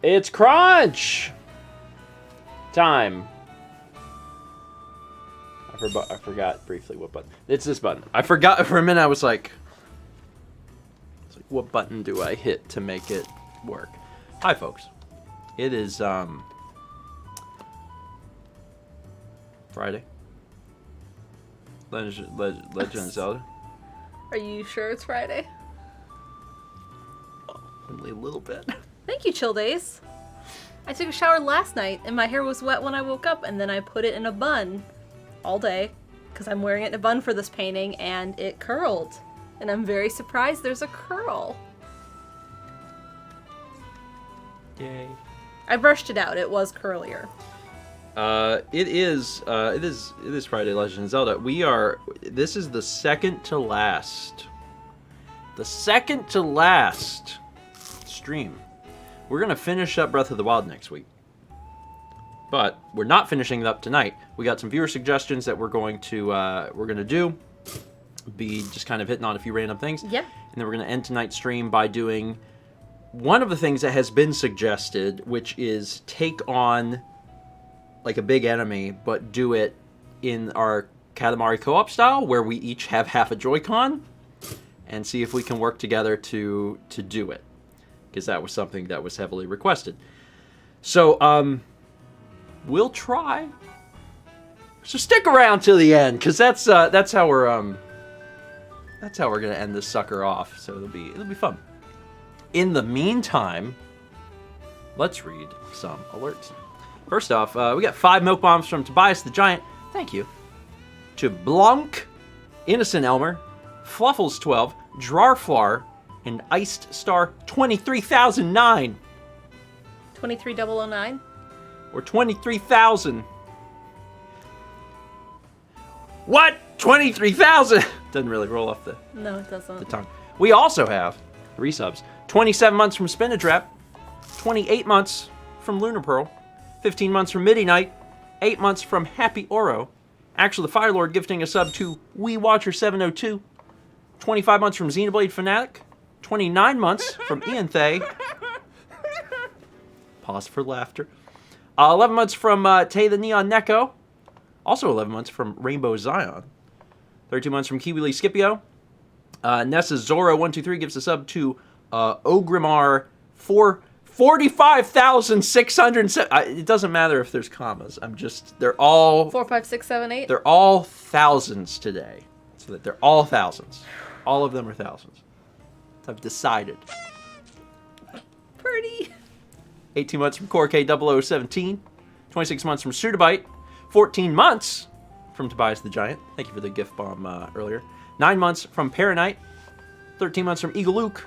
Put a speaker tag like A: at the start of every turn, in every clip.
A: It's crunch time. I forgot briefly what button. It's this button. I forgot for a minute. I was like, what button do I hit to make it work? Hi, folks. It is Friday. Legend of Zelda.
B: Are you sure it's Friday?
A: Only a little bit.
B: Thank you, Chill Days. I took a shower last night and my hair was wet when I woke up, and then I put it in a bun all day because I'm wearing it in a bun for this painting, and it curled. And I'm very surprised there's a curl.
A: Yay.
B: I brushed it out. It was curlier.
A: It is Friday, Legend of Zelda. This is the second to last stream. We're gonna finish up Breath of the Wild next week, but we're not finishing it up tonight. We got some viewer suggestions that we're gonna do. Be just kind of hitting on a few random things.
B: Yeah.
A: And then we're gonna end tonight's stream by doing one of the things that has been suggested, which is take on like a big enemy, but do it in our Katamari co-op style, where we each have half a Joy-Con, and see if we can work together to do it, because that was something that was heavily requested. So we'll try. So stick around till the end, because that's how we're gonna end this sucker off. So it'll be fun. In the meantime, let's read some alerts. First off, we got 5 milk bombs from Tobias the Giant. Thank you. To Blanc, Innocent Elmer, Fluffles 12, Drarflar, and Iced Star 23,009.
B: 23009?
A: Or 23,000. What? 23,000? Doesn't really roll off the
B: No, it doesn't.
A: tongue. We also have resubs. 27 months from Spinatrap, 28 months from Lunar Pearl, 15 months from Midi Night, 8 months from Happy Oro, Actually the Fire Lord gifting a sub to We Watcher 702, 25 months from Xenoblade Fanatic, 29 months from Ian Thay. Pause for laughter. 11 months from Tay the Neon Neko. Also 11 months from Rainbow Zion. 32 months from Kiwi Lee Scipio. Nessa Zoro123 gives a sub to Ogrimmar 45,607. It doesn't matter if there's commas. They're all
B: 4, 5, 6, 7, 8.
A: They're all thousands today. So that they're all thousands. All of them are thousands. So I've decided.
B: Pretty.
A: 18 months from CoreK0017. 26 months from Sudabite. 14 months from Tobias the Giant. Thank you for the gift bomb earlier. 9 months from Paranite. 13 months from Eagle Luke.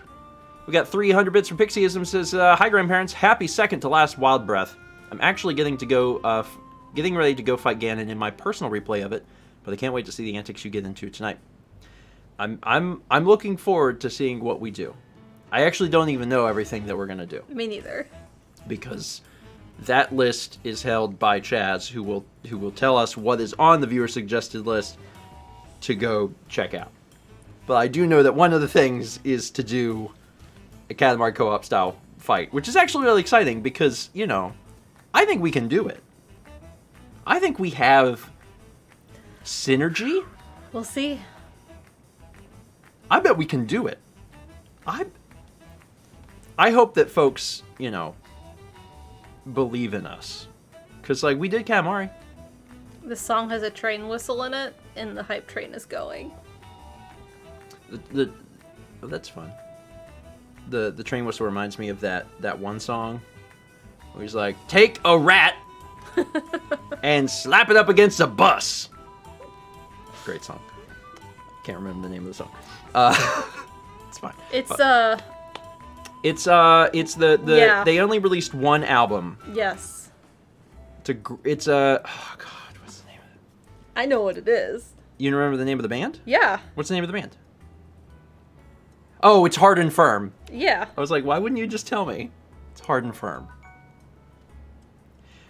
A: We got 300 bits from Pixieism. Says, hi grandparents, happy second to last Wild Breath. I'm actually getting ready to go fight Ganon in my personal replay of it, but I can't wait to see the antics you get into tonight. I'm looking forward to seeing what we do. I actually don't even know everything that we're gonna do.
B: Me neither.
A: Because that list is held by Chaz, who will tell us what is on the viewer suggested list to go check out. But I do know that one of the things is to do a Katamari co-op style fight, which is actually really exciting because, you know, I think we can do it. I think we have synergy.
B: We'll see.
A: I bet we can do it. I hope that folks, you know, believe in us. Because, like, we did Katamari.
B: The song has a train whistle in it, and the hype train is going.
A: Oh, that's fun. The train whistle reminds me of that one song where he's like, take a rat and slap it up against a bus. Great song. Can't remember the name of the song. It's fine.
B: Yeah.
A: They only released one album.
B: Yes.
A: Oh God, what's the name of it?
B: I know what it is.
A: You remember the name of the band?
B: Yeah.
A: What's the name of the band? Oh, it's Hard and Firm.
B: Yeah.
A: I was like, why wouldn't you just tell me? It's Hard and Firm.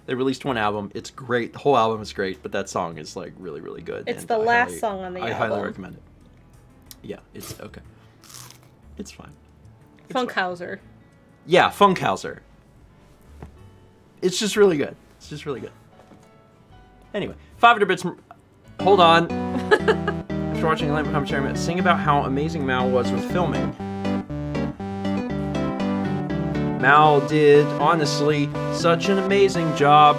A: They released one album. It's great. The whole album is great, but that song is like really, really good.
B: It's the last song on the album.
A: I highly recommend it. Yeah, it's okay. It's fine.
B: Funkhauser.
A: Yeah, Funkhauser. It's just really good. It's just really good. Anyway, 500 bits. Hold on. After watching the Lamp commentary, sing about how amazing Mal was with filming. Mal did, honestly, such an amazing job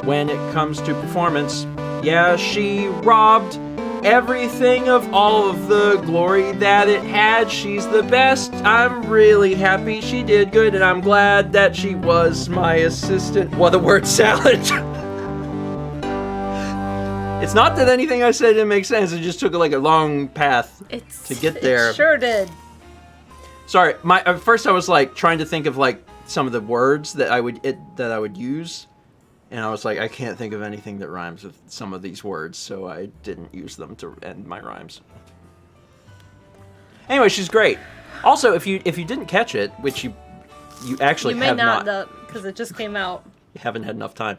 A: when it comes to performance. Yeah, she robbed everything of all of the glory that it had. She's the best. I'm really happy she did good, and I'm glad that she was my assistant. What a word salad. It's not that anything I said didn't make sense. It just took like a long path to get there.
B: It sure did.
A: Sorry, at first I was like trying to think of like some of the words that I would use, and I was like, I can't think of anything that rhymes with some of these words, so I didn't use them to end my rhymes. Anyway, she's great. Also, if you didn't catch it, which you actually
B: you may
A: have
B: not because it just came out.
A: You haven't had enough time.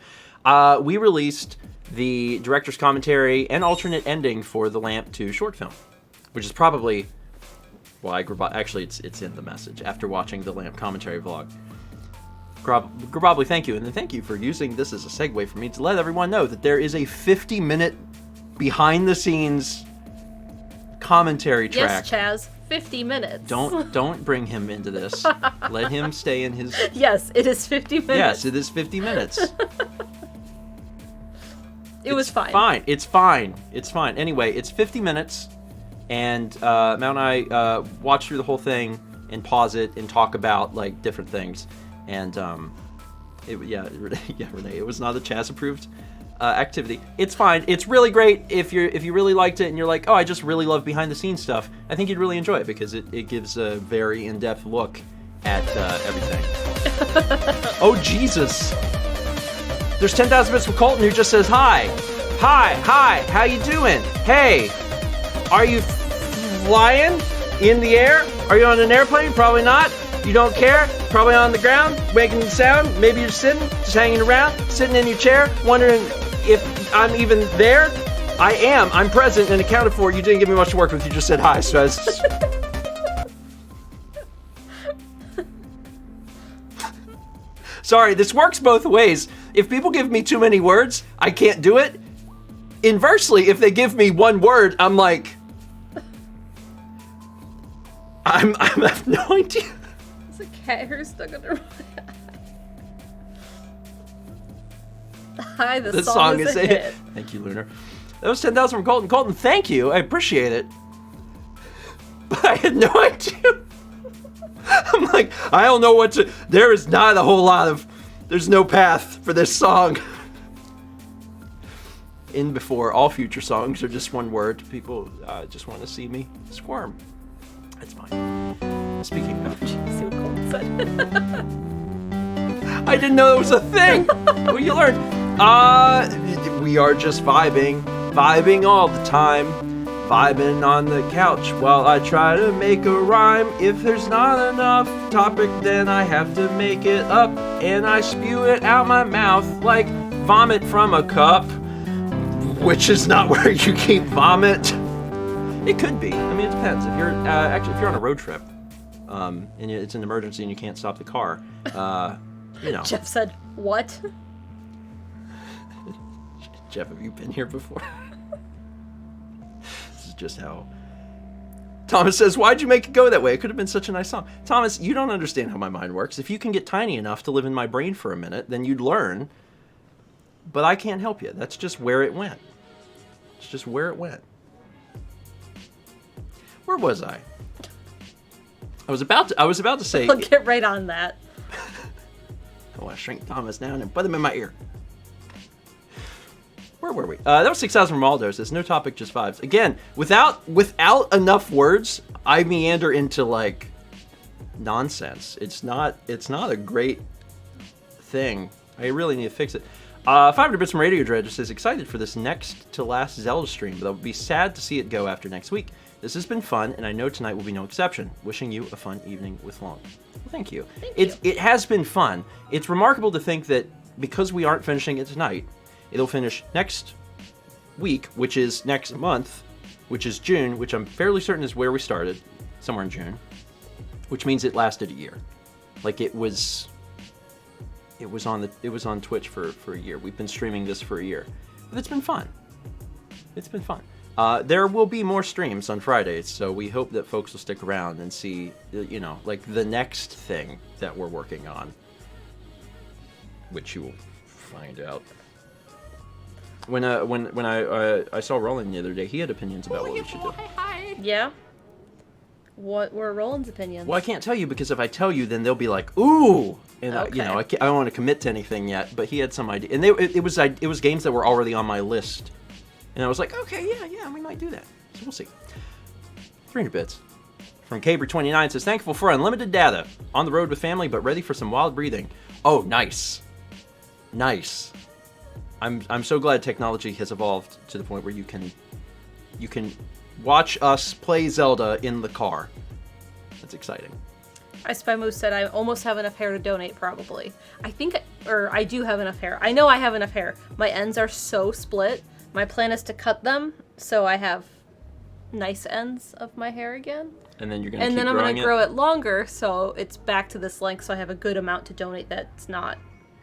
A: We released the director's commentary and alternate ending for the Lamp 2 short film, which is probably, well, actually it's in the message after watching the Lamp commentary vlog. Grabobly, thank you, and then thank you for using this as a segue for me to let everyone know that there is a 50-minute behind-the-scenes commentary track.
B: Yes, Chaz, 50 minutes.
A: Don't bring him into this. Let him stay in his...
B: Yes, it is 50 minutes.
A: Yes, it is 50 minutes.
B: It was fine.
A: It's fine. Anyway, it's 50 minutes, and Mount and I watch through the whole thing and pause it and talk about like different things. And Renee, it was not a Chaz approved activity. It's fine. It's really great if you really liked it and you're like, oh, I just really love behind the scenes stuff. I think you'd really enjoy it because it gives a very in-depth look at everything. Oh Jesus! There's 10,000 bits from Colton who just says hi. Hi, how you doing? Hey, are you flying in the air? Are you on an airplane? Probably not. You don't care? Probably on the ground, making sound. Maybe you're sitting, just hanging around, sitting in your chair, wondering if I'm even there. I am. I'm present and accounted for. You didn't give me much to work with. You just said hi, so I was just... Sorry, this works both ways. If people give me too many words, I can't do it. Inversely, if they give me one word, I'm like... I have no idea.
B: It's a cat hair stuck under my eye. Hi, the song is a hit.
A: Thank you, Lunar. That was 10,000 from Colton. Colton, thank you. I appreciate it. But I had no idea. I'm like, I don't know what to... There is not a whole lot of... There's no path for this song. In before, all future songs are just one word. People just want to see me squirm. That's fine. Speaking of...
B: See what Colton said.
A: I didn't know it was a thing. Well, you learned. We are just vibing all the time. Vibing on the couch while I try to make a rhyme. If there's not enough topic, then I have to make it up. And I spew it out my mouth like vomit from a cup. Which is not where you keep vomit. It could be. I mean, it depends. If you're if you're on a road trip, and it's an emergency and you can't stop the car, you know.
B: Jeff said, "What?"
A: Jeff, have you been here before? This is just how. Thomas says, "Why'd you make it go that way? It could have been such a nice song." Thomas, you don't understand how my mind works. If you can get tiny enough to live in my brain for a minute, then you'd learn. But I can't help you. That's just where it went. It's just where it went. Where was I? I was about to say...
B: I'll get right on that.
A: I want to shrink Thomas down and put him in my ear. Where were we? That was 6,000 from Aldo. Says no topic, just vibes. Again, without enough words, I meander into like nonsense. It's not a great thing. I really need to fix it. 500 bits from Radio Dread says excited for this next to last Zelda stream, but I would be sad to see it go after next week. This has been fun, and I know tonight will be no exception. Wishing you a fun evening with Long. Well, thank you. It has been fun. It's remarkable to think that because we aren't finishing it tonight, it'll finish next week, which is next month, which is June, which I'm fairly certain is where we started, somewhere in June, which means it lasted a year. Like it was It was on Twitch for a year. We've been streaming this for a year, but it's been fun. It's been fun. There will be more streams on Fridays, so we hope that folks will stick around and see, like the next thing that we're working on, which you will find out. When I saw Roland the other day, he had opinions about what we should do.
B: Yeah. What were Roland's opinions?
A: Well, I can't tell you because if I tell you, then they'll be like, "Ooh," and
B: Okay.
A: I don't want to commit to anything yet. But he had some idea, and it was games that were already on my list, and I was like, "Okay, yeah, we might do that." So we'll see. 300 bits from Caber29 says, "Thankful for unlimited data, on the road with family, but ready for some wild breathing." Oh, nice. I'm so glad technology has evolved to the point where you can watch us play Zelda in the car. That's exciting.
B: I Spy Moose said I almost have enough hair to donate, probably. I do have enough hair. I know I have enough hair. My ends are so split. My plan is to cut them so I have nice ends of my hair again.
A: And then you're going to
B: And then I'm going to grow it longer so it's back to this length so I have a good amount to donate that's not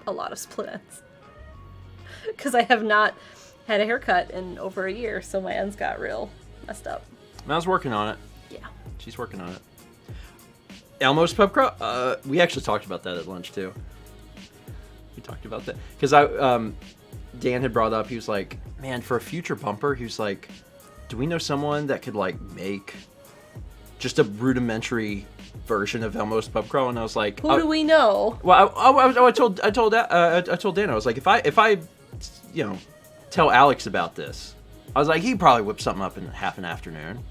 B: a lot of split ends. Because I have not had a haircut in over a year, so my ends got real messed up.
A: Mal's working on it.
B: Yeah.
A: She's working on it. Elmo's Pub Crawl? We actually talked about that at lunch, too. We talked about that. Because Dan had brought up, he was like, man, for a future bumper, he was like, do we know someone that could, like, make just a rudimentary version of Elmo's Pub Crawl? And I was like...
B: Who do we know?
A: Well, I told Dan, I was like, if I tell Alex about this, I was like, he'd probably whip something up in half an afternoon.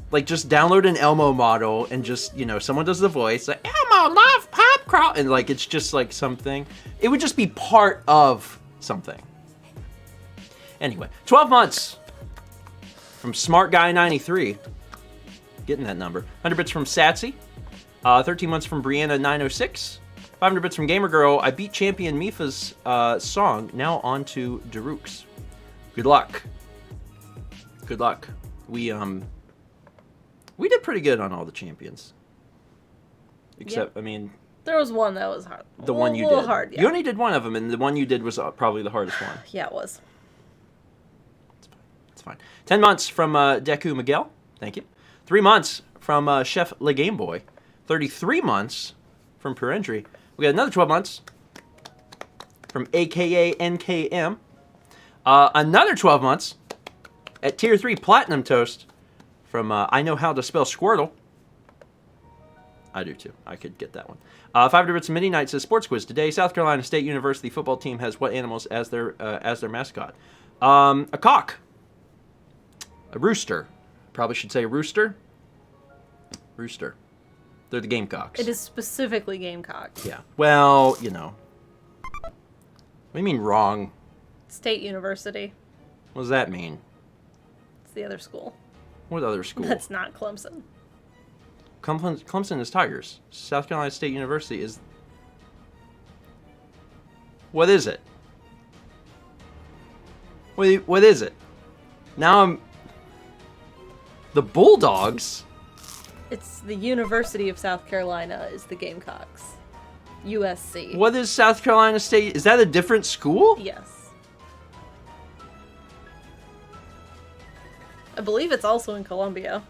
A: Like, just download an Elmo model and just, someone does the voice, like, Elmo love Pub Crawl, and, like, it's just, like, something. It would just be part of something. Anyway, 12 months from Smart Guy 93. Getting that number. 100 bits from Satsy. 13 months from Brianna 906. 500 bits from Gamer Girl. I beat Champion Mifa's song. Now on to Daruk's. Good luck. Good luck. We did pretty good on all the champions. Except,
B: Yep.
A: I mean...
B: There was one that was hard.
A: The one you did.
B: A little hard, yeah.
A: You only did one of them, and the one you did was probably the hardest one.
B: Yeah, it was.
A: It's fine. 10 months from Deku Miguel. Thank you. 3 months from Chef Le Game Boy. 33 months from Perendry. We got another 12 months from AKA NKM. Another 12 months at Tier 3 Platinum Toast from I Know How to Spell Squirtle. I do too. I could get that one. 500 bits of Mini Night says Sports Quiz. Today, South Carolina State University football team has what animals as their mascot? A cock. A rooster. Probably should say rooster. Rooster. They're the Gamecocks.
B: It is specifically Gamecocks.
A: Yeah. Well, What do you mean wrong?
B: State University.
A: What does that mean?
B: It's the other school.
A: What other school?
B: That's not Clemson.
A: Clemson is Tigers. South Carolina State University is... What is it? What is it? Now I'm... The Bulldogs?
B: It's the University of South Carolina is the Gamecocks. USC.
A: What is South Carolina State? Is that a different school?
B: Yes. I believe it's also in Columbia.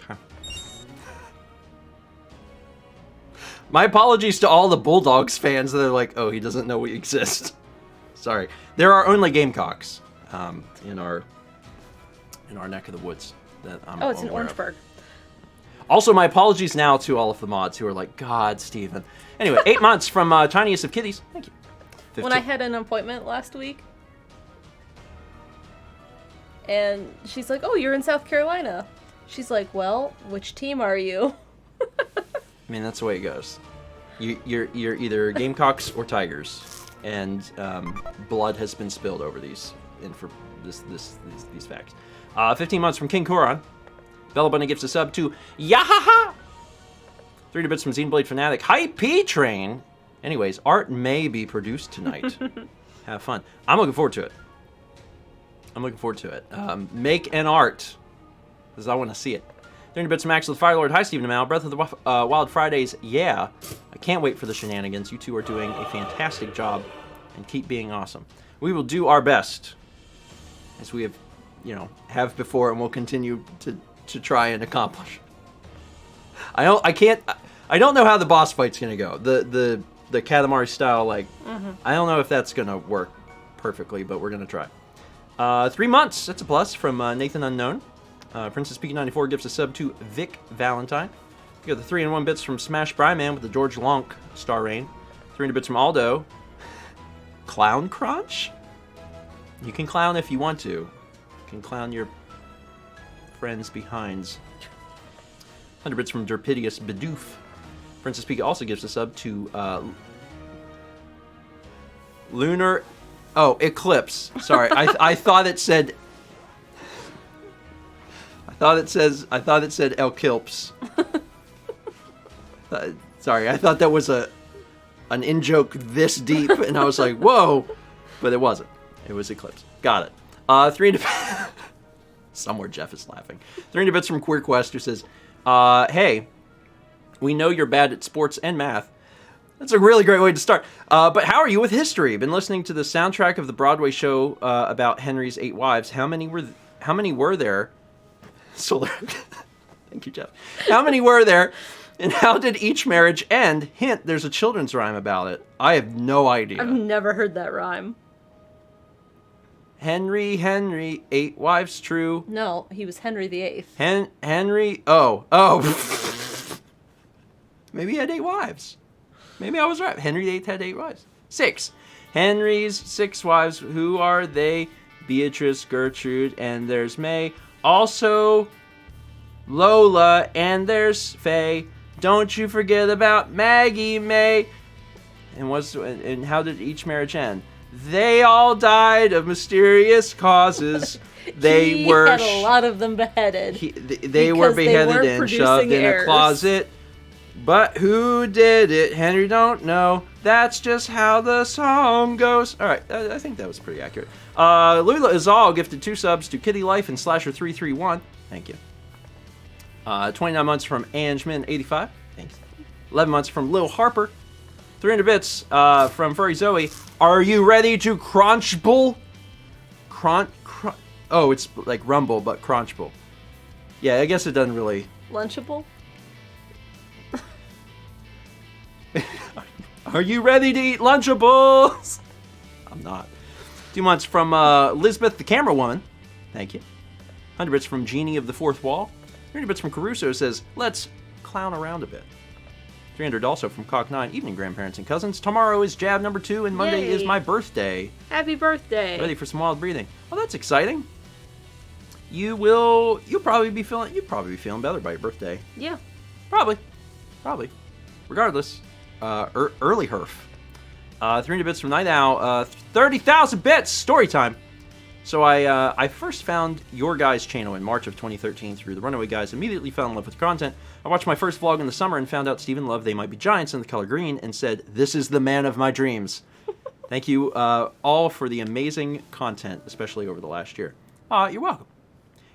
A: Okay. My apologies to all the Bulldogs fans that are like, oh, he doesn't know we exist. Sorry. There are only Gamecocks in our neck of the woods. That I'm
B: It's in
A: aware of.
B: Orangeburg.
A: Also, my apologies now to all of the mods who are like, God, Steven. Anyway, 8 months from Tiniest of Kitties. Thank you. 15.
B: When I had an appointment last week, and she's like, oh, you're in South Carolina. She's like, well, which team are you?
A: I mean, that's the way it goes. You're either Gamecocks or Tigers, and blood has been spilled over these these facts. 15 months from King Koron. Bella Bunny gives a sub to Yahaha. 3 bits from Xenoblade Fanatic. Hi P-Train. Anyways, art may be produced tonight. Have fun. I'm looking forward to it. Make an art, because I want to see it. 30 bits from Max with Firelord. Hi, Stephen and Mal. Breath of the Wild Fridays. Yeah. I can't wait for the shenanigans. You two are doing a fantastic job and keep being awesome. We will do our best, as we have before, and we'll continue to try and accomplish. I don't know how the boss fight's gonna go. The Katamari style, I don't know if that's gonna work perfectly, but we're gonna try. 3 months, that's a plus, from Nathan Unknown. Princess Peaky94 gives a sub to Vic Valentine. We got the 3 and 1 bits from Smash Bryman with the George Lonk star rain. 300 bits from Aldo. Clown Crunch? You can clown if you want to. You can clown your friends behinds. 100 bits from Derpidius Bidoof. Princess Peaky also gives a sub to Lunar... Oh, Eclipse. Sorry, I thought it said... I thought it said El Kilps. Sorry, I thought that was an in-joke this deep, and I was like, whoa! But it wasn't. It was Eclipse. Got it. 300... Somewhere Jeff is laughing. 300 bits from Queer Quest, who says, hey, we know you're bad at sports and math. That's a really great way to start. But how are you with history? Been listening to the soundtrack of the Broadway show about Henry's 8 wives. How many were there? So, thank you, Jeff. How many were there, and how did each marriage end? Hint: there's a children's rhyme about it. I have no idea.
B: I've never heard that rhyme.
A: Henry, 8 wives true.
B: No, he was Henry VIII.
A: Henry. Oh. Maybe he had 8 wives. Maybe I was right. Henry VIII had 8 wives. 6. Henry's 6 wives. Who are they? Beatrice, Gertrude, and there's May. Also, Lola, and there's Faye. Don't you forget about Maggie May. And how did each marriage end? They all died of mysterious causes. He had
B: a lot of them beheaded.
A: They were beheaded and shoved in a closet. But who did it? Henry don't know. That's just how the song goes. All right, I think that was pretty accurate. Lula Izal gifted 2 subs to Kitty Life and Slasher331. Thank you. 29 months from Angeman85. Thanks. 11 months from Lil Harper. 300 bits from Furry Zoe. Are you ready to Crunchable? Oh, it's like Rumble, but Crunchable. Yeah, I guess it doesn't really...
B: Lunchable?
A: Are you ready to eat Lunchables? I'm not. 2 months from Elizabeth, the camera woman. Thank you. 100 bits from Genie of the Fourth Wall. 300 bits from Caruso says, let's clown around a bit. 300 also from Cock9. Evening, grandparents and cousins. Tomorrow is jab number 2, and Monday is my birthday.
B: Happy birthday.
A: Ready for some wild breathing. Well, that's exciting. You'll probably be feeling better by your birthday.
B: Yeah.
A: Probably. Regardless, early herf. 300 bits from Night Owl. 30,000 bits. Story time. So I first found your guys' channel in March of 2013 through the Runaway Guys. Immediately fell in love with the content. I watched my first vlog in the summer and found out Stephen loved They Might Be Giants in the color green and said, "This is the man of my dreams." Thank you all for the amazing content, especially over the last year. You're welcome.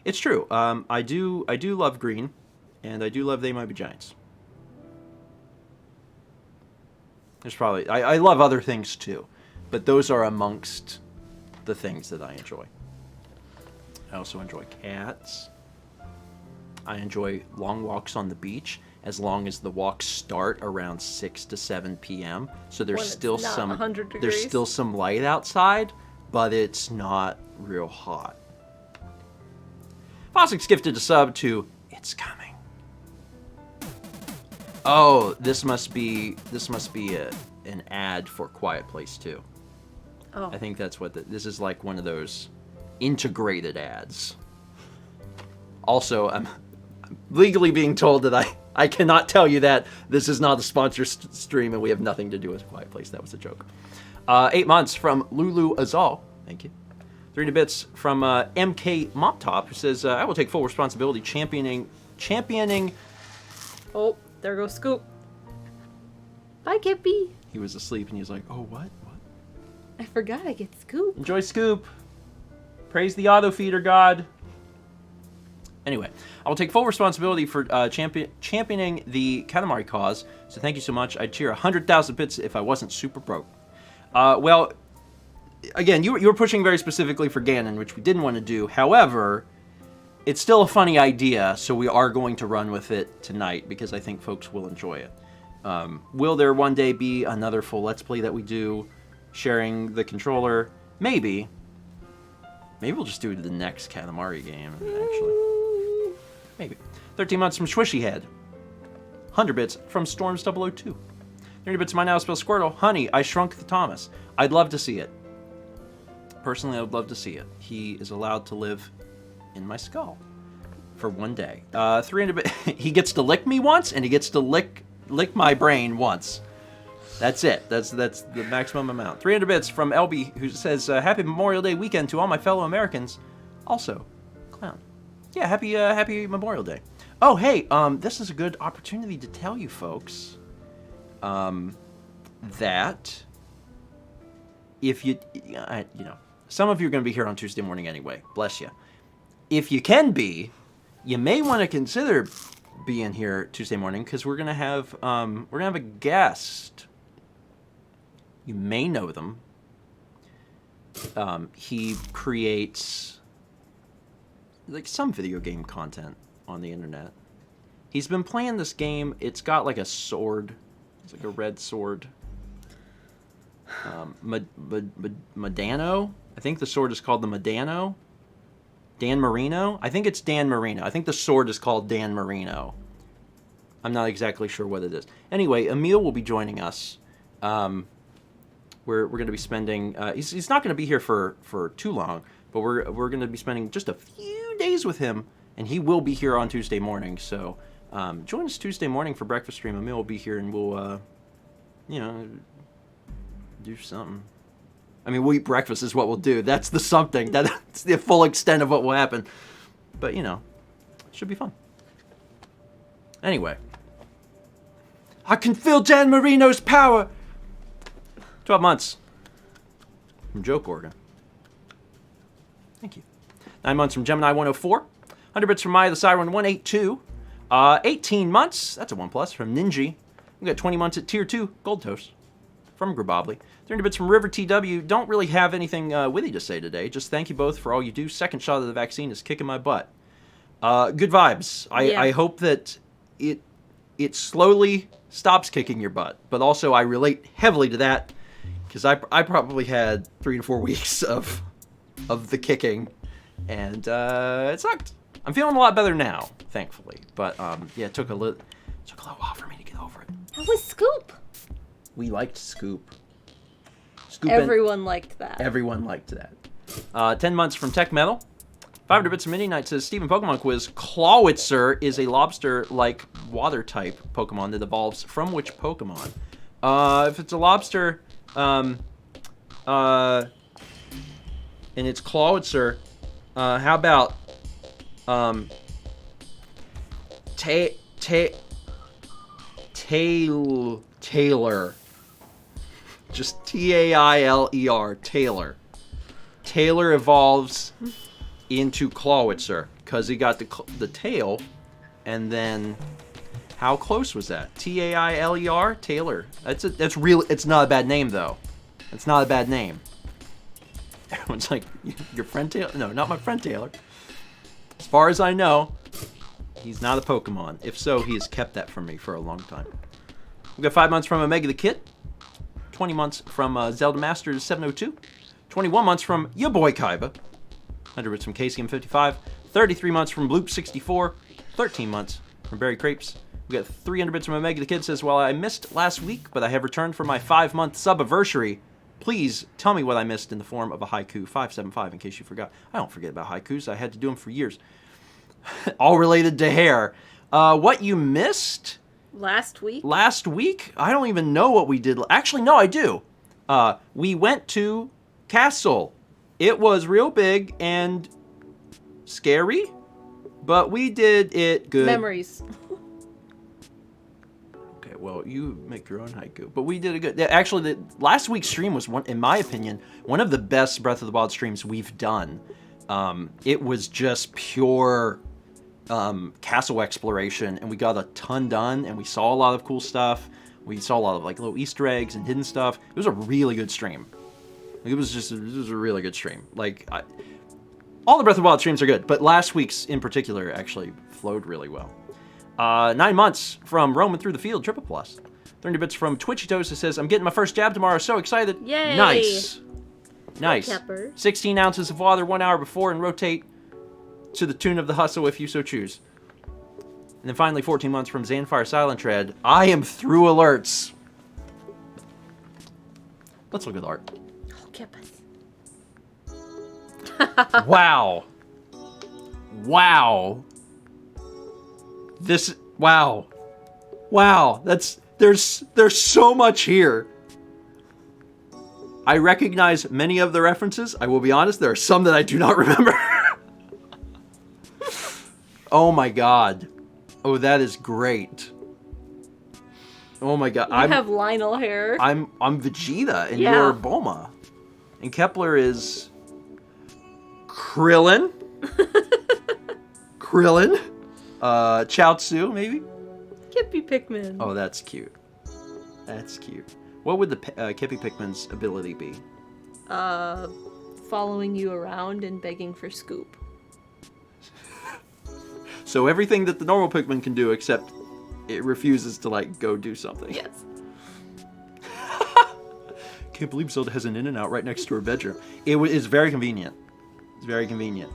A: It's true. I do love green, and I do love They Might Be Giants. There's probably I love other things too, but those are amongst the things that I enjoy. I also enjoy cats. I enjoy long walks on the beach, as long as the walks start around 6 to 7 p.m. So there's still some light outside, but it's not real hot. Fossix gifted a sub to It's Coming. Oh, this must be an ad for Quiet Place 2.
B: Oh.
A: I think that's what this is, like one of those integrated ads. Also, I'm legally being told that I cannot tell you that this is not a sponsored stream and we have nothing to do with Quiet Place. That was a joke. 8 months from Lulu Azal. Thank you. 300 bits from MK Mop Top, who says, I will take full responsibility championing...
B: Oh, there goes Scoop. Bye, Kippy.
A: He was asleep and he was like, oh, what?
B: I forgot I get Scoop.
A: Enjoy Scoop. Praise the auto feeder god. Anyway, I will take full responsibility for championing the Katamari cause, so thank you so much. I'd cheer 100,000 bits if I wasn't super broke. Well, again, you were pushing very specifically for Ganon, which we didn't want to do. However, it's still a funny idea, so we are going to run with it tonight, because I think folks will enjoy it. Will there one day be another full Let's Play that we do, sharing the controller? Maybe. Maybe we'll just do the next Katamari game, actually. Maybe. 13 months from Swishy Head. 100 bits from Storms002. 30 bits of my now spell Squirtle. Honey, I shrunk the Thomas. I'd love to see it. Personally, I would love to see it. He is allowed to live in my skull for one day. 300 bits. He gets to lick me once, and he gets to lick my brain once. That's it. That's the maximum amount. 300 bits from LB, who says, Happy Memorial Day weekend to all my fellow Americans. Also, Clown. Yeah, happy Memorial Day. Oh, hey, this is a good opportunity to tell you folks that if you know, some of you are going to be here on Tuesday morning anyway. Bless you. If you can be, you may want to consider being here Tuesday morning, because we're gonna have a guest. You may know them. He creates like some video game content on the internet. He's been playing this game. It's got like a sword. It's like a red sword. Medano. I think the sword is called the Medano. Dan Marino? I think it's Dan Marino. I think the sword is called Dan Marino. I'm not exactly sure what it is. Anyway, Emil will be joining us. We're going to be spending... he's not going to be here for too long, but we're going to be spending just a few days with him, and he will be here on Tuesday morning. So join us Tuesday morning for breakfast stream. Emil will be here, and we'll, do something. I mean, we'll eat breakfast is what we'll do. That's the something. That's the full extent of what will happen. But, it should be fun. Anyway. I can feel Dan Marino's power! 12 months. From Joe Corrigan. Thank you. 9 months from Gemini 104. 100 bits from Maya the Siren 182. 18 months. That's a 1+ from Ninja. We got 20 months at Tier 2. Gold Toast. From Grabobly. 30 bits from River TW. Don't really have anything witty to say today. Just thank you both for all you do. Second shot of the vaccine is kicking my butt. Good vibes. I hope that it slowly stops kicking your butt. But also I relate heavily to that, because I probably had 3 to 4 weeks of the kicking, and it sucked. I'm feeling a lot better now, thankfully. But yeah, it took a little while for me to get over it.
B: How was Scoop?
A: We liked Scoop.
B: Everyone liked that.
A: Everyone liked that. 10 months from Tech Metal. 500 bits of Midnight says, Steven Pokemon Quiz. Clawitzer is a lobster-like water-type Pokemon that evolves from which Pokemon? If it's a lobster, and it's Clawitzer, how about, Taylor. Just Tailer. Taylor. Taylor evolves into Clawitzer because he got the tail, and then how close was that? Tailer. Taylor. That's real. It's not a bad name though. It's not a bad name. Everyone's like, your friend Taylor? No, not my friend Taylor. As far as I know, he's not a Pokemon. If so, he has kept that from me for a long time. We got 5 months from Omega the Kid. 20 months from Zelda Masters 702. 21 months from your boy Kaiba. 100 bits from KCM55. 33 months from Bloop 64. 13 months from Barry Crepes. We got 300 bits from Omega the Kid says, while I missed last week, but I have returned for my 5-month sub-anniversary. Please tell me what I missed in the form of a haiku. 575 in case you forgot. I don't forget about haikus. I had to do them for years. All related to hair. What you missed?
B: Last week?
A: Last week? I don't even know what we did. Actually, no, I do. We went to Castle. It was real big and scary, but we did it good.
B: Memories.
A: Okay, well, you make your own haiku, but we did it good. Actually, last week's stream was, in my opinion, one of the best Breath of the Wild streams we've done. It was just pure castle exploration, and we got a ton done, and we saw a lot of cool stuff. We saw a lot of like little Easter eggs and hidden stuff. It was a really good stream. It was a really good stream. Like, all the Breath of the Wild streams are good, but last week's in particular actually flowed really well. 9 months from Roman Through the Field, Triple Plus. 30 bits from Twitchitos that says, I'm getting my first jab tomorrow, so excited.
B: Yay!
A: Nice. Nice.
B: Pepper.
A: 16 ounces of water 1 hour before, and rotate to the tune of the hustle if you so choose. And then finally, 14 months from Zanfire Silent Tread. I am through alerts. Let's look at the art.
B: Oh, Keppers.
A: Wow. Wow. This, wow. Wow. There's so much here. I recognize many of the references. I will be honest, there are some that I do not remember. Oh my god. Oh, that is great. Oh my god.
B: I have Lionel hair.
A: I'm Vegeta, and
B: Yeah.
A: you're Bulma. And Kepler is Krillin. Krillin. Chaozu, maybe?
B: Kippy Pikmin.
A: Oh, that's cute. That's cute. What would the Kippy Pikmin's ability be?
B: Following you around and begging for scoop.
A: So everything that the normal Pikmin can do, except it refuses to, like, go do something.
B: Yes.
A: Can't believe Zelda has an In-N-Out right next to her bedroom. It is very convenient. It's very convenient.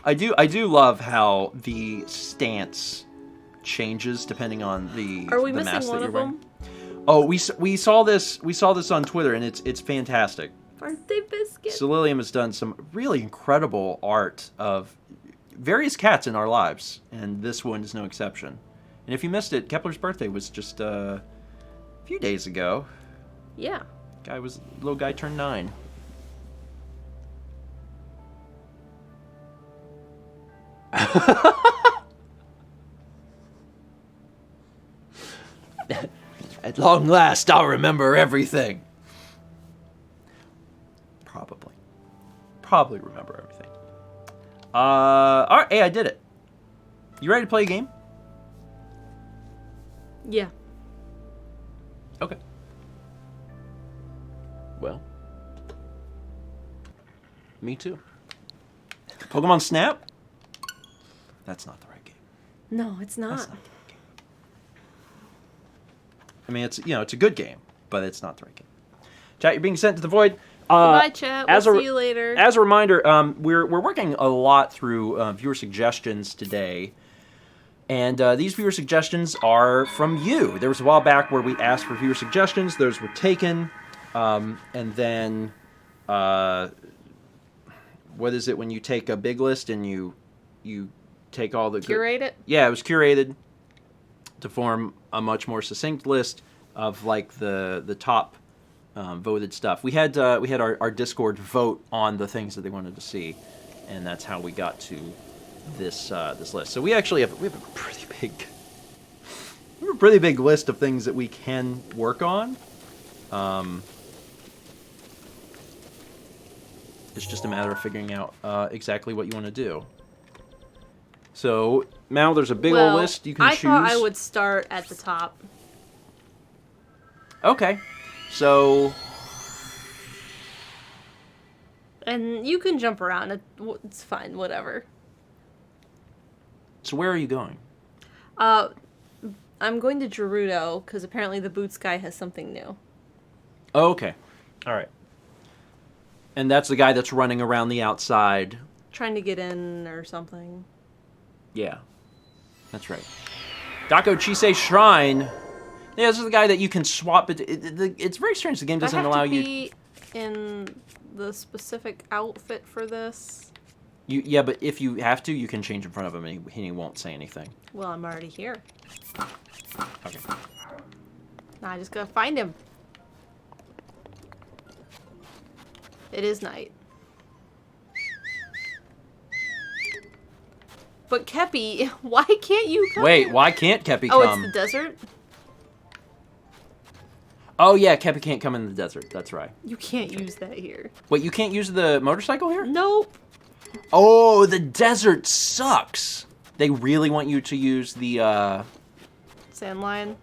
A: I do love how the stance changes depending on the
B: Are we
A: the
B: missing
A: mask that
B: one
A: you're
B: of
A: wearing.
B: them?
A: Oh, we saw this on Twitter, and it's fantastic.
B: Birthday biscuit.
A: So Lilium has done some really incredible art of various cats in our lives, and this one is no exception. And if you missed it, Kepler's birthday was just a few days ago.
B: Yeah.
A: Little guy turned 9. At long last, I'll remember everything. Probably remember everything. Alright, hey, I did it. You ready to play a game?
B: Yeah.
A: Okay. Well. Me too. Pokemon Snap? That's not the right game.
B: No, it's not.
A: That's not the right game. I mean, it's a good game, but it's not the right game. Chat, you're being sent to the void.
B: Goodbye, chat. We'll see you later.
A: As a reminder, we're working a lot through viewer suggestions today. And these viewer suggestions are from you. There was a while back where we asked for viewer suggestions. Those were taken. And then, what is it when you take a big list and you take all the...
B: Curate it?
A: Yeah, it was curated to form a much more succinct list of, like, the top voted stuff. We had our Discord vote on the things that they wanted to see, and that's how we got to this list. So we actually have a pretty big list of things that we can work on. It's just a matter of figuring out exactly what you want to do. So now there's a big old list you can choose.
B: I thought I would start at the top.
A: Okay, so.
B: And you can jump around. It's fine, whatever.
A: So where are you going?
B: I'm going to Gerudo, because apparently the Boots guy has something new.
A: Oh, okay. All right. And that's the guy that's running around the outside.
B: Trying to get in or something.
A: Yeah. That's right. Dako Chisei Shrine. Yeah, this is the guy that you can swap it. It's very strange. The game doesn't allow you...
B: I have to be in the specific outfit for this.
A: Yeah, but if you have to, you can change in front of him and he won't say anything.
B: Well, I'm already here.
A: Okay.
B: Now I just gotta find him. It is night. But Kepi, why can't you come
A: Wait,
B: here?
A: why can't Kepi
B: Oh,
A: come?
B: it's the desert?
A: Oh, yeah, Keppi can't come in the desert. That's right.
B: You can't use that here.
A: Wait, you can't use the motorcycle here?
B: Nope.
A: Oh, the desert sucks. They really want you to use the,
B: Sand lion?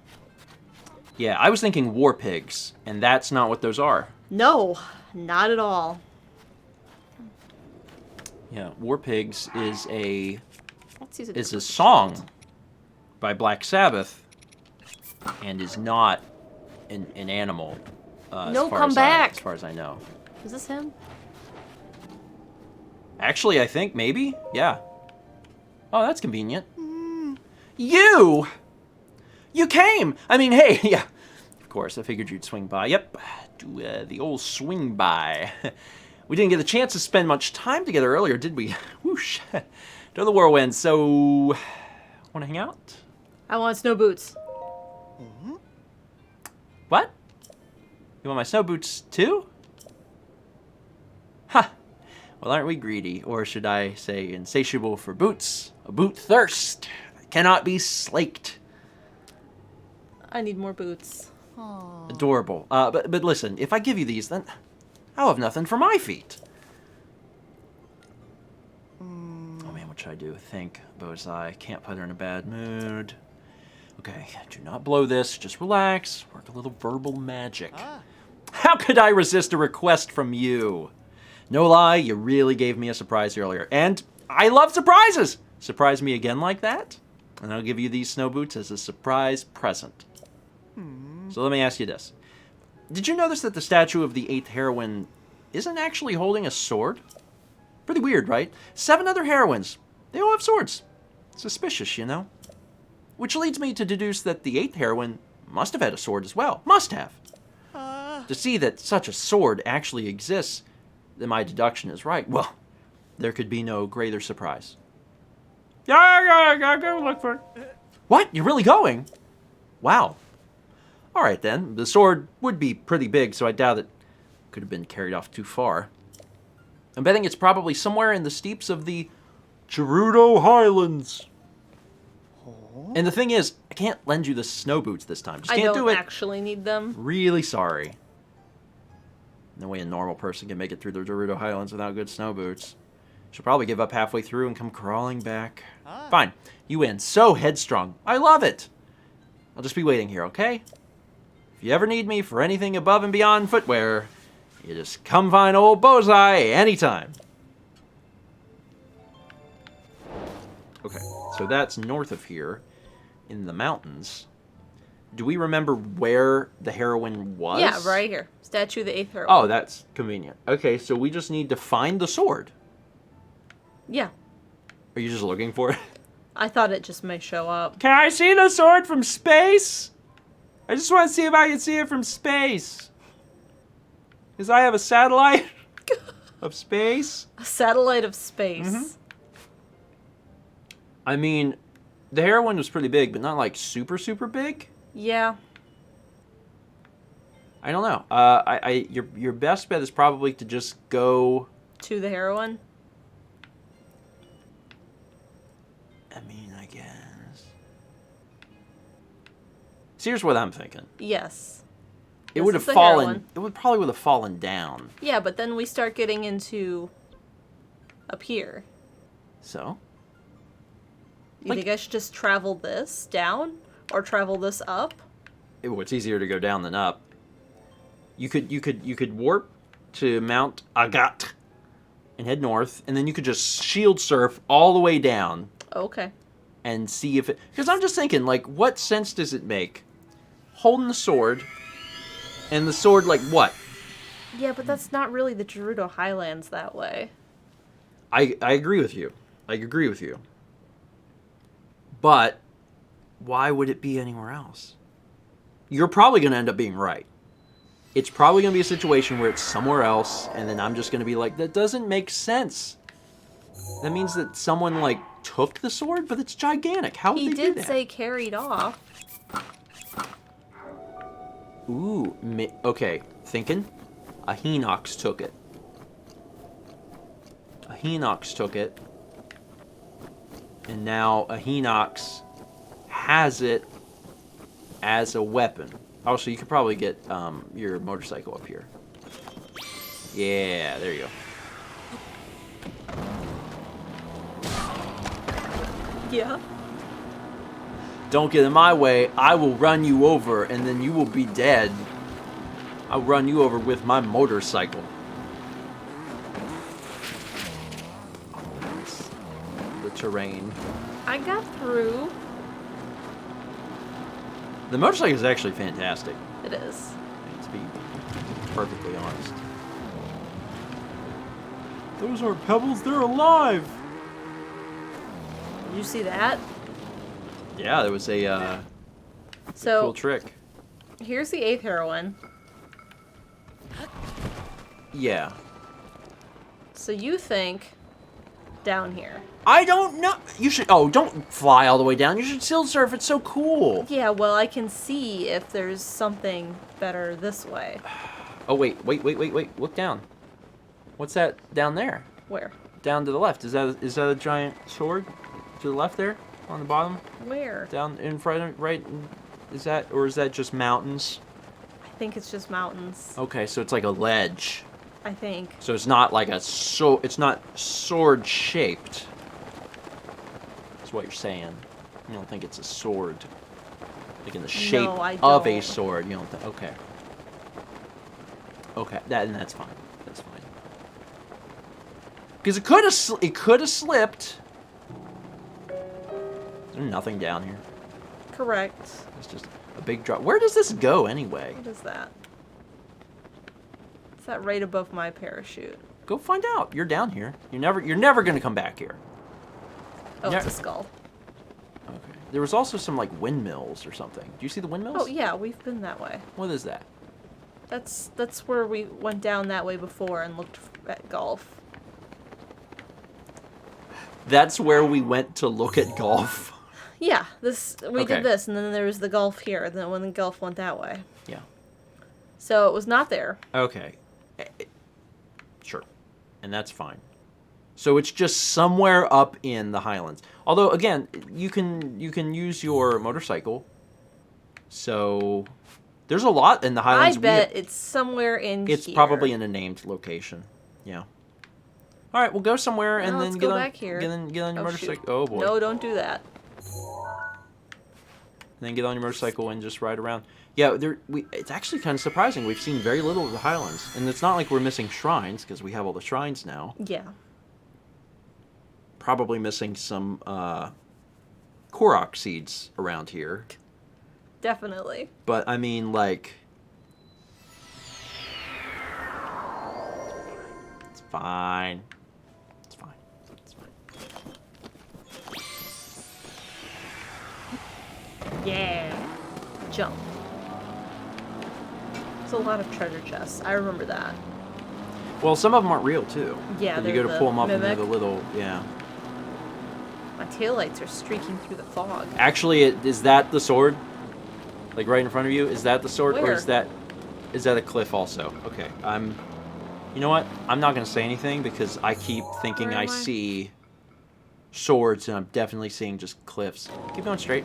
A: Yeah, I was thinking war pigs, and that's not what those are.
B: No, not at all.
A: Yeah, war pigs is
B: Let's use a
A: a
B: different
A: song by Black Sabbath, and is not an animal.
B: No, come back.
A: As far as I know.
B: Is this him?
A: Actually, I think maybe. Yeah. Oh, that's convenient. You came. I mean, hey, yeah. Of course, I figured you'd swing by. Yep, do the old swing by. We didn't get a chance to spend much time together earlier, did we? Whoosh. To the whirlwind. So, want to hang out?
B: I want snow boots.
A: What? You want my snow boots too? Ha! Well, aren't we greedy? Or should I say insatiable for boots? A boot thirst cannot be slaked.
B: I need more boots.
A: Adorable. But listen, if I give you these, then I'll have nothing for my feet. Oh man, what should I do? Think, Bozai. Can't put her in a bad mood. Okay, do not blow this. Just relax. Work a little verbal magic. How could I resist a request from you? No lie, you really gave me a surprise earlier. And I love surprises! Surprise me again like that, and I'll give you these snow boots as a surprise present. So let me ask you this. Did you notice that the statue of the 8th heroine isn't actually holding a sword? Pretty weird, right? 7 other heroines. They all have swords. Suspicious, you know? Which leads me to deduce that the 8th heroine must have had a sword as well. Must have. To see that such a sword actually exists, then my deduction is right. Well, there could be no greater surprise. Yeah, I gotta go look for it. What? You're really going? Wow. All right, then. The sword would be pretty big, so I doubt it could have been carried off too far. I'm betting it's probably somewhere in the steeps of the Gerudo Highlands. And the thing is, I can't lend you the snow boots this time. Just can't do it.
B: I don't actually need them.
A: Really sorry. No way a normal person can make it through the Gerudo Highlands without good snow boots. She'll probably give up halfway through and come crawling back. Fine, you win. So headstrong. I love it. I'll just be waiting here, okay? If you ever need me for anything above and beyond footwear, you just come find old Bozai anytime. Okay, so that's north of here, in the mountains. Do we remember where the heroine was?
B: Yeah, right here. Statue of the 8th heroine.
A: Oh, that's convenient. Okay, so we just need to find the sword.
B: Yeah.
A: Are you just looking for it?
B: I thought it just may show up.
A: Can I see the sword from space? I just want to see if I can see it from space. Because I have a satellite of space.
B: A satellite of space.
A: I mean, the heroine was pretty big, but not like super, super big.
B: Yeah.
A: I don't know. Your best bet is probably to just go
B: To the heroine?
A: I mean, I guess. So here's what I'm thinking.
B: Yes.
A: It
B: This
A: would
B: is
A: have
B: the
A: fallen.
B: heroine.
A: It probably would have fallen down.
B: Yeah, but then we start getting into up here.
A: So
B: You think I should just travel this down? Or travel this up?
A: it's easier to go down than up. You could warp to Mount Agat and head north, and then you could just shield surf all the way down
B: Okay.
A: and see if it. Because I'm just thinking, like, what sense does it make holding the sword, and the sword, like, what?
B: Yeah, but that's not really the Gerudo Highlands that way.
A: I agree with you. I agree with you. But why would it be anywhere else? You're probably going to end up being right. It's probably going to be a situation where it's somewhere else, and then I'm just going to be like, that doesn't make sense. That means that someone, like, took the sword, but it's gigantic. How would
B: He
A: they do
B: did
A: that?
B: say carried off.
A: Ooh, okay. Thinking. A Hinox took it. A Hinox took it. And now a Hinox has it as a weapon. Oh, so you could probably get your motorcycle up here. Yeah, there you go.
B: Yeah.
A: Don't get in my way. I will run you over, and then you will be dead. I'll run you over with my motorcycle. Oh, nice. The terrain.
B: I got through.
A: The motorcycle is actually fantastic.
B: It is.
A: To be perfectly honest. Those aren't pebbles, they're alive!
B: Did you see that?
A: Yeah, there was a
B: So
A: cool trick.
B: here's the 8th heroine.
A: Yeah.
B: So you think down here.
A: I don't know. You should. Oh, don't fly all the way down. You should still surf. It's so cool.
B: Yeah, well, I can see if there's something better this way.
A: Oh, wait. Look down. What's that down there?
B: Where?
A: Down to the left. Is that a giant sword? To the left there? On the bottom?
B: Where?
A: Down in front of, right? Is that just mountains?
B: I think it's just mountains.
A: Okay, so it's like a ledge.
B: I think.
A: So it's not like it's not sword shaped. That's what you're saying. You don't think it's a sword. Like in the shape of a sword. You don't think, okay. Okay, that's fine. That's fine. Because it could have slipped. There's nothing down here.
B: Correct.
A: It's just a big drop. Where does this go anyway?
B: What is that? Is that right above my parachute?
A: Go find out. You're down here. You're never gonna come back here.
B: Oh, it's a skull.
A: Okay. There was also some like windmills or something. Do you see the windmills?
B: Oh yeah, we've been that way.
A: What is that?
B: That's where we went down that way before and looked at golf.
A: That's where we went to look at golf.
B: Yeah, we
A: Okay.
B: did this, and then there was the golf here, and then when the golf went that way.
A: Yeah.
B: So it was not there.
A: Okay. Sure. And that's fine. So it's just somewhere up in the Highlands. Although again, you can use your motorcycle. So there's a lot in the Highlands.
B: I bet it's somewhere in here.
A: It's probably in a named location. Yeah. All right, we'll go somewhere and then
B: let's
A: get
B: go
A: on
B: back here.
A: get on your motorcycle.
B: Shoot.
A: Oh boy.
B: No, don't do that.
A: And then get on your motorcycle and just ride around. Yeah, it's actually kind of surprising. We've seen very little of the Highlands. And it's not like we're missing shrines, because we have all the shrines now.
B: Yeah.
A: Probably missing some Korok seeds around here.
B: Definitely.
A: But, I mean, like... It's fine. It's fine. It's fine.
B: Yeah. Jump. There's a lot of treasure chests. I remember that.
A: Well, some of them aren't real, too.
B: Yeah,
A: you go to pull them up and they're
B: mimic.
A: the little... Yeah.
B: My taillights are streaking through the fog.
A: Actually, is that the sword? Like right in front of you? Is that the sword?
B: Where?
A: Or is that a cliff also? Okay, you know what? I'm not going to say anything because I keep thinking
B: Where
A: I
B: am I?
A: see swords and I'm definitely seeing just cliffs. Keep going straight.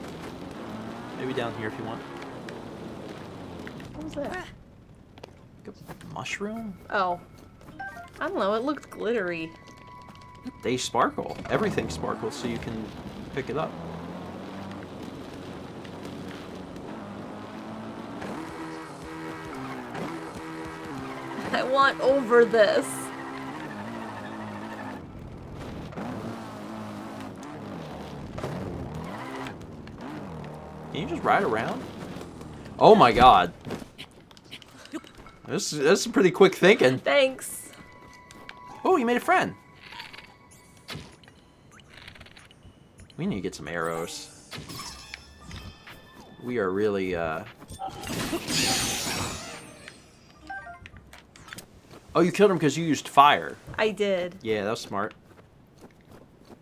A: Maybe down here if you want.
B: What was that?
A: Like a mushroom?
B: Oh. I don't know, it looked glittery.
A: They sparkle. Everything sparkles so you can pick it up.
B: I want over this.
A: Can you just ride around? Oh my god. This is pretty quick thinking.
B: Thanks.
A: Oh, you made a friend. We need to get some arrows. We are really, Oh, you killed him because you used fire.
B: I did.
A: Yeah, that was smart.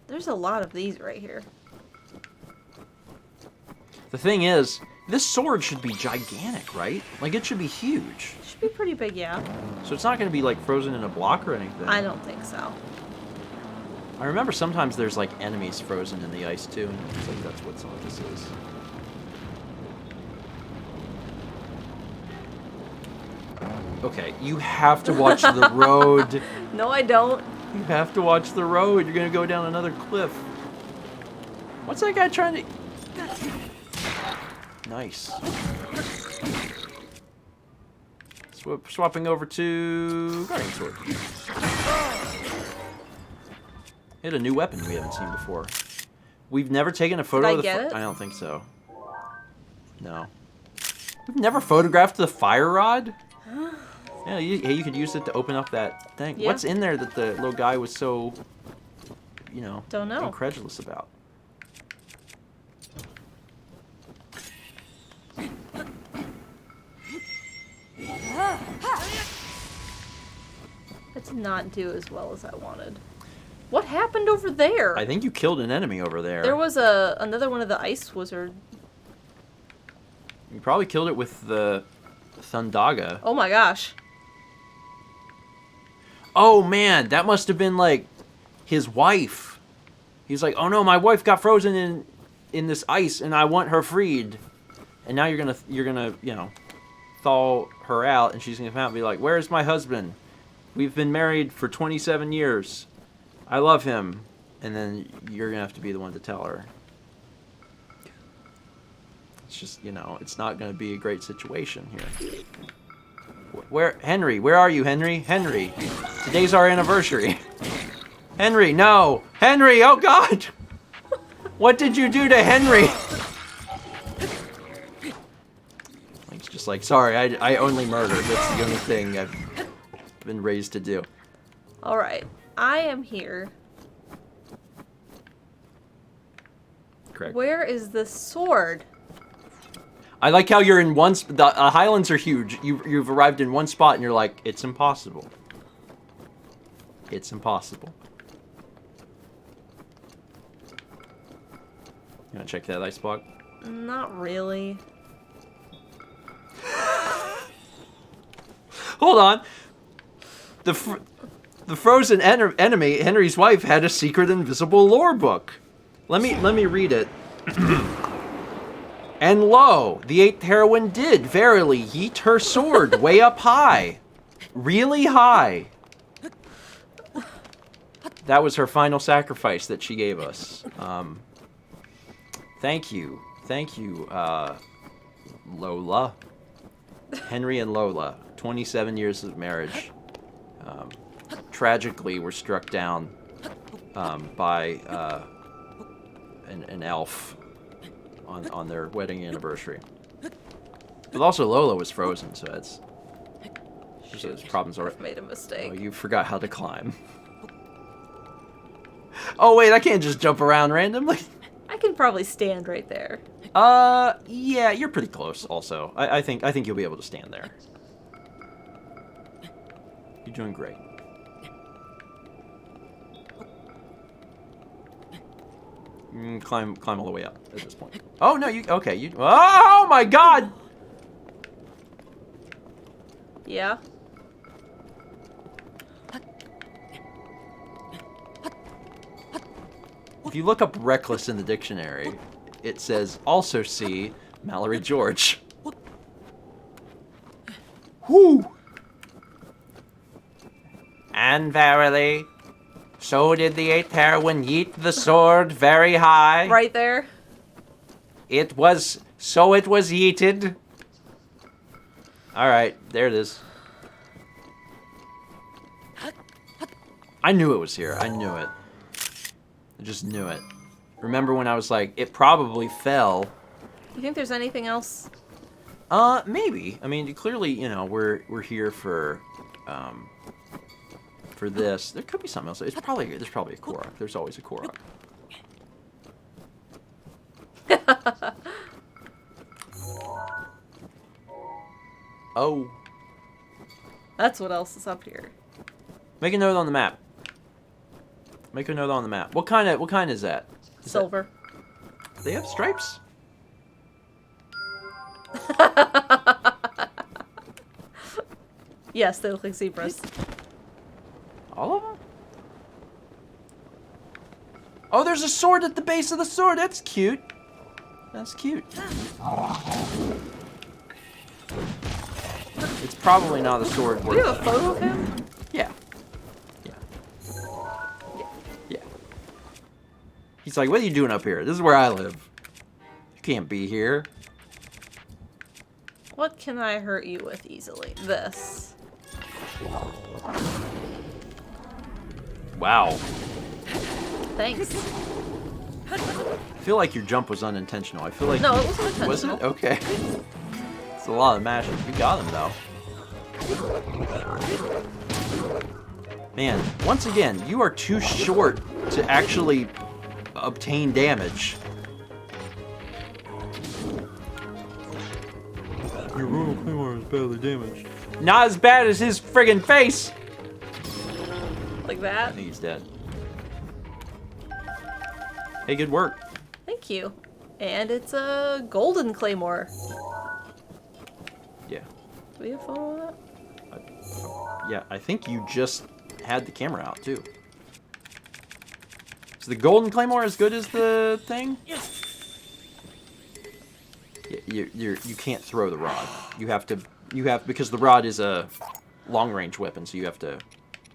B: There's a lot of these right here.
A: The thing is, this sword should be gigantic, right? Like, it should be huge.
B: Should be pretty big, yeah.
A: So it's not going to be, like, frozen in a block or anything.
B: I don't think so.
A: I remember sometimes there's, like, enemies frozen in the ice, too. And it's like, that's what some of this is. Okay, you have to watch the road.
B: No, I don't.
A: You have to watch the road. You're gonna go down another cliff. What's that guy trying to... Nice. Swapping over to Guardian Sword. Hit a new weapon we haven't seen before. We've never taken a photo of the... I don't think so. No. We've never photographed the fire rod? Yeah, you could use it to open up that thing.
B: Yeah.
A: What's in there that the little guy was so,
B: Don't know.
A: incredulous about?
B: That did not do as well as I wanted. What happened over there?
A: I think you killed an enemy over there.
B: There was another one of the ice wizard.
A: You probably killed it with the Thundaga.
B: Oh my gosh.
A: Oh man, that must have been like his wife. He's like, oh no, my wife got frozen in this ice, and I want her freed. And now you're gonna thaw her out, and she's gonna come out and be like, where's my husband? We've been married for 27 years. I love him. And then you're gonna have to be the one to tell her. It's just, it's not gonna be a great situation here. Henry, where are you, Henry? Henry, today's our anniversary. Henry, no! Henry, oh God! What did you do to Henry? It's just like, sorry, I only murder. That's the only thing I've been raised to do.
B: Alright, I am here.
A: Correct.
B: Where is the sword?
A: I like how you're in one... The Highlands are huge. You've arrived in one spot and you're like, it's impossible. It's impossible. You want to check that ice block?
B: Not really.
A: Hold on. The frozen enemy, Henry's wife, had a secret invisible lore book. Let me read it. And lo, the 8th heroine did verily yeet her sword way up high. Really high. That was her final sacrifice that she gave us. Thank you. Thank you, Lola. Henry and Lola, 27 years of marriage. Tragically were struck down by an elf on their wedding anniversary. But also Lola was frozen, so that's... There's problems already.
B: I've made a mistake.
A: Oh, you forgot how to climb. Oh wait, I can't just jump around randomly.
B: I can probably stand right there.
A: Yeah, you're pretty close also. I think you'll be able to stand there. You're doing great. Climb all the way up at this point. Oh no, you oh my God!
B: Yeah.
A: If you look up reckless in the dictionary, it says also see Mallory George. Whoo! And verily, so did the 8th heroine yeet the sword very high.
B: Right there.
A: It was yeeted. Alright, there it is. I knew it was here. I knew it. I just knew it. Remember when I was like, it probably fell.
B: You think there's anything else?
A: Maybe. I mean, clearly, we're here for this. There could be something else. There's probably a Korok. There's always a Korok. Oh.
B: That's what else is up here.
A: Make a note on the map. Make a note on the map. What kind is that?
B: Silver.
A: They have stripes?
B: Yes, they look like zebras.
A: All of them? Oh, there's a sword at the base of the sword. That's cute. That's cute. It's probably not a sword
B: Do we have
A: worth
B: a photo of him?
A: Yeah. Yeah. He's like, what are you doing up here? This is where I live. You can't be here.
B: What can I hurt you with easily? This.
A: Wow.
B: Thanks.
A: I feel like your jump was unintentional. I feel like...
B: No, it wasn't intentional.
A: Was it? Okay. It's a lot of mashing. You got him, though. Man, once again, you are too short to actually obtain damage. Your Royal Claymore is badly damaged. Not as bad as his friggin' face!
B: Like
A: I
B: that?
A: think he's dead. Hey, good work.
B: Thank you. And it's a golden claymore.
A: Yeah.
B: Do we have a photo of that?
A: Yeah, I think you just had the camera out, too. Is the golden claymore as good as the thing? Yes. Yeah, you can't throw the rod. You have because the rod is a long-range weapon, so you have to...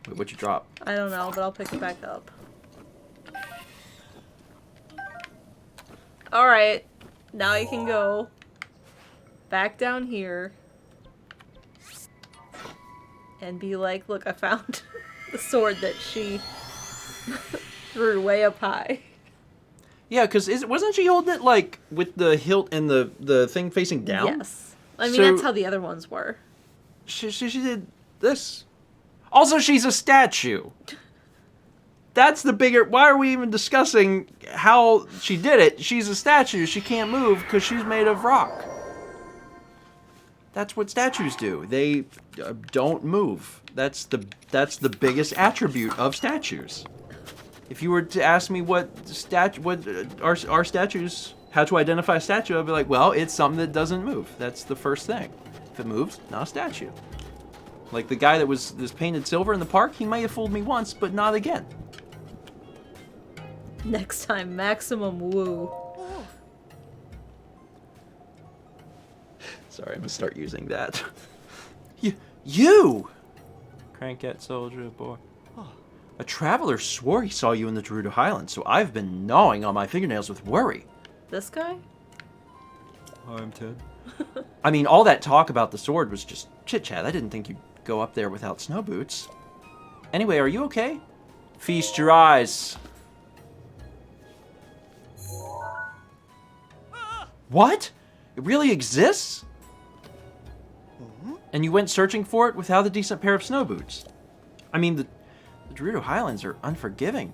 A: What'd you drop?
B: I don't know, but I'll pick it back up. Alright. Now you can go back down here and be like, look, I found the sword that she threw way up high.
A: Yeah, because wasn't she holding it, like, with the hilt and the thing facing down?
B: Yes. I mean,
A: So-
B: that's how the other ones were.
A: She did this. Also, she's a statue. That's the bigger... Why are we even discussing how she did it? She's a statue. She can't move because she's made of rock. That's what statues do. They don't move. That's the biggest attribute of statues. If you were to ask me what are statues, how to identify a statue, I'd be like, well, it's something that doesn't move. That's the first thing. If it moves, not a statue. Like the guy that was painted silver in the park, he might have fooled me once, but not again.
B: Next time, maximum woo.
A: Sorry, I'm gonna start using that. You! Crankette soldier boy. A traveler swore he saw you in the Gerudo Highlands, so I've been gnawing on my fingernails with worry.
B: This guy?
A: I'm Ted. I mean, all that talk about the sword was just chit-chat. I didn't think you'd go up there without snow boots. Anyway, are you okay? Feast your eyes. What? It really exists? And you went searching for it without a decent pair of snow boots? I mean, the Gerudo Highlands are unforgiving.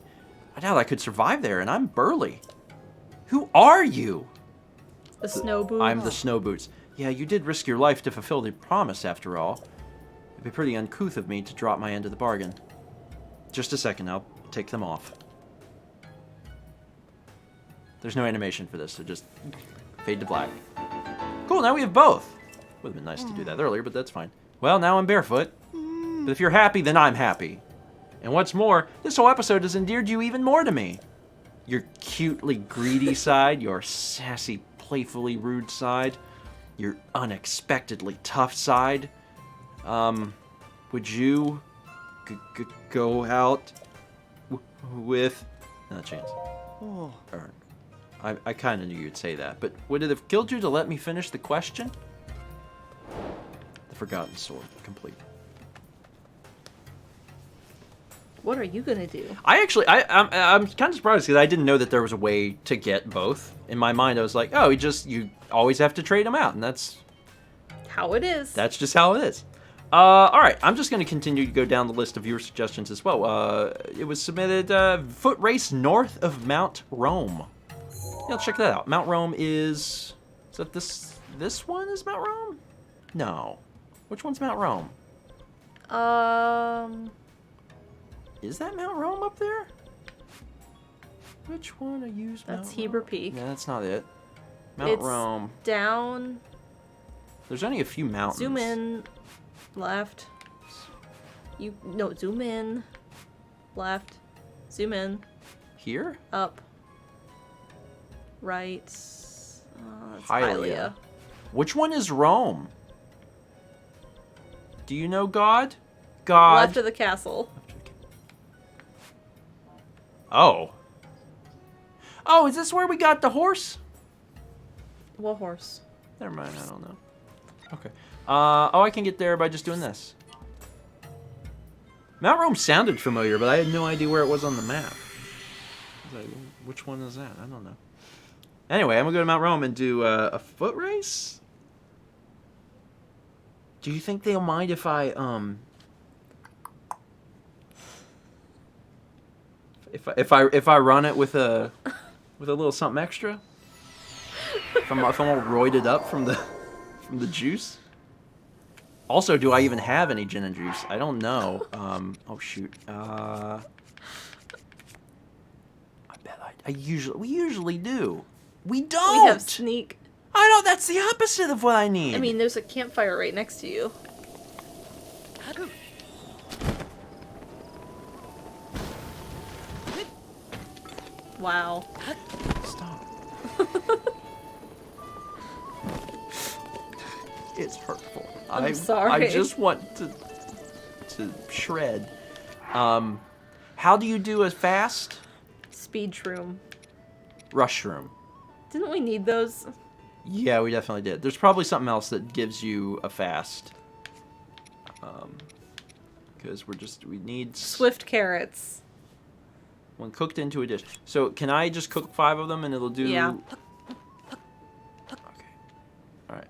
A: I doubt I could survive there, and I'm burly. Who are you?
B: The snow boots?
A: I'm the snow boots. Yeah, you did risk your life to fulfill the promise, after all. It'd be pretty uncouth of me to drop my end of the bargain. Just a second, I'll take them off. There's no animation for this, so just fade to black. Cool, now we have both. Would have been nice to do that earlier, but that's fine. Well, now I'm barefoot. But if you're happy, then I'm happy. And what's more, this whole episode has endeared you even more to me. Your cutely greedy side, your sassy, playfully rude side, your unexpectedly tough side. Would you go out with... Not a chance. Or, I kind of knew you'd say that, but would it have killed you to let me finish the question? The Forgotten Sword, complete.
B: What are you gonna do?
A: I'm kind of surprised because I didn't know that there was a way to get both. In my mind, I was like, oh, you always have to trade them out, and that's
B: How it is.
A: That's just how it is. Alright, I'm just going to continue to go down the list of viewer suggestions as well. It was submitted, foot race north of Mount Rome. Yeah, let's check that out. Mount Rome is that this one is Mount Rome? No. Which one's Mount Rome? Is that Mount Rome up there? Which one are you?
B: That's Heber Peak.
A: No, that's not it. Mount Rome.
B: Down.
A: There's only a few mountains.
B: Zoom in. Left. Zoom in. Left. Zoom in.
A: Here?
B: Up. Right. That's
A: Hylia. Which one is Rome? Do you know God? God.
B: Left of the castle.
A: Oh. Oh, is this where we got the horse?
B: What horse?
A: Never mind, I don't know. Okay. Oh, I can get there by just doing this. Mount Rome sounded familiar, but I had no idea where it was on the map. Like, which one is that? I don't know. Anyway, I'm gonna go to Mount Rome and do a foot race. Do you think they'll mind if I if I run it with a little something extra? If I'm all roided up from the juice? Also, do I even have any gin and juice? I don't know. Oh shoot. I bet we usually do. We don't.
B: We have sneak.
A: I know, that's the opposite of what I need.
B: I mean, there's a campfire right next to you. Wow.
A: Stop. It's hurtful.
B: I'm sorry.
A: I just want to shred. How do you do a fast?
B: Speed shroom.
A: Rush room.
B: Didn't we need those?
A: Yeah, we definitely did. There's probably something else that gives you a fast. Because we need...
B: Swift carrots.
A: When cooked into a dish. So, can I just cook 5 of them and it'll do...
B: Yeah.
A: Okay. Alright.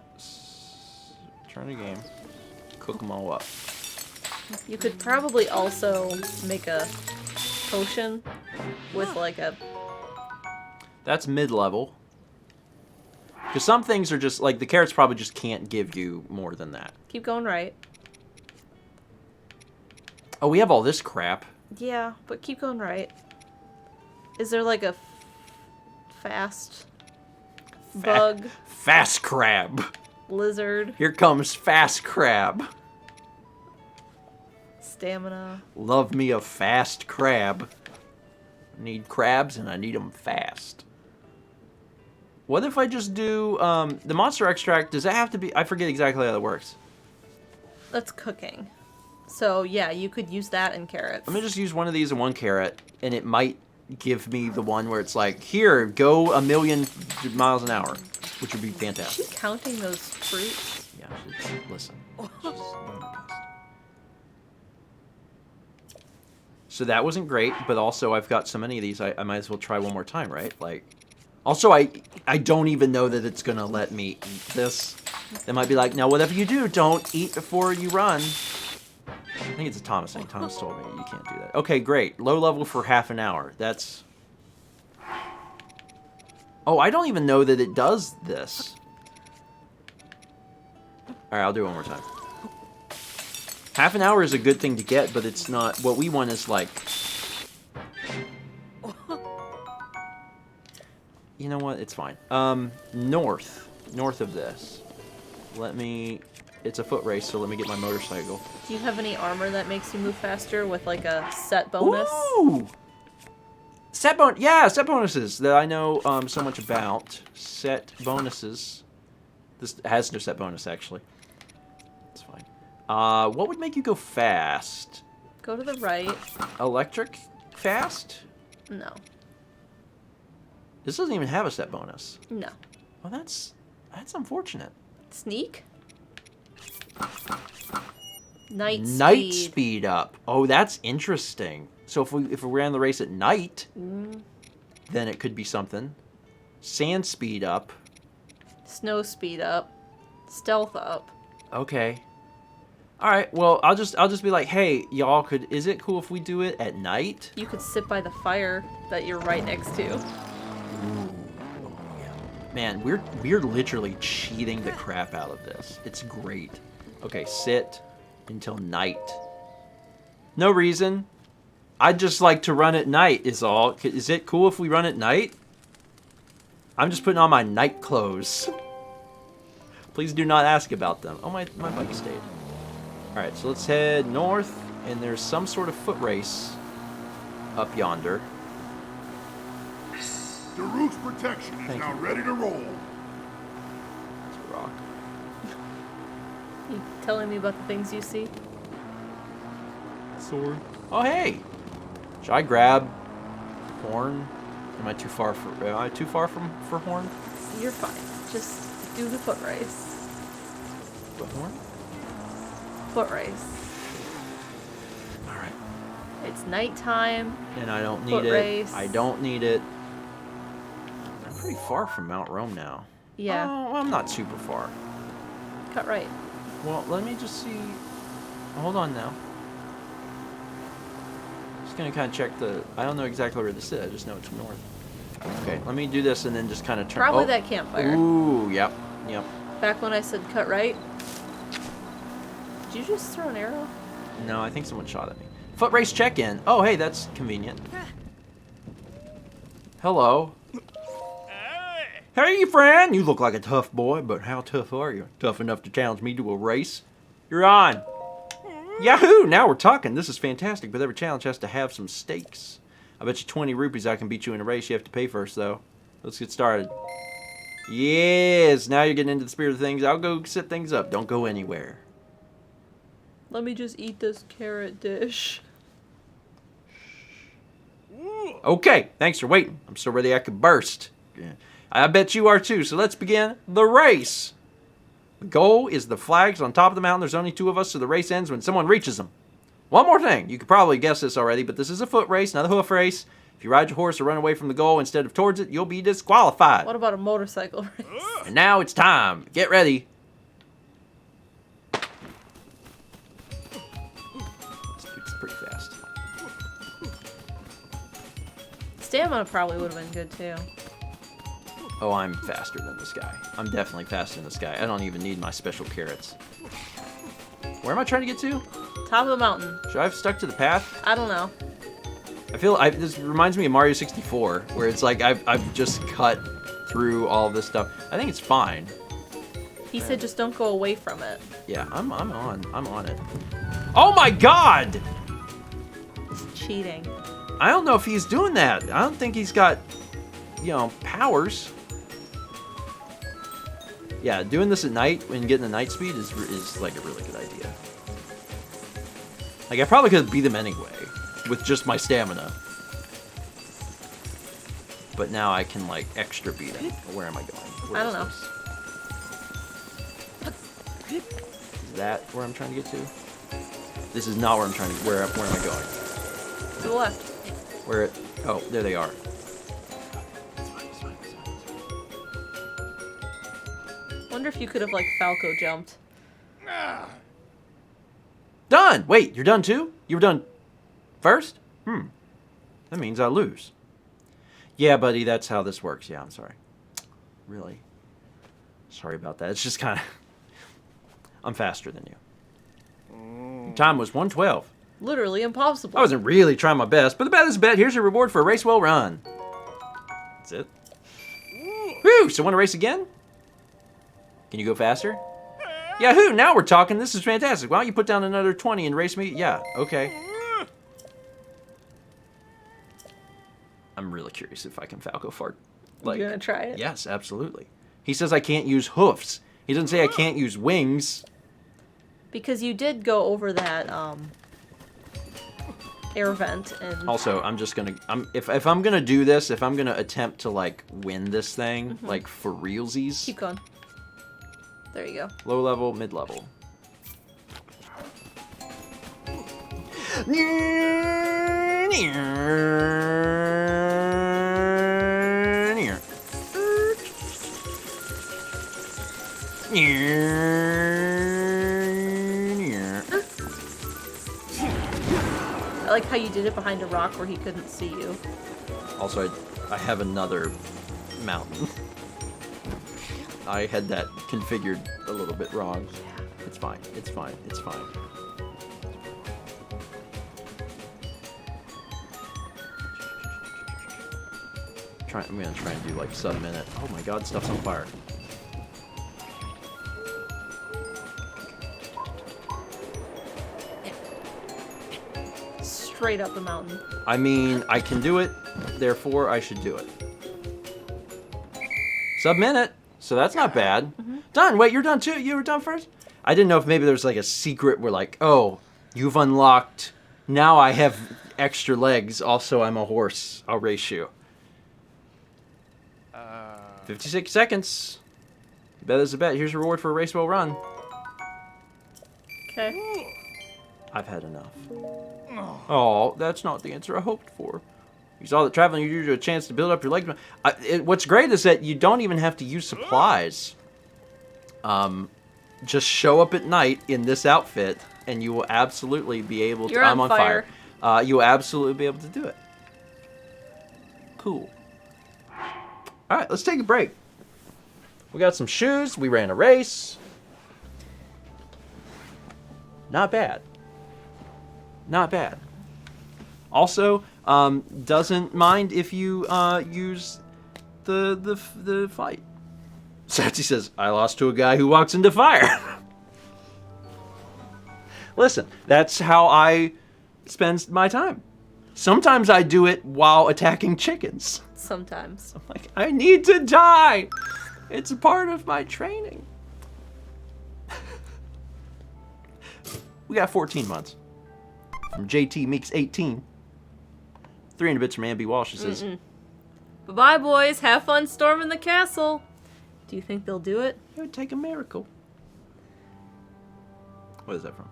A: Turn the game. Cook them all up.
B: You could probably also make a potion with like a...
A: That's mid-level. Because some things are just... Like, the carrots probably just can't give you more than that.
B: Keep going right.
A: Oh, we have all this crap.
B: Yeah, but keep going right. Is there like a fast bug?
A: Fast crab.
B: Lizard?
A: Here comes fast crab.
B: Stamina?
A: Love me a fast crab. I need crabs and I need them fast. What if I just do the monster extract? Does that have to be? I forget exactly how that works.
B: That's cooking. So yeah, you could use that in carrots.
A: I'm gonna just use one of these and 1 carrot, and it might give me the one where it's like, here, go 1,000,000 miles an hour, which would be fantastic.
B: Is she counting those fruits?
A: Yeah, listen. So that wasn't great, but also I've got so many of these, I might as well try one more time, right? Like, also I don't even know that it's gonna let me eat this. They might be like, now whatever you do, don't eat before you run. I think it's a Thomas thing. Thomas told me you can't do that. Okay, great. Low level for half an hour. That's... Oh, I don't even know that it does this. Alright, I'll do it one more time. Half an hour is a good thing to get, but it's not... What we want is like... You know what? It's fine. North. North of this. Let me... It's a foot race, so let me get my motorcycle.
B: Do you have any armor that makes you move faster with like a set bonus?
A: Ooh! Yeah, set bonuses that I know so much about. Set bonuses. This has no set bonus, actually. It's fine. What would make you go fast?
B: Go to the right.
A: Electric fast?
B: No.
A: This doesn't even have a set bonus.
B: No.
A: Well, that's unfortunate.
B: Sneak? Night
A: speed up. Oh, that's interesting. So if we ran the race at night, then it could be something. Sand speed up.
B: Snow speed up. Stealth up.
A: Okay. All right. Well, I'll just be like, hey, y'all, is it cool if we do it at night?
B: You could sit by the fire that you're right next to.
A: Man, we're literally cheating the crap out of this. It's great. Okay, sit until night. No reason. I'd just like to run at night is all. Is it cool if we run at night? I'm just putting on my night clothes. Please do not ask about them. Oh, my bike stayed. Alright, so let's head north, and there's some sort of foot race up yonder.
C: Daruk's protection is now ready to roll.
A: That's a rock.
B: You telling me about the things you see?
A: Sword. Oh, hey! Should I grab horn? Am I too far for horn?
B: You're fine. Just do the foot race.
A: The horn?
B: Foot race.
A: Alright.
B: It's nighttime.
A: And I don't need
B: Foot
A: it.
B: race.
A: I don't need it. I'm pretty far from Mount Rome now.
B: Yeah.
A: Oh, I'm not super far.
B: Cut right.
A: Well, let me just see. Hold on now. Just gonna kind of check the. I don't know exactly where this is. I just know it's north. Okay, let me do this and then just kind of turn.
B: Probably that campfire.
A: Ooh, yep, yep.
B: Back when I said cut right. Did you just throw an arrow?
A: No, I think someone shot at me. Foot race check-in. Oh, hey, that's convenient. Hello. Hey, friend. You look like a tough boy, but how tough are you? Tough enough to challenge me to a race? You're on. Yahoo! Now we're talking. This is fantastic, but every challenge has to have some stakes. I bet you 20 rupees I can beat you in a race. You have to pay first, though. Let's get started. Yes, now you're getting into the spirit of things. I'll go set things up. Don't go anywhere.
B: Let me just eat this carrot dish.
A: Okay, thanks for waiting. I'm so ready I could burst. Yeah. I bet you are too, so let's begin the race. The goal is the flags on top of the mountain. There's only 2 of us, so the race ends when someone reaches them. One more thing. You could probably guess this already, but this is a foot race, not a hoof race. If you ride your horse or run away from the goal instead of towards it, you'll be disqualified.
B: What about a motorcycle race?
A: And now it's time. Get ready. It's pretty fast.
B: Stamina probably would have been good too.
A: Oh, I'm faster than this guy. I'm definitely faster than this guy. I don't even need my special carrots. Where am I trying to get to?
B: Top of the mountain.
A: Should I have stuck to the path?
B: I don't know.
A: This reminds me of Mario 64, where it's like I've just cut through all of this stuff. I think it's fine.
B: He said just don't go away from it.
A: Yeah, I'm on it. Oh my god!
B: It's cheating.
A: I don't know if he's doing that. I don't think he's got, powers. Yeah, doing this at night and getting the night speed is like a really good idea. Like, I probably could beat them anyway with just my stamina. But now I can, like, extra beat him. Where am I going?
B: I don't know.
A: Is that where I'm trying to get to? This is not where I'm trying to... Where am I going?
B: To the left.
A: Where it... Oh, there they are.
B: Wonder if you could have, like, Falco jumped.
A: Done! Wait, you're done too? You were done first? That means I lose. Yeah, buddy, that's how this works. Yeah, I'm sorry. Really? Sorry about that. It's just kind of... I'm faster than you. Your time was 1:12.
B: Literally impossible.
A: I wasn't really trying my best, but the bet is a bet. Here's your reward for a race well run. That's it. Whew! So want to race again? Can you go faster? Yahoo! Now we're talking. This is fantastic. Why don't you put down another 20 and race me? Yeah, okay. I'm really curious if I can Falco fart. Like,
B: you gonna try it?
A: Yes, absolutely. He says I can't use hoofs. He doesn't say I can't use wings.
B: Because you did go over that air vent and...
A: Also, I'm just gonna... If I'm gonna do this, if I'm gonna attempt to, like, win this thing, like, for realsies...
B: Keep going. There you go.
A: Low level, mid level.
B: I like how you did it behind a rock where he couldn't see you.
A: Also, I have another mountain. I had that configured a little bit wrong. It's fine. It's fine. It's fine. I'm gonna try and do like sub-minute. Oh my god, stuff's on fire.
B: Straight up the mountain.
A: I mean, I can do it, therefore I should do it. Sub-minute! So that's not bad. Done! Wait, you're done too? You were done first? I didn't know if maybe there's like a secret where like, oh, you've unlocked. Now I have extra legs. Also, I'm a horse. I'll race you. 56 seconds. Bet is a bet. Here's your reward for a race well run.
B: Okay.
A: I've had enough. Oh, that's not the answer I hoped for. You saw that traveling gives you a chance to build up your legs. What's great is that you don't even have to use supplies. Just show up at night in this outfit, and you will absolutely be able to... I'm on fire. You will absolutely be able to do it. Cool. All right, let's take a break. We got some shoes. We ran a race. Not bad. Not bad. Also, doesn't mind if you use the fight. Satsy says, I lost to a guy who walks into fire. Listen, that's how I spend my time. Sometimes I do it while attacking chickens.
B: Sometimes.
A: I'm like, I need to die. It's a part of my training. We got 14 months. From JT Meeks 18. 300 bits from Amby Walsh. She says,
B: Bye-bye, boys. Have fun storming the castle. Do you think they'll do it?
A: It would take a miracle. What is that from?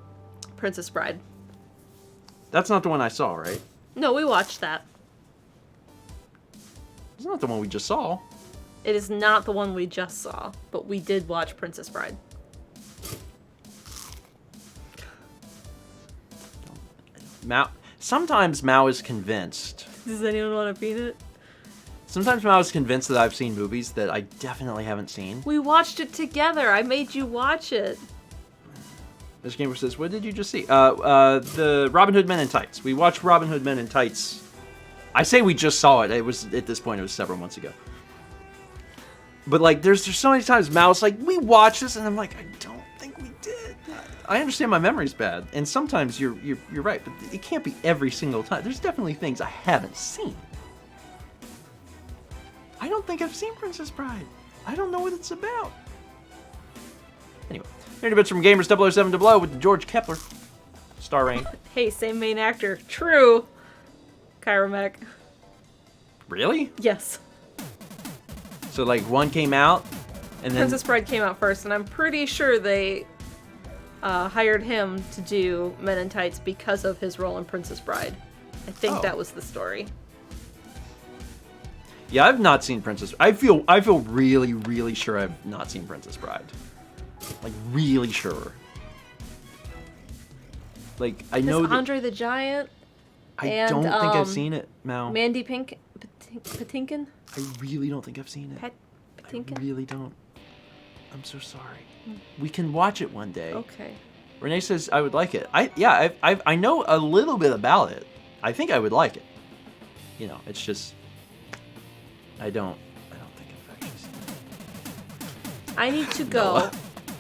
B: Princess Bride.
A: That's not the one I saw, right?
B: No, we watched that.
A: It's not the one we just saw.
B: It is not the one we just saw, but we did watch Princess Bride.
A: Sometimes Mao is convinced.
B: Does anyone want to beat it?
A: Sometimes Mao is convinced that I've seen movies that I definitely haven't seen.
B: We watched it together. I made you watch it.
A: This gamer says, what did you just see? The Robin Hood Men in Tights. We watched Robin Hood Men in Tights. I say we just saw it. It was, at this point, it was several months ago. But, like, there's so many times Mao's like, we watched this, and I'm like, I don't think we did. I understand my memory's bad, and sometimes you're right, but it can't be every single time. There's definitely things I haven't seen. I don't think I've seen Princess Bride. I don't know what it's about. Anyway, 30 bits from Gamers 007 Below with George Kepler. Star Rain.
B: Hey, same main actor. True. Chiromac.
A: Really?
B: Yes.
A: So, like, one came out, and then...
B: Princess Bride came out first, and I'm pretty sure they hired him to do Men in Tights because of his role in Princess Bride. I think that was the story.
A: Yeah, I've not seen Princess... I feel really, really sure I've not seen Princess Bride. Like, really sure. Like, I know that...
B: Andre the Giant.
A: I don't think I've seen it, Mal.
B: Mandy Patinkin?
A: I really don't think I've seen it.
B: Patinkin?
A: I really don't. I'm so sorry. We can watch it one day.
B: Okay.
A: Renee says I would like it. I know a little bit about it. I think I would like it. You know, it's just... I don't think I've actually seen it.
B: I need to go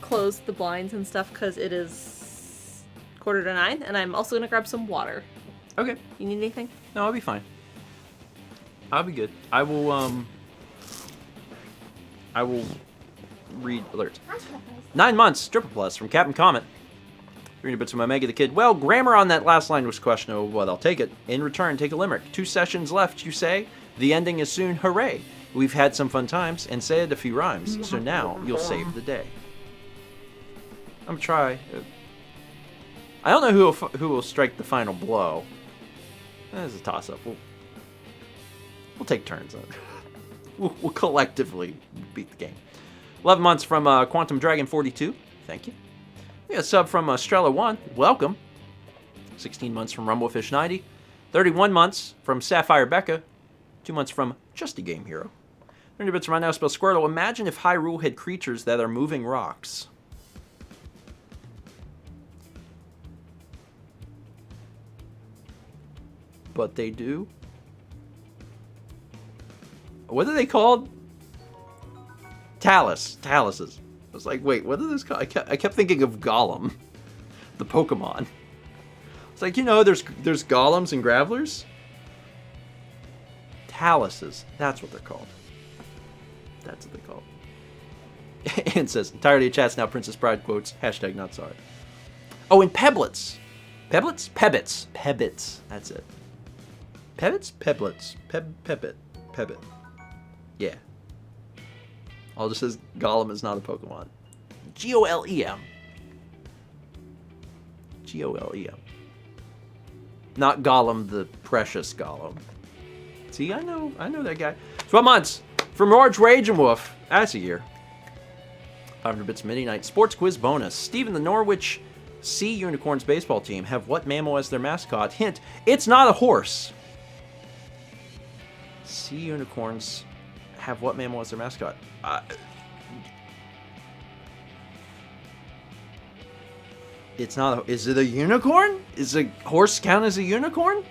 B: close the blinds and stuff because it is 8:45, and I'm also going to grab some water.
A: Okay.
B: You need anything?
A: No, I'll be fine. I'll be good. I will read alerts. 9 months, Triple Plus from Captain Comet. 300 bits from Omega the Kid. Well, grammar on that last line was questionable, but I'll take it. In return, take a limerick. 2 sessions left, you say? The ending is soon, hooray! We've had some fun times and said a few rhymes, so now you'll save the day. I'm try. I don't know who will strike the final blow. That's a toss-up. We'll take turns on it. We'll collectively beat the game. 11 months from Quantum Dragon 42. Thank you. We got a sub from Strella 1. Welcome. 16 months from Rumblefish 90. 31 months from Sapphire Becca. 2 months from Just a Game Hero. 30 bits from I Now Spell Squirtle. Imagine if Hyrule had creatures that are moving rocks. But they do. What are they called? Taluses. I was like, wait, what are those called? I kept thinking of Gollum, the Pokemon. It's like, you know, there's Golems and Gravelers. Taluses. That's what they're called. That's what they're called. And says, entirety of chat's now Princess Bride quotes, hashtag not sorry. Oh, and Peblets. Peblets? Pebbits. Pebbits. That's it. Pebbits? Peblets. Pebbit. Pebbit. Yeah. All just says Golem is not a Pokemon. Golem. Golem. Not Gollum, the precious Gollum. See, I know that guy. 12 months from George Rage and Wolf. That's a year. 500 bits Midnight Sports Quiz bonus. Steven, the Norwich Sea Unicorns baseball team have what mammal as their mascot? Hint, it's not a horse. Sea Unicorns have what mammal as their mascot? It's not is it a unicorn? Is a horse count as a unicorn?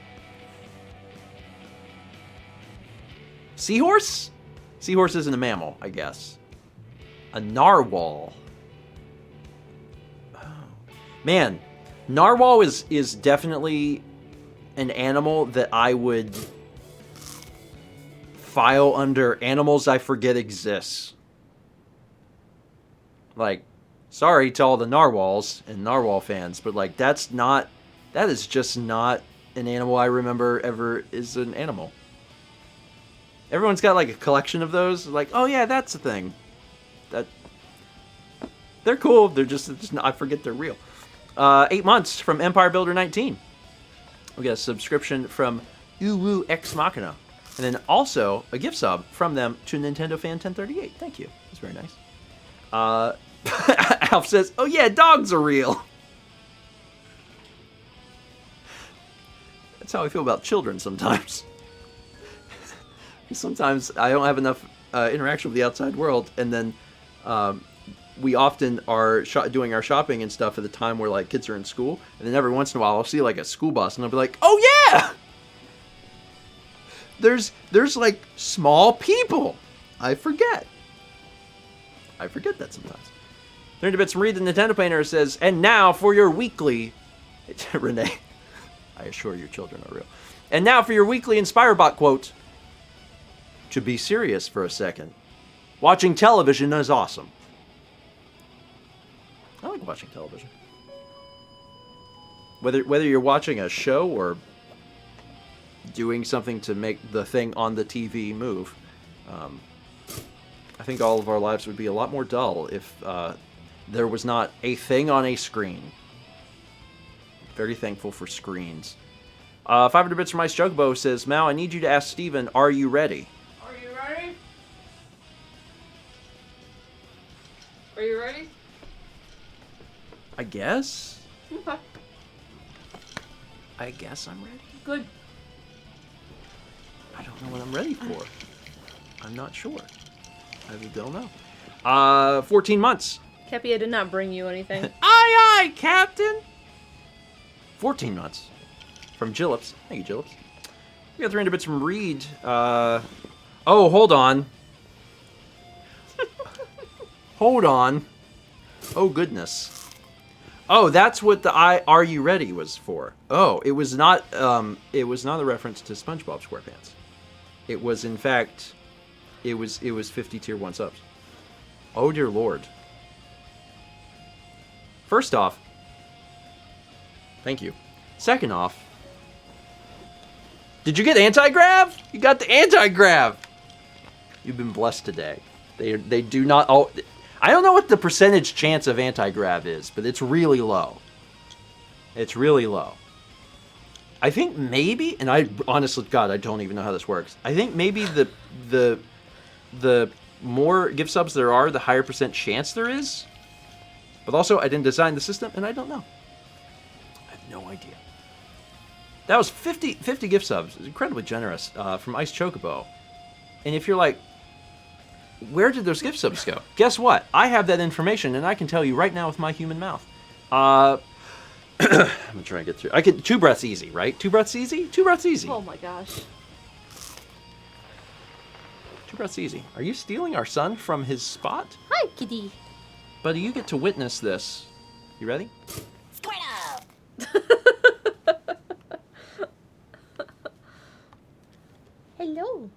A: Seahorse? Seahorse isn't a mammal, I guess. A narwhal. Oh. Man, narwhal is definitely an animal that I would file under animals I forget exists. Like, sorry to all the narwhals and narwhal fans, but like that is just not an animal I remember ever is an animal. Everyone's got like a collection of those. Like, oh yeah, that's a thing. That they're cool. They're just not, I forget they're real. 8 months from Empire Builder 19. We got a subscription from Uwu Ex Machina, and then also a gift sub from them to Nintendo Fan 1038. Thank you. That's very nice. Alf says, "Oh yeah, dogs are real." That's how I feel about children sometimes. Sometimes I don't have enough interaction with the outside world, and then we often are doing our shopping and stuff at the time where like kids are in school, and then every once in a while I'll see like a school bus, and I'll be like, "Oh yeah, there's like small people." I forget that sometimes. 30 bits from Reed, the Nintendo Painter says, "And now for your weekly," Renee, I assure your children are real. "And now for your weekly InspireBot quote. To be serious for a second, watching television is awesome." I like watching television. Whether you're watching a show or doing something to make the thing on the TV move, I think all of our lives would be a lot more dull if there was not a thing on a screen. Very thankful for screens. 500 bits from Ice Jugbo says, "Mal, I need you to ask Steven, are you ready?"
B: Are you ready?
A: I guess.
B: Okay.
A: I guess I'm ready.
B: Good.
A: I don't know what I'm ready for. I'm not sure. I don't know. 14 months.
B: Kepi, I did not bring you anything.
A: Aye, aye, Captain. 14 months. From Jillips. Thank you, Jillips. We got 300 bits from Reed. Oh, hold on. Hold on. Oh, goodness. Oh, that's what the Are You Ready was for. Oh, it was not a reference to SpongeBob SquarePants. It was, in fact, it was 50 tier 1 subs. Oh, dear Lord. First off, thank you. Second off, did you get anti-grav? You got the anti-grav. You've been blessed today. They do not... Oh, I don't know what the percentage chance of anti-grav is, but it's really low. It's really low. I think maybe, and I honestly, God, I don't even know how this works. I think maybe the more gift subs there are, the higher percent chance there is. But also, I didn't design the system, and I don't know. I have no idea. That was 50 gift subs. It was incredibly generous from Ice Chocobo. And if you're like, where did those gift subs go? Guess what? I have that information, and I can tell you right now with my human mouth. I'm gonna try and get through. I can 2 breaths easy, right? 2 breaths easy. 2 breaths easy.
B: Oh my gosh.
A: 2 breaths easy. Are you stealing our son from his spot?
B: Hi, kitty.
A: Buddy, you get to witness this. You ready?
B: Hello.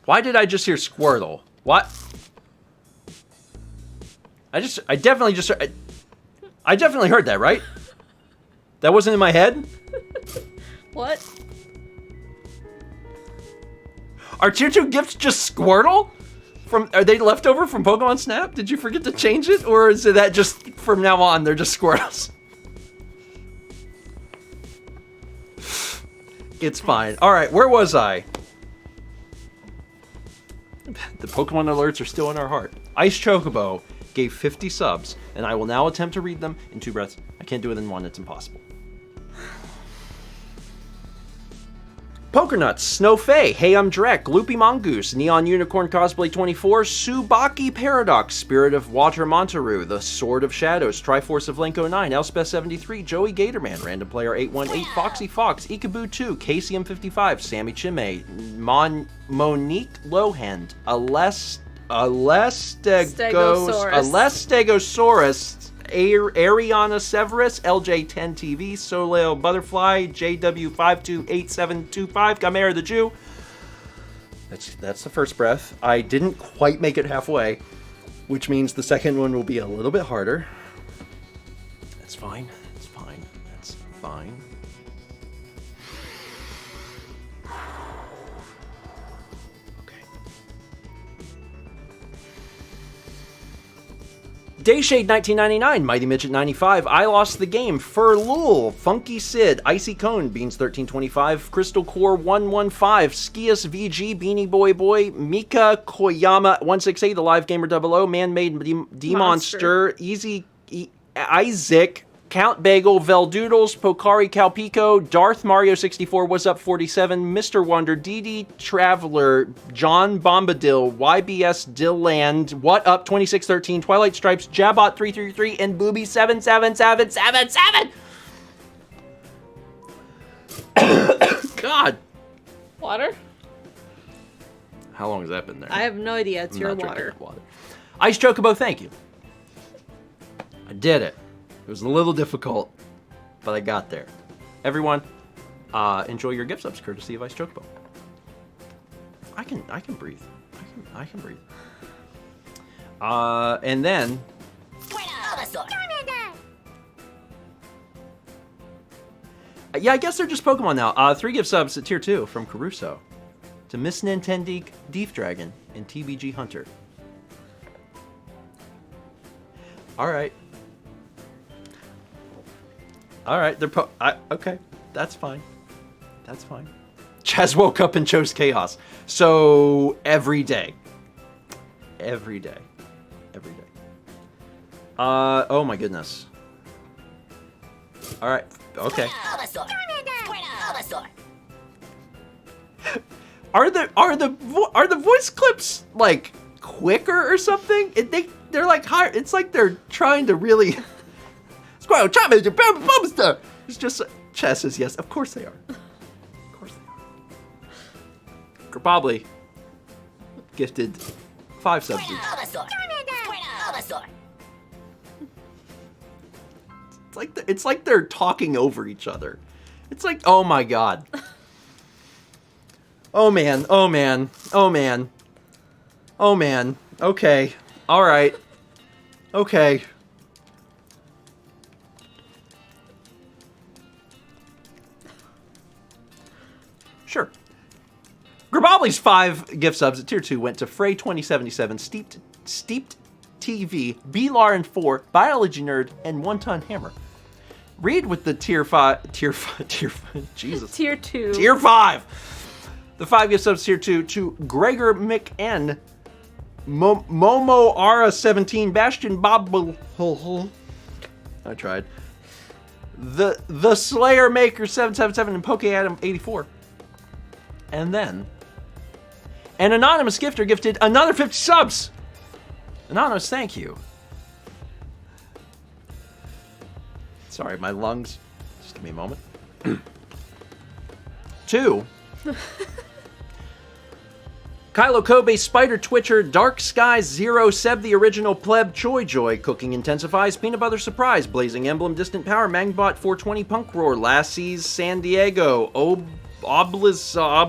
A: Why did I just hear Squirtle? What? I definitely heard that, right? That wasn't in my head?
B: What?
A: Are tier 2 gifts just Squirtle? Are they leftover from Pokemon Snap? Did you forget to change it? Or is it that just from now on, they're just Squirtles? It's fine. Alright, where was I? The Pokemon alerts are still in our heart. Ice Chocobo gave 50 subs, and I will now attempt to read them in 2 breaths. I can't do it in 1, it's impossible. Pokernuts, Snowfay, Hey I'm Drek, Loopy Mongoose, Neon Unicorn Cosplay 24, Subaki Paradox, Spirit of Water Montaru, The Sword of Shadows, Triforce of Link 09, Elspeth 73, Joey Gatorman, Random Player 818, Foxy Fox, Ikaboo 2, KCM 55, Sammy Chime, Monique Lohend, Stegosaurus, Ariana Severus, LJ10 TV, Soleo Butterfly, JW528725, Chimera the Jew. That's the first breath. I didn't quite make it halfway, which means the second one will be a little bit harder. That's fine. That's fine. That's fine. Dayshade 1999, Mighty Midget 95, I Lost the Game, Furlul, Funky Sid, Icy Cone, Beans 1325, Crystal Core 115, Skias VG, Beanie Boy, Mika Koyama 168, Alive Gamer 00, Man-Made D-Monster, Isaac, Count Bagel, Veldoodles, Pokari Calpico, Darth Mario 64, What's Up 47, Mr. Wonder, DD Traveler, John Bombadil, YBS Dilland, What Up 2613, Twilight Stripes, Jabot 333, and Booby 77777. God.
B: Water?
A: How long has that been there?
B: I have no idea. It's your water.
A: Ice Chocobo, thank you. I did it. It was a little difficult, but I got there. Everyone, enjoy your gift subs courtesy of Ice Chocobo. I can breathe. I can breathe. And then yeah, I guess they're just Pokemon now. 3 gift subs at tier 2 from Caruso to Miss Nintendique, Deef Dragon, and TBG Hunter. All right. All right, they're okay. That's fine. That's fine. Chaz woke up and chose chaos. So every day. Every day. Every day. Oh my goodness. All right. Okay. Are the voice clips like quicker or something? They're like higher. It's like they're trying to really. It's just Chess says yes. Of course they are. Of course they are. Probably gifted 5 subs. It's like they're talking over each other. It's like, oh my god. Oh man. Oh man. Oh man. Oh man. Okay. All right. Okay. Sure. Grabobli's 5 gift subs at tier 2 went to Frey 2077, Steeped TV, B-Lar and 4, Biology Nerd, and 1 Ton Hammer. Read with the tier 5, Jesus.
B: Tier 2.
A: Tier 5. The 5 gift subs tier 2 to Gregor McN, Momo Ara 17, Bastion Bob. I tried. The Slayer Maker 777 and Poke Adam 84. And then, an anonymous gifter gifted another 50 subs. Anonymous, thank you. Sorry, my lungs. Just give me a moment. 2. Kylo Kobe, Spider Twitcher, Dark Sky Zero, Seb the Original Pleb, Choi Joy, Cooking Intensifies, Peanut Butter Surprise, Blazing Emblem, Distant Power, Mangbot 420, Punk Roar, Lassie's San Diego, Obslile,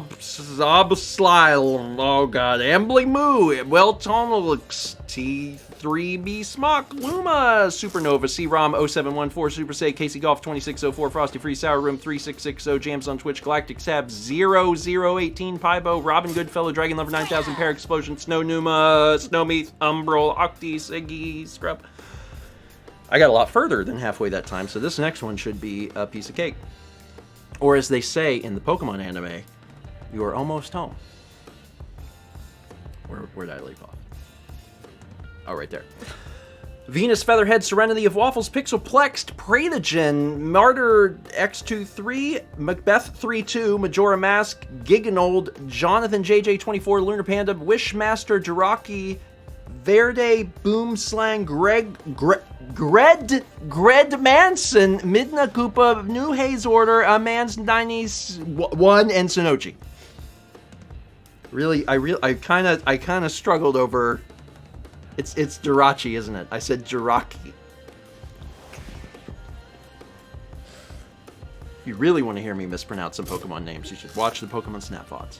A: oh god, Ambly Moo, Well Tonalix, T3B Smock, Luma, Supernova, C-Rom 0714, Super Say, Casey Golf 2604, Frosty Free, Sour Room 3660, Jams on Twitch, Galactic Sab 0018, Pybo, Robin Goodfellow, Dragon Lover 9000, Pair Explosion, Snow Numa, Snowmeath, Umbral, Octi, Siggy, Scrub. I got a lot further than halfway that time, so this next one should be a piece of cake. Or as they say in the Pokemon anime, you are almost home. Where did I leave off? Oh, right there. Venus Featherhead, Serenity of Waffles, Pixelplexed, Pratogen, Martyr X23, Macbeth 32, Majora Mask, Giganold, Jonathan JJ24, Lunar Panda, Wishmaster, Jiraki, Verde, Boomslang, Gred Manson, Midna Koopa, New Haze Order, Man's 90s 1, and Sonochi. Really, I kind of struggled over. It's Jirachi, isn't it? I said Jiraki. If you really want to hear me mispronounce some Pokemon names, you should watch the Pokemon Snap VODs.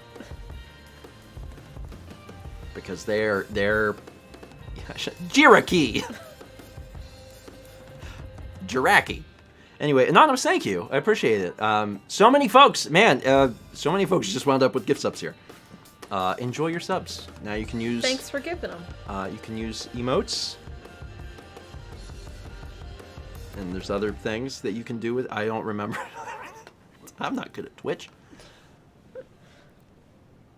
A: Because they're Jiraki. Jiraki. Anyway, Anonymous, thank you. I appreciate it. So many folks, man, so many folks just wound up with gift subs here. Enjoy your subs. Now you can use...
B: Thanks for giving them.
A: You can use emotes. And there's other things that you can do with... I don't remember. I'm not good at Twitch.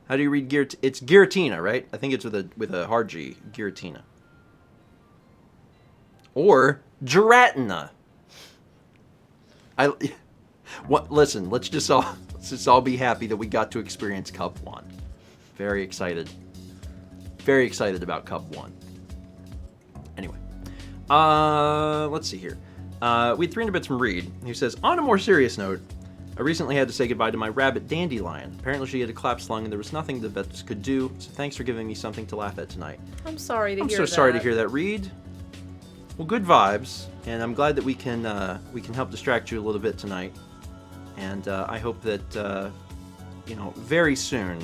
A: How do you read It's Giratina, right? I think it's with a hard G. Giratina. Or Giratina. Listen, let's just all be happy that we got to experience Cup 1. Very excited. Very excited about Cup 1. Anyway. Let's see here. We had 300 bits from Reed, who says, on a more serious note, I recently had to say goodbye to my rabbit Dandelion. Apparently she had a collapsed lung and there was nothing the vets could do, so thanks for giving me something to laugh at tonight.
B: I'm sorry to hear that.
A: I'm so sorry to hear that, Reed. Well, good vibes, and I'm glad that we can help distract you a little bit tonight. And I hope that very soon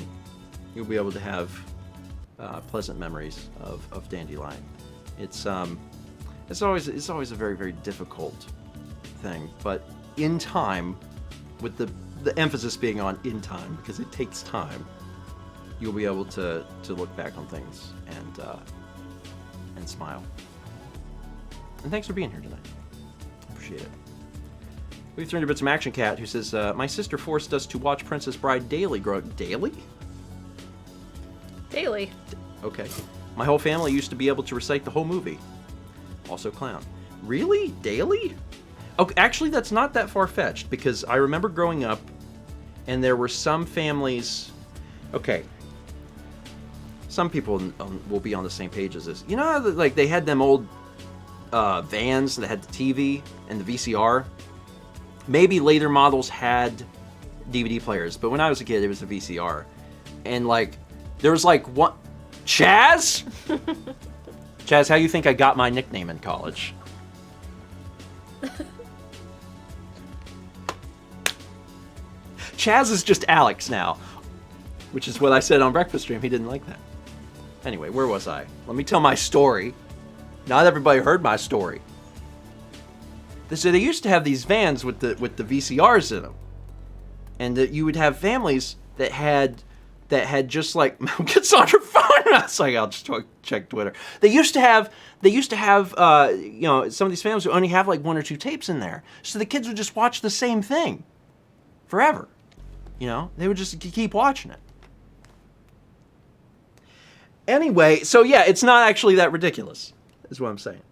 A: you'll be able to have pleasant memories of Dandelion. It's always a very, very difficult thing, but in time, with the emphasis being on in time, because it takes time, you'll be able to look back on things and smile. And thanks for being here tonight. Appreciate it. We have 300 bits from Action Cat, who says, my sister forced us to watch Princess Bride daily. Daily?
B: Daily.
A: Okay. My whole family used to be able to recite the whole movie. Also clown. Really? Daily? Okay, actually, that's not that far-fetched, because I remember growing up, and there were some families... Okay. Some people will be on the same page as this. You know, like, they had them old vans that had the TV and the VCR? Maybe later models had DVD players, but when I was a kid, it was a VCR. And, like, there was, like, one... Chaz? Chaz, how you think I got my nickname in college? Chaz is just Alex now, which is what I said on Breakfast Stream. He didn't like that. Anyway, where was I? Let me tell my story. Not everybody heard my story. So they used to have these vans with the VCRs in them, and that you would have families that had just like Mom gets on her phone. I was like, I'll just check Twitter. They used to have some of these families would only have like 1 or 2 tapes in there, so the kids would just watch the same thing forever. They would just keep watching it. Anyway, so yeah, it's not actually that ridiculous, is what I'm saying.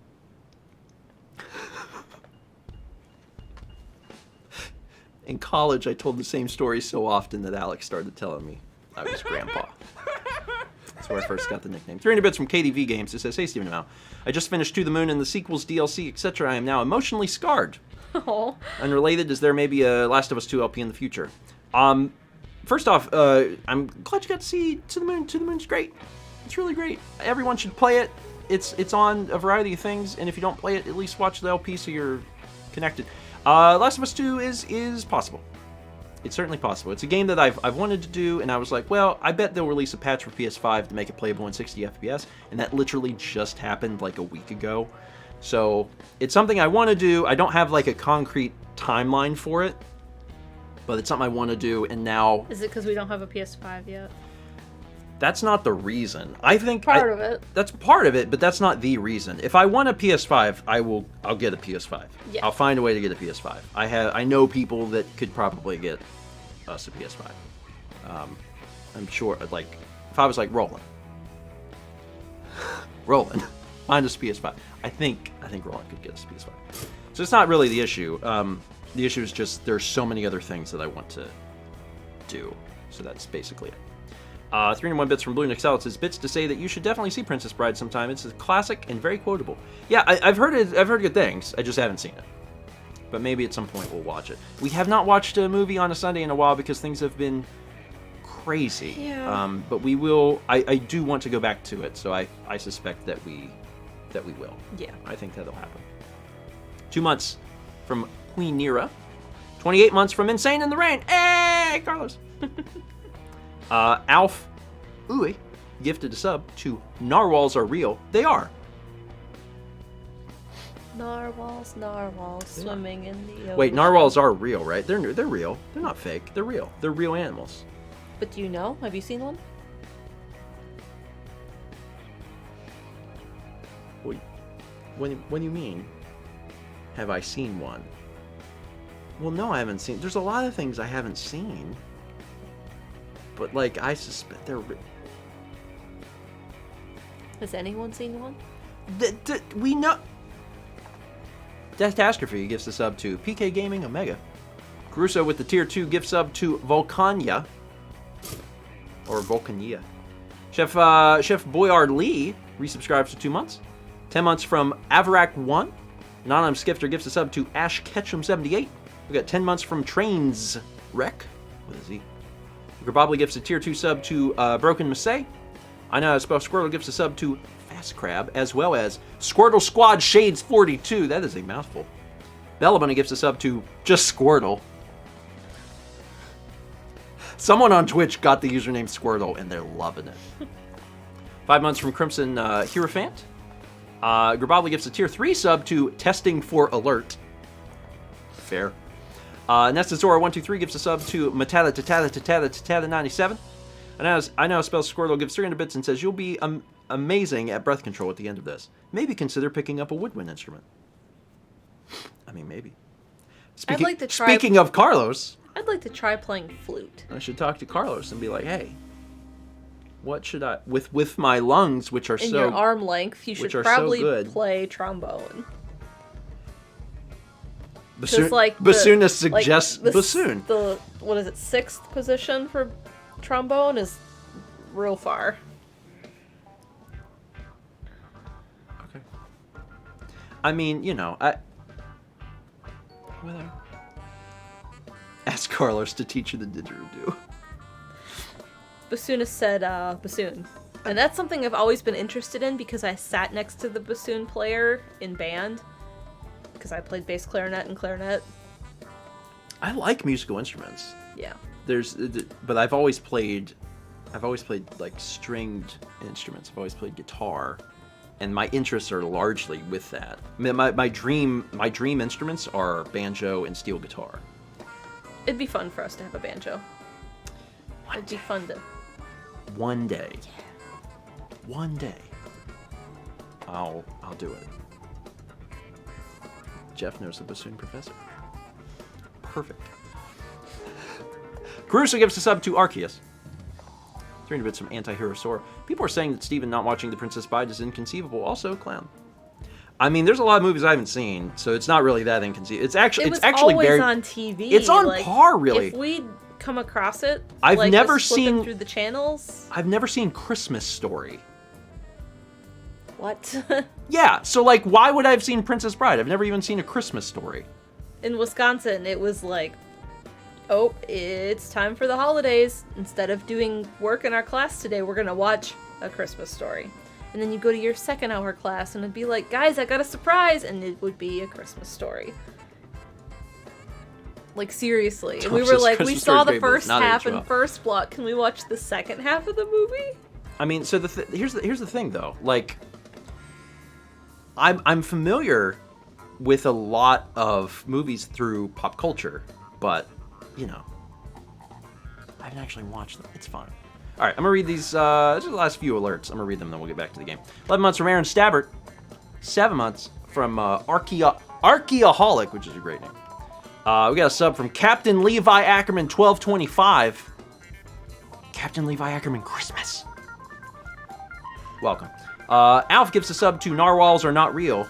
A: In college, I told the same story so often that Alex started telling me I was grandpa. That's where I first got the nickname. 300 bits from KDV Games. It says, hey, Stephen Mao. I just finished To the Moon and the sequels, DLC, etc. I am now emotionally scarred.
B: Oh.
A: Unrelated, is there maybe a Last of Us 2 LP in the future? First off, I'm glad you got to see To the Moon. To the Moon's great. It's really great. Everyone should play it. It's on a variety of things, and if you don't play it, at least watch the LP so you're connected. Last of Us 2 is possible. It's certainly possible. It's a game that I've wanted to do, and I was like, well, I bet they'll release a patch for PS5 to make it playable in 60 FPS, and that literally just happened like a week ago. So it's something I want to do. I don't have like a concrete timeline for it, but it's something I want to do, and now...
B: Is it because we don't have a PS5 yet?
A: That's not the reason. I think
B: part of it.
A: That's part of it, but that's not the reason. If I want a PS5, I'll get a PS5.
B: Yeah.
A: I'll find a way to get a PS5. I know people that could probably get us a PS5. I'm sure, like, if I was like Roland, find us a PS5. I think Roland could get us a PS5. So it's not really the issue. The issue is just there's so many other things that I want to do. So that's basically it. 301 Bits from Blue Nixel says, bits to say that you should definitely see Princess Bride sometime. It's a classic and very quotable. Yeah, I've heard it. I've heard good things. I just haven't seen it. But maybe at some point we'll watch it. We have not watched a movie on a Sunday in a while because things have been crazy.
B: Yeah.
A: But we will. I do want to go back to it, so I suspect that we will.
B: Yeah.
A: I think that'll happen. 2 months from Queen Nira. 28 months from Insane in the Rain. Hey, Carlos. Alf Uwe gifted a sub to Narwhals Are Real. They are.
B: Narwhals, swimming in the ocean.
A: Wait, narwhals are real, right? They're real. They're not fake. They're real. They're real animals.
B: But do you know? Have you seen one?
A: What do you mean? Have I seen one? Well, no, I haven't seen. There's a lot of things I haven't seen. But, like, I suspect they're...
B: Has anyone seen one?
A: We know... Catastrophe gives the sub to PK Gaming Omega. Caruso with the tier 2 gift sub to Volcania. Or Volcania. Chef Boyard Lee resubscribes for 2 months. 10 months from Avarak1. Anonymous Skifter gives a sub to Ash Ketchum 78. We got 10 months from Trains Wreck. What is he? Grabobly gives a tier 2 sub to Broken Massey. I know Spell Squirtle gives a sub to Fast Crab, as well as Squirtle Squad Shades 42. That is a mouthful. Bella Bunny gives a sub to just Squirtle. Someone on Twitch got the username Squirtle, and they're loving it. 5 months from Crimson Hierophant. Grabobly gives a tier 3 sub to Testing for Alert. Fair. Nestasora123 gives a sub to Matata97. I know Spell Squirtle gives 300 bits and says, you'll be amazing at breath control at the end of this. Maybe consider picking up a woodwind instrument. I mean, maybe.
B: I'd like to try...
A: Speaking of Carlos...
B: I'd like to try playing flute.
A: I should talk to Carlos and be like, hey, what should I... With my lungs, which are
B: in your arm length, you should probably play trombone.
A: Bassoonist suggests bassoon.
B: The what is it, 6th position for trombone is real far.
A: Okay. I mean, you know, whether ask Carlos to teach you the didgeridoo.
B: Bassoonist said bassoon. And that's something I've always been interested in because I sat next to the bassoon player in band. Because I played bass clarinet and clarinet.
A: I like musical instruments.
B: Yeah.
A: But I've always played like stringed instruments. I've always played guitar, and my interests are largely with that. I mean, my dream instruments are banjo and steel guitar.
B: It'd be fun for us to have a banjo. It'd be fun to.
A: One day.
B: Yeah.
A: One day. I'll do it. Jeff knows the bassoon professor. Perfect. Caruso gives a sub to Arceus. 300 bits from Anti-Hero Sora. People are saying that Steven not watching The Princess Bride is inconceivable. Also, clown. I mean, there's a lot of movies I haven't seen, so it's not really that inconceivable. It's actually
B: always
A: very
B: on TV.
A: It's on par, really.
B: If we come across it,
A: I've never seen
B: through the channels.
A: I've never seen Christmas Story.
B: What?
A: Yeah, so like, why would I have seen Princess Bride? I've never even seen A Christmas Story.
B: In Wisconsin, it was like, oh, it's time for the holidays. Instead of doing work in our class today, we're gonna watch A Christmas Story. And then you go to your second hour class and it'd be like, guys, I got a surprise, and it would be A Christmas Story. Like, seriously. And
A: Don't
B: we were
A: just
B: like, we
A: Christmas
B: saw
A: Story
B: the
A: baby,
B: first
A: not age
B: half and
A: well.
B: first block. Can we watch the second half of the movie?
A: I mean, so here's the thing though. Like, I'm familiar with a lot of movies through pop culture, but you know, I haven't actually watched them. It's fine. All right, I'm gonna read these. These are the last few alerts. I'm gonna read them, then we'll get back to the game. 11 months from Aaron Stabbert. 7 months from Archaeaholic, which is a great name. We got a sub from Captain Levi Ackerman 1225. Captain Levi Ackerman Christmas. Welcome. Alf gives a sub to Narwhals Are Not Real.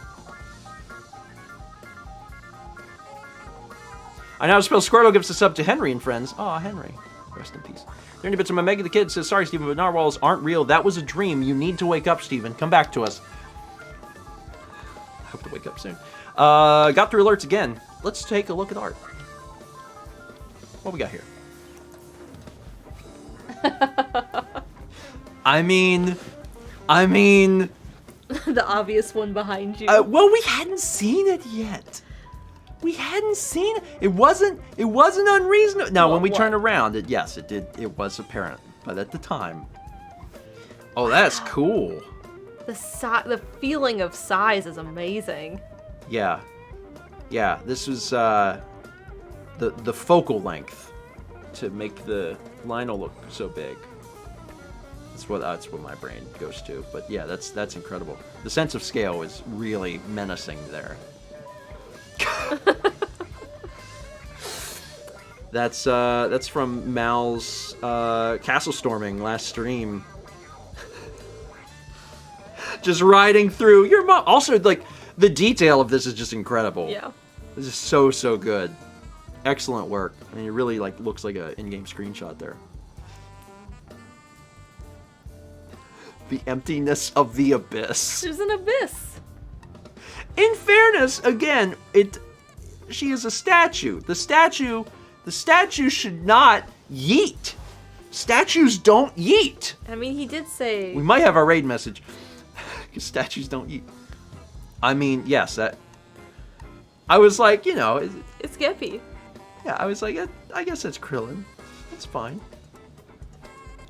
A: I Now Spell Squirtle gives a sub to Henry and Friends. Aw, Henry. Rest in peace. 30 bits from Omega the Kid says, sorry, Steven, but narwhals aren't real. That was a dream. You need to wake up, Steven. Come back to us. I hope to wake up soon. Got through alerts again. Let's take a look at art. What we got here? I mean...
B: The obvious one behind you.
A: Well, we hadn't seen it yet. We hadn't seen it. It wasn't unreasonable. Now, when we turned around, yes, it did. It was apparent. But at the time... Oh, that's cool.
B: The feeling of size is amazing.
A: Yeah. Yeah, this was the focal length to make the Lionel look so big. That's what my brain goes to. But yeah, that's incredible. The sense of scale is really menacing there. That's from Mal's castle storming last stream. Just riding through your mom. Also, like, the detail of this is just incredible.
B: Yeah.
A: This is so good. Excellent work. I mean, it really like looks like an in-game screenshot there. The emptiness of the abyss.
B: There's an abyss.
A: In fairness, again, she is a statue. The statue should not yeet. Statues don't yeet.
B: I mean, he did say...
A: We might have our raid message. Because statues don't yeet. I mean, yes, I was like, you know...
B: It's Geppy.
A: Yeah, I was like, I guess that's Krillin. That's fine.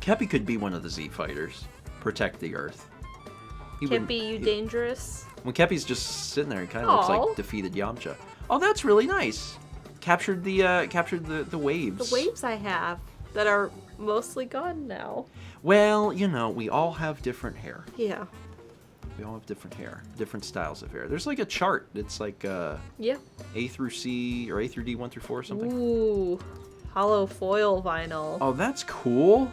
A: Kepi could be one of the Z fighters. Protect the Earth.
B: Kepi, you dangerous.
A: When Kepi's just sitting there, he kind of looks like defeated Yamcha. Oh, that's really nice. Captured the waves.
B: The waves I have that are mostly gone now.
A: Well, you know, we all have different hair.
B: Yeah.
A: We all have different hair, different styles of hair. There's like a chart. It's like
B: yeah.
A: A through C or A through D, 1 through 4 or something.
B: Ooh, hollow foil vinyl.
A: Oh, that's cool.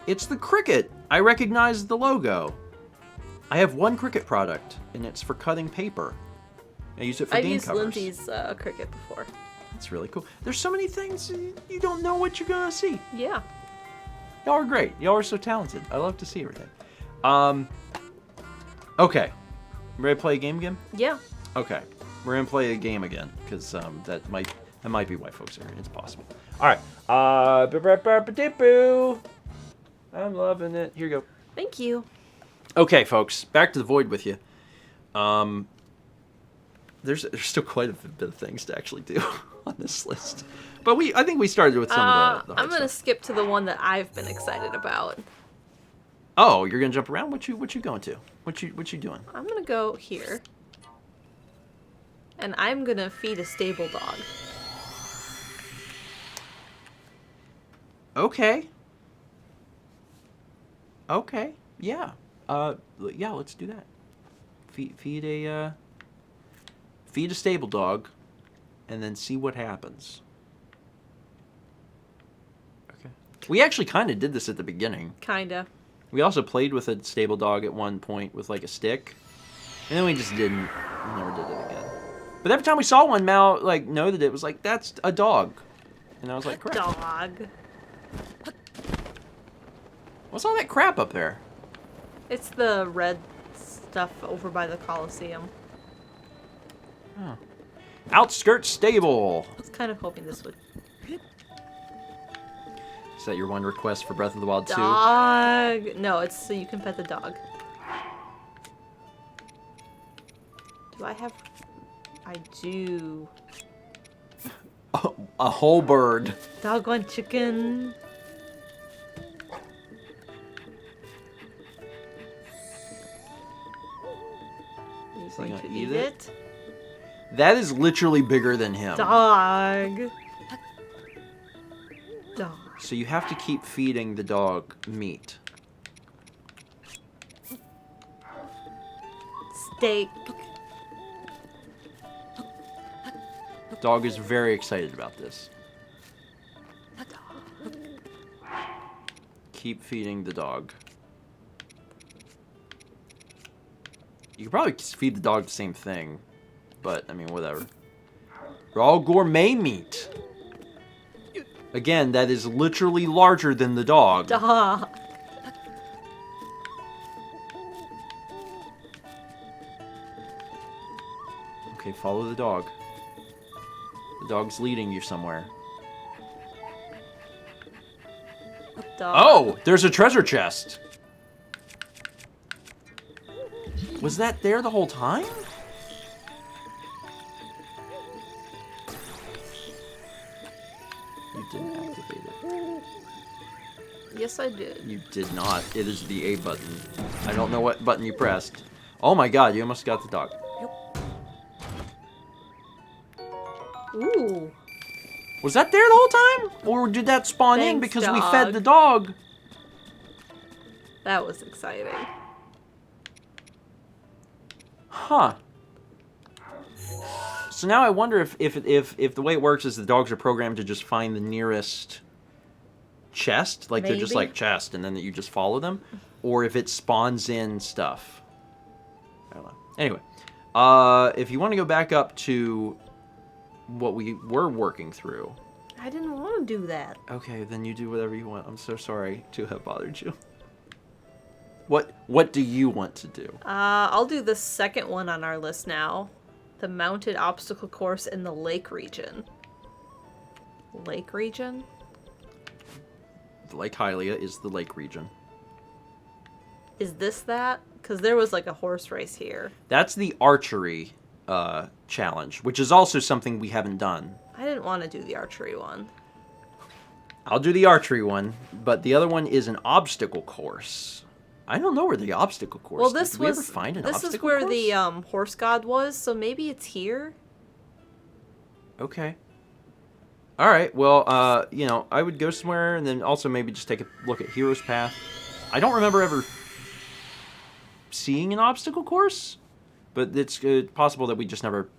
A: It's the Cricut. I recognize the logo. I have one Cricut product, and it's for cutting paper. I use it for game covers.
B: I've used Lindsay's Cricut before.
A: That's really cool. There's so many things you don't know what you're gonna see.
B: Yeah.
A: Y'all are great. Y'all are so talented. I love to see everything. Okay. Ready to play a game again?
B: Yeah.
A: Okay. We're gonna play a game again because that might be why folks are here. It's possible. All right. I'm loving it. Here you go.
B: Thank you.
A: Okay, folks. Back to the void with you. There's still quite a bit of things to actually do on this list, but I think we started with some of the hard
B: I'm gonna
A: stuff.
B: skip to the one that I've been excited about.
A: Oh, you're gonna jump around? What you going to? What you doing?
B: I'm gonna go here. And I'm gonna feed a stable dog.
A: Okay. Okay. Yeah. Yeah, let's do that. Feed a stable dog and then see what happens. Okay. We actually kind of did this at the beginning.
B: Kinda.
A: We also played with a stable dog at one point with like a stick. And then we just didn't. We never did it again. But every time we saw one, Mal like noted it was like, that's a dog. And I was like, correct.
B: Dog.
A: What's all that crap up there?
B: It's the red stuff over by the Coliseum.
A: Oh. Outskirts stable.
B: I was kind of hoping this would...
A: Is that your one request for Breath of the Wild 2?
B: Dog! No, it's so you can pet the dog. Do I have... I do.
A: A whole bird.
B: Dog want chicken. You
A: he
B: going
A: gonna
B: to
A: eat
B: eat
A: it?
B: it?
A: That is literally bigger than him.
B: Dog. Dog.
A: So you have to keep feeding the dog meat.
B: Steak.
A: Dog is very excited about this. Keep feeding the dog. You could probably feed the dog the same thing, but I mean, whatever. Raw gourmet meat. Again, that is literally larger than the dog.
B: Dog.
A: Okay, follow the dog. The dog's leading you somewhere.
B: Dog.
A: Oh, there's a treasure chest. Was that there the whole time? You didn't activate it.
B: Yes, I did.
A: You did not. It is the A button. I don't know what button you pressed. Oh my god, you almost got the dog.
B: Ooh.
A: Was that there the whole time? Or did that spawn in
B: Thanks,
A: because we fed the dog?
B: That was exciting.
A: Huh. So now I wonder if the way it works is the dogs are programmed to just find the nearest chest, like they're just
B: Maybe.
A: like chest, and then you just follow them, or if it spawns in stuff. I don't know. Anyway, if you want to go back up to what we were working through.
B: I didn't want to do that.
A: Okay, then you do whatever you want. I'm so sorry to have bothered you. What do you want to do?
B: I'll do the second one on our list now. The mounted obstacle course in the lake region. Lake region?
A: Lake Hylia is the lake region.
B: Is this that? Because there was like a horse race here.
A: That's the archery challenge, which is also something we haven't done.
B: I didn't want to do the archery one.
A: I'll do the archery one, but the other one is an obstacle course. I don't know where the obstacle course.
B: Well, this
A: Did we
B: was
A: ever find an
B: this
A: obstacle
B: is where
A: course?
B: the horse god was, so maybe it's here.
A: Okay. All right. Well, you know, I would go somewhere and then also maybe just take a look at Hero's Path. I don't remember ever seeing an obstacle course, but it's possible that we just never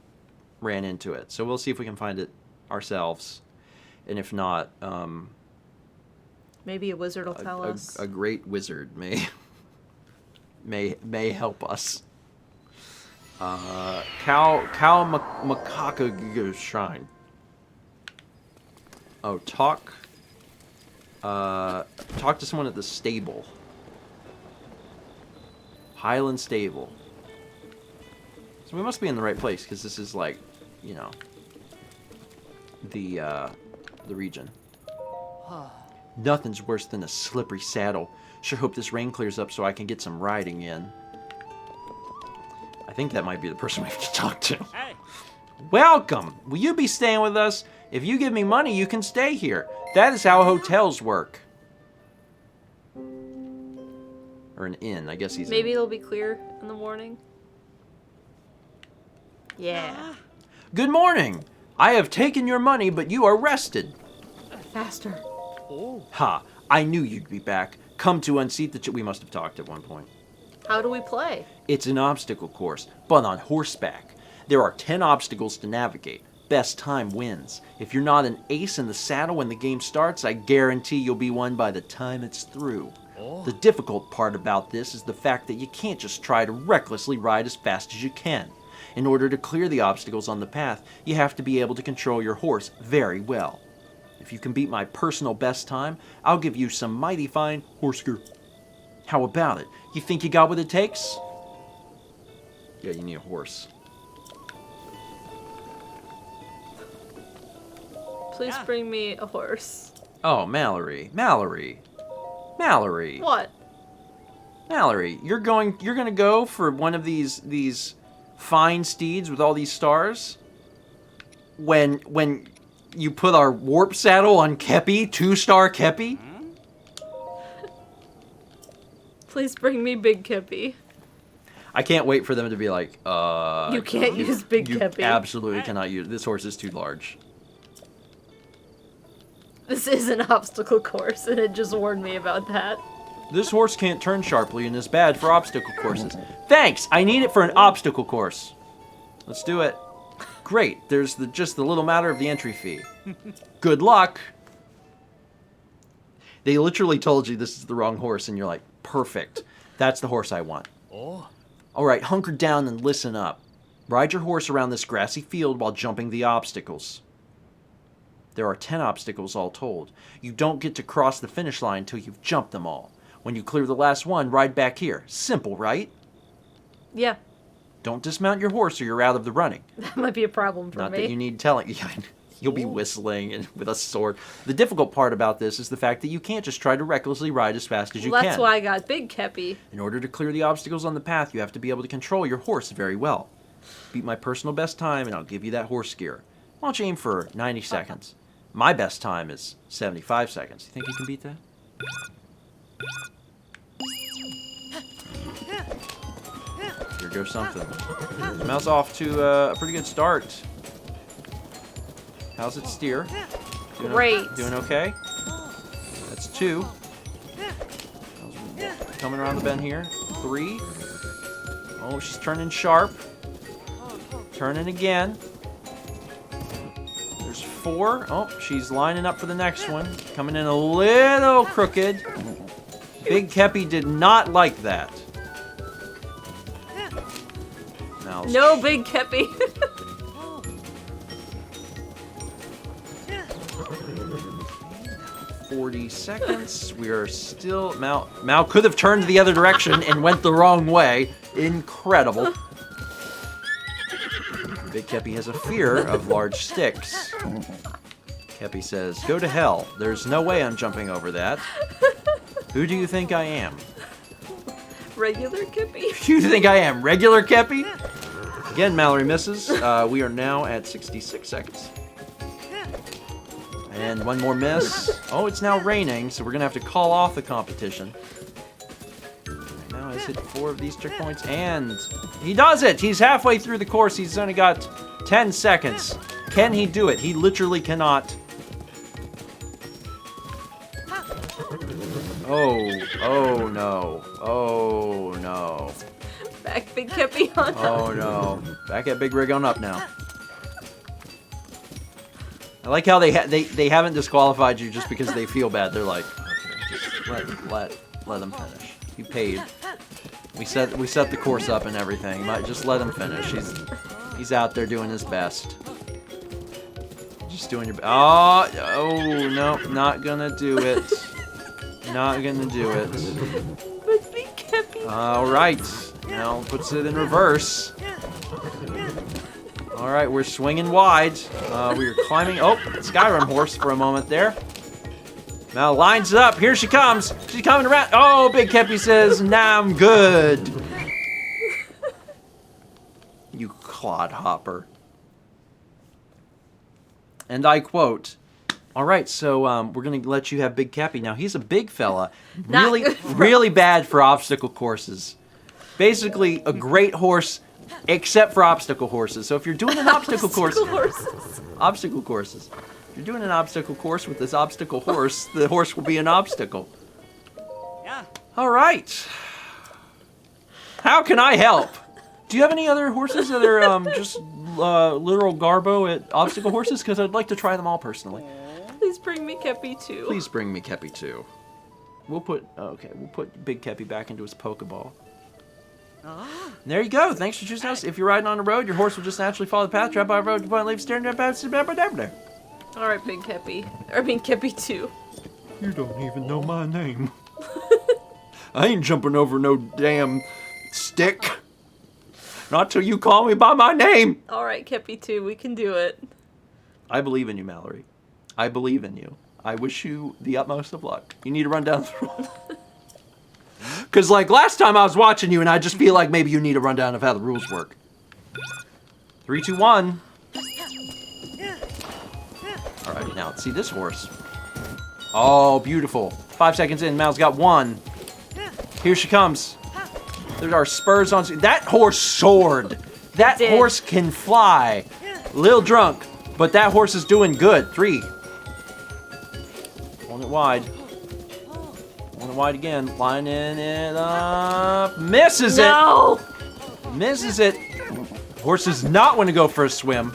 A: ran into it. So we'll see if we can find it ourselves, and if not,
B: Maybe a wizard will tell us.
A: a great wizard may help us. Makaka Shrine. Oh, talk to someone at the stable. Highland Stable. So we must be in the right place, because this is like, you know, the region. Nothing's worse than a slippery saddle. Sure hope this rain clears up so I can get some riding in. I think that might be the person we have to talk to.
C: Hey.
A: Welcome! Will you be staying with us? If you give me money, you can stay here. That is how hotels work. Or an inn, I guess he's
B: Maybe
A: in.
B: it'll be clear in the morning. Yeah.
A: Good morning! I have taken your money, but you are rested.
B: Faster.
C: Oh.
A: Ha! I knew you'd be back. Come to unseat the we must have talked at one point.
B: How do we play?
A: It's an obstacle course, but on horseback. There are 10 obstacles to navigate. Best time wins. If you're not an ace in the saddle when the game starts, I guarantee you'll be one by the time it's through.
C: Oh.
A: The difficult part about this is the fact that you can't just try to recklessly ride as fast as you can. In order to clear the obstacles on the path, you have to be able to control your horse very well. If you can beat my personal best time, I'll give you some mighty fine horse gear. How about it? You think you got what it takes? Yeah, you need a horse.
B: Please bring me a horse.
A: Oh, Mallory. Mallory.
B: What?
A: Mallory, you're gonna go for one of these fine steeds with all these stars when You put our warp saddle on Kepi, 2-star Kepi?
B: Please bring me Big Kepi.
A: I can't wait for them to be like,
B: You can't use Big
A: you
B: Kepi.
A: absolutely cannot use this horse is too large.
B: This is an obstacle course, and it just warned me about that.
A: This horse can't turn sharply and is bad for obstacle courses. Thanks! I need it for an obstacle course. Let's do it. Great. There's just the little matter of the entry fee. Good luck. They literally told you this is the wrong horse, and you're like, perfect. That's the horse I want.
C: Oh.
A: All right, hunker down and listen up. Ride your horse around this grassy field while jumping the obstacles. There are 10 obstacles all told. You don't get to cross the finish line until you've jumped them all. When you clear the last one, ride back here. Simple, right?
B: Yeah,
A: Don't dismount your horse or you're out of the running.
B: that might be a problem for
A: Not
B: me.
A: that you need telling. Yeah, you'll be whistling and with a sword. The difficult part about this is the fact that you can't just try to recklessly ride as fast as you
B: Well,
A: can.
B: that's why I got Big Kepi.
A: In order to clear the obstacles on the path, you have to be able to control your horse very well. Beat my personal best time and I'll give you that horse gear. Why don't you aim for 90 seconds? My best time is 75 seconds. You think you can beat that? Here goes something. Mouse off to a pretty good start. How's it steer?
B: Great.
A: Doing okay? That's 2. Coming around the bend here. 3. Oh, she's turning sharp. Turning again. There's 4. Oh, she's lining up for the next one. Coming in a little crooked. Big Kepi did not like that. Now,
B: No Big Kepi.
A: 40 seconds. We are still... Mal could have turned the other direction and went the wrong way. Incredible. Big Kepi has a fear of large sticks. Kepi says, go to hell. There's no way I'm jumping over that. Who do you think I am?
B: Regular Kepi.
A: Who do you think I am? Regular Kepi? Again, Mallory misses. We are now at 66 seconds. And one more miss. Oh, it's now raining, so we're going to have to call off the competition. Now he's hit 4 of these checkpoints, and he does it! He's halfway through the course. He's only got 10 seconds. Can he do it? He literally cannot. Oh no. Oh no.
B: Back Big Kepi on.
A: Oh no. Back at Big Rig on up now. I like how they haven't disqualified you just because they feel bad. They're like, okay, just let them finish. You paid. We set the course up and everything. Just let him finish. He's out there doing his best. Just doing your oh no, not gonna do it. Not gonna do it.
B: But Big Kepi.
A: All right. Now puts it in reverse. All right, we're swinging wide. We are climbing. Oh, Skyrim horse for a moment there. Now lines it up. Here she comes. She's coming around. Oh, Big Kepi says, "Nah, I'm good." You clodhopper. And I quote, all right, so we're going to let you have Big Kepi. Now, he's a big fella. Really, really bad for obstacle courses. Basically, a great horse, except for obstacle horses. So if you're doing an obstacle course... Obstacle courses. If you're doing an obstacle course with this obstacle horse, the horse will be an obstacle.
C: Yeah.
A: All right. How can I help? Do you have any other horses that are just literal garbo at obstacle horses? Because I'd like to try them all personally.
B: Please bring me Kepi too.
A: Please bring me Kepi too. We'll put Big Kepi back into his Pokeball. And there you go. Thanks for choosing us. If you're riding on the road, your horse will just naturally follow the path. Drive by a road, point, leave, staring at the
B: All right, Big Kepi. I mean Kepi 2.
A: You don't even know my name. I ain't jumping over no damn stick. Not till you call me by my name.
B: All right, Kepi 2, we can do it.
A: I believe in you, Mallory. I believe in you. I wish you the utmost of luck. You need to run down the road. Because, like, last time I was watching you, and I just feel like maybe you need a rundown of how the rules work. 3, 2, 1. All right, now let's see this horse. Oh, beautiful. 5 seconds in, Mal's got one. Here she comes. There are spurs on. That horse soared. That horse can fly. A little drunk, but that horse is doing good. 3. Pulling it wide. Pulling it wide again. Lining it up. Misses it. Misses it. Horse does not want to go for a swim.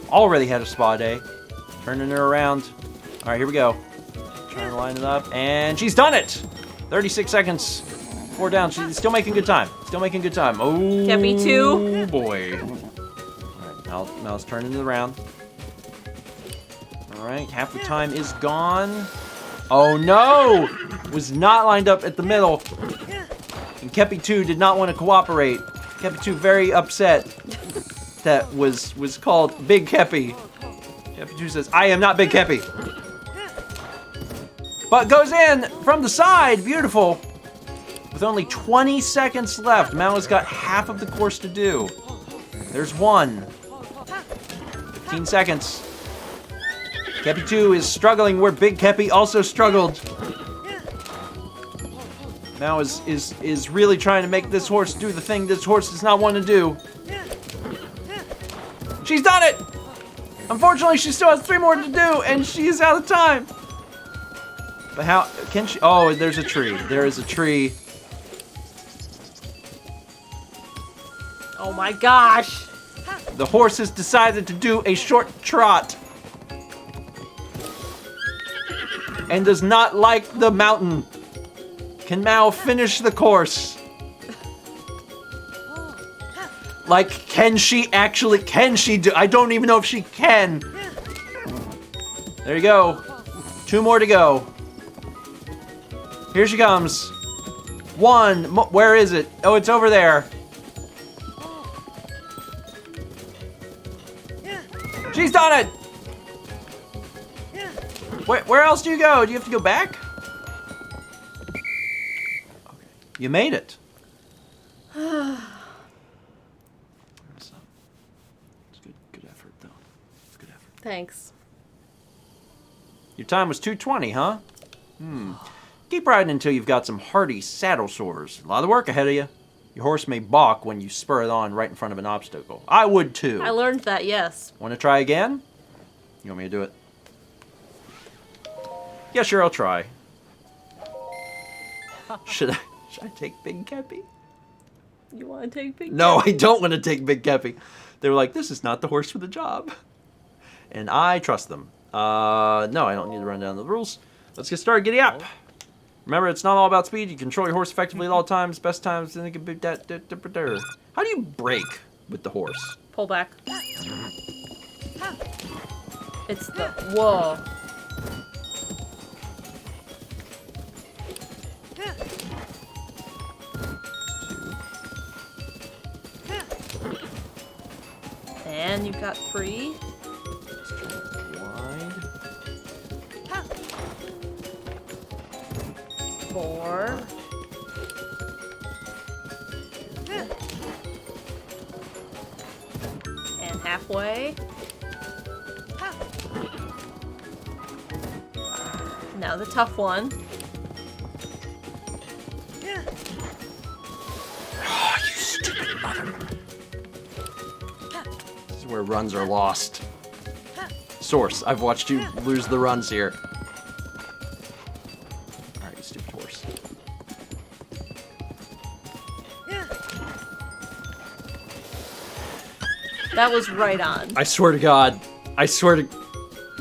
A: Already had a spa day. Turning her around. All right, here we go. Trying to line it up, and she's done it. 36 seconds. 4 down. She's still making good time. Still making good time. Oh,
B: Kepi 2.
A: Oh boy. All right, Mal's turning it around. All right, half the time is gone. Oh no! Was not lined up at the middle. And Kepi 2 did not want to cooperate. Kepi 2 very upset. That was called Big Kepi. Kepi 2 says, I am not Big Kepi. But goes in from the side. Beautiful. With only 20 seconds left, Mal has got half of the course to do. There's one. 15 seconds. Kepi 2 is struggling where Big Kepi also struggled. Mal is really trying to make this horse do the thing this horse does not want to do. She's done it! Unfortunately, she still has 3 more to do, and she is out of time. But how can she? Oh, there's a tree. There is a tree.
B: Oh my gosh!
A: The horse has decided to do a short trot. And does not like the mountain. Can Mal finish the course? Like, can she do? I don't even know if she can. There you go. 2 more to go. Here she comes. 1. Where is it? Oh, it's over there. She's done it! Where else do you go? Do you have to go back? Okay. You made it. It's good effort, though. It's good effort.
B: Thanks.
A: Your time was 2:20, huh? Keep riding until you've got some hearty saddle sores. A lot of work ahead of you. Your horse may balk when you spur it on right in front of an obstacle. I would too.
B: I learned that, yes.
A: Want to try again? You want me to do it? Yeah, sure, I'll try. Should I take Big Kepi?
B: You want to take Big
A: No,
B: Kepi?
A: I don't want to take Big Kepi. They were like, this is not the horse for the job. And I trust them. No, I don't need to run down the rules. Let's get started. Giddy up. Remember, it's not all about speed. You control your horse effectively at all times. Best times. How do you brake with the horse?
B: Pull back. It's the... Whoa. And you've got 3.
A: Wide.
B: 4. And halfway. Now the tough one.
A: Oh, you stupid mother. This is where runs are lost. Source, I've watched you lose the runs here. Alright, you stupid horse.
B: That was right on.
A: I swear to God. I swear to...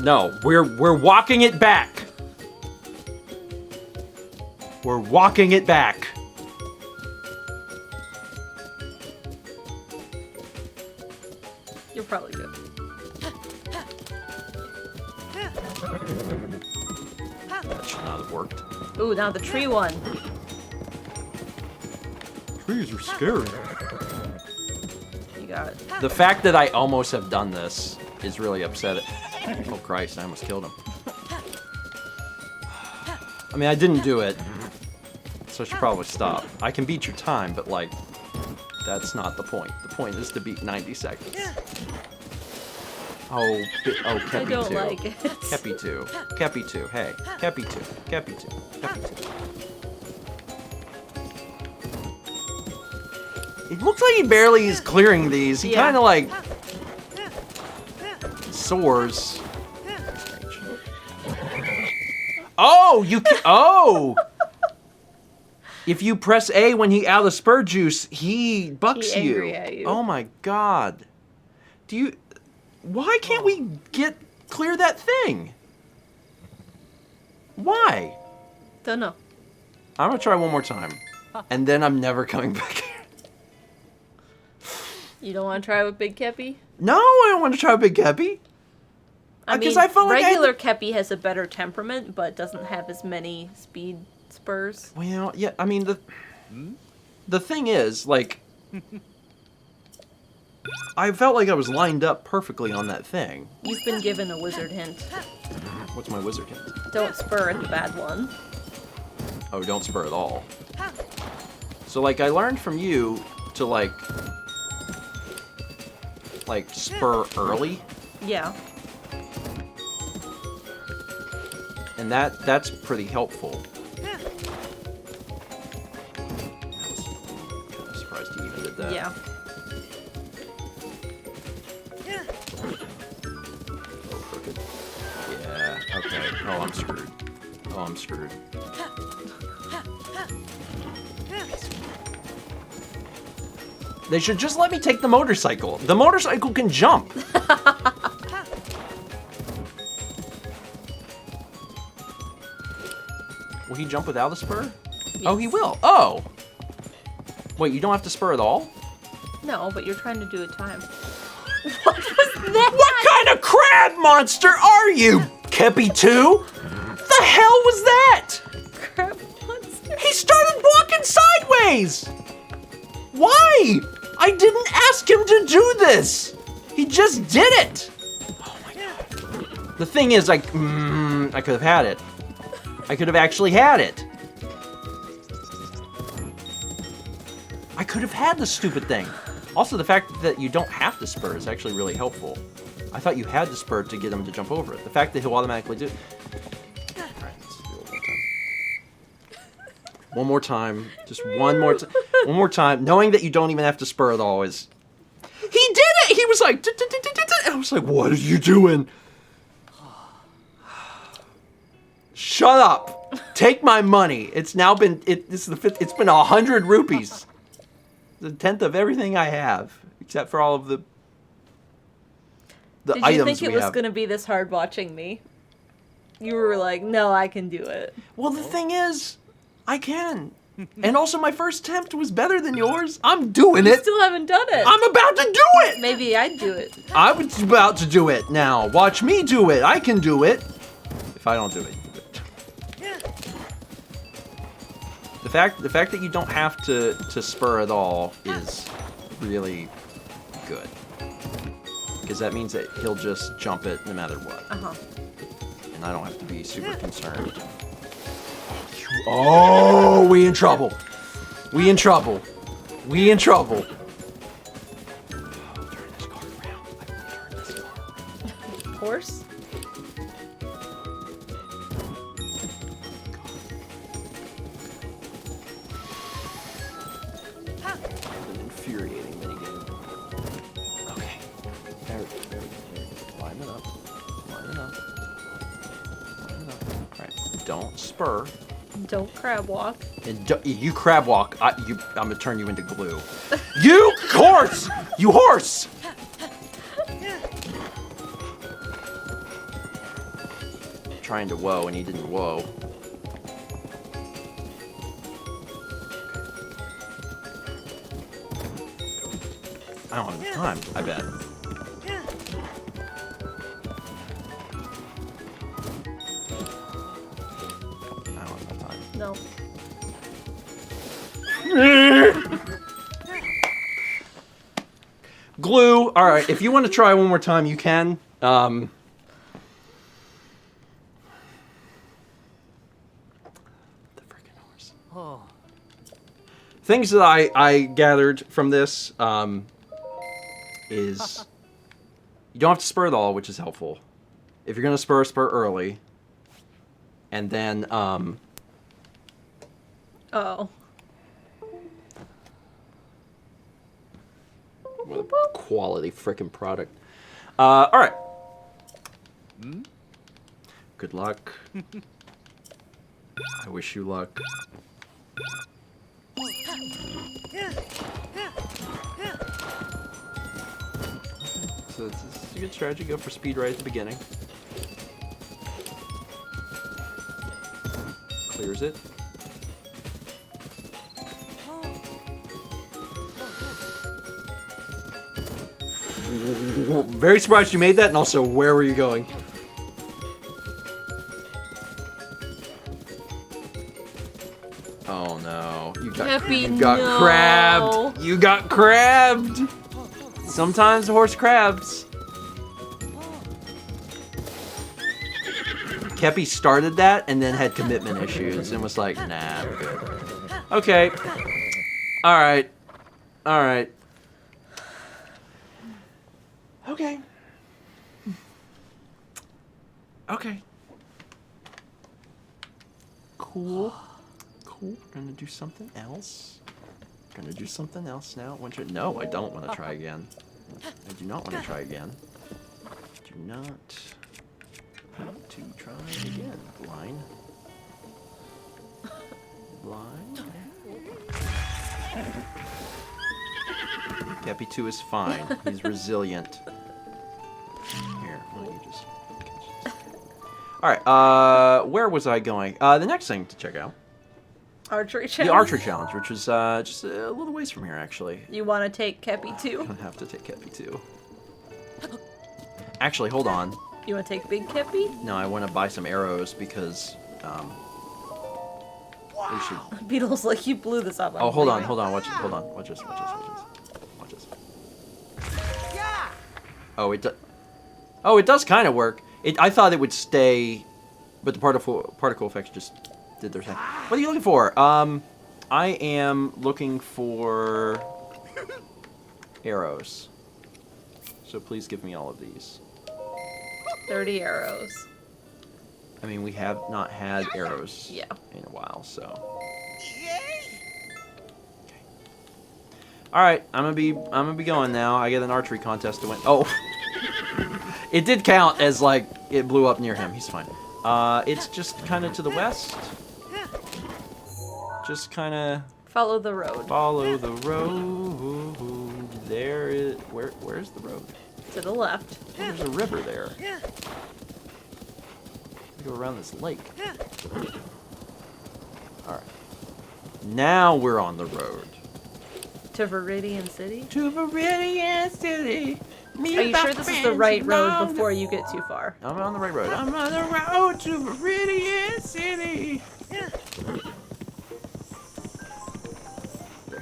A: No, we're walking it back. We're walking it back.
B: You're probably good.
A: That should not have worked.
B: Ooh, now the tree one.
A: Trees are scary.
B: You got it.
A: The fact that I almost have done this is really upsetting. Oh Christ, I almost killed him. I mean, I didn't do it, so I should probably stop. I can beat your time, but like, that's not the point. The point is to beat 90 seconds. Oh,
B: I
A: Kepi
B: don't
A: 2.
B: like it.
A: Kepi 2. Kepi 2. Hey. Kepi 2. Kepi 2. Kepi 2. It looks like he barely is clearing these. He
B: Yeah.
A: kind of like soars. Oh, you can. Oh! If you press A when he out of spur juice, he bucks
B: He's
A: you.
B: angry at you.
A: Oh my god. Do you. Why can't we clear that thing? Why?
B: Don't know.
A: I'm gonna try one more time. And then I'm never coming back here.
B: You don't want to try with Big Kepi?
A: No, I don't want to try Big Kepi.
B: I mean,
A: I felt like
B: regular Kepi has a better temperament, but doesn't have as many speed spurs.
A: Well, yeah, I mean, the thing is, like, I felt like I was lined up perfectly on that thing.
B: You've been given a wizard hint.
A: What's my wizard hint?
B: Don't spur at the bad one.
A: Oh, don't spur at all. So, like, I learned from you to, like spur early.
B: Yeah.
A: And that's pretty helpful. I was kind of surprised you even did that.
B: Yeah.
A: Oh, crooked. Yeah, okay. Oh, I'm screwed. Oh, I'm screwed. They should just let me take the motorcycle. The motorcycle can jump. Will he jump without a spur?
B: Yes.
A: Oh, he will. Oh! Wait, you don't have to spur at all?
B: No, but you're trying to do a time. What was that?
A: What kind of crab monster are you, Kepi 2? The hell was that?
B: Crab monster.
A: He started walking sideways! Why? I didn't ask him to do this! He just did it! Oh my god. The thing is, I could have had it. I could have actually had it. I could have had the stupid thing. Also, the fact that you don't have to spur is actually really helpful. I thought you had to spur to get him to jump over it. The fact that he'll automatically do... Alright, let's do it one more time. Just one more time. One more time. Knowing that you don't even have to spur at all is... He did it! He was like... And I was like, what are you doing? Shut up! Take my money. It's now been... This is the fifth... It's been 100 rupees. The 10th of everything I have, except for all of the
B: Did you
A: items
B: think
A: we
B: it was
A: have.
B: going to be this hard watching me? You were like, no, I can do it.
A: Well, the thing is, I can. And also, my first attempt was better than yours. I'm doing
B: You
A: it.
B: still haven't done it.
A: I'm about to do it.
B: Maybe I'd do it.
A: I was about to do it now. Watch me do it. I can do it. If I don't do it, you do it. The fact that you don't have to spur at all is really good. Because that means that he'll just jump it no matter what.
B: Uh-huh.
A: And I don't have to be super concerned. Oh, we in trouble. We in trouble. We in trouble. Turn this car around. I will turn this car around.
B: Horse?
A: An infuriating minigame. Okay. There we go. There we go. There we go. Line it up. Line it up. Line it up. Alright. Don't spur.
B: Don't crab walk.
A: And you crab walk. I'm gonna turn you into glue. You horse! You horse! Trying to whoa, and he didn't whoa. I don't have enough time, I bet. I don't have enough time.
B: No.
A: Glue. All right, if you want to try one more time, you can. The freaking horse.
C: Oh.
A: Things that I gathered from this is You don't have to spur at all, which is helpful. If you're going to spur, spur early. And then,
B: Oh.
A: What a quality frickin' product. Alright. Good luck. I wish you luck. So it's a good strategy. Go for speed right at the beginning. Clears it. Very surprised you made that, and also, where were you going? Oh no. You got crabbed! You got crabbed! Sometimes the horse crabs. Kepi started that and then had commitment issues and was like, nah, we're good. Okay. Alright. Alright. Okay. Okay. Cool. Cool. We're gonna do something else. Gonna do something else now. No, I don't want to try again. I do not want to try again. Do not want to try again. Blind. Blind. Kepi 2 is fine. He's resilient. Here, why don't you just catch this? Alright, where was I going? The next thing to check out.
B: Archery challenge?
A: The archery challenge, which is just a little ways from here, actually.
B: You want to take Kepi 2?
A: I'm gonna have to take Kepi 2. Actually, hold on.
B: You want to take Big Kepi?
A: No, I want to buy some arrows because, we should...
B: Beetle's like, you blew this up.
A: Oh, hold on, watch this, hold on. Watch this. Oh, it does kind of work. I thought it would stay, but the particle effects just did their thing. What are you looking for? I am looking for arrows. So please give me all of these.
B: 30 arrows.
A: I mean, we have not had arrows
B: in
A: a while, so. Okay. All right, I'm gonna be going now. I get an archery contest to win. Oh, it did count as like it blew up near him. He's fine. It's just kind of to the west. Just kind of
B: follow the road.
A: Follow the road. There is where's the road?
B: To the left.
A: Oh, there's a river there. Go around this lake. Alright. Now we're on the road.
B: To Viridian City?
A: To Viridian City.
B: Are you sure this is the right road before you get too far?
A: I'm on the right road. I'm on the road to Viridian City. There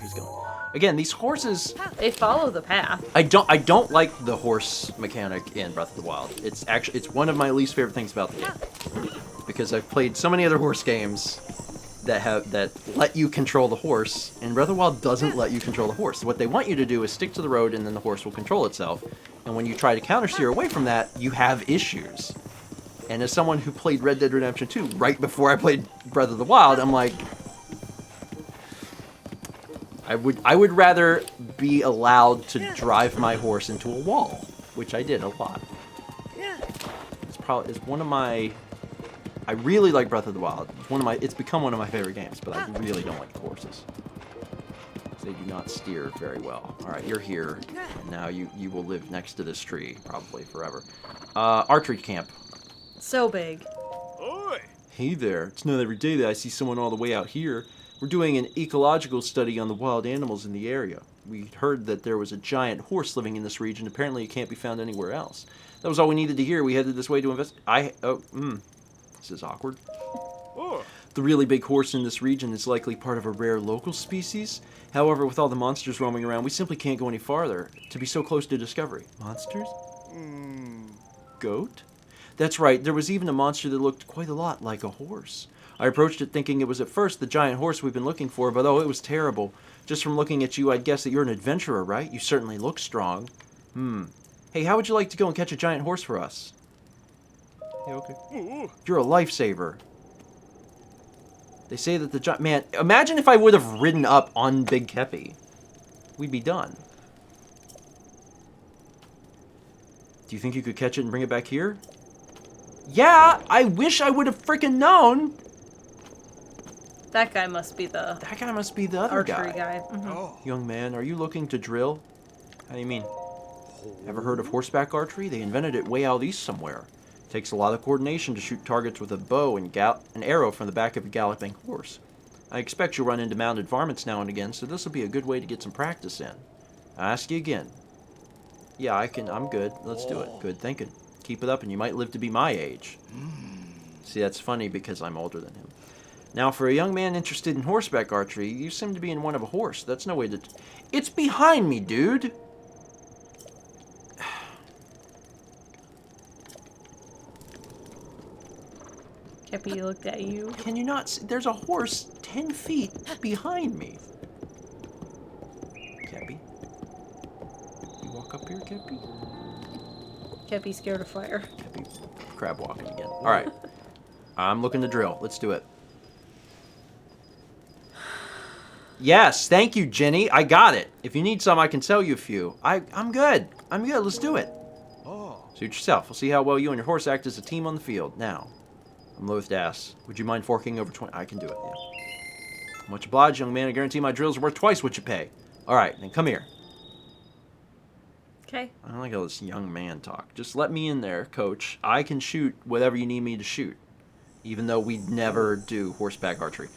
A: he's going. Again, these horses,
B: they follow the path.
A: I don't like the horse mechanic in Breath of the Wild. It's one of my least favorite things about the game. Because I've played so many other horse games that let you control the horse, and Breath of the Wild doesn't let you control the horse. What they want you to do is stick to the road, and then the horse will control itself. And when you try to countersteer away from that, you have issues. And as someone who played Red Dead Redemption 2 right before I played Breath of the Wild, I'm like, I would rather be allowed to drive my horse into a wall, which I did a lot. It's one of my. I really like Breath of the Wild. It's become one of my favorite games, but I really don't like the horses. They do not steer very well. All right, you're here, and now you will live next to this tree probably forever. Archery camp.
B: So big.
C: Oi!
A: Hey there. It's not every day that I see someone all the way out here. We're doing an ecological study on the wild animals in the area. We heard that there was a giant horse living in this region. Apparently it can't be found anywhere else. That was all we needed to hear. We headed this way to investigate. This is awkward.
C: Oh.
A: The really big horse in this region is likely part of a rare local species. However, with all the monsters roaming around, we simply can't go any farther to be so close to discovery. Monsters? Goat? That's right. There was even a monster that looked quite a lot like a horse. I approached it thinking it was at first the giant horse we've been looking for, but oh, it was terrible. Just from looking at you, I'd guess that you're an adventurer, right? You certainly look strong. Hey, Hey, how would you like to go and catch a giant horse for us? Yeah, okay.
C: Ooh.
A: You're a lifesaver. They say that the giant... Man, imagine if I would have ridden up on Big Kepi. We'd be done. Do you think you could catch it and bring it back here? Yeah, I wish I would have freaking known.
B: That guy must be the
A: That guy must be the other
B: archery
A: guy.
B: guy. Mhm.
C: Oh.
A: Young man, are you looking to drill? How do you mean? Ever heard of horseback archery? They invented it way out east somewhere. Takes a lot of coordination to shoot targets with a bow and an arrow from the back of a galloping horse. I expect you'll run into mounted varmints now and again, so this will be a good way to get some practice in. I ask you again. Yeah, I'm good. Let's do it. Good thinking. Keep it up and you might live to be my age. See, that's funny because I'm older than him. Now, for a young man interested in horseback archery, you seem to be in one of a horse. That's no way to... It's behind me, dude!
B: Kepi looked at you.
A: Can you not see? There's a horse 10 feet behind me. Kepi? You walk up here, Kepi?
B: Kepi's scared of fire.
A: Kepi, crab walking again. Alright. I'm looking to drill. Let's do it. Yes, thank you, Jenny. I got it. If you need some, I can sell you a few. I'm good. I'm good. Let's do it.
C: Oh.
A: Suit yourself. We'll see how well you and your horse act as a team on the field. Now, I'm loath to ask. Would you mind forking over 20? I can do it, yeah. Much obliged, young man. I guarantee my drills are worth twice what you pay. Alright, then come here.
B: Okay.
A: I don't like all this young man talk. Just let me in there, coach. I can shoot whatever you need me to shoot. Even though we never do horseback archery.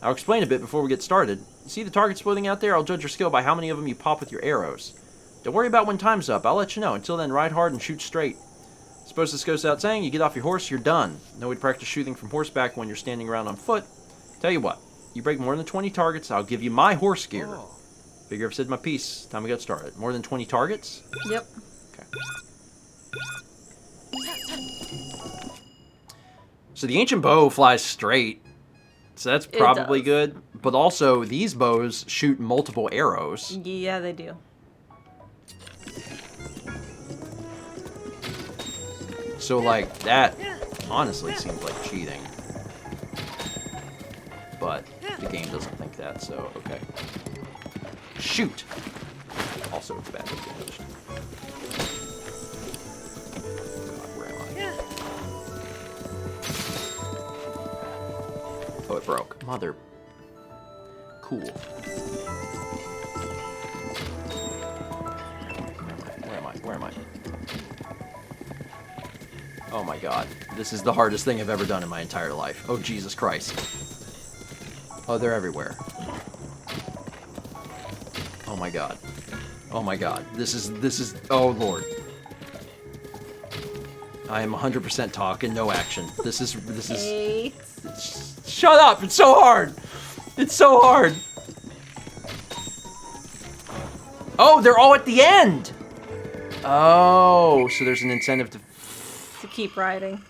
A: I'll explain a bit before we get started. See the targets floating out there? I'll judge your skill by how many of them you pop with your arrows. Don't worry about when time's up. I'll let you know. Until then, ride hard and shoot straight. Suppose this goes without saying, you get off your horse, you're done. No way to practice shooting from horseback when you're standing around on foot. Tell you what, you break more than 20 targets, I'll give you my horse gear.
C: Oh.
A: Figure I've said my piece. Time we got started. More than 20 targets?
B: Yep.
A: Okay. So the ancient bow flies straight. So that's probably
B: does.
A: good. But also, these bows shoot multiple arrows.
B: Yeah, they do.
A: So, like, that honestly seems like cheating. But the game doesn't think that, so okay. Shoot! Also, it's badly damaged. God, where am I? Oh, it broke. Mother. Cool. Where am I? Oh my god. This is the hardest thing I've ever done in my entire life. Oh, Jesus Christ. Oh, they're everywhere. Oh my god. Oh my god. This is, oh lord. I am 100% talk and no action. This is,
B: Eight.
A: shut up! It's so hard! It's so hard! Oh, they're all at the end! Oh, so there's an incentive to...
B: To keep riding.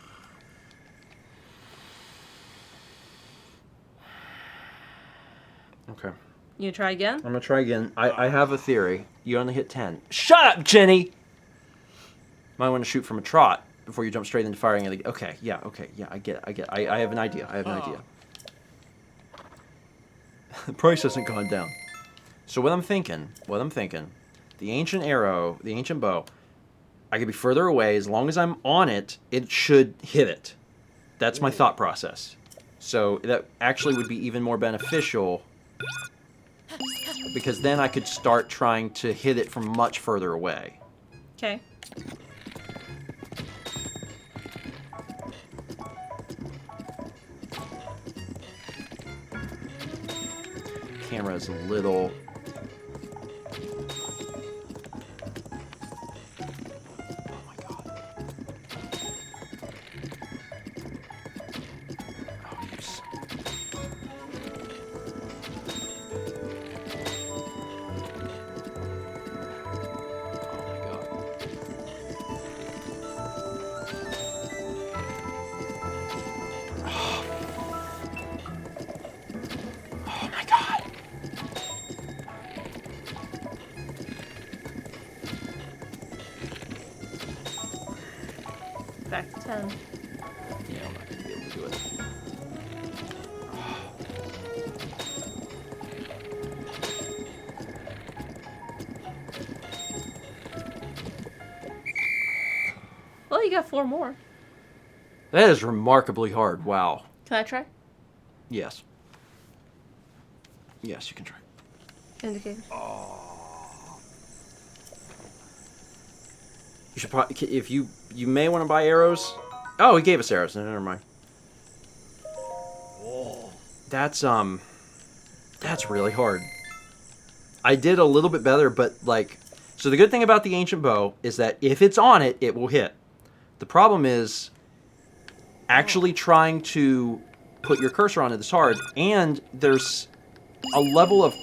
A: Okay.
B: You try again?
A: I'm gonna try again. I have a theory. You only hit 10. Shut up, Jenny! Might want to shoot from a trot before you jump straight into firing. Okay, yeah, I get it. I have an idea. The price hasn't gone down. So what I'm thinking, the ancient arrow, the ancient bow, I could be further away. As long as I'm on it, it should hit it. That's my thought process. So that actually would be even more beneficial because then I could start trying to hit it from much further away.
B: Okay.
A: Camera is a little... Oh my god. Oh, yes. Oh my god. Oh my god.
B: Back to 10.
A: Yeah, I'm not gonna be able to do it.
B: Well, you got 4 more.
A: That is remarkably hard. Wow.
B: Can I try?
A: Yes. Yes, you can try.
B: Indicate.
A: You should probably, if you may want to buy arrows. Oh, he gave us arrows. No, never mind. That's really hard. I did a little bit better, but like, so the good thing about the ancient bow is that if it's on it, it will hit. The problem is actually trying to put your cursor on it is hard, and there's a level of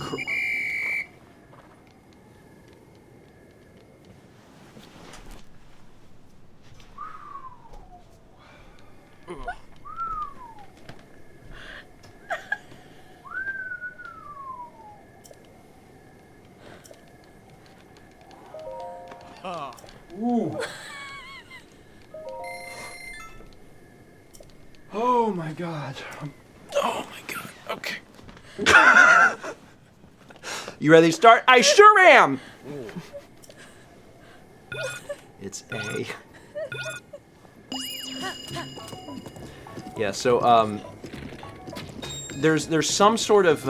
A: Ooh. Oh my god. Oh my god. Okay. You ready to start? I sure am! It's A. Yeah, so, there's some sort of,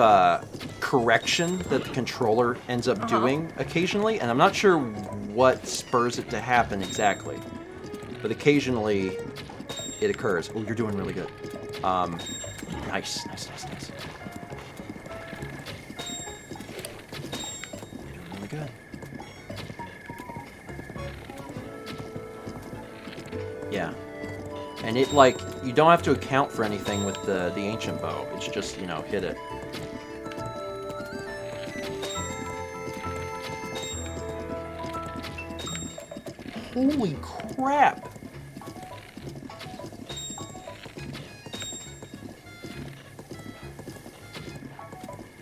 A: correction that the controller ends up doing occasionally, and I'm not sure what spurs it to happen exactly. But occasionally, it occurs. Oh, you're doing really good. Nice. You're doing really good. Yeah. And it, like, you don't have to account for anything with the ancient bow. It's just, you know, hit it. Holy crap!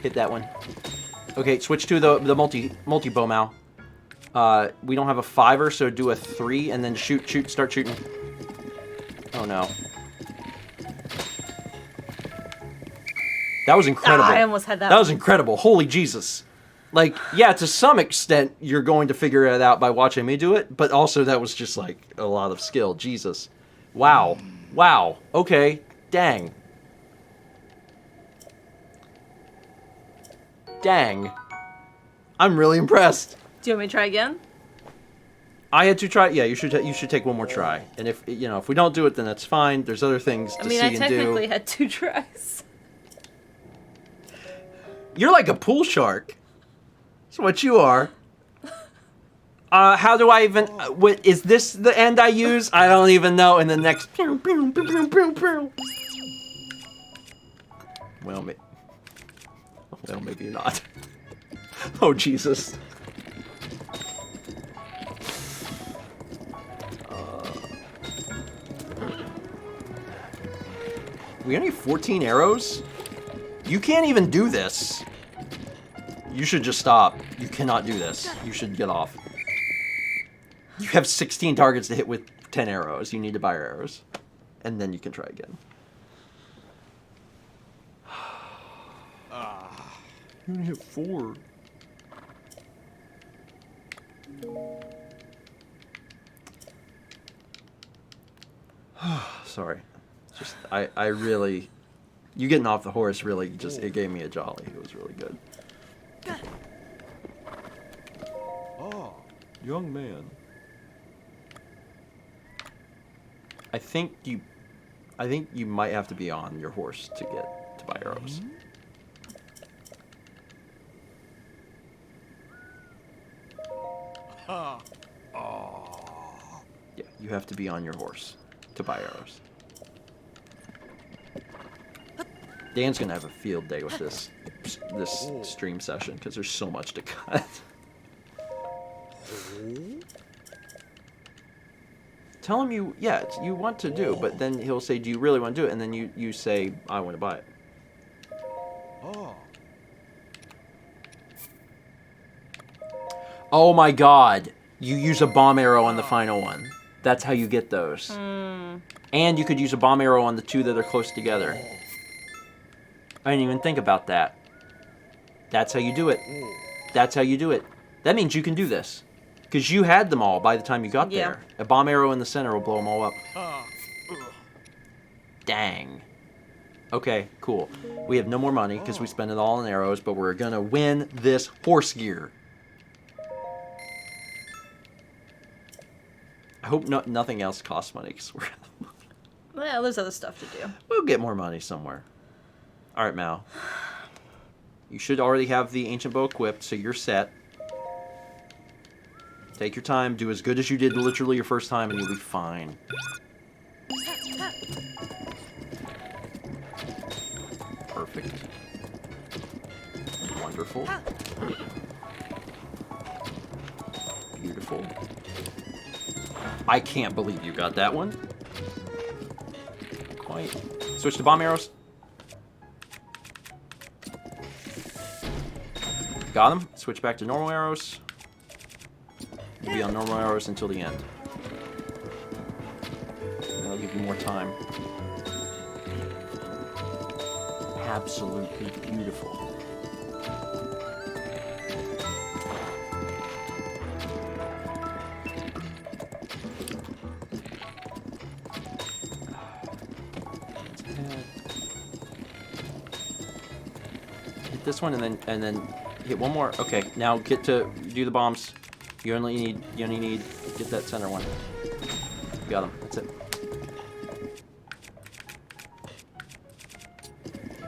A: Hit that one. Okay, switch to the multi bow Mal. We don't have a 5er, so do a 3 and then shoot, start shooting. Oh no. That was incredible.
B: I almost had that.
A: That was incredible. Holy Jesus. Like, yeah, to some extent, you're going to figure it out by watching me do it, but also that was just, like, a lot of skill. Jesus. Wow. Wow. Okay. Dang. Dang. I'm really impressed.
B: Do you want me to try again?
A: I had to try. Yeah, you should take one more try. And if we don't do it, then that's fine. There's other things to see and do.
B: I technically had 2 tries.
A: You're like a pool shark. That's what you are. How do I even... is this the end I use? I don't even know. In the next... Well, maybe not. Oh, Jesus. We only have 14 arrows? You can't even do this. You should just stop. You cannot do this. You should get off. You have 16 targets to hit with 10 arrows. You need to buy your arrows. And then you can try again. You only have 4. Sorry. Just, I really... You getting off the horse really just... It gave me a jolly. It was really good. Oh, young man. I think you might have to be on your horse to buy arrows. Yeah, you have to be on your horse to buy arrows. Dan's gonna have a field day with this stream session because there's so much to cut. Tell him you want to do, but then he'll say, do you really want to do it? And then you say, I want to buy it. Oh my god. You use a bomb arrow on the final one. That's how you get those. And you could use a bomb arrow on the two that are close together. I didn't even think about that. That's how you do it. That's how you do it. That means you can do this. Because you had them all by the time you got
B: Yeah.
A: there. A bomb arrow in the center will blow them all up.
C: Ugh.
A: Dang. Okay, cool. We have no more money because we spent it all on arrows, but we're going to win this horse gear. I hope nothing else costs money because
B: Well, there's other stuff to do.
A: we'll get more money somewhere. All right, Mal. You should already have the ancient bow equipped, so you're set. Take your time. Do as good as you did literally your first time, and you'll be fine. Perfect. Wonderful. Beautiful. I can't believe you got that one. Quite. Switch to bomb arrows. Got him. Switch back to normal arrows. You'll be on normal arrows until the end. That'll give you more time. Absolutely beautiful. Hit this one and then hit one more. Okay, now get to do the bombs. You only need get that center one. Got him. That's it.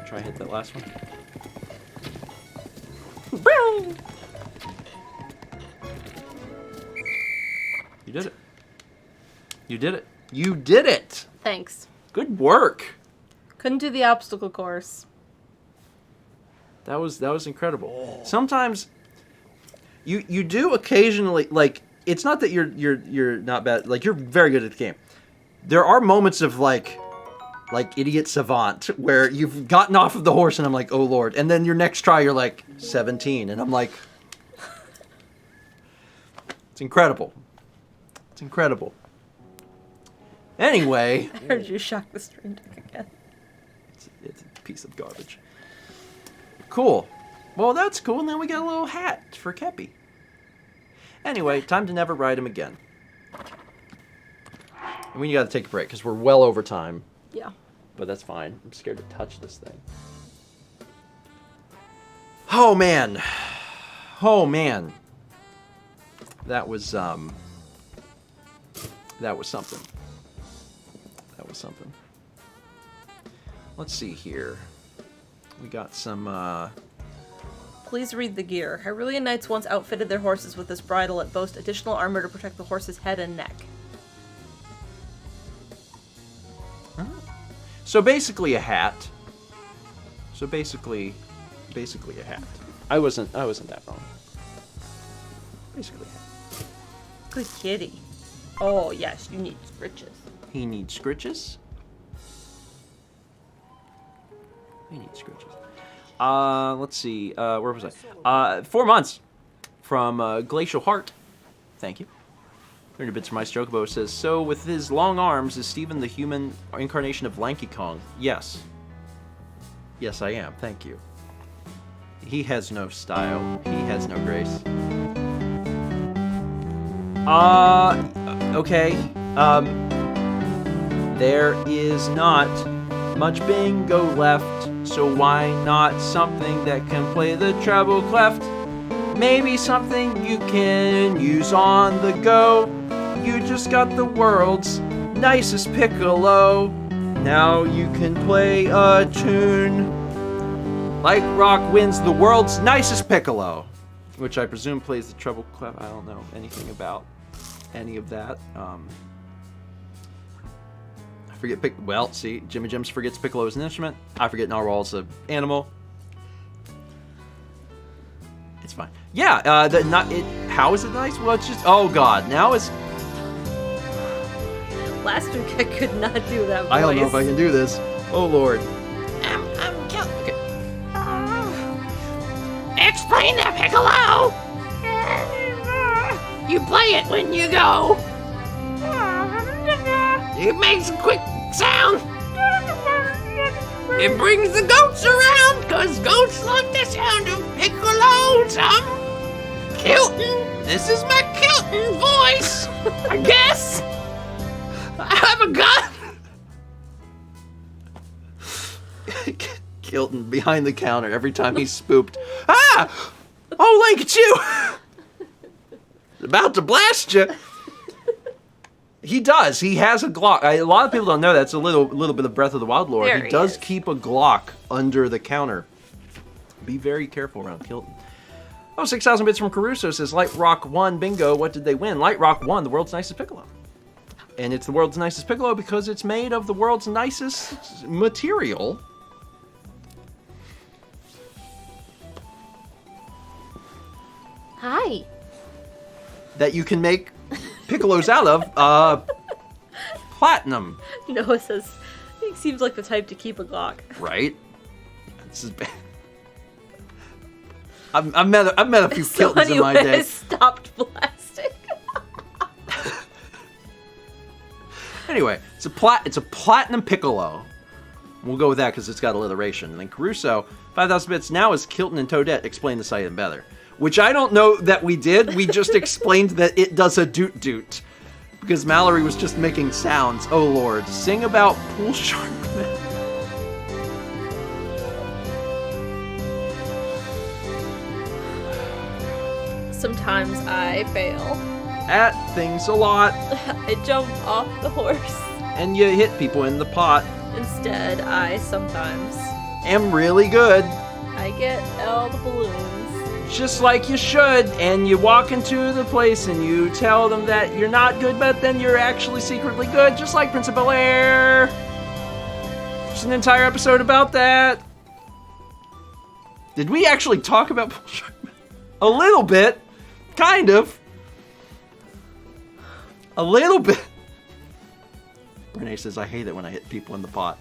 A: Try to hit that last one. You did it. You did it. You did it.
B: Thanks.
A: Good work.
B: Couldn't do the obstacle course.
A: That was incredible. Sometimes you do occasionally, like, it's not that you're not bad, like, you're very good at the game. There are moments of like idiot savant where you've gotten off of the horse and I'm like, oh lord, and then your next try you're like 17 and I'm like, it's incredible. It's incredible. Anyway,
B: I heard you shock the stream deck again.
A: it's a piece of garbage. Cool. Well, that's cool. Now we got a little hat for Kepi. Anyway, time to never ride him again. And we got to take a break because we're well over time.
B: Yeah.
A: But that's fine. I'm scared to touch this thing. Oh man. Oh man. That was something. That was something. Let's see here. We got some
B: Please read the gear. Hyrulean knights once outfitted their horses with this bridle that boasts additional armor to protect the horse's head and neck.
A: So basically a hat. So basically a hat. I wasn't that wrong. Basically a hat.
B: Good kitty. Oh, yes, you need scritches.
A: He needs scritches. He needs scritches. Let's see. Where was I? 4 months from Glacial Heart. Thank you. 30 bits from my Chocobo says, so with his long arms, is Steven the human incarnation of Lanky Kong? Yes. Yes, I am. Thank you. He has no style. He has no grace. Okay. There is not much bingo left, so why not something that can play the treble clef? Maybe something you can use on the go. You just got the world's nicest piccolo. Now you can play a tune like Rock wins the world's nicest piccolo, which I presume plays the treble clef. I don't know anything about any of that. I forget well, see, Jimmy Jims forgets piccolo as an instrument. I forget Narwhal's an animal. It's fine. Yeah, how is it nice? Well, it's just, oh god, now it's...
B: Last week I could not do that voice.
A: I don't know if I can do this. Oh lord. Okay.
D: Explain that, Piccolo! You play it when you go!
A: It makes a quick sound. It brings the goats around, because goats like the sound of piccolos. Kilton. This is my Kilton voice, I guess. I have a gun. Kilton behind the counter every time he's spooked. Ah! Oh, look at you! About to blast you. He does. He has a Glock. A lot of people don't know that. It's a little bit of Breath of the Wild lore.
B: There
A: He does
B: is.
A: keep a Glock under the counter. Be very careful around Kilton. Oh, 6,000 bits from Caruso says, Light Rock won. Bingo. What did they win? Light Rock won the world's nicest piccolo. And it's the world's nicest piccolo because it's made of the world's nicest material.
B: Hi.
A: That you can make piccolos out of. Platinum.
B: Noah says, he seems like the type to keep a Glock.
A: Right? This is bad. I've met a few
B: So
A: Kiltons in my day.
B: stopped blasting.
A: Anyway, it's a platinum piccolo. We'll go with that because it's got alliteration. And then Caruso, 5,000 bits. Now is Kilton and Toadette explain the item better. Which I don't know that we did. We just explained that it does a doot doot. Because Mallory was just making sounds. Oh lord. Sing about pool shark.
B: Sometimes I fail.
A: At things a lot.
B: I jump off the horse.
A: And you hit people in the pot.
B: Instead, I sometimes
A: Am really good.
B: I get all the balloons.
A: Just like you should, and you walk into the place and you tell them that you're not good, but then you're actually secretly good, just like Prince of Bel-Air. There's an entire episode about that. Did we actually talk about Pool Shark? A little bit. Kind of. A little bit. Renee says, I hate it when I hit people in the pot.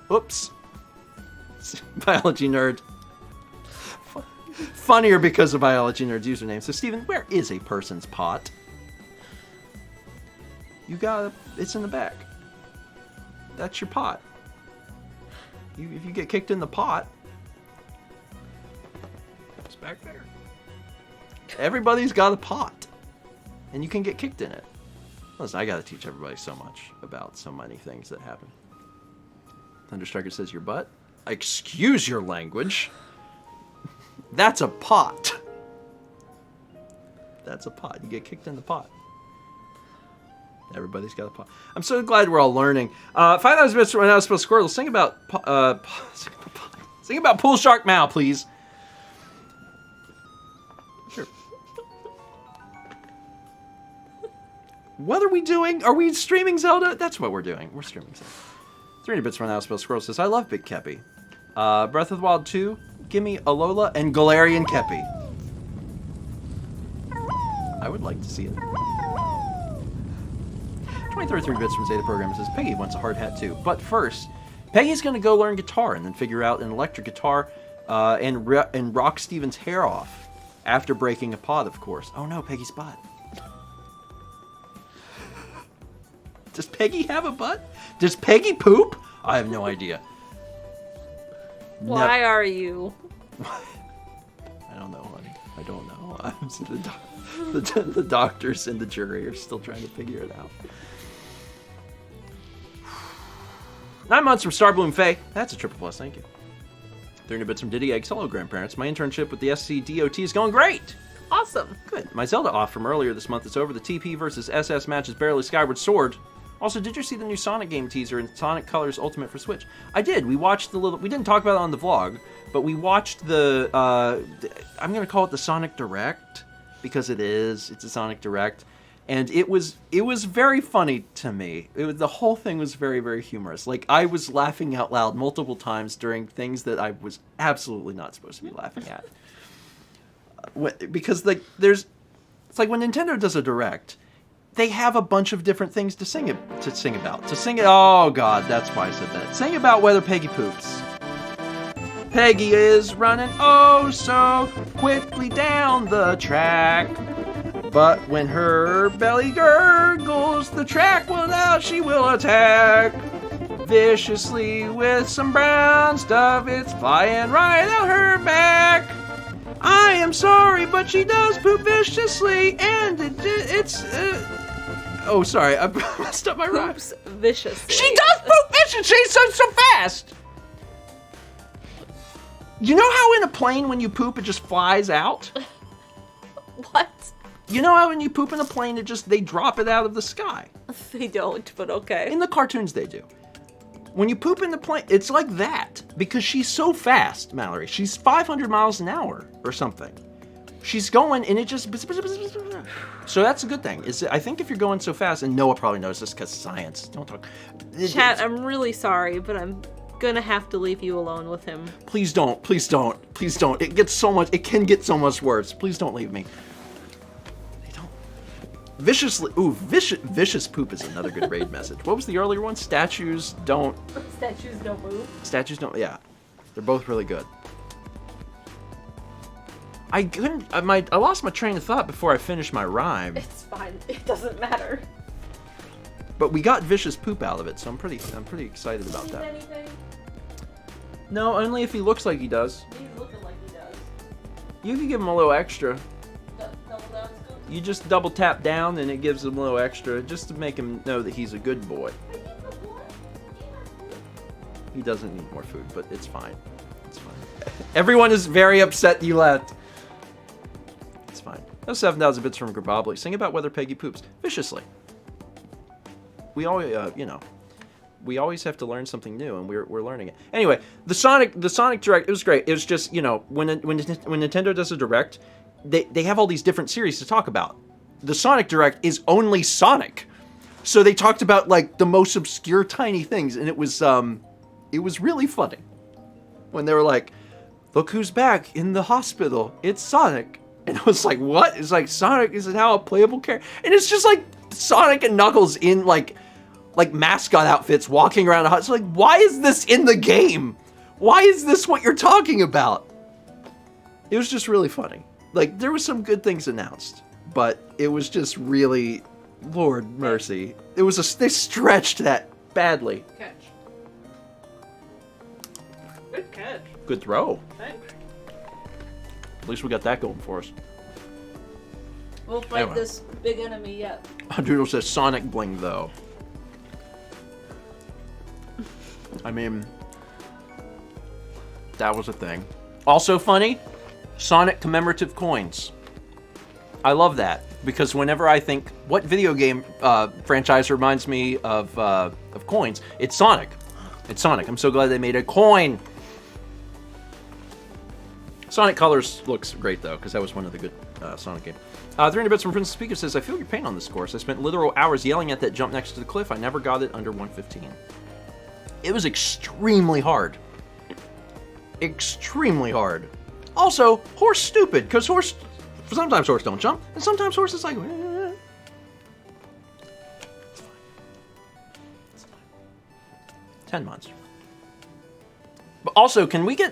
A: Oops. Biology nerd. Funnier because of Biology Nerd's username. So, Steven, where is a person's pot? It's in the back. That's your pot. If you get kicked in the pot, it's back there. Everybody's got a pot. And you can get kicked in it. Listen, I gotta teach everybody so much about so many things that happen. Thunderstriker says your butt. Excuse your language. That's a pot. That's a pot. You get kicked in the pot. Everybody's got a pot. I'm so glad we're all learning. 5,000 bits when I was supposed to squirrel. Sing about Pool Shark Mal, please. Sure. What are we doing? Are we streaming Zelda? That's what we're doing. We're streaming Zelda. 300 bits from Spell Squirrel says, I love Big Kepi. Breath of the Wild 2, gimme Alola and Galarian Kepi. I would like to see it. 2033 bits from Zeta Program says, Peggy wants a hard hat too. But first, Peggy's going to go learn guitar and then figure out an electric guitar and rock Steven's hair off. After breaking a pot, of course. Oh no, Peggy's butt. Does Peggy have a butt? Does Peggy poop? I have no idea.
B: Why are you?
A: I don't know, honey. I don't know. The doctors and the jury are still trying to figure it out. 9 months from Starbloom Faye. That's a triple plus, thank you. 300 bits from Diddy Eggs. Hello, grandparents. My internship with the SCDOT is going great.
B: Awesome.
A: Good. My Zelda off from earlier this month is over. The TP versus SS match is barely Skyward Sword. Also, did you see the new Sonic game teaser in Sonic Colors Ultimate for Switch? I did. We watched the little... We didn't talk about it on the vlog, but we watched the... I'm going to call it the Sonic Direct, because it is. It's a Sonic Direct. And it was very funny to me. The whole thing was very, very humorous. Like, I was laughing out loud multiple times during things that I was absolutely not supposed to be laughing at. Because, like, there's... It's like when Nintendo does a Direct... They have a bunch of different things to sing about. Oh god, that's why I said that. Sing about whether Peggy poops. Peggy is running oh so quickly down the track. But when her belly gurgles, the track will out, she will attack. Viciously with some brown stuff, it's flying right out her back. I am sorry, but she does poop viciously, and it's... Oh, sorry, I messed up my rhyme.
B: Poops viciously.
A: She does poop viciously so fast! You know how in a plane when you poop, it just flies out?
B: What?
A: You know how when you poop in a plane, they drop it out of the sky?
B: They don't, but okay.
A: In the cartoons, they do. When you poop in the plane, it's like that. Because she's so fast, Mallory. She's 500 miles an hour or something. She's going and it just... So that's a good thing. I think if you're going so fast, and Noah probably knows this because science. Don't talk.
B: Chat, I'm really sorry, but I'm gonna have to leave you alone with him.
A: Please don't. Please don't. Please don't. It can get so much worse. Please don't leave me. Viciously, ooh, vicious poop is another good raid message. What was the earlier one? Statues don't move. Statues don't, yeah. They're both really good. I lost my train of thought before I finished my rhyme.
B: It's fine. It doesn't matter.
A: But we got vicious poop out of it, so I'm pretty excited about that.
B: Anything?
A: No, only if he looks like he does.
B: He's looking like he does.
A: You can give him a little extra.
B: Double down scoop.
A: You just double tap down and it gives him a little extra just to make him know that he's a good boy. He doesn't need more food, but it's fine. It's fine. Everyone is very upset you left. It's fine. Those 7,000 bits from Grabobly. Sing about whether Peggy poops. Viciously. We always, we always have to learn something new, and we're learning it. Anyway, the Sonic Direct, it was great. It was just, when Nintendo does a Direct, they have all these different series to talk about. The Sonic Direct is only Sonic. So they talked about, like, the most obscure tiny things, and it was really funny. When they were like, look who's back in the hospital. It's Sonic. And I was like, what? It's like, Sonic is now a playable character. And it's just like Sonic and Knuckles in, like mascot outfits walking around. It's like, why is this in the game? Why is this what you're talking about? It was just really funny. Like, there was some good things announced, but it was just really, Lord mercy. They stretched that badly.
B: Catch. Good catch.
A: Good throw.
B: Thanks.
A: At least we got that going for us.
B: We'll fight
A: Anyway.
B: this big enemy yet.
A: Doodle says Sonic Bling, though. I mean, that was a thing. Also funny, Sonic commemorative coins. I love that, because whenever I think, what video game franchise reminds me of coins, it's Sonic. It's Sonic. I'm so glad they made a coin. Sonic Colors looks great, though, because that was one of the good Sonic games. 300 bits from Princess Speaker says, I feel your pain on this course. I spent literal hours yelling at that jump next to the cliff. I never got it under 115. It was extremely hard. Extremely hard. Also, horse stupid, because sometimes horse don't jump, and sometimes horse is like, It's fine. It's fine. 10 months. But also, can we get,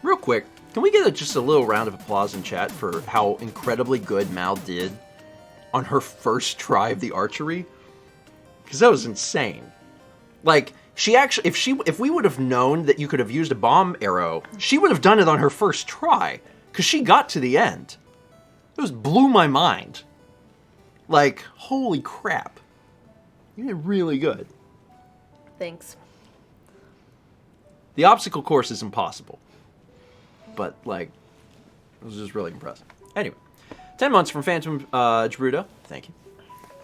A: real quick, can we get just a little round of applause in chat for how incredibly good Mal did on her first try of the archery? Because that was insane. Like, she actually, if we would have known that you could have used a bomb arrow, she would have done it on her first try. Because she got to the end. It just blew my mind. Like, holy crap. You did really good.
B: Thanks.
A: The obstacle course is impossible. But, like, it was just really impressive. Anyway, 10 months from Phantom Gerudo. Thank you.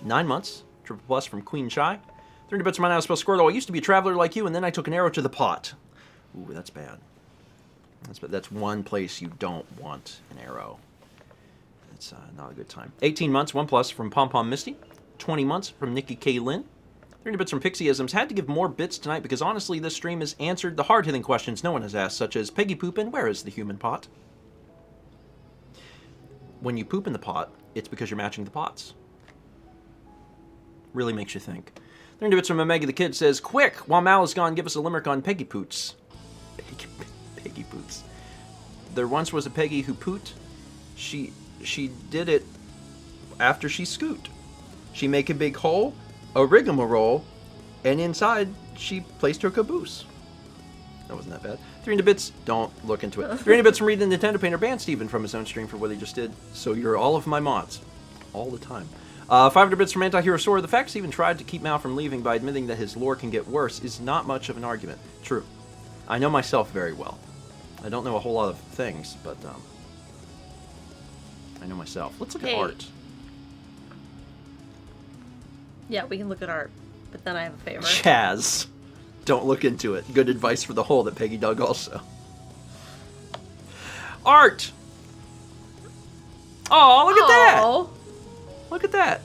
A: 9 months. Triple plus from Queen Chai. 30 bits from my now spell Squirtle. I used to be a traveler like you, and then I took an arrow to the pot. Ooh, that's bad. That's one place you don't want an arrow. It's not a good time. 18 months, 1 plus from Pom Pom Misty. 20 months from Nikki K. Lynn. 30 bits from Pixieisms. Had to give more bits tonight because honestly this stream has answered the hard-hitting questions no one has asked, such as Peggy poop and where is the human pot? When you poop in the pot, it's because you're matching the pots. Really makes you think. 30 bits from Omega the Kid says, quick, while Mal is gone, give us a limerick on Peggy Poots. Peggy Poots. There once was a Peggy who poot. She did it after she scoot. She make a big hole, a rigmarole, and inside she placed her caboose. That wasn't that bad. 300 bits, don't look into it. 300 bits from reading the Nintendo Painter banned Steven from his own stream for what he just did. So you're all of my mods. All the time. 500 bits from Anti-Hero Sora. The fact Steven tried to keep Mal from leaving by admitting that his lore can get worse is not much of an argument. True. I know myself very well. I don't know a whole lot of things, but I know myself. Let's look at art.
B: Yeah, we can look at art, but then I have a favor.
A: Chaz. Don't look into it. Good advice for the hole that Peggy dug also. Art! Oh, look at that! Look at that.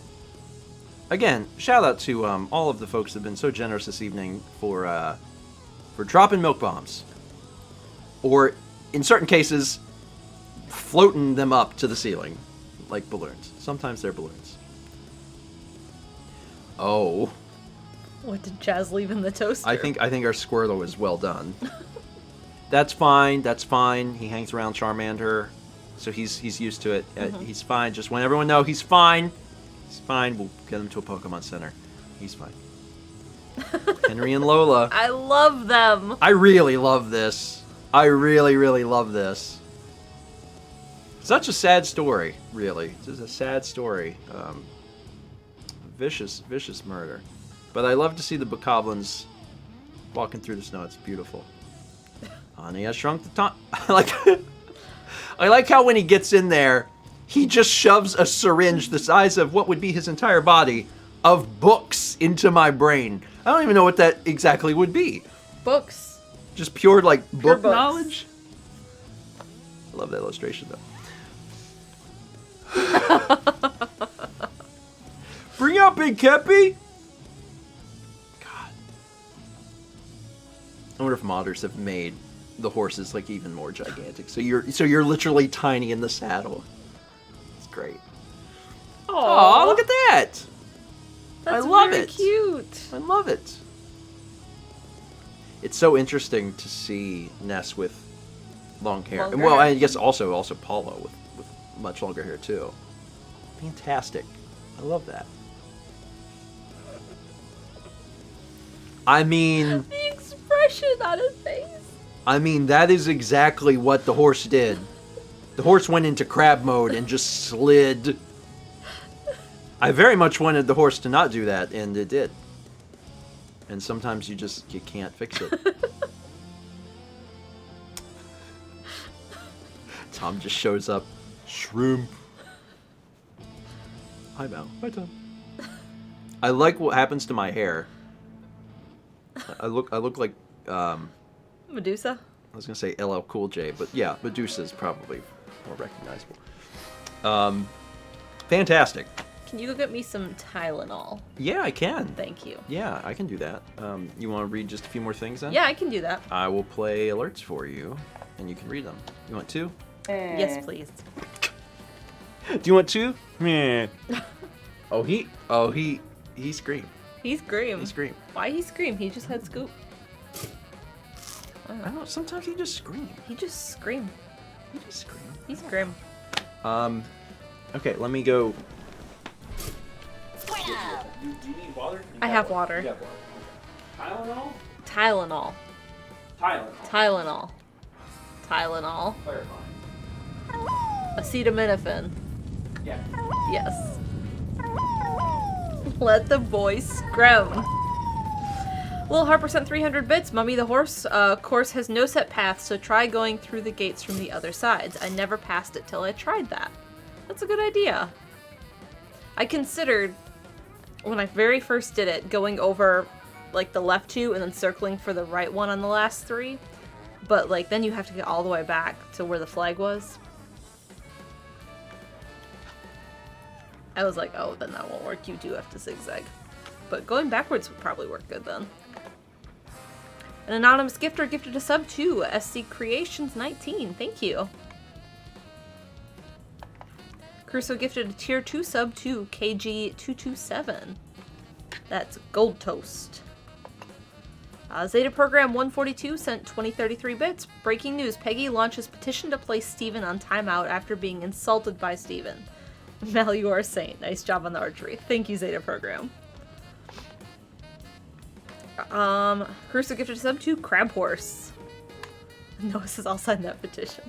A: Again, shout out to all of the folks that have been so generous this evening for dropping milk bombs. Or, in certain cases, floating them up to the ceiling like balloons. Sometimes they're balloons. Oh.
B: What did Chaz leave in the toaster?
A: I think our Squirtle is well done. That's fine. That's fine. He hangs around Charmander, so he's used to it. He's fine. Just want everyone to know he's fine. He's fine. We'll get him to a Pokemon Center. He's fine. Henry and Lola.
B: I love them.
A: I really love this. I really, really love this. Such a sad story, really. It's just a sad story. Vicious murder. But I love to see the Bokoblins walking through the snow. It's beautiful. Honey, I Shrunk the Time. I like how when he gets in there, he just shoves a syringe the size of what would be his entire body of books into my brain. I don't even know what that exactly would be.
B: Books.
A: Just pure, like, book
B: books.
A: knowledge? I love that illustration, though. Bring out Big Kepi! God. I wonder if modders have made the horses, like, even more gigantic. So you're literally tiny in the saddle. It's great. Oh, look at that!
B: That's
A: I love
B: very
A: it.
B: Cute.
A: I love it. It's so interesting to see Ness with long hair.
B: Longer
A: And well,
B: hair.
A: I guess also Paulo with much longer hair too. Fantastic. I love that. I mean,
B: The expression on his face.
A: I mean that is exactly what the horse did. The horse went into crab mode and just slid. I very much wanted the horse to not do that, and it did. And sometimes you can't fix it. Tom just shows up. Shrimp. Hi, Mel. Hi, Tom. I like what happens to my hair. I look like
B: Medusa.
A: I was gonna say LL Cool J, but yeah, Medusa is probably more recognizable. Fantastic.
B: Can you go get me some Tylenol?
A: Yeah, I can.
B: Thank you.
A: Yeah, I can do that. You want to read just a few more things then?
B: Yeah, I can do that.
A: I will play alerts for you, and you can read them. You want two?
B: Yes, please.
A: Do you want two? Meh. he screamed.
B: He screamed.
A: He screamed.
B: Why he screamed? He just had Scoop.
A: I don't know. Sometimes he just screams.
B: He just screamed.
A: He just screams.
B: He screamed.
A: Okay, let me go.
D: Do you need water?
B: I have water.
D: You have water. Tylenol?
B: Tylenol.
D: Tylenol.
B: Tylenol. Tylenol.
D: Clarifying.
B: Acetaminophen.
D: Yeah.
B: Yes. Let the boys scream. Little Harper sent 300 bits. Mummy the horse course has no set path, so try going through the gates from the other sides. I never passed it till I tried that. That's a good idea. I considered, when I very first did it, going over, like, the left two and then circling for the right one on the last three. But, like, then you have to get all the way back to where the flag was. I was like, oh, then that won't work. You do have to zigzag. But going backwards would probably work good then. An anonymous gifter gifted a sub to SC Creations 19. Thank you. Crusoe gifted a tier 2 sub to KG227. That's Gold Toast. Zeta Program 142 sent 2033 bits. Breaking news. Peggy launches petition to place Steven on timeout after being insulted by Steven. Mel, you are a saint. Nice job on the archery. Thank you, Zeta Program. Cruiser gifted sub to Crab Horse. No, this is all sign that petition.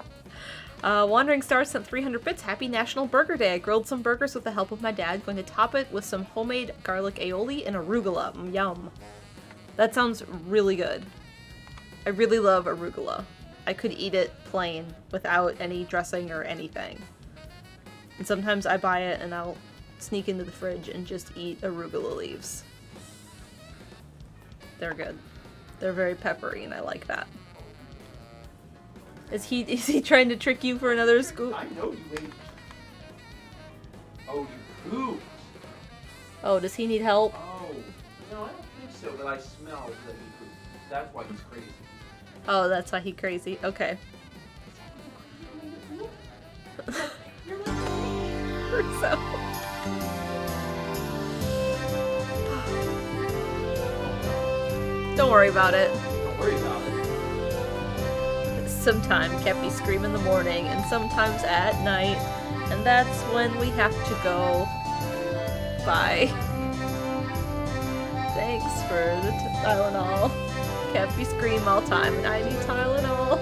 B: Wandering Star sent 300 bits. Happy National Burger Day. I grilled some burgers with the help of my dad. Going to top it with some homemade garlic aioli and arugula. Yum. That sounds really good. I really love arugula. I could eat it plain without any dressing or anything. And sometimes I buy it and I'll sneak into the fridge and just eat arugula leaves. They're good. They're very peppery and I like that. Is he trying to trick you for another scoop?
D: I know you ate. Oh, you pooped.
B: Oh, does he need help?
D: Oh. No, I don't think so, but I smell that he pooped. That's why he's crazy.
B: Oh, that's why he's crazy. Okay. So. Don't worry about it.
D: Don't worry about it.
B: Sometimes Kepi scream in the morning and sometimes at night, and that's when we have to go. Bye. Thanks for the Tylenol. Kepi scream all time and I need Tylenol.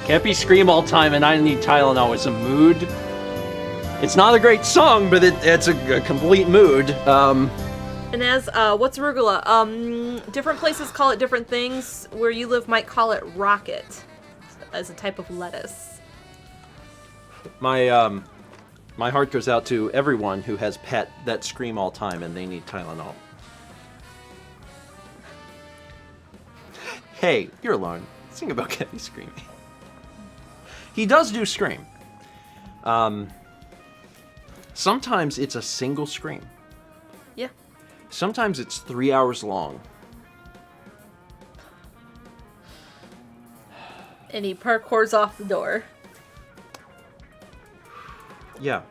A: Kepi scream all time and I need Tylenol is a mood. It's not a great song, but it's a complete mood.
B: And as, what's arugula? Different places call it different things. Where you live might call it rocket as a type of lettuce.
A: My heart goes out to everyone who has pet that scream all time and they need Tylenol. Hey, you're alone. Sing about Kepi screaming. He does do scream. Sometimes it's a single scream.
B: Yeah.
A: Sometimes it's 3 hours long.
B: And he parkours off the door.
A: Yeah.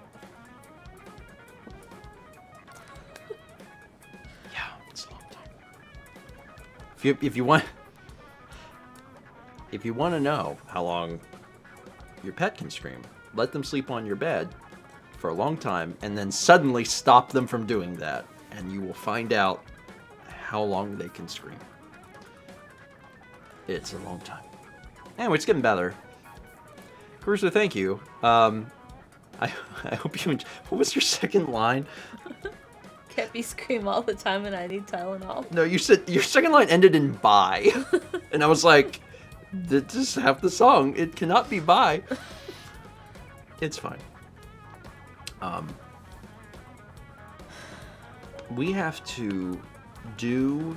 A: Yeah, it's a long time. If you want to know how long your pet can scream, let them sleep on your bed for a long time and then suddenly stop them from doing that, and you will find out how long they can scream. It's a long time. Anyway, it's getting better. Cruiser, thank you. I hope you what was your second line?
B: Kepi scream all the time and I need Tylenol.
A: No, you said your second line ended in bye. And I was like, this is half the song. It cannot be bye. It's fine. We have to do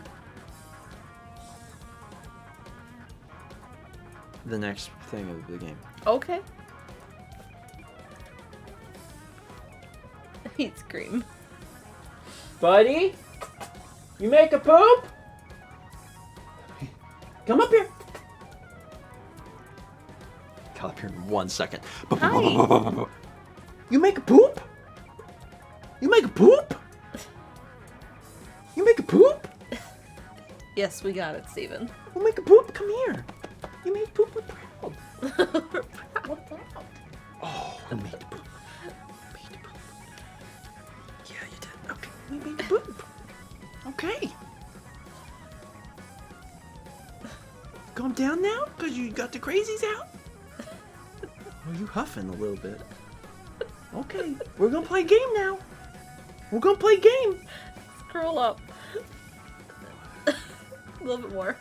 A: the next thing of the game.
B: Okay. He'd scream.
A: Buddy? You make a poop? Come up here. Come up here in 1 second.
B: Hi.
A: You make a poop? You make a poop? You make a poop?
B: Yes, we got it, Steven.
A: You make a poop? Come here. You made poop with proud.
B: We're proud.
A: Oh, we made the poop. Made the poop. Yeah, you did. Okay, we made the poop. Okay. Calm down now? Because you got the crazies out? Oh, you huffing a little bit. Okay, we're going to play a game now. We're going to play a game.
B: Scroll up. A little bit more.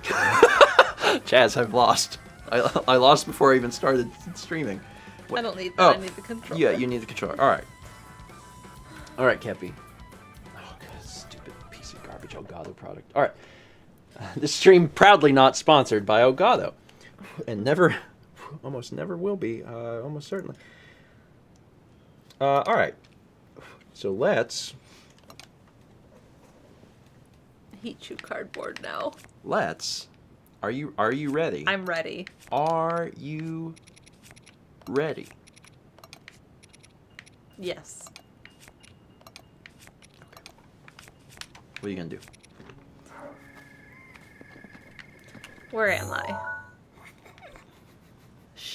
A: Chaz, I've lost. I lost before I even started streaming.
B: I don't need that.
A: Oh,
B: I need the controller.
A: yeah, you need the controller. All right. All right, Kepi. Oh, God, stupid piece of garbage Elgato product. All right. This stream proudly not sponsored by Elgato. And never, almost never will be, almost certainly. All right. So let's
B: Heat chew cardboard now.
A: Are you ready?
B: I'm ready.
A: Are you ready?
B: Yes.
A: What are you gonna do?
B: Where am I?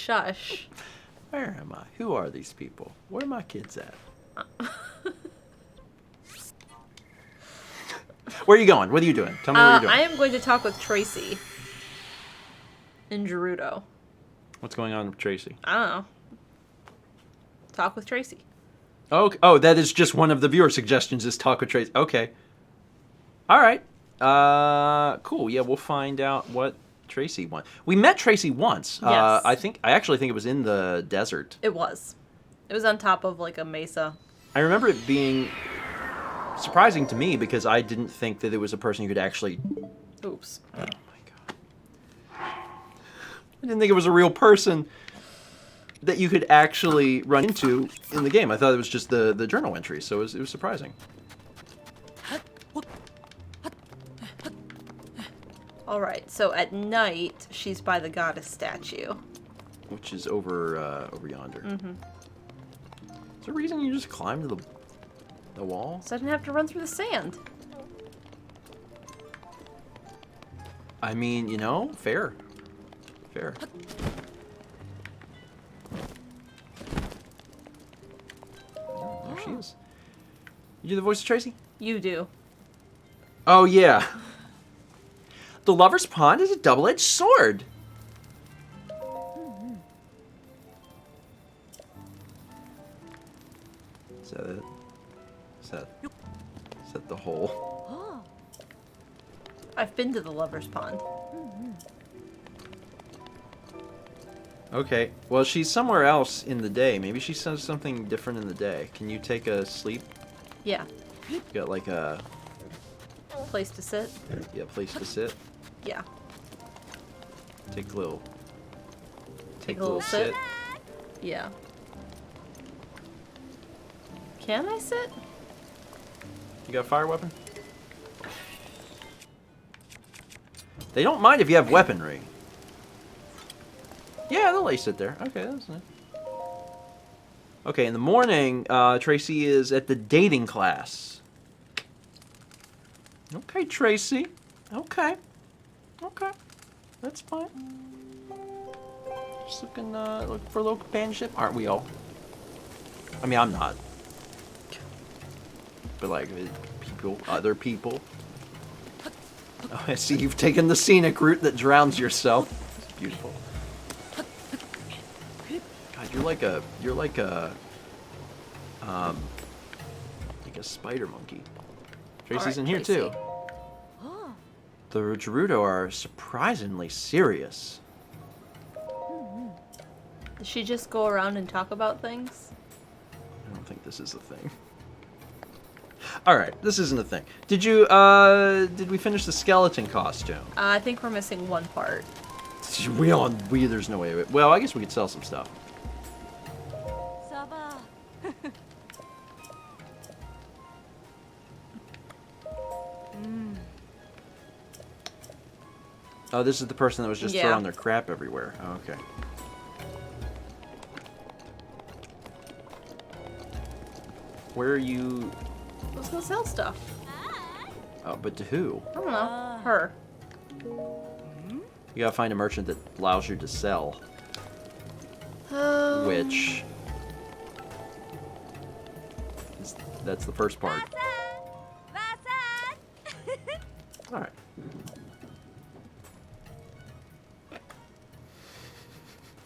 B: Shush.
A: Where am I? Who are these people? Where are my kids at? Where are you going? What are you doing? Tell me what you're doing.
B: I am going to talk with Tracy. In Gerudo.
A: What's going on with Tracy?
B: I don't know. Talk with Tracy.
A: Oh, that is just one of the viewer suggestions is talk with Tracy. Okay. All right. Cool. Yeah, we'll find out what Tracy wants. We met Tracy once.
B: Yes.
A: I actually think it was in the desert.
B: It was. It was on top of like a mesa.
A: I remember it being surprising to me because I didn't think that it was a person you could actually...
B: Oops.
A: Oh my god. I didn't think it was a real person that you could actually run into in the game. I thought it was just the journal entry, so it was surprising.
B: Alright, so at night, she's by the goddess statue.
A: Which is over yonder.
B: Mm-hmm.
A: Is there a reason you just climbed the wall?
B: So I didn't have to run through the sand.
A: I mean, you know, fair. Fair. Oh, there she is. You do the voice of Tracy?
B: You do.
A: Oh, yeah. The Lover's Pond is a double-edged sword. Is that it? Is that the hole?
B: I've been to the Lover's Pond.
A: Okay. Well, she's somewhere else in the day. Maybe she says something different in the day. Can you take a sleep?
B: Yeah.
A: You got like a
B: Place to sit?
A: place to sit.
B: Yeah.
A: Take a little.
B: Take a little sit? Yeah. Can I sit?
A: You got a fire weapon? They don't mind if you have weaponry. Yeah, they'll let you sit there. Okay, that's nice. Okay, in the morning, Tracy is at the dating class. Okay, Tracy. Okay. Okay. That's fine. Just looking for a little companionship. Aren't we all? I mean, I'm not. But like, people, other people. Oh, I see you've taken the scenic route that drowns yourself. It's beautiful. God, you're like a spider monkey. Tracy's in here too. The Gerudo are surprisingly serious.
B: Does she just go around and talk about things?
A: I don't think this is a thing. Alright, this isn't a thing. Did we finish the skeleton costume?
B: I think we're missing one part.
A: There's no way. Well, I guess we could sell some stuff.
E: Saba.
A: Oh, this is the person that was just
B: Yeah.
A: throwing their crap everywhere. Oh, okay. Where are you?
B: I was gonna sell stuff.
A: Oh, but to who?
B: I don't know. Her.
A: You gotta find a merchant that allows you to sell. Which... That's the first part. Alright.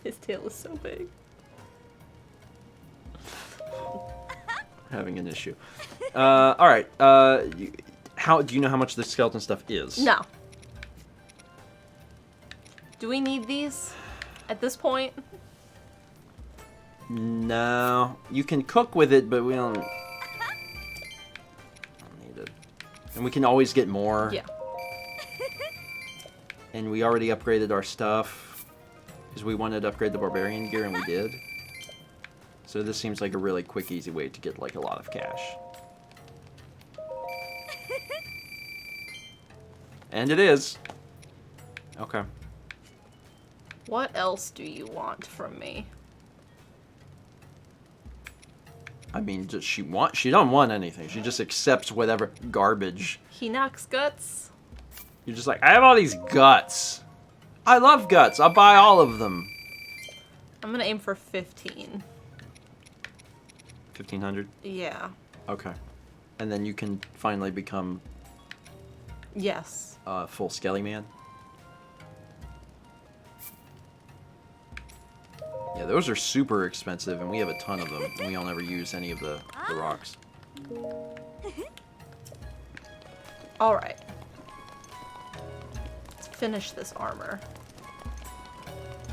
B: His tail is so big.
A: Having an issue. Alright. Do you know how much the skeleton stuff is?
B: No. Do we need these at this point?
A: No. You can cook with it, but we don't need it. And we can always get more.
B: Yeah.
A: And we already upgraded our stuff. Because we wanted to upgrade the barbarian gear, and we did. So this seems like a really quick, easy way to get, like, a lot of cash. And it is. Okay.
B: What else do you want from me?
A: I mean, she don't want anything. She just accepts whatever garbage.
B: He knocks guts.
A: You're just like, I have all these guts. I love guts. I'll buy all of them.
B: I'm gonna aim for 15.
A: 1,500?
B: Yeah.
A: Okay. And then you can finally become
B: Yes.
A: full Skelly Man. Yeah, those are super expensive, and we have a ton of them, and we all never use any of the rocks.
B: Alright. Let's finish this armor.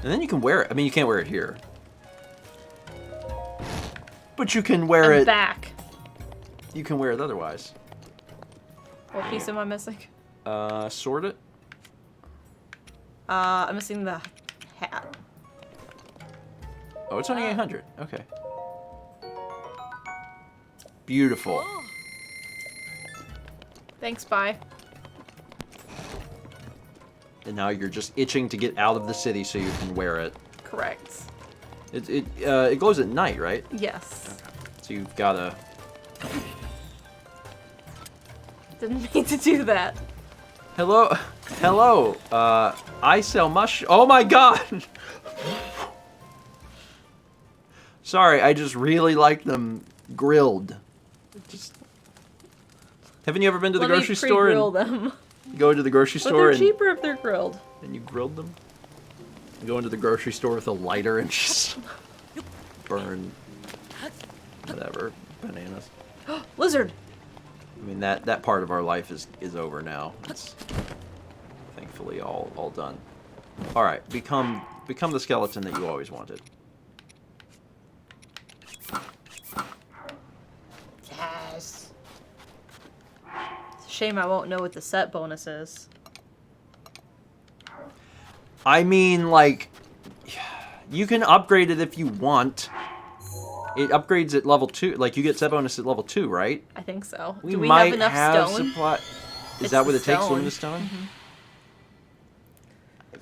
A: And then you can wear it. I mean, you can't wear it here. But you can wear
B: And
A: it...
B: back.
A: You can wear it otherwise.
B: What piece am I missing?
A: Sort it?
B: I'm missing the hat.
A: Oh, it's only 800. Okay. Beautiful.
B: Thanks, bye.
A: And now you're just itching to get out of the city so you can wear it.
B: Correct.
A: It glows at night, right?
B: Yes.
A: Okay. So you've gotta...
B: Didn't mean to do that.
A: Hello? Hello? I sell oh my god! Sorry, I just really like them grilled. Just... Haven't you ever been to the grocery store
B: pre-grill
A: and
B: them.
A: go into the grocery
B: But
A: store
B: they're
A: and...
B: cheaper if they're grilled.
A: And you grilled them? You go into the grocery store with a lighter and just burn whatever, bananas.
B: Lizard!
A: I mean, that part of our life is over now. It's thankfully all done. All right, become the skeleton that you always wanted.
B: Yes. It's a shame I won't know what the set bonus is.
A: I mean, like, you can upgrade it if you want. It upgrades at level 2. Like, you get set bonus at level 2, right?
B: I think so.
A: We
B: Do we
A: might
B: have enough stone?
A: supply. Is
B: It's
A: that what
B: the
A: it takes?
B: stone.
A: Luminous stone?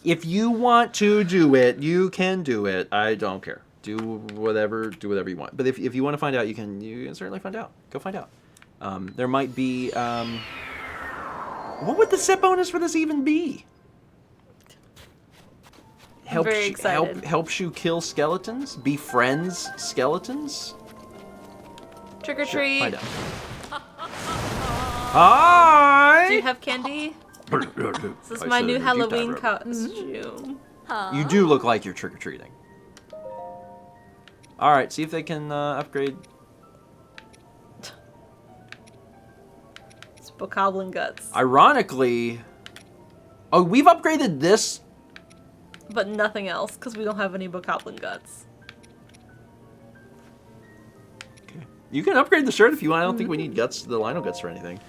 A: If you want to do it, you can do it. I don't care. Do whatever you want. But if you want to find out, you can certainly find out. Go find out. There might be. What would the set bonus for this even be?
B: I'm very excited.
A: Helps you kill skeletons? Befriends skeletons?
B: Trick or
A: Sure,
B: treat.
A: find out. Hi!
B: Do you have candy? This is my new Halloween costume.
A: You do look like you're trick-or-treating. Alright, see if they can upgrade.
B: It's bokoblin guts.
A: Ironically... Oh, we've upgraded this?
B: But nothing else, because we don't have any bokoblin guts.
A: Okay. You can upgrade the shirt if you want. I don't think we need guts, the Lionel guts or anything.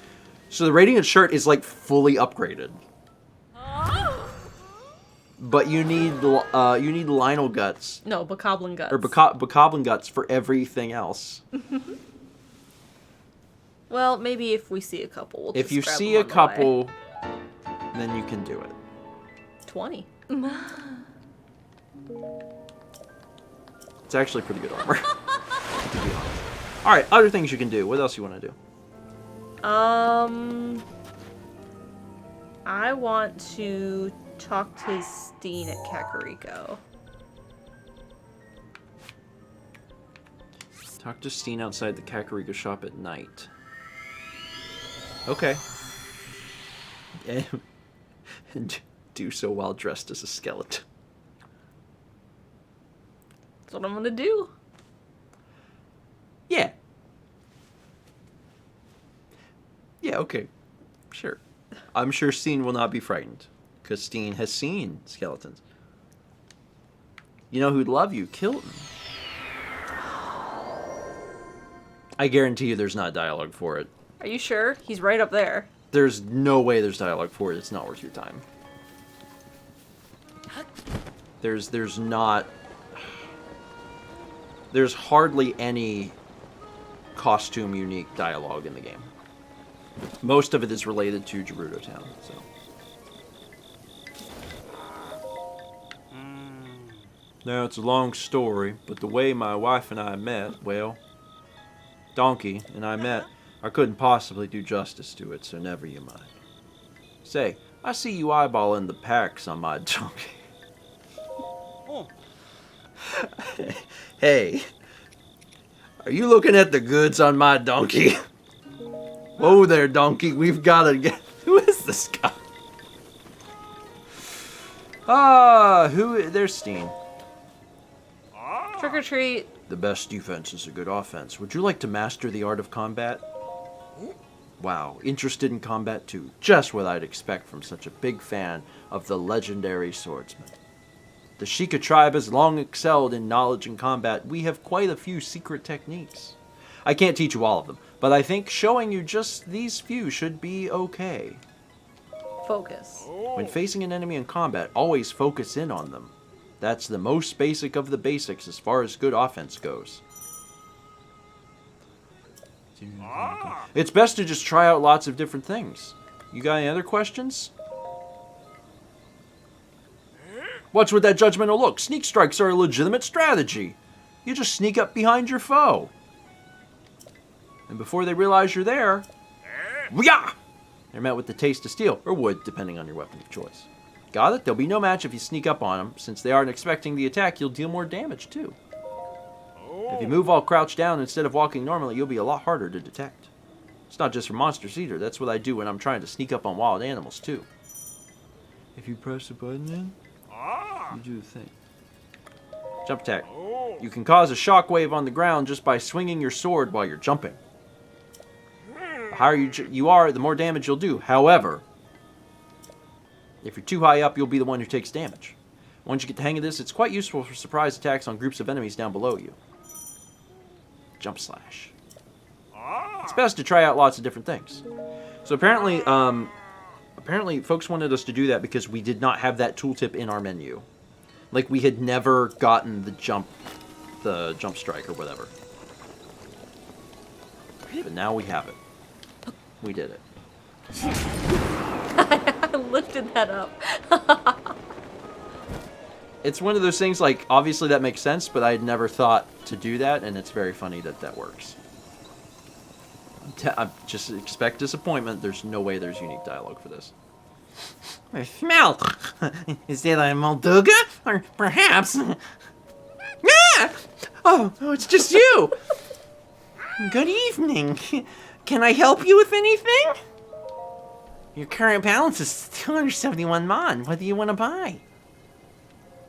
A: So the Radiant shirt is like fully upgraded. But you need Lionel guts.
B: No, bokoblin guts.
A: Or bokoblin guts for everything else.
B: Well, maybe if we see a couple, we'll
A: If
B: just
A: you
B: grab
A: see
B: them
A: a
B: on the way.
A: couple, then you can do it.
B: 20.
A: It's actually pretty good armor. To be honest. Alright, other things you can do. What else you want to do?
B: I want to talk to Steen at Kakariko.
A: Talk to Steen outside the Kakariko shop at night. Okay. And do so while dressed as a skeleton.
B: That's what I'm gonna do.
A: Yeah. Yeah, okay. Sure. I'm sure Steen will not be frightened. Because Steen has seen skeletons. You know who'd love you? Kilton. I guarantee you there's not dialogue for it.
B: Are you sure? He's right up there.
A: There's no way there's dialogue for it. It's not worth your time. There's not... There's hardly any costume unique dialogue in the game. Most of it is related to Gerudo Town, so... Now, it's a long story, but the way my wife and I met, well... Donkey and I met, I couldn't possibly do justice to it, so never you mind. Say, I see you eyeballing the packs on my donkey. Hey, are you looking at the goods on my donkey? Whoa there, donkey. We've got to get... Who is this guy? There's Steen.
B: Trick or treat.
A: The best defense is a good offense. Would you like to master the art of combat? Wow, interested in combat too. Just what I'd expect from such a big fan of the legendary swordsman. The Sheikah tribe has long excelled in knowledge and combat. We have quite a few secret techniques. I can't teach you all of them, but I think showing you just these few should be okay.
B: Focus.
A: When facing an enemy in combat, always focus in on them. That's the most basic of the basics as far as good offense goes. It's best to just try out lots of different things. You got any other questions? What's with that judgmental look? Sneak strikes are a legitimate strategy. You just sneak up behind your foe. And before they realize you're there, yeah, they're met with the taste of steel, or wood, depending on your weapon of choice. Got it? There'll be no match if you sneak up on them. Since they aren't expecting the attack, you'll deal more damage, too. If you move all crouched down instead of walking normally, you'll be a lot harder to detect. It's not just for monsters either. That's what I do when I'm trying to sneak up on wild animals, too. If you press the button in, you do the thing. Jump attack. You can cause a shockwave on the ground just by swinging your sword while you're jumping. The higher you are, the more damage you'll do. However, if you're too high up, you'll be the one who takes damage. Once you get the hang of this, it's quite useful for surprise attacks on groups of enemies down below you. Jump slash. It's best to try out lots of different things. So apparently folks wanted us to do that because we did not have that tooltip in our menu. Like we had never gotten the jump strike or whatever. But now we have it. We did it.
B: I lifted that up.
A: It's one of those things, like, obviously that makes sense, but I had never thought to do that, and it's very funny that that works. I just expect disappointment. There's no way there's unique dialogue for this. I smell. Is that a Molduga? Or perhaps... Ah! Oh, it's just you! Good evening. Can I help you with anything? Your current balance is 271 mon. What do you want to buy?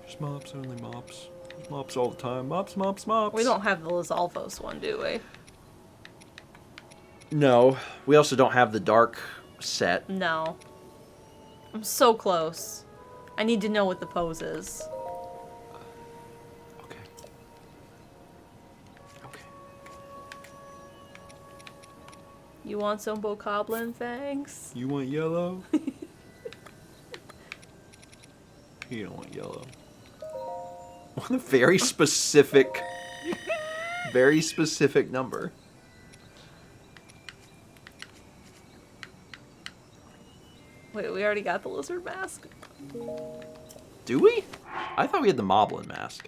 A: Just mops, only mops. Mops all the time. Mops, mops, mops.
B: We don't have the Lizalvos one, do we?
A: No. We also don't have the dark set.
B: No. I'm so close. I need to know what the pose is.
A: Okay. Okay.
B: You want some bokoblin fangs?
A: You want yellow? You don't want yellow. What a very specific number.
B: Wait, we already got the lizard mask?
A: Do we? I thought we had the Moblin mask.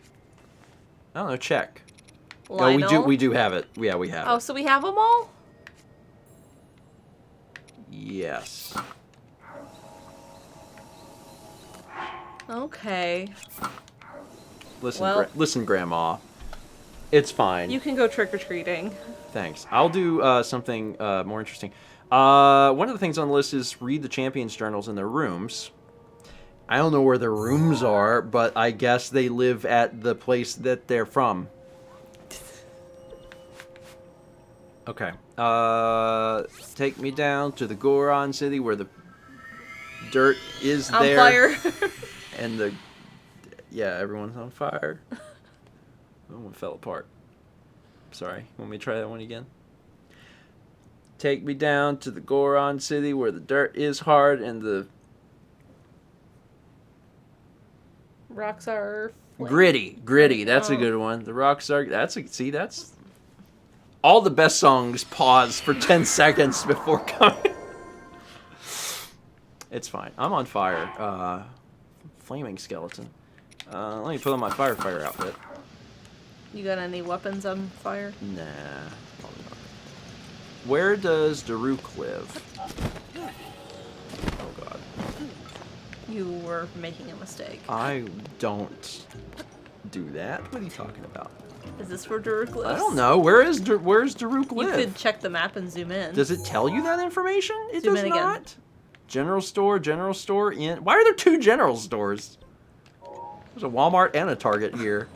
A: I don't know, check.
B: Lionel?
A: No, we do have it. Yeah, we have
B: Oh,
A: it.
B: so we have them all?
A: Yes.
B: Okay.
A: Listen,
B: Well-
A: listen, Grandma. It's fine.
B: You can go trick-or-treating.
A: Thanks. I'll do something more interesting. One of the things on the list is read the champions' journals in their rooms. I don't know where their rooms are, but I guess they live at the place that they're from. Okay. Take me down to the Goron city where the dirt is
B: On
A: there.
B: fire.
A: And the... Yeah, everyone's on fire. That one fell apart. Sorry. Want me to try that one again? Take me down to the Goron city where the dirt is hard and the...
B: Rocks are...
A: Gritty. That's a good one. The rocks are... That's... All the best songs pause for 10 seconds before coming. It's fine. I'm on fire. Flaming skeleton. Let me put on my firefighter outfit.
B: You got any weapons on fire?
A: Nah. Probably not. Where does Daruk live? Oh god.
B: You were making a mistake.
A: I don't do that. What are you talking about?
B: Is this where Daruk lives?
A: I don't know. Where's Daruk
B: You
A: live?
B: could check the map and zoom in.
A: Does it tell you that information? It
B: Zoom
A: does
B: in again.
A: not. General store, in. Why are there 2 general stores? There's a Walmart and a Target here.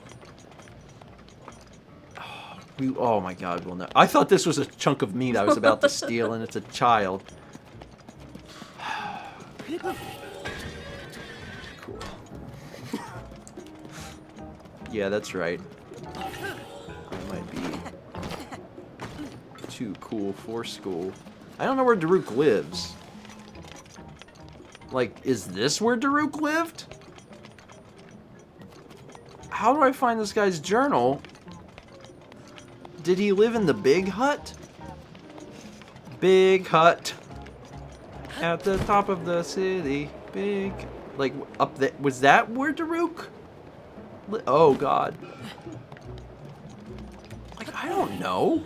A: Oh my god, we'll know. I thought this was a chunk of meat I was about to steal, and it's a child. Cool. Yeah, that's right. I might be too cool for school. I don't know where Daruk lives. Like, is this where Daruk lived? How do I find this guy's journal? Did he live in the big hut? Big hut. At the top of the city. Big. Like, up there. Was that where Daruk? Oh, God. Like, I don't know.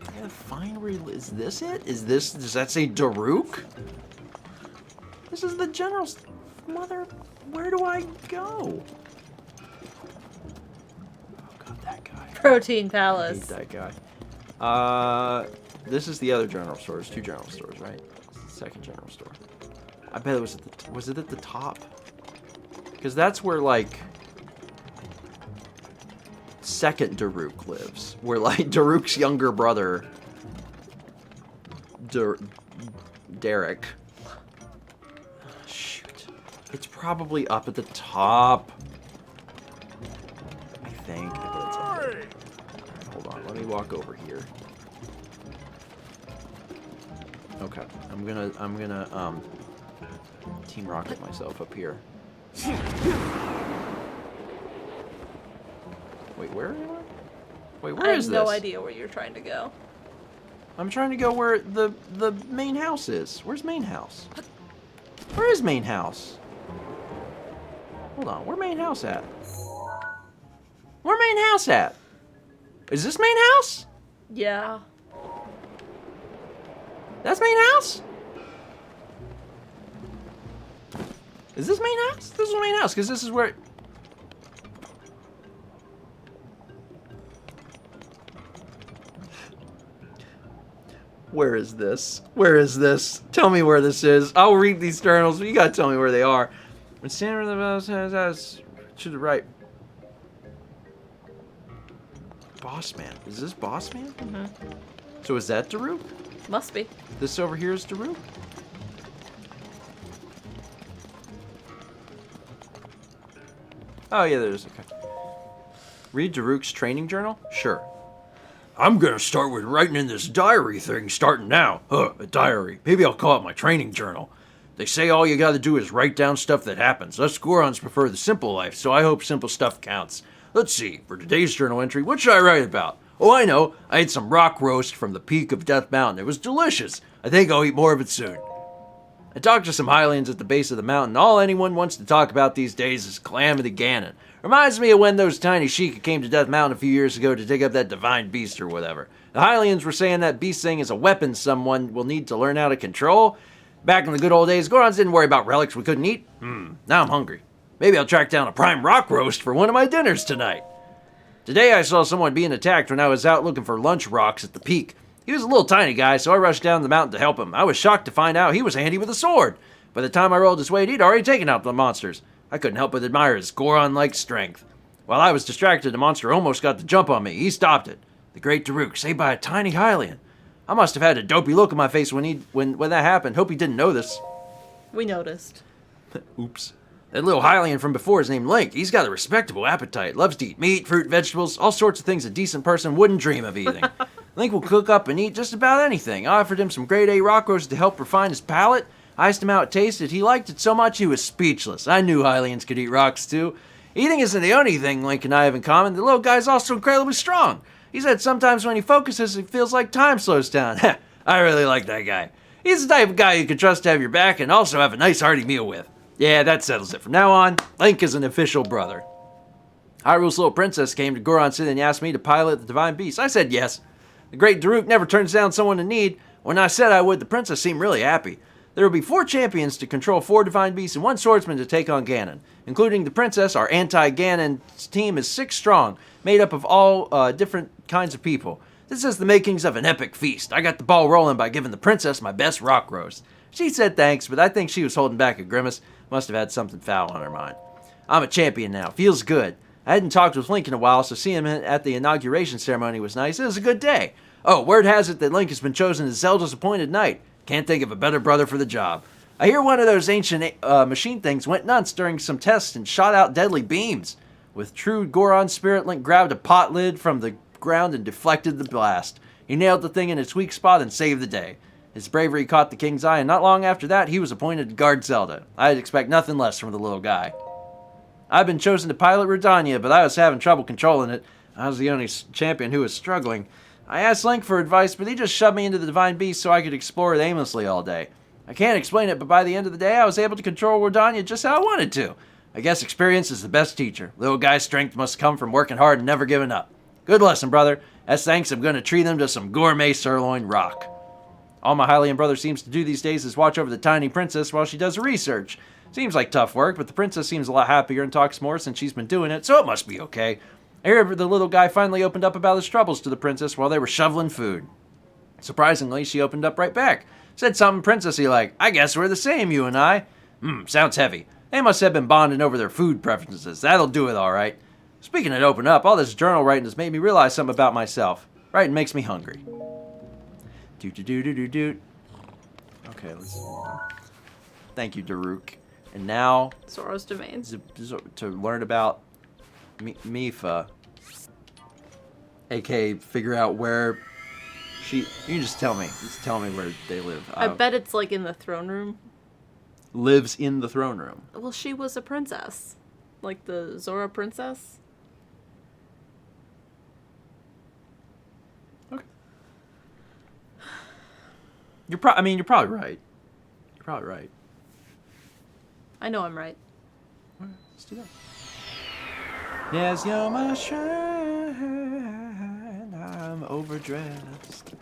A: I gotta find where he is. This it? Does that say Daruk? This is the general's mother. Where do I go? Oh, God, that guy.
B: Protein
A: I hate
B: Palace.
A: that guy. This is the other general store. There's 2 general stores, right? It's the second general store. I bet it was was it at the top? Because that's where, like, second Daruk lives. Where, like, Daruk's younger brother, Derek. Shoot. It's probably up at the top. I think. I bet it's up there. Hold on, let me walk over here. Okay, I'm gonna Team Rocket myself up here. Wait, where am I? Wait, where is
B: I
A: this?
B: have no idea where you're trying to go.
A: I'm trying to go where the main house is. Where's main house? Where is main house? Hold on, where main house at? Where main house at? Is this main house?
B: Yeah.
A: That's main house? Is this main house? This is main house, because this is where... Where is this? Where is this? Tell me where this is. I'll read these journals, but you gotta tell me where they are. When standing in the house to the right. Boss man. Is this boss man?
B: Mm-hmm.
A: So is that Daruk?
B: Must be.
A: This over here is Daruk? Oh, yeah, there's... Okay. Read Daruk's training journal? Sure. I'm gonna start with writing in this diary thing starting now. A diary. Maybe I'll call it my training journal. They say all you gotta do is write down stuff that happens. Us Gorons prefer the simple life, so I hope simple stuff counts. Let's see, for today's journal entry, what should I write about? Oh, I know. I ate some rock roast from the peak of Death Mountain. It was delicious. I think I'll eat more of it soon. I talked to some Highlands at the base of the mountain. All anyone wants to talk about these days is Calamity Ganon. Reminds me of when those tiny Sheikah came to Death Mountain a few years ago to dig up that divine beast or whatever. The Highlands were saying that beast thing is a weapon someone will need to learn how to control. Back in the good old days, Gorons didn't worry about relics we couldn't eat. Now I'm hungry. Maybe I'll track down a prime rock roast for one of my dinners tonight. Today I saw someone being attacked when I was out looking for lunch rocks at the peak. He was a little tiny guy, so I rushed down the mountain to help him. I was shocked to find out he was handy with a sword. By the time I rolled his weight, he'd already taken out the monsters. I couldn't help but admire his Goron-like strength. While I was distracted, the monster almost got the jump on me. He stopped it. The great Daruk, saved by a tiny Hylian. I must have had a dopey look on my face when that happened. Hope he didn't know this.
B: We noticed.
A: Oops. That little Hylian from before is named Link. He's got a respectable appetite. Loves to eat meat, fruit, vegetables, all sorts of things a decent person wouldn't dream of eating. Link will cook up and eat just about anything. I offered him some grade A rock roast to help refine his palate. I asked him how it tasted. He liked it so much he was speechless. I knew Hylians could eat rocks too. Eating isn't the only thing Link and I have in common. The little guy's also incredibly strong. He said sometimes when he focuses, it feels like time slows down. I really like that guy. He's the type of guy you can trust to have your back and also have a nice hearty meal with. Yeah, that settles it. From now on, Link is an official brother. Hyrule's little princess came to Goron City and asked me to pilot the divine beast. I said yes. The great Daruk never turns down someone in need. When I said I would, the princess seemed really happy. There will be 4 champions to control 4 divine beasts and 1 swordsman to take on Ganon. Including the princess, our anti-Ganon team is 6 strong, made up of all different kinds of people. This is the makings of an epic feast. I got the ball rolling by giving the princess my best rock roast. She said thanks, but I think she was holding back a grimace. Must have had something foul on her mind. I'm a champion now. Feels good. I hadn't talked with Link in a while, so seeing him at the inauguration ceremony was nice. It was a good day. Oh, word has it that Link has been chosen as Zelda's appointed knight. Can't think of a better brother for the job. I hear one of those ancient machine things went nuts during some tests and shot out deadly beams. With true Goron spirit, Link grabbed a pot lid from the ground and deflected the blast. He nailed the thing in its weak spot and saved the day. His bravery caught the king's eye, and not long after that, he was appointed to guard Zelda. I'd expect nothing less from the little guy. I've been chosen to pilot Rodania, but I was having trouble controlling it. I was the only champion who was struggling. I asked Link for advice, but he just shoved me into the Divine Beast so I could explore it aimlessly all day. I can't explain it, but by the end of the day, I was able to control Rodania just how I wanted to. I guess experience is the best teacher. Little guy's strength must come from working hard and never giving up. Good lesson, brother. As thanks, I'm going to treat them to some gourmet sirloin rock. All my Hylian brother seems to do these days is watch over the tiny princess while she does her research. Seems like tough work, but the princess seems a lot happier and talks more since she's been doing it, so it must be okay. I hear the little guy finally opened up about his troubles to the princess while they were shoveling food. Surprisingly, she opened up right back. Said something princessy like, I guess we're the same, you and I. Sounds heavy. They must have been bonding over their food preferences. That'll do it all right. Speaking of open up, all this journal writing has made me realize something about myself. Writing makes me hungry. Doot. Okay, let's... Thank you, Daruk. And now...
B: Zoro's domain.
A: To learn about Mifa. A.K.A. figure out where she... You can just tell me. Just tell me where they live.
B: I bet it's like in the throne room.
A: Lives in the throne room.
B: Well, she was a princess. Like the Zora princess.
A: Okay. You're probably right. You're probably right.
B: I know I'm right.
A: All right, let's do that. Yes, you're my shrine. I'm overdressed.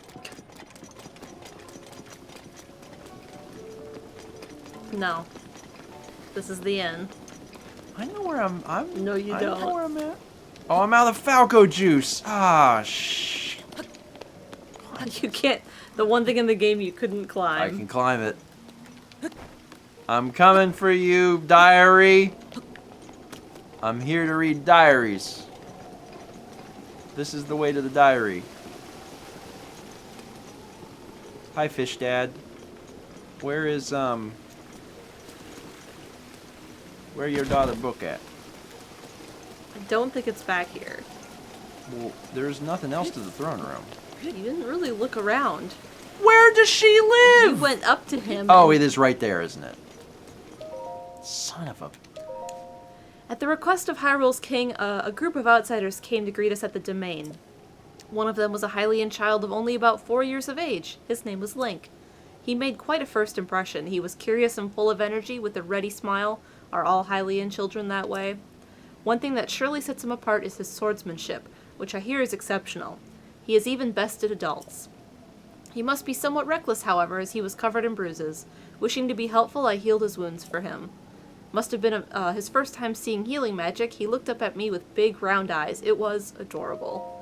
B: No. This is the end.
A: I know where I'm.
B: No, you
A: I
B: don't.
A: know where I'm at. Oh, I'm out of Falco juice. Ah, shh.
B: You can't. The one thing in the game you couldn't
A: I
B: climb.
A: can climb it. I'm coming for you, diary. I'm here to read diaries. This is the way to the diary. Hi, Fish Dad. Where is, where your daughter book at?
B: I don't think it's back here.
A: Well, there's nothing else to the throne room.
B: You didn't really look around.
A: Where does she live?
B: You went up to him.
A: Oh, it is right there, isn't it? Son of a...
B: At the request of Hyrule's king, a group of outsiders came to greet us at the domain. One of them was a Hylian child of only about 4 years of age. His name was Link. He made quite a first impression. He was curious and full of energy, with a ready smile. Are all Hylian children that way? One thing that surely sets him apart is his swordsmanship, which I hear is exceptional. He has even bested adults. He must be somewhat reckless, however, as he was covered in bruises. Wishing to be helpful, I healed his wounds for him. Must have been his first time seeing healing magic. He looked up at me with big round eyes. It was adorable.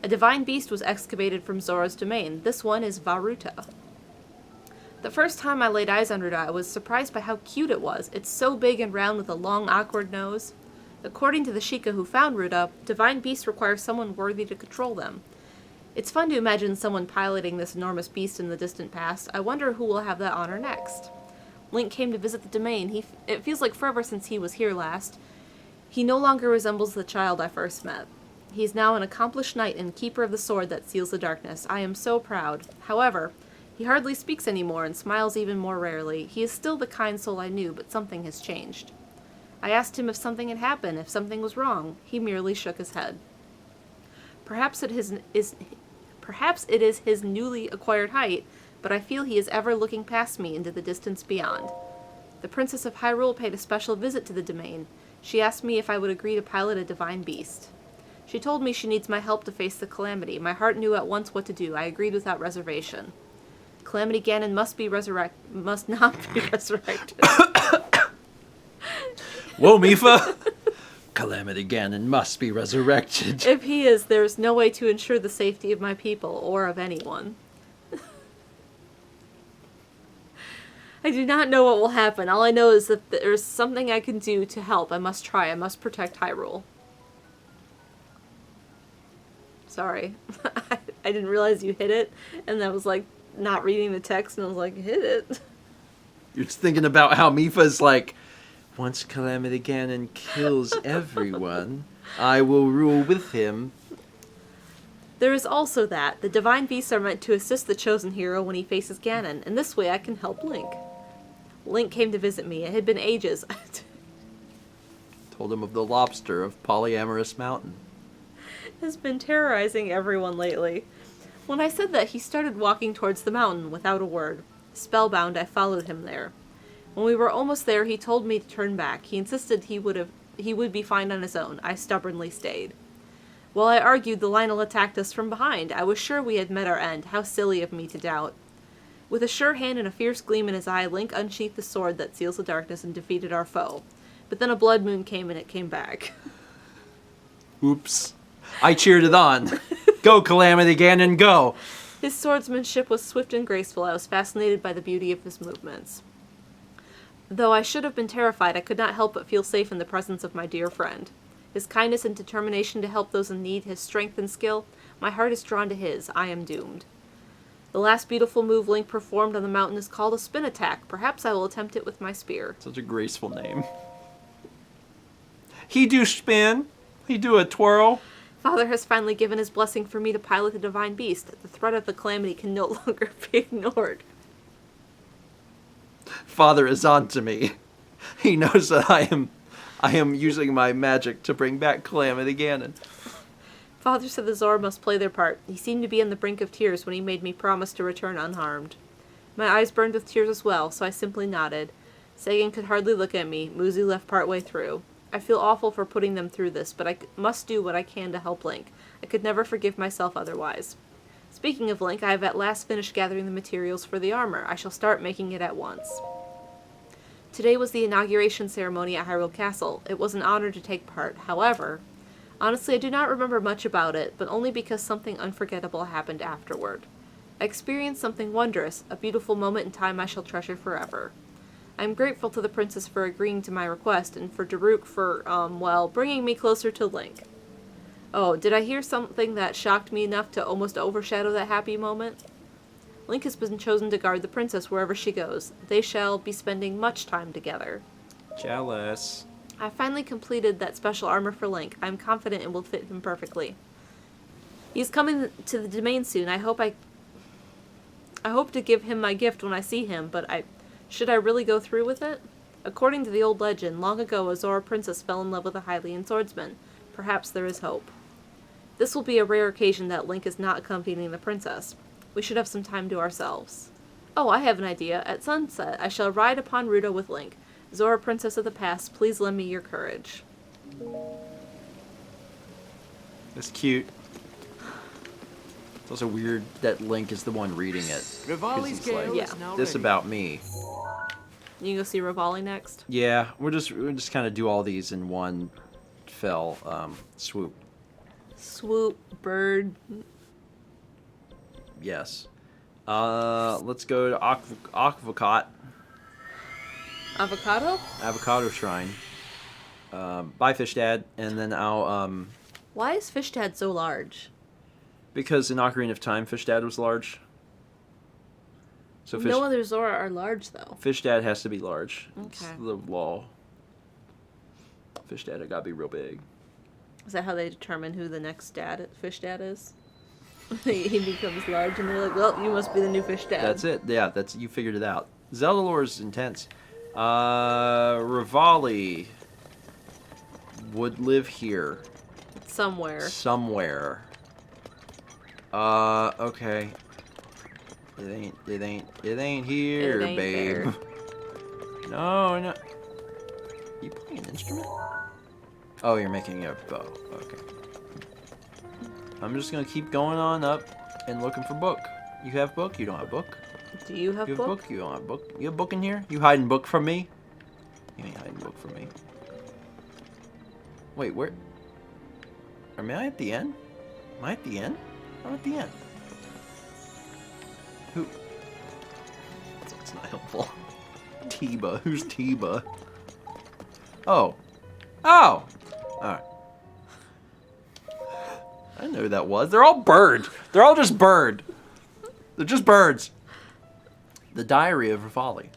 B: A divine beast was excavated from Zora's domain. This one is Varuta. The first time I laid eyes on Ruta, I was surprised by how cute it was. It's so big and round with a long, awkward nose. According to the Sheikah who found Ruta, divine beasts require someone worthy to control them. It's fun to imagine someone piloting this enormous beast in the distant past. I wonder who will have that honor next. Link came to visit the domain. It feels like forever since he was here last. He no longer resembles the child I first met. He is now an accomplished knight and keeper of the sword that seals the darkness. I am so proud. However, he hardly speaks anymore and smiles even more rarely. He is still the kind soul I knew, but something has changed. I asked him if something had happened, if something was wrong. He merely shook his head. Perhaps it is his newly acquired height, but I feel he is ever looking past me into the distance beyond. The Princess of Hyrule paid a special visit to the domain. She asked me if I would agree to pilot a divine beast. She told me she needs my help to face the calamity. My heart knew at once what to do. I agreed without reservation. Calamity Ganon must not be resurrected.
A: Whoa, Mifa! Calamity Ganon must be resurrected.
B: If he is, there is no way to ensure the safety of my people or of anyone. I do not know what will happen. All I know is that there's something I can do to help. I must try. I must protect Hyrule. Sorry. I didn't realize you hit it, and I was like not reading the text, and I was like, hit it.
A: You're just thinking about how Mifa's like, once Calamity Ganon kills everyone, I will rule with him.
B: There is also that. The Divine Beasts are meant to assist the chosen hero when he faces Ganon, and this way I can help Link. Link came to visit me. It had been ages.
A: Told him of the lobster of Polyamorous Mountain.
B: Has been terrorizing everyone lately. When I said that, he started walking towards the mountain without a word. Spellbound, I followed him there. When we were almost there, he told me to turn back. He insisted he would be fine on his own. I stubbornly stayed. While I argued, the Lionel attacked us from behind. I was sure we had met our end. How silly of me to doubt. With a sure hand and a fierce gleam in his eye, Link unsheathed the sword that seals the darkness and defeated our foe. But then a blood moon came and it came back.
A: Oops. I cheered it on. Go, Calamity Ganon, go!
B: His swordsmanship was swift and graceful. I was fascinated by the beauty of his movements. Though I should have been terrified, I could not help but feel safe in the presence of my dear friend. His kindness and determination to help those in need, his strength and skill, my heart is drawn to his. I am doomed. The last beautiful move Link performed on the mountain is called a spin attack. Perhaps I will attempt it with my spear.
A: Such a graceful name. He do spin. He do a twirl.
B: Father has finally given his blessing for me to pilot the Divine Beast. The threat of the calamity can no longer be ignored.
A: Father is on to me. He knows that I am using my magic to bring back Calamity Ganon.
B: Father said the Zora must play their part. He seemed to be on the brink of tears when he made me promise to return unharmed. My eyes burned with tears as well, so I simply nodded. Sagan could hardly look at me. Muzu left partway through. I feel awful for putting them through this, but I must do what I can to help Link. I could never forgive myself otherwise. Speaking of Link, I have at last finished gathering the materials for the armor. I shall start making it at once. Today was the inauguration ceremony at Hyrule Castle. It was an honor to take part. However, honestly, I do not remember much about it, but only because something unforgettable happened afterward. I experienced something wondrous, a beautiful moment in time I shall treasure forever. I am grateful to the princess for agreeing to my request, and for Daruk for, bringing me closer to Link. Oh, did I hear something that shocked me enough to almost overshadow that happy moment? Link has been chosen to guard the princess wherever she goes. They shall be spending much time together.
A: Jealous.
B: I finally completed that special armor for Link. I am confident it will fit him perfectly. He's coming to the domain soon. I hope to give him my gift when I see him, but should I really go through with it? According to the old legend, long ago a Zora princess fell in love with a Hylian swordsman. Perhaps there is hope. This will be a rare occasion that Link is not accompanying the princess. We should have some time to ourselves. Oh, I have an idea. At sunset, I shall ride upon Ruto with Link. Zora, princess of the past, please lend me your courage.
A: That's cute. It's also weird that Link is the one reading it. 'Cause
C: Rivali's
A: he's like,
C: gale
B: Yeah.
C: is now
A: this
C: ready.
A: about me.
B: You can go see Rivali next.
A: Yeah, we'll just kind of do all these in one fell swoop.
B: Swoop, bird.
A: Yes. Let's go to Akvakot,
B: Avocado?
A: Avocado Shrine. Bye, Fish Dad, and then I'll
B: Why is Fish Dad so large?
A: because in Ocarina of Time, Fish Dad was large. So
B: No other Zora are large, though.
A: Fish Dad has to be large. It's
B: Okay.
A: the law. Fish Dad, it gotta be real big.
B: Is that how they determine who the next Fish Dad is? He becomes large, and they're like, well, you must be the new Fish Dad.
A: That's it. Yeah, you figured it out. Zelda lore is intense. Rivali would live here.
B: Somewhere.
A: Somewhere. Okay. It ain't here,
B: It ain't
A: babe.
B: there.
A: No. You playing an instrument? Oh, you're making a bow. Okay. I'm just gonna keep going on up and looking for book. You have book? You don't have book?
B: Do you have
A: You have a
B: book?
A: book? You don't have a book? You have a book in here? You hiding book from me? You ain't hiding book from me. Wait, where? Am I at the end? Am I at the end? I'm at the end. Who? That's not helpful. Tiba. Who's Tiba? Oh. Oh! Alright. I didn't know who that was. They're all bird. They're all just bird. They're just birds. The Diary of Rivali.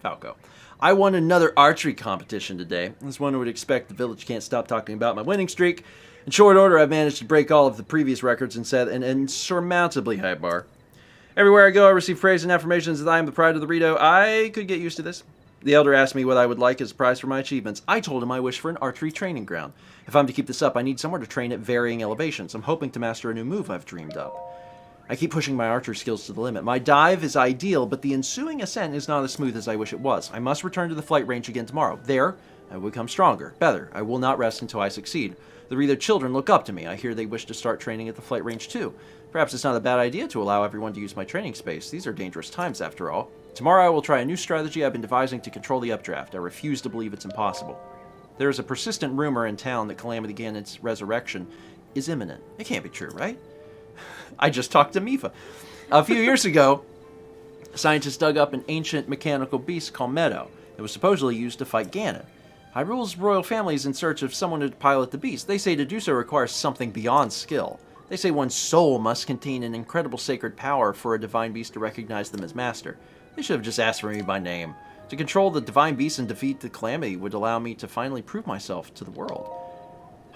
A: Falco. I won another archery competition today. As one would expect, the village can't stop talking about my winning streak. In short order, I've managed to break all of the previous records and set an insurmountably high bar. Everywhere I go, I receive praise and affirmations that I am the pride of the Rito. I could get used to this. The elder asked me what I would like as a prize for my achievements. I told him I wish for an archery training ground. If I'm to keep this up, I need somewhere to train at varying elevations. I'm hoping to master a new move I've dreamed up. I keep pushing my archery skills to the limit. My dive is ideal, but the ensuing ascent is not as smooth as I wish it was. I must return to the flight range again tomorrow. There, I will become stronger, better. I will not rest until I succeed. The Rito children look up to me. I hear they wish to start training at the flight range too. Perhaps it's not a bad idea to allow everyone to use my training space. These are dangerous times, after all. Tomorrow I will try a new strategy I've been devising to control the updraft. I refuse to believe it's impossible. There is a persistent rumor in town that Calamity Ganon's resurrection is imminent. It can't be true, right? I just talked to Mifa. A few years ago, scientists dug up an ancient mechanical beast called Meadow. It was supposedly used to fight Ganon. Hyrule's royal family is in search of someone to pilot the beast. They say to do so requires something beyond skill. They say one's soul must contain an incredible sacred power for a divine beast to recognize them as master. They should have just asked for me by name. To control the divine beast and defeat the calamity would allow me to finally prove myself to the world.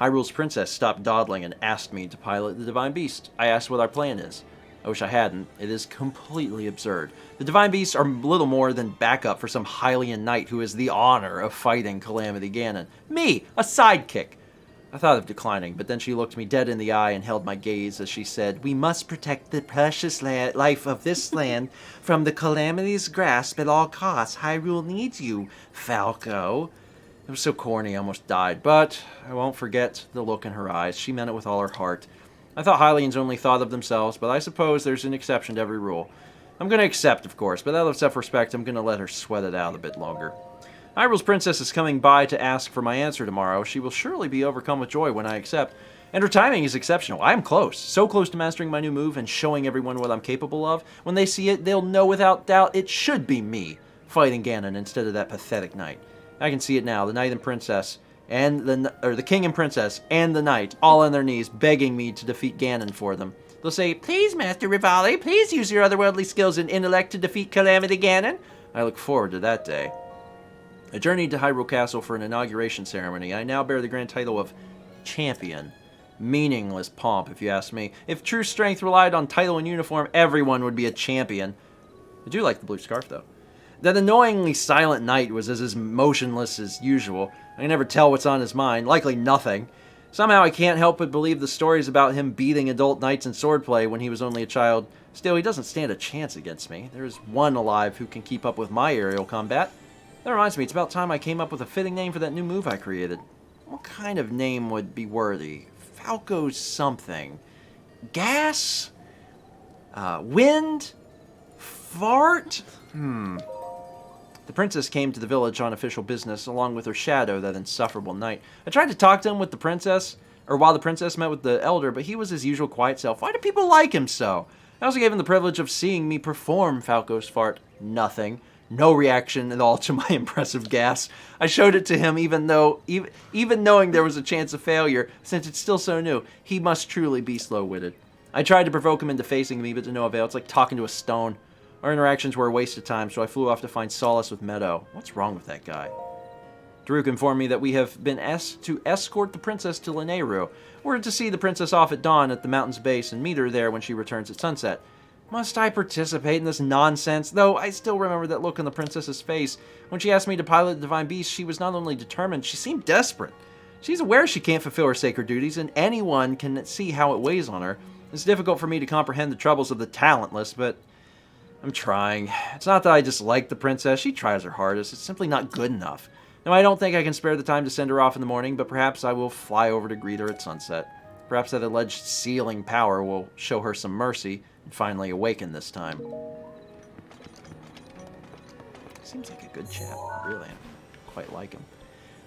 A: Hyrule's princess stopped dawdling and asked me to pilot the divine beast. I asked what our plan is. I wish I hadn't. It is completely absurd. The divine beasts are little more than backup for some Hylian knight who has the honor of fighting Calamity Ganon. Me, a sidekick. I thought of declining, but then she looked me dead in the eye and held my gaze as she said, "We must protect the precious life of this land from the calamity's grasp at all costs. Hyrule needs you, Falco." It was so corny, I almost died, but I won't forget the look in her eyes. She meant it with all her heart. I thought Hylians only thought of themselves, but I suppose there's an exception to every rule. I'm going to accept, of course, but out of self-respect, I'm going to let her sweat it out a bit longer. Hyrule's princess is coming by to ask for my answer tomorrow. She will surely be overcome with joy when I accept. And her timing is exceptional. I am close. So close to mastering my new move and showing everyone what I'm capable of. When they see it, they'll know without doubt it should be me fighting Ganon instead of that pathetic knight. I can see it now. The knight and princess, and the king and princess, and the knight, all on their knees, begging me to defeat Ganon for them. They'll say, "Please, Master Rivali, please use your otherworldly skills and intellect to defeat Calamity Ganon." I look forward to that day. I journeyed to Hyrule Castle for an inauguration ceremony. I now bear the grand title of Champion. Meaningless pomp, if you ask me. If true strength relied on title and uniform, everyone would be a champion. I do like the blue scarf, though. That annoyingly silent knight was as motionless as usual. I can never tell what's on his mind. Likely nothing. Somehow I can't help but believe the stories about him beating adult knights in swordplay when he was only a child. Still, he doesn't stand a chance against me. There is one alive who can keep up with my aerial combat. That reminds me, it's about time I came up with a fitting name for that new move I created. What kind of name would be worthy? Falco something. Gas? Wind? Fart? The princess came to the village on official business, along with her shadow, that insufferable knight. I tried to talk to him with the princess, or while the princess met with the elder, but he was his usual quiet self. Why do people like him so? I also gave him the privilege of seeing me perform Falco's fart. Nothing. No reaction at all to my impressive gas. I showed it to him even knowing there was a chance of failure, since it's still so new. He must truly be slow-witted. I tried to provoke him into facing me, but to no avail. It's like talking to a stone. Our interactions were a waste of time, so I flew off to find solace with Meadow. What's wrong with that guy? Daruk informed me that we have been asked to escort the princess to Lanayru. We're to see the princess off at dawn at the mountain's base and meet her there when she returns at sunset. Must I participate in this nonsense? Though I still remember that look on the princess's face. When she asked me to pilot the divine beast, she was not only determined, she seemed desperate. She's aware she can't fulfill her sacred duties, and anyone can see how it weighs on her. It's difficult for me to comprehend the troubles of the talentless, but I'm trying. It's not that I dislike the princess. She tries her hardest. It's simply not good enough. Now, I don't think I can spare the time to send her off in the morning, but perhaps I will fly over to greet her at sunset. Perhaps that alleged sealing power will show her some mercy and finally awaken this time. Seems like a good chap, really. I quite like him.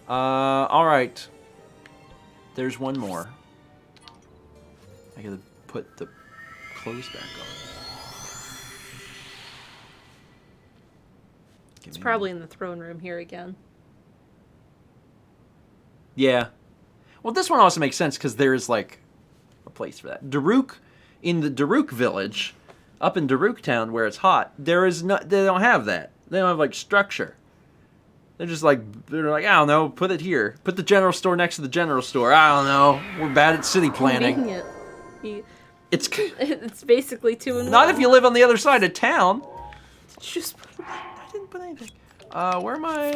A: Alright. There's one more. I gotta put the clothes back on.
B: It's probably in the throne room here again.
A: Yeah. Well, this one also makes sense because there's like a place for that. Daruk, in the Daruk village, up in Daruk town where it's hot, there is no. They don't have that. They don't have like structure. They're just like I don't know. Put it here. Put the general store next to the general store. I don't know. We're bad at city planning.
B: Convenient.
A: It's
B: It's basically 2 in 1.
A: not if you live on the other side of town.
B: Just
A: I didn't put anything. Where are my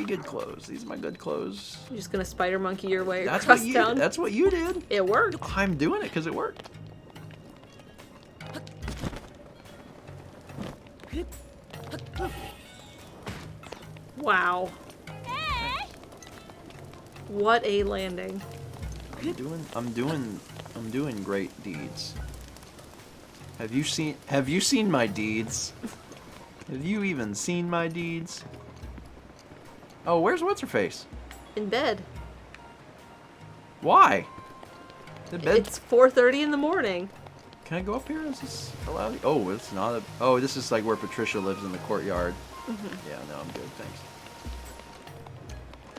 A: good clothes? These are my good clothes.
B: You're just gonna spider monkey your way
A: That's
B: across
A: what you.
B: town.
A: That's what you did.
B: It worked.
A: I'm doing it because it worked.
B: Wow. What a landing.
A: I'm doing great deeds. Have you seen my deeds? Have you even seen my deeds? Oh, where's what's her face?
B: In bed.
A: Why? The bed.
B: It's 4:30 in the morning.
A: Can I go up here? Is this allowed? Oh, it's not a. Oh, this is like where Patricia lives in the courtyard. Yeah, no, I'm good, thanks.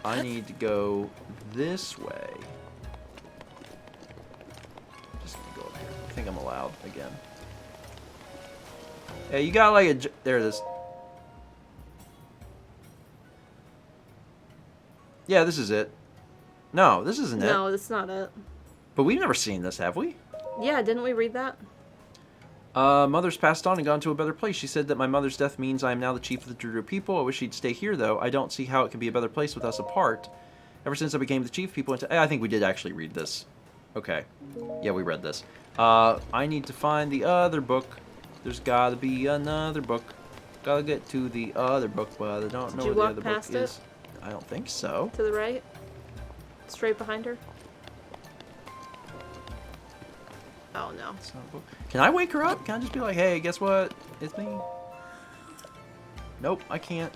A: I need to go this way. Just gonna go up here. I think I'm allowed again. Yeah, you got like a. There it is. Yeah, this is it. No, this isn't it.
B: No, that's not it.
A: But we've never seen this, have we?
B: Yeah, didn't we read that?
A: Mother's passed on and gone to a better place. She said that my mother's death means I am now the chief of the Druid people. I wish she'd stay here, though. I don't see how it can be a better place with us apart. Ever since I became the chief, people went to... I think we did actually read this. Okay. Yeah, we read this. I need to find the other book. There's gotta be another book. Gotta get to the other book, but I don't know
B: you
A: where
B: walk
A: the other book
B: past it?
A: is. I don't think so.
B: To the right? Straight behind her? Oh, no.
A: It's not a book. Can I wake her up? Can I just be like, hey, guess what? It's me. Nope, I can't.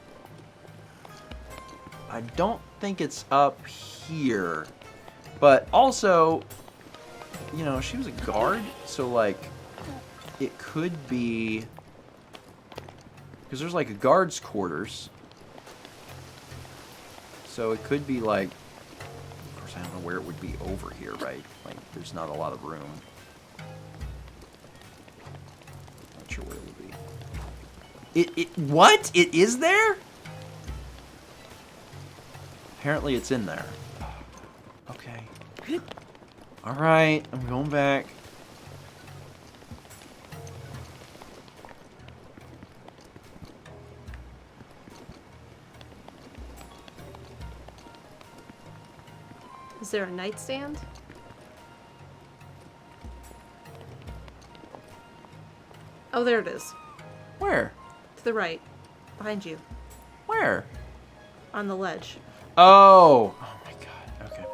A: I don't think it's up here. But also, you know, she was a guard, so like, it could be... Because there's like a guard's quarters. So it could be like... Of course, I don't know where it would be over here, right? Like, there's not a lot of room. Not sure where it would be. What? It is there? Apparently it's in there. Okay. Alright, I'm going back.
B: Is there a nightstand? Oh, there it is.
A: Where?
B: To the right. Behind you.
A: Where?
B: On the ledge.
A: Oh! Oh my god, okay.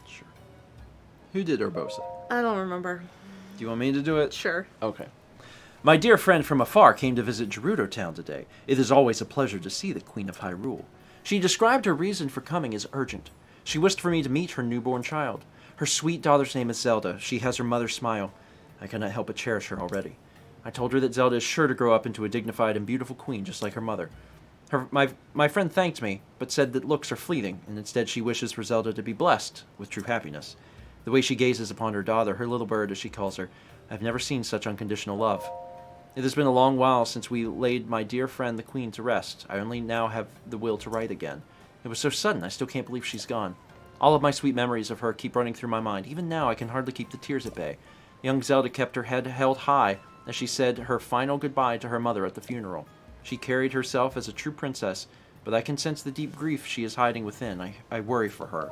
A: Sure. Who did Urbosa?
B: I don't remember.
A: Do you want me to do it?
B: Sure.
A: Okay. My dear friend from afar came to visit Gerudo Town today. It is always a pleasure to see the Queen of Hyrule. She described her reason for coming as urgent. She wished for me to meet her newborn child. Her sweet daughter's name is Zelda. She has her mother's smile. I cannot help but cherish her already. I told her that Zelda is sure to grow up into a dignified and beautiful queen just like her mother. My friend thanked me, but said that looks are fleeting, and instead she wishes for Zelda to be blessed with true happiness. The way she gazes upon her daughter, her little bird as she calls her, I've never seen such unconditional love. It has been a long while since we laid my dear friend the Queen to rest. I only now have the will to write again. It was so sudden, I still can't believe she's gone. All of my sweet memories of her keep running through my mind. Even now, I can hardly keep the tears at bay. Young Zelda kept her head held high as she said her final goodbye to her mother at the funeral. She carried herself as a true princess, but I can sense the deep grief she is hiding within. I worry for her.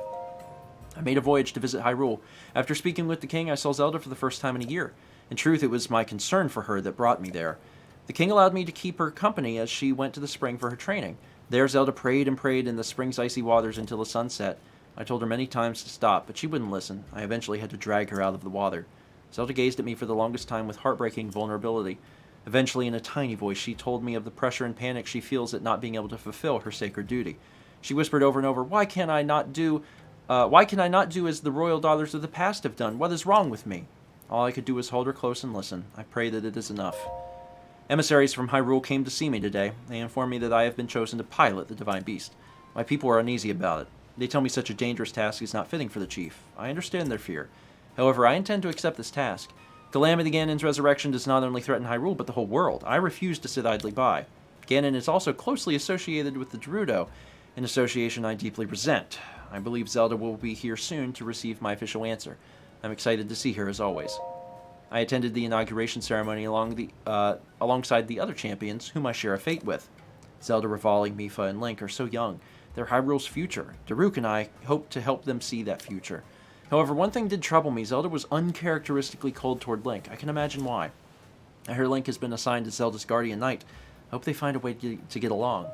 A: I made a voyage to visit Hyrule. After speaking with the king, I saw Zelda for the first time in a year. In truth, it was my concern for her that brought me there. The king allowed me to keep her company as she went to the spring for her training. There Zelda prayed and prayed in the spring's icy waters until the sun set. I told her many times to stop, but she wouldn't listen. I eventually had to drag her out of the water. Zelda gazed at me for the longest time with heartbreaking vulnerability. Eventually, in a tiny voice, she told me of the pressure and panic she feels at not being able to fulfill her sacred duty. She whispered over and over, why can I not do as the royal daughters of the past have done? What is wrong with me? All I could do was hold her close and listen. I pray that it is enough. Emissaries from Hyrule came to see me today. They informed me that I have been chosen to pilot the divine beast. My people are uneasy about it. They tell me such a dangerous task is not fitting for the chief. I understand their fear. However, I intend to accept this task. Calamity Ganon's resurrection does not only threaten Hyrule, but the whole world. I refuse to sit idly by. Ganon is also closely associated with the Gerudo, an association I deeply resent. I believe Zelda will be here soon to receive my official answer. I'm excited to see her as always. I attended the inauguration ceremony alongside the other champions whom I share a fate with. Zelda, Rivali, Mipha, and Link are so young. They're Hyrule's future. Daruk and I hope to help them see that future. However, one thing did trouble me. Zelda was uncharacteristically cold toward Link. I can imagine why. I hear Link has been assigned as Zelda's guardian knight. I hope they find a way to get along.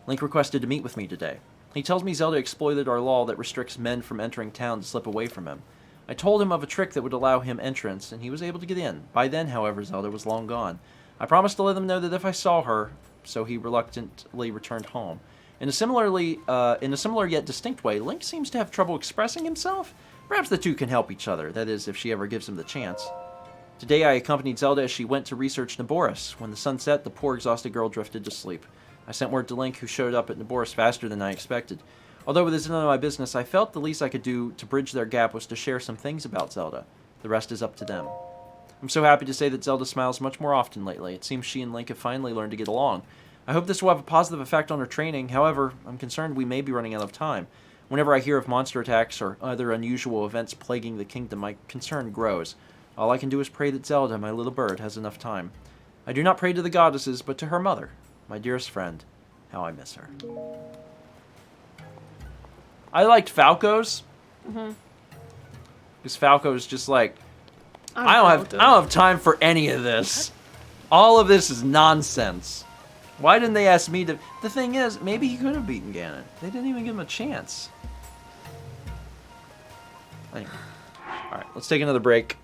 A: Link requested to meet with me today. He tells me Zelda exploited our law that restricts men from entering town to slip away from him. I told him of a trick that would allow him entrance, and he was able to get in. By then, however, Zelda was long gone. I promised to let him know that if I saw her, so he reluctantly returned home. In a similar yet distinct way, Link seems to have trouble expressing himself. Perhaps the two can help each other, that is, if she ever gives him the chance. Today I accompanied Zelda as she went to research Naboris. When the sun set, the poor exhausted girl drifted to sleep. I sent word to Link, who showed up at Naboris faster than I expected. Although it is none of my business, I felt the least I could do to bridge their gap was to share some things about Zelda. The rest is up to them. I'm so happy to say that Zelda smiles much more often lately. It seems she and Link have finally learned to get along. I hope this will have a positive effect on her training. However, I'm concerned we may be running out of time. Whenever I hear of monster attacks or other unusual events plaguing the kingdom, my concern grows. All I can do is pray that Zelda, my little bird, has enough time. I do not pray to the goddesses, but to her mother, my dearest friend. How I miss her. I liked Falco's. Because Falco's just like, I don't have time for any of this. All of this is nonsense. Why didn't they ask me to... The thing is, maybe he could have beaten Ganon. They didn't even give him a chance. Anyway. Alright, let's take another break.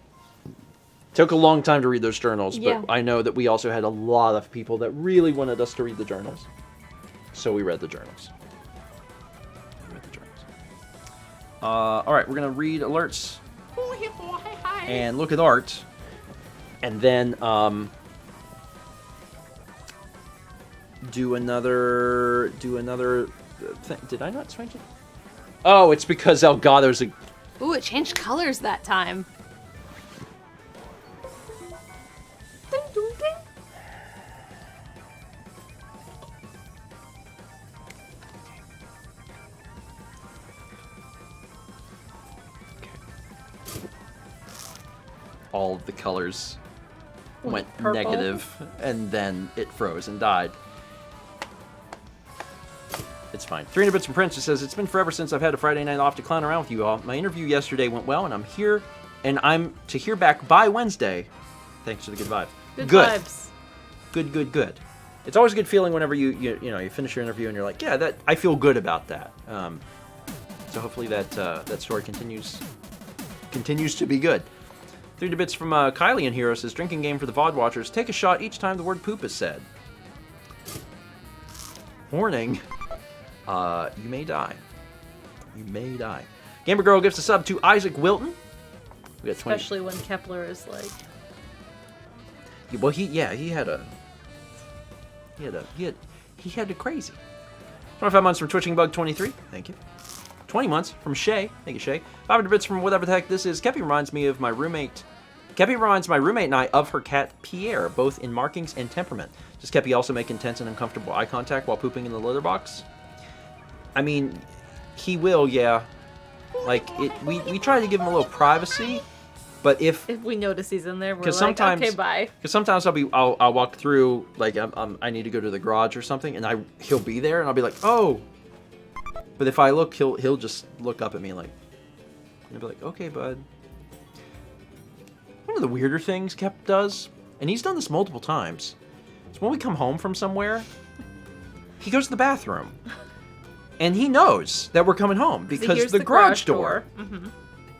A: Took a long time to read those journals, but I know that we also had a lot of people that really wanted us to read the journals. So we read the journals. Alright, we're going to read alerts. And look at art. And then, do another thing. Did I not change it? Oh, it's because Elgato's a...
B: Ooh, it changed colors that time. Ding, ding, ding.
A: All of the colors went
B: Purple.
A: negative, and then it froze and died. It's fine. 300 bits from Prince. It says, it's been forever since I've had a Friday night off to clown around with you all. My interview yesterday went well, and I'm to hear back by Wednesday. Thanks for the good vibes.
B: Good vibes.
A: Good. It's always a good feeling whenever you finish your interview and you're like, yeah, I feel good about that. So hopefully that story continues to be good. 300 bits from Kylie in Hero says, drinking game for the VOD watchers. Take a shot each time the word poop is said. Warning. You may die. You may die. Gamer Girl gives a sub to Isaac Wilton. We got 20.
B: Especially when Kepler is like...
A: Well, he had a crazy. 25 months from Twitching Bug 23. Thank you. 20 months from Shay. Thank you, Shay. 500 bits from whatever the heck this is. Kepi reminds my roommate and I of her cat Pierre, both in markings and temperament. Does Kepi also make intense and uncomfortable eye contact while pooping in the litter box? I mean, he will, yeah. Like, we try to give him a little privacy, but if
B: we notice he's in there, we're like,
A: sometimes,
B: okay, bye.
A: Because sometimes I'll walk through, like, I need to go to the garage or something, and he'll be there, and I'll be like, oh. But if I look, he'll just look up at me like, and I'll be like, okay, bud. One of the weirder things Kep does, and he's done this multiple times, is when we come home from somewhere, he goes to the bathroom. And he knows that we're coming home because
B: here's
A: the garage door.
B: Mm-hmm.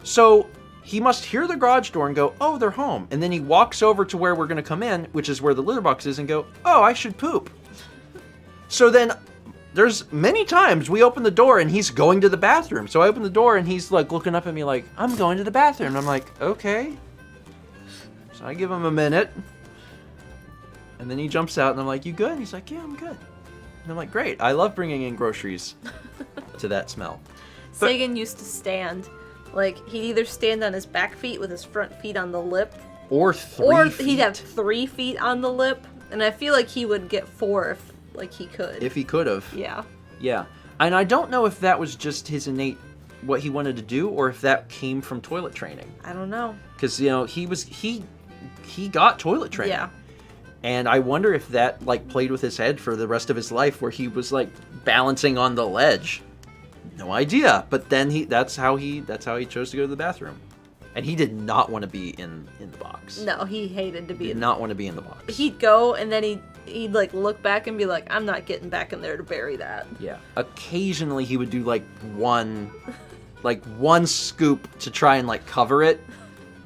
A: So he must hear the garage door and go, oh, they're home. And then he walks over to where we're going to come in, which is where the litter box is, and go, oh, I should poop. So then there's many times we open the door and he's going to the bathroom. So I open the door and he's like looking up at me like, I'm going to the bathroom. And I'm like, okay. So I give him a minute. And then he jumps out and I'm like, you good? And he's like, yeah, I'm good. And I'm like, great. I love bringing in groceries to that smell. But
B: Sagan used to stand. Like, he'd either stand on his back feet with his front feet on the lip,
A: or
B: he'd
A: feet.
B: have 3 feet on the lip, and I feel like he would get 4 if, like, he could.
A: If he could have.
B: Yeah.
A: Yeah. And I don't know if that was just his innate, what he wanted to do, or if that came from toilet training.
B: I don't know.
A: Because, you know, he got toilet training.
B: Yeah.
A: And I wonder if that, like, played with his head for the rest of his life, where he was, like, balancing on the ledge. No idea. But then that's how he chose to go to the bathroom. And he did not want to be in the box.
B: No, he hated to be
A: Did not want to be in the box.
B: He'd go, and then he'd like, look back and be like, I'm not getting back in there to bury that.
A: Yeah. Occasionally he would do, like, one scoop to try and, like, cover it.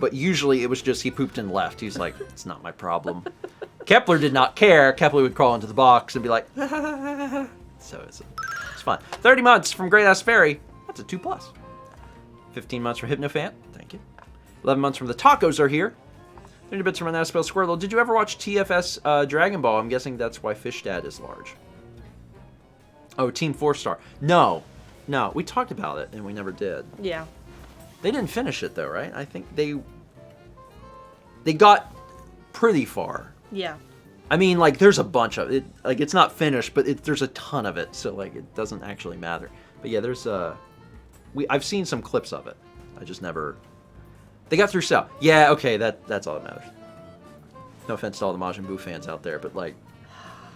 A: But usually it was just he pooped and left. He's like, it's not my problem. Kepler did not care. Kepler would crawl into the box and be like, so it's fun. 30 months from Great Ass Fairy. That's a 2+. 15 months from Hypnofan. Thank you. 11 months from the Tacos are here. 30 bits from Anaspel Squirtle. Did you ever watch TFS Dragon Ball? I'm guessing that's why Fish Dad is large. Oh, Team 4-Star. No. We talked about it and we never did.
B: Yeah.
A: They didn't finish it though, right? I think they got pretty far.
B: Yeah.
A: I mean, like, there's a bunch of it. Like, it's not finished, but there's a ton of it, so, like, it doesn't actually matter. But yeah, there's I've seen some clips of it. I just never. They got through Cell. Yeah, okay, that's all that matters. No offense to all the Majin Buu fans out there, but, like,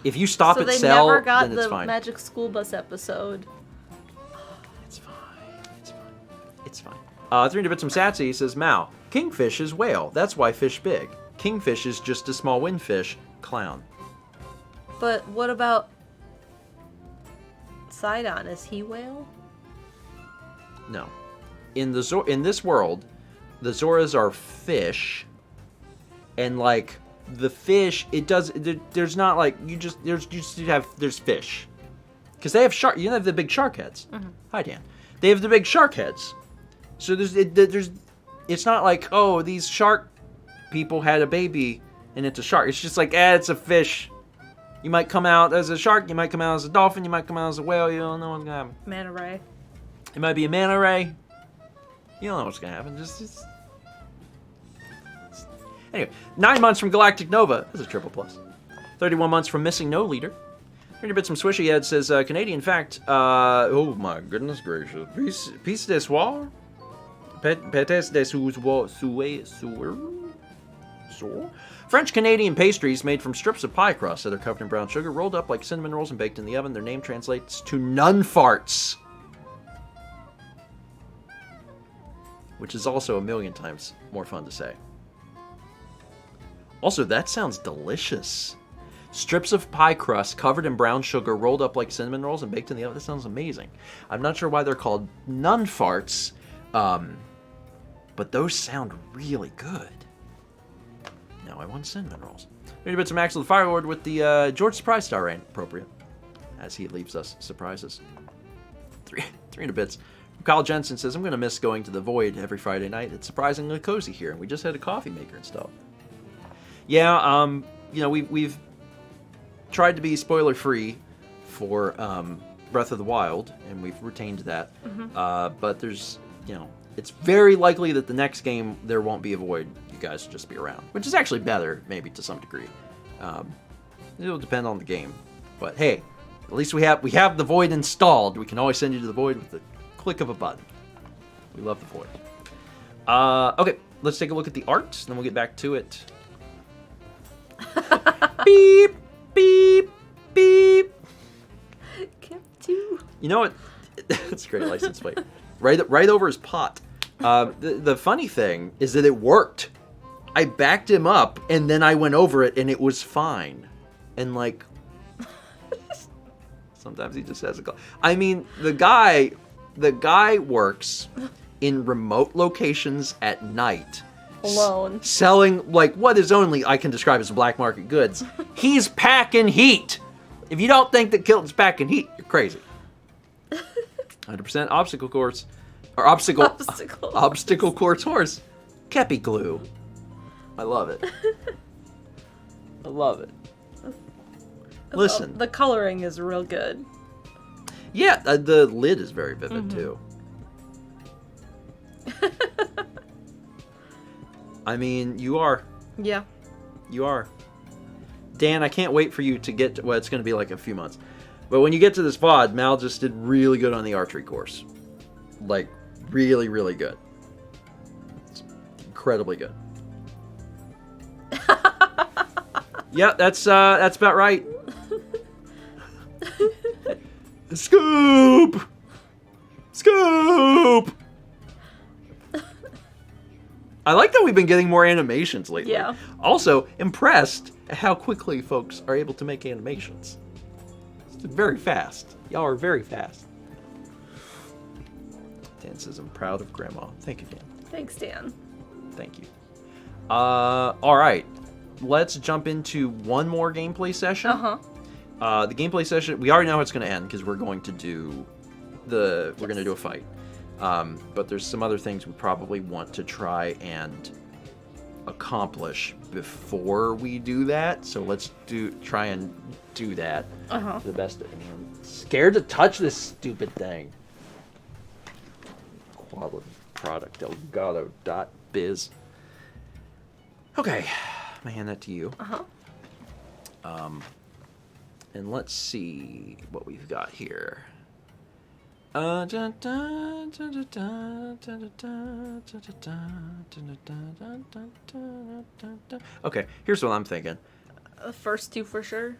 A: if you stop
B: so
A: at
B: they
A: Cell,
B: never got
A: then it's
B: the
A: fine.
B: Magic School Bus episode.
A: It's fine. It's fine. 300 bits from Satsy says, Mao, kingfish is whale. That's why fish big. Kingfish is just a small windfish. Clown.
B: But what about Sidon? Is he whale?
A: No. In this world, the Zoras are fish, and like the fish, there's not like there's fish, because they have shark. You know, they have the big shark heads. Mm-hmm. Hi Dan. They have the big shark heads. So it's not like, oh, these shark people had a baby and it's a shark. It's just like, it's a fish. You might come out as a shark, you might come out as a dolphin, you might come out as a whale, you don't know what's gonna happen.
B: Manta ray.
A: It might be a manta ray. You don't know what's gonna happen. Just... Anyway, 9 months from Galactic Nova. That's a triple plus. 31 months from Missing No Leader. 30 bits from Swishy Head says, Canadian fact, oh my goodness gracious. Piece de soir? Pâtés de sour? French-Canadian pastries made from strips of pie crust that are covered in brown sugar, rolled up like cinnamon rolls and baked in the oven. Their name translates to nun farts, which is also a million times more fun to say. Also, that sounds delicious. Strips of pie crust covered in brown sugar, rolled up like cinnamon rolls and baked in the oven. That sounds amazing. I'm not sure why they're called nun farts, but those sound really good. Now I want cinnamon rolls. 30 bits of Max of the Firelord with the George Surprise Star rain. Appropriate, as he leaves us surprises. 300 bits. Kyle Jensen says, I'm going to miss going to the Void every Friday night. It's surprisingly cozy here, and we just had a coffee maker and stuff. Yeah, you know, we've tried to be spoiler-free for Breath of the Wild, and we've retained that. Mm-hmm. But there's, you know, it's very likely that the next game there won't be a Void. You guys will just be around, which is actually better, maybe to some degree. It'll depend on the game, but hey, at least we have the Void installed. We can always send you to the Void with the click of a button. We love the Void. Okay, let's take a look at the art, and then we'll get back to it. Beep, beep, beep.
B: Kept you.
A: You know what? That's a great license plate. Right over his pot. The funny thing is that it worked. I backed him up, and then I went over it, and it was fine. And like, Sometimes he just has a... I mean, the guy works in remote locations at night.
B: Alone.
A: Selling, like, what is only I can describe as black market goods. He's packing heat. If you don't think that Kilton's packing heat, you're crazy. 100% obstacle course. Or obstacle course horse. Kepi glue. I love it. I love it. Listen.
B: The coloring is real good.
A: Yeah, the lid is very vivid, too. I mean, you are.
B: Yeah.
A: You are. Dan, I can't wait for you to get to, well, it's going to be like a few months. But when you get to this VOD, Mal just did really good on the archery course. Like, really, really good. It's incredibly good. Yeah, that's about right. Scoop! Scoop! I like that we've been getting more animations lately.
B: Yeah.
A: Also, impressed at how quickly folks are able to make animations. It's very fast. Y'all are very fast. Dan says, I'm proud of Grandma. Thank you, Dan.
B: Thanks, Dan.
A: Thank you. Alright. Let's jump into one more gameplay session. The gameplay session, we already know how it's going to end because we're going to do we're going to do a fight. But there's some other things we probably want to try and accomplish before we do that. So let's try and do that to the best. I'm scared to touch this stupid thing. Quality product Elgato.biz. Okay, I'm gonna hand that to you. And let's see what we've got here. Okay, here's what I'm thinking.
B: The first two for sure.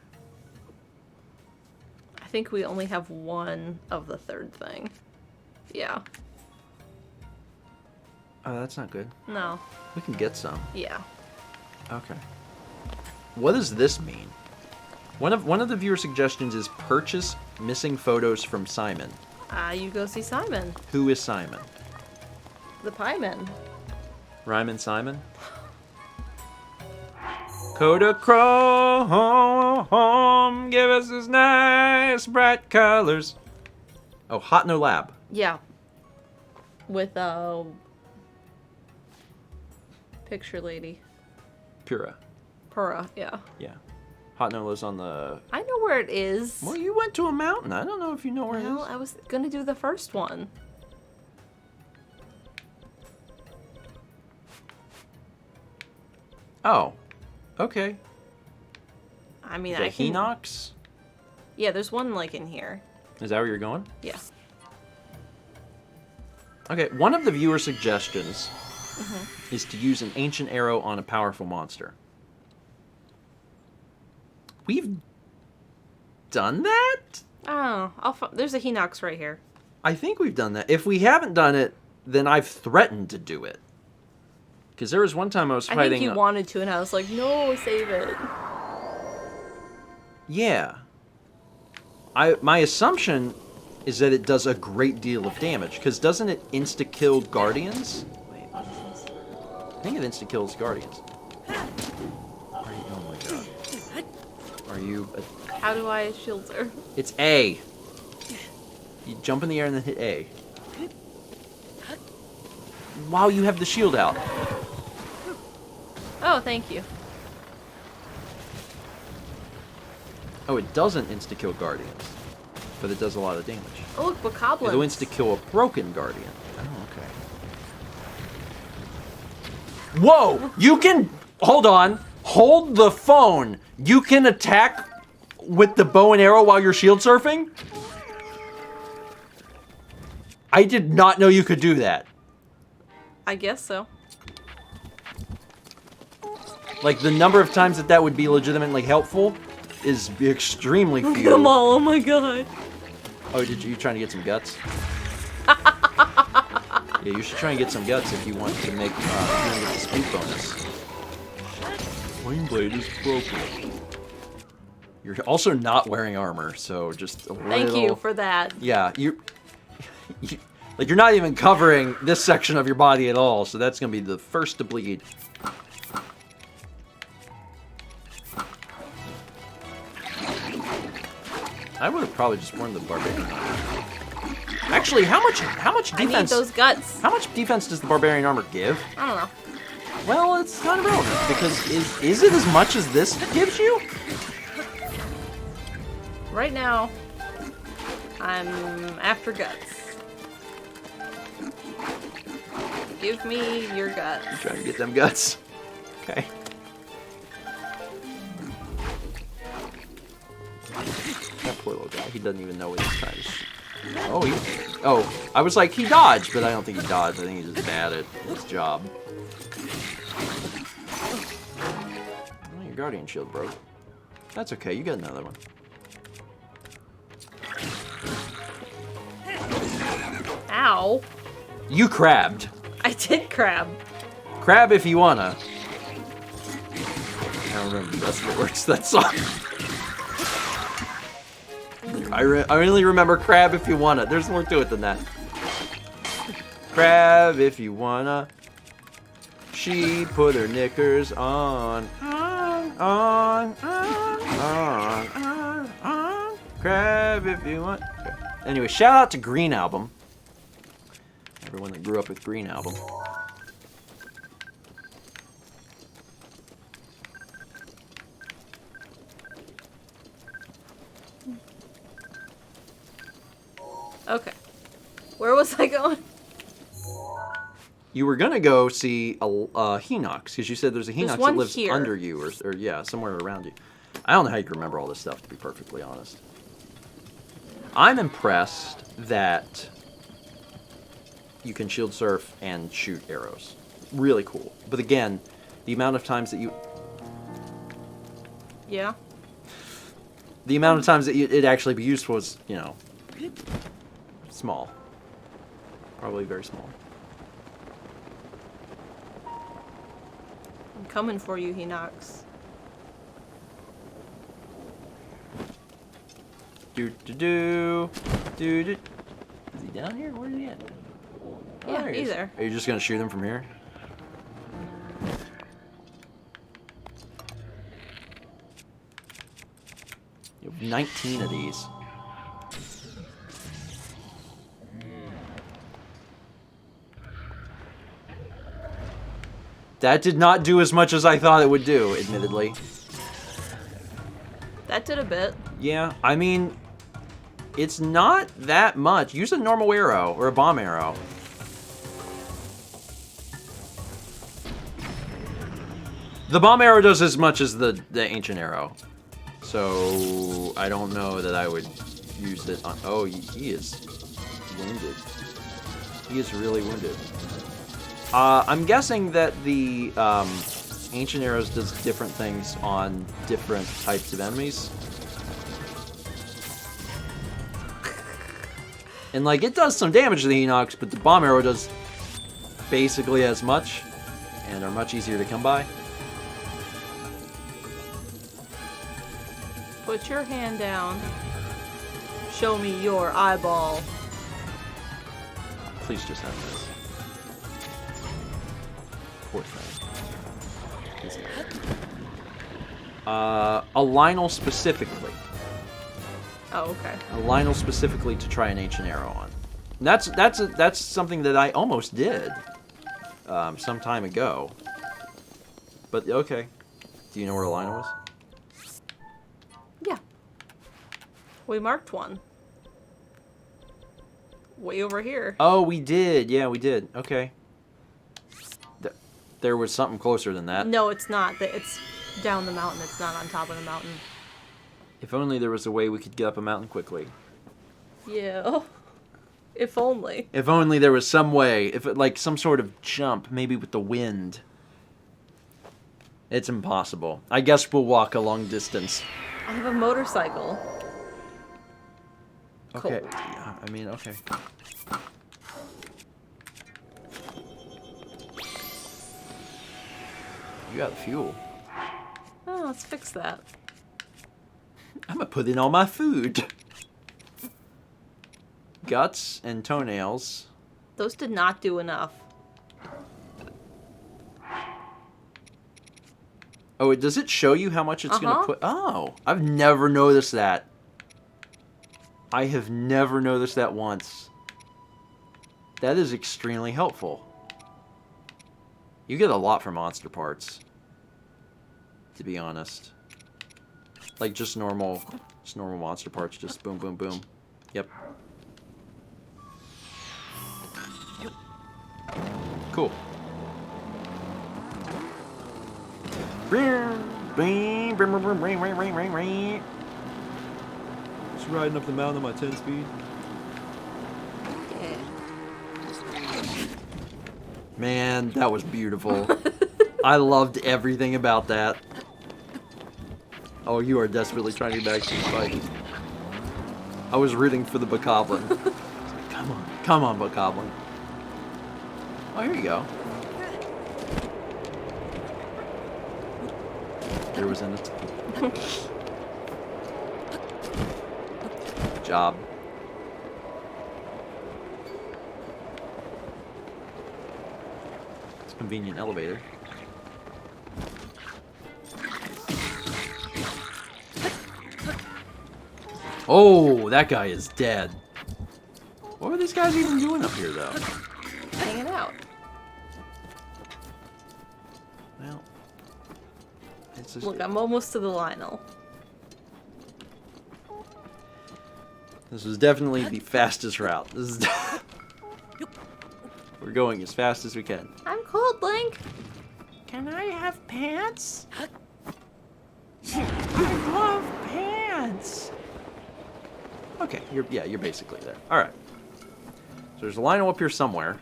B: I think we only have one of the third thing. Yeah.
A: Oh, that's not good.
B: No.
A: We can get some.
B: Yeah.
A: Okay. What does this mean? One of the viewer suggestions is purchase missing photos from Simon.
B: You go see Simon.
A: Who is Simon?
B: The Pie Man.
A: Ryman Simon? Kodachrome, give us his nice bright colors. Oh, Hot No Lab.
B: Yeah. With picture lady.
A: Pura.
B: Yeah.
A: Yeah. Hot No lives on the...
B: I know where it is.
A: Well, you went to a mountain. I don't know if you know where it
B: Well,
A: is.
B: I was gonna do the first one.
A: Oh. Okay.
B: I mean,
A: The
B: I can...
A: Hinox?
B: Yeah, there's one like in here.
A: Is that where you're going?
B: Yeah.
A: Okay, one of the viewer suggestions is to use an ancient arrow on a powerful monster. We've done that?
B: Oh, there's a Hinox right here.
A: I think we've done that. If we haven't done it, then I've threatened to do it. Because there was one time I was fighting...
B: I think he wanted to, and I was like, no, save it.
A: Yeah. My assumption is that it does a great deal of damage. Because doesn't it insta-kill guardians?
B: Wait, what is this?
A: I think it insta-kills guardians. Oh my god. Are you...
B: How do I shield her?
A: It's A. You jump in the air and then hit A. Wow, you have the shield out.
B: Oh, thank you.
A: Oh, it doesn't insta-kill guardians. But it does a lot of damage.
B: Oh, look, Bokoblins.
A: It'll insta-kill a broken guardian. Oh, okay. Whoa! You can... Hold on. Hold the phone. You can attack with the bow and arrow while you're shield surfing? I did not know you could do that.
B: I guess so.
A: Like, the number of times that would be legitimately helpful is extremely few.
B: Come on, oh my god.
A: Oh, you trying to get some guts? Yeah, you should try and get some guts if you want to make the speed bonus. Flame blade is broken. You're also not wearing armor, so just a
B: Thank
A: little...
B: you for that.
A: Yeah, like you're not even covering this section of your body at all, so that's gonna be the first to bleed. I would have probably just worn the barbarian armor. Actually, how much
B: I need
A: defense?
B: those guts.
A: How much defense does the barbarian armor give?
B: I don't know.
A: Well, it's kind of relevant because is it as much as this gives you?
B: Right now, I'm after guts. Give me your guts.
A: I'm trying to get them guts. Okay. That poor little guy. He doesn't even know what he's trying to shoot. Oh, I was like, he dodged, but I don't think he dodged. I think he's just bad at his job. Oh, your guardian shield broke. That's okay. You got another one.
B: Ow.
A: You crabbed.
B: I did crab.
A: Crab if you wanna. I don't remember the rest of the words to that song. I only remember crab if you wanna. There's more to it than that. Crab if you wanna. She put her knickers on. On. Crab if you want. Okay. Anyway, shout out to Green Album. Everyone that grew up with Green Album.
B: Okay. Where was I going?
A: You were gonna go see a Hinox because you said there's a Hinox that
B: one
A: lives
B: here.
A: under you, or yeah, somewhere around you. I don't know how you can remember all this stuff, to be perfectly honest. I'm impressed that you can shield surf and shoot arrows. Really cool. But again, the amount of times that you...
B: Yeah.
A: The amount of times that it'd actually be useful is, you know, small. Probably very small.
B: I'm coming for you, Hinox.
A: Do. Is he down here? Where is he at?
B: Yeah,
A: there he is.
B: either.
A: Are you just gonna shoot him from here? You have 19 of these. That did not do as much as I thought it would do, admittedly.
B: That did a bit.
A: Yeah, I mean, it's not that much. Use a normal arrow or a bomb arrow. The bomb arrow does as much as the ancient arrow. So, I don't know that I would use it on... Oh, he is wounded. He is really wounded. I'm guessing that the ancient arrows does different things on different types of enemies. And, like, it does some damage to the Hinox, but the bomb arrow does basically as much, and are much easier to come by.
B: Put your hand down. Show me your eyeball.
A: Please just have this. Poor thing. A Lionel specifically.
B: Oh, okay.
A: A Lionel specifically to try an ancient arrow on. And that's something that I almost did some time ago. But okay. Do you know where a Lionel is?
B: Yeah. We marked one. Way over here.
A: Oh, we did. Yeah, we did. Okay. There was something closer than that.
B: No, it's not. It's down the mountain. It's not on top of the mountain.
A: If only there was a way we could get up a mountain quickly.
B: Yeah. If only.
A: If only there was some way. If it, like some sort of jump, maybe with the wind. It's impossible. I guess we'll walk a long distance.
B: I have a motorcycle.
A: Okay.
B: Cold.
A: Yeah, I mean, okay. You got fuel.
B: Oh, let's fix that.
A: I'm gonna put in all my food. Guts and toenails.
B: Those did not do enough.
A: Oh, does it show you how much it's gonna
B: Uh-huh.
A: put? Oh, I've never noticed that. I have never noticed that once. That is extremely helpful. You get a lot for monster parts, to be honest. Like just normal monster parts, just boom, boom, boom. Yep. Cool. Just riding up the mountain on my 10 speed.
B: Yeah.
A: Man, that was beautiful. I loved everything about that. Oh, you are desperately trying to get back to the fight. I was rooting for the Bokoblin. Come on, Bokoblin. Oh, here you go. There was in it. Good job. It's a convenient elevator. Oh, that guy is dead. What were these guys even doing up here, though?
B: Hanging out.
A: Well, it's just...
B: Look, I'm almost to the Lionel.
A: This was definitely the fastest route. This is... We're going as fast as we can.
B: I'm cold, Link.
A: Can I have pants? I love pants. Okay, you're basically there. All right. So there's a Lionel up here somewhere.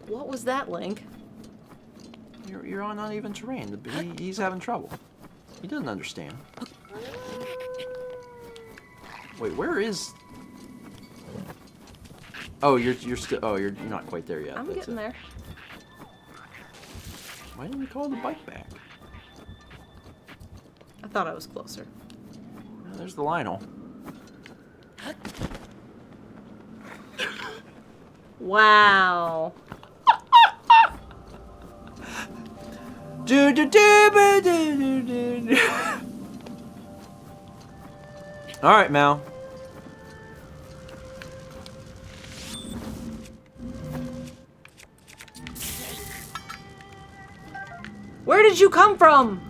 B: What was that, Link?
A: You're on uneven terrain. He's having trouble. He doesn't understand. Wait, where is? Oh, you're still. Oh, you're not quite there yet.
B: I'm
A: That's
B: getting
A: it.
B: there.
A: Why didn't we call the bike back?
B: I thought I was closer.
A: Oh, there's the Lionel.
B: Wow.
A: Do do do do do do do. All right, Mal.
B: Where did you come from?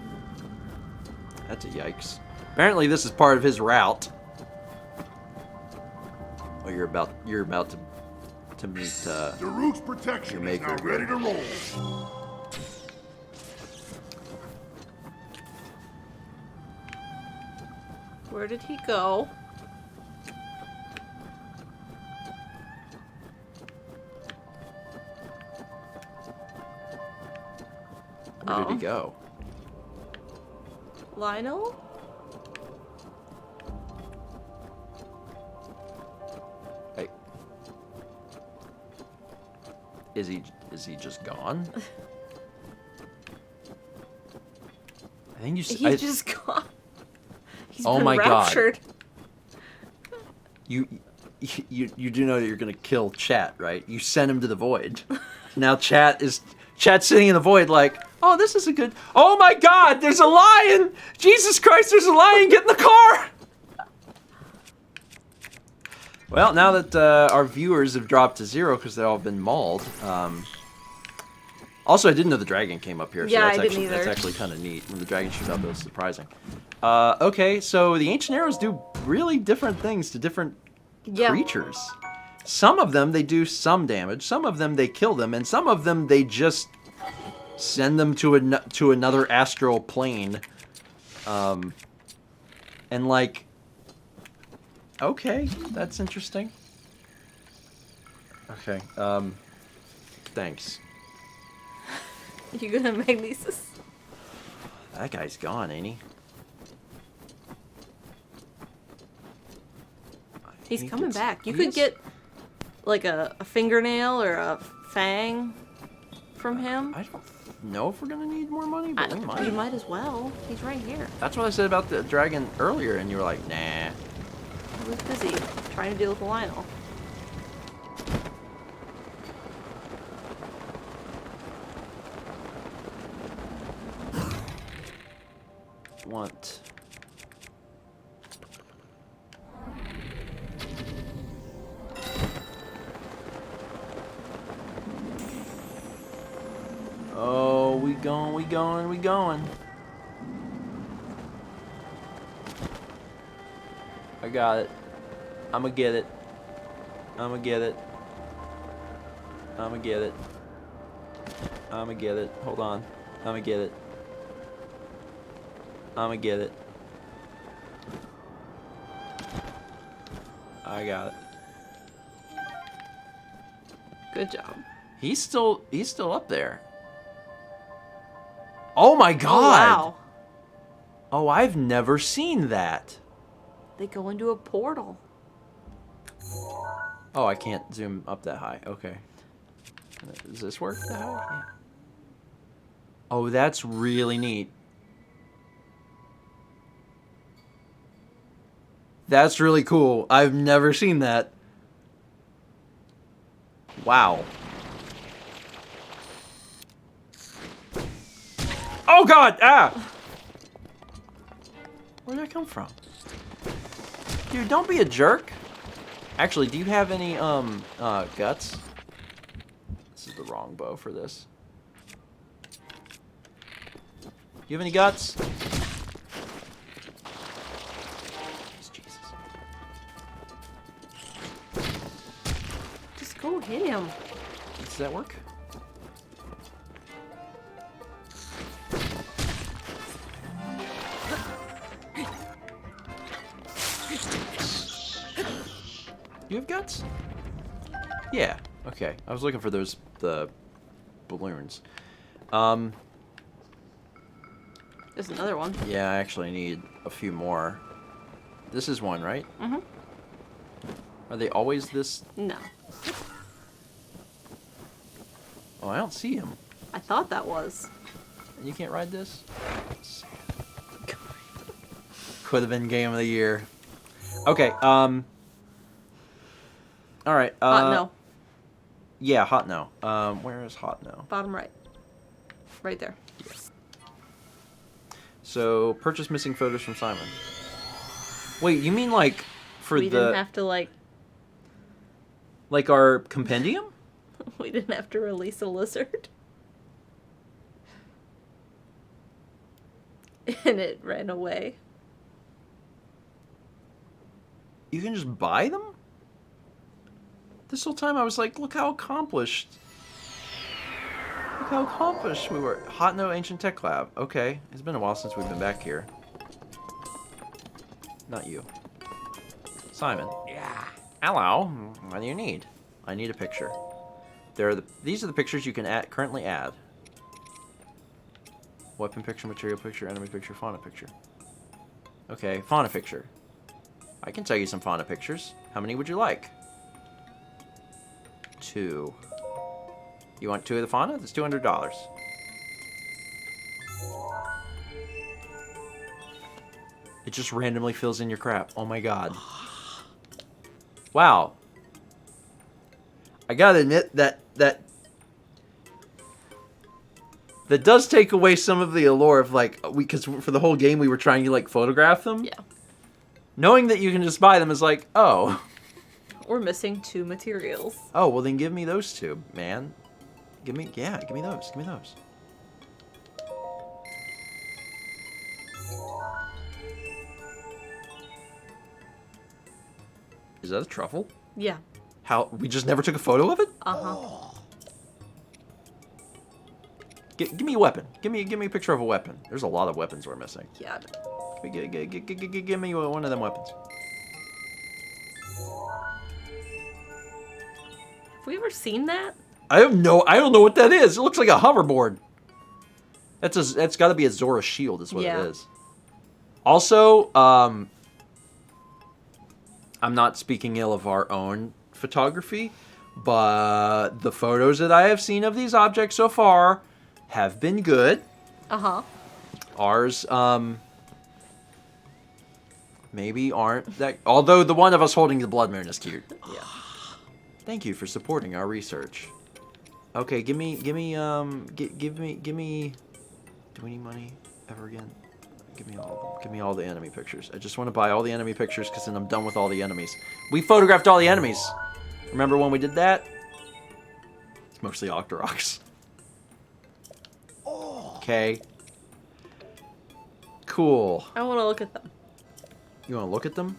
A: That's a yikes. Apparently, this is part of his route. Oh, you're about to meet
E: Daruk's protection
A: your
E: is now
A: maker.
E: ready to roll.
B: Where did he go?
A: Where did he go?
B: Lionel?
A: Hey. Is he just gone? I think you.
B: He's just gone. He's
A: Oh
B: been
A: my God.
B: raptured.
A: You do know that you're gonna kill Chat, right? You sent him to the void. Now Chat's sitting in the void like, oh, this is a good. Oh my God, there's a lion! Jesus Christ, there's a lion! Get in the car! Well, now that our viewers have dropped to 0 because they've all been mauled. Also, I didn't know the dragon came up here. So
B: Yeah,
A: that's
B: I didn't
A: actually, That's
B: either.
A: actually kind of neat. When the dragon shows up, that was surprising. Okay, so the ancient arrows do really different things to different
B: Yeah.
A: creatures. Some of them, they do some damage. Some of them, they kill them. And some of them, they just send them to another astral plane. And like... Okay, that's interesting. Okay, thanks.
B: You gonna magnesis?
A: That guy's gone, ain't he?
B: He's
A: He
B: coming
A: gets-
B: back. You
A: he
B: could
A: is-
B: get like a fingernail or a fang. from him?
A: I don't know if we're gonna need more money, but we might.
B: You might as well. He's right here.
A: That's what I said about the dragon earlier, and you were like, nah.
B: He was busy trying to deal with Lionel.
A: Want. Oh, we going. I got it. I'ma get it. I'ma get it. Hold on. I'ma get it. I got it.
B: Good job.
A: He's still up there. Oh my god.
B: Oh, wow.
A: Oh, I've never seen that.
B: They go into a portal.
A: Oh, I can't zoom up that high. Okay. Does this work that high? Yeah. Oh, that's really neat. That's really cool. I've never seen that. Wow. Oh god! Ah! Where'd that come from? Dude, don't be a jerk. Actually, do you have any, guts? This is the wrong bow for this. Do you have any guts? Jesus.
B: Just go hit him.
A: Does that work? You have guts? Yeah. Okay. I was looking for the balloons.
B: There's another one.
A: Yeah, I actually need a few more. This is one, right?
B: Mm-hmm.
A: Are they always this?
B: No.
A: Oh, I don't see him.
B: I thought that was.
A: You can't ride this? Could have been game of the year. Okay, alright,
B: Hot no.
A: Yeah, hot no. Where is hot no?
B: Bottom right. Right there.
A: So, purchase missing photos from Simon. Wait, you mean like for
B: We didn't have to, like
A: our compendium?
B: we didn't have to release a lizard. And it ran away.
A: You can just buy them? This whole time I was like, look how accomplished. Look how accomplished we were. Hot No Ancient Tech Lab. Okay. It's been a while since we've been back here. Not you. Simon. Yeah. Hello. What do you need? I need a picture. These are the pictures you can currently add. Weapon picture, material picture, enemy picture, fauna picture. Okay, fauna picture. I can tell you some fauna pictures. How many would you like? 2. You want 2 of the fauna? That's $200. It just randomly fills in your crap. Oh my god. Wow. I gotta admit that does take away some of the allure of, like, because for the whole game we were trying to, like, photograph them.
B: Yeah.
A: Knowing that you can just buy them is like, oh.
B: We're missing 2 materials.
A: Oh, well then give me those 2, man. Give me those. Give me those. Is that a truffle?
B: Yeah.
A: How? We just never took a photo of it?
B: Uh-huh.
A: Give me a weapon. Give me a picture of a weapon. There's a lot of weapons we're missing.
B: Yeah.
A: Give me one of them weapons.
B: Have we ever seen that?
A: I don't know what that is. It looks like a hoverboard. That's got to be a Zora shield is what
B: Yeah.
A: it is. Also, I'm not speaking ill of our own photography, but the photos that I have seen of these objects so far have been good.
B: Uh-huh.
A: Ours, maybe aren't that... Although the one of us holding the blood moon is cute.
B: Yeah.
A: Thank you for supporting our research. Okay, give me... Do we need money ever again? Give me all of them. Give me all the enemy pictures. I just want to buy all the enemy pictures because then I'm done with all the enemies. We photographed all the enemies. Remember when we did that? It's mostly Octoroks. Okay. Cool.
B: I want to look at them.
A: You want to look at them?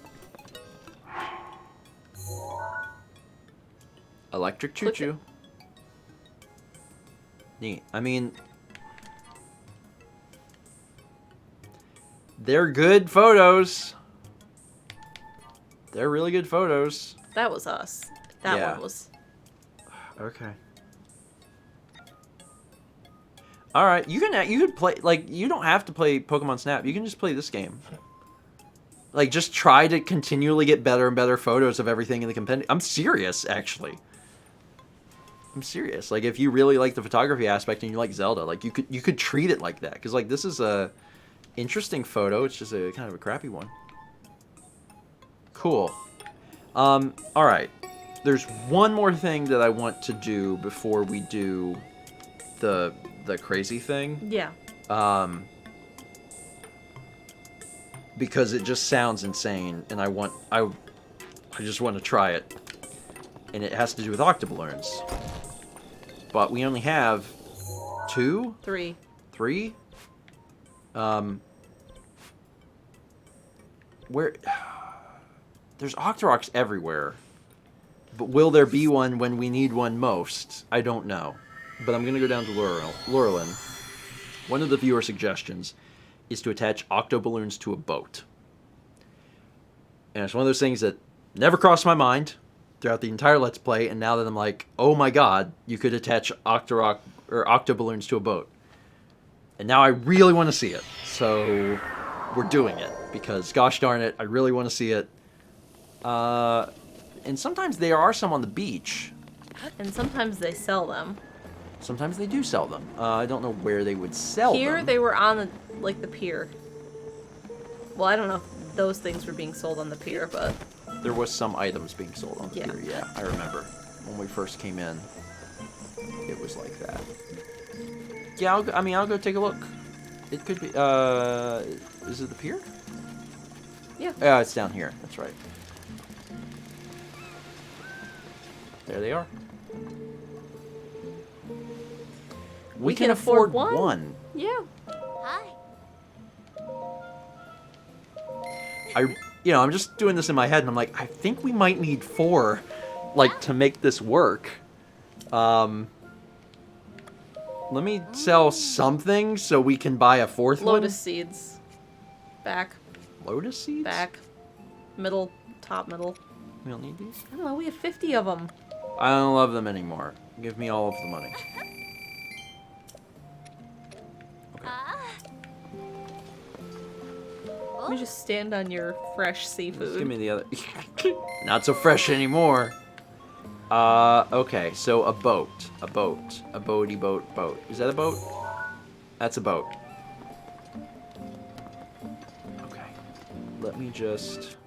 A: Electric
B: Click
A: choo-choo. Neat. I mean... They're good photos. They're really good photos.
B: That was us. That
A: Yeah.
B: one was...
A: Okay. All right, you could play, like, you don't have to play Pokemon Snap. You can just play this game. Like, just try to continually get better and better photos of everything in the compendium. I'm serious, actually. I'm serious. Like, if you really like the photography aspect and you like Zelda, like, you could treat it like that. Because, like, this is a interesting photo. It's just a kind of a crappy one. Cool. All right. There's one more thing that I want to do before we do the crazy thing.
B: Yeah.
A: Because it just sounds insane, and I just want to try it. And it has to do with octoballoons. But we only have 2?
B: 3.
A: 3? Where... There's Octoroks everywhere. But will there be one when we need one most? I don't know. But I'm going to go down to Lurelin. One of the viewer suggestions is to attach octoballoons to a boat. And it's one of those things that never crossed my mind throughout the entire Let's Play, and now that I'm like, oh my god, you could attach octoballoons to a boat. And now I really want to see it. So we're doing it, because gosh darn it, I really want to see it. And sometimes there are some on the beach.
B: And sometimes they sell them.
A: Sometimes they do sell them. I don't know where they would sell them.
B: Here, they were on the, like, the pier. Well, I don't know if those things were being sold on the pier, but...
A: There was some items being sold on the
B: Yeah.
A: pier, yeah. I remember. When we first came in, it was like that. Yeah, I'll go take a look. It could be, is it the pier?
B: Yeah.
A: Yeah, it's down here. That's right. There they are. We can afford one.
B: Yeah.
A: I'm just doing this in my head, and I'm like, I think we might need 4, like, to make this work. Let me sell something so we can buy a 4th one.
B: Lotus seeds. Back.
A: Lotus seeds?
B: Back. Middle. Top middle.
A: We don't need these?
B: I don't know, we have 50 of them.
A: I don't love them anymore. Give me all of the money.
B: Let me just stand on your fresh
A: Just
B: seafood.
A: give me the other. Not so fresh anymore. Okay, so a boat. A boat. A boaty boat boat. Is that a boat? That's a boat. Okay. Let me just...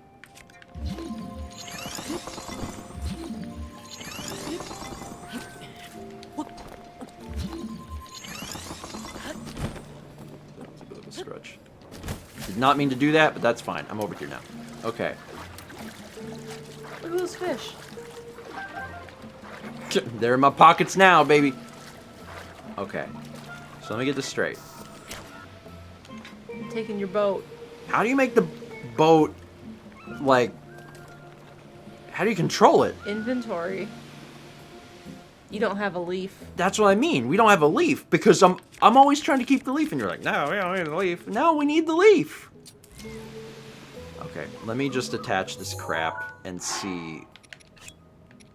A: That's a bit of a stretch. Did not mean to do that, but that's fine. I'm over here now. Okay.
B: Look at those fish.
A: They're in my pockets now, baby. Okay. So let me get this straight.
B: I'm taking your boat.
A: How do you make the boat, like... How do you control it?
B: Inventory. You don't have a leaf.
A: That's what I mean. We don't have a leaf, because I'm always trying to keep the leaf, and you're like, no, we don't need the leaf. No, we need the leaf. Okay, let me just attach this crap and see.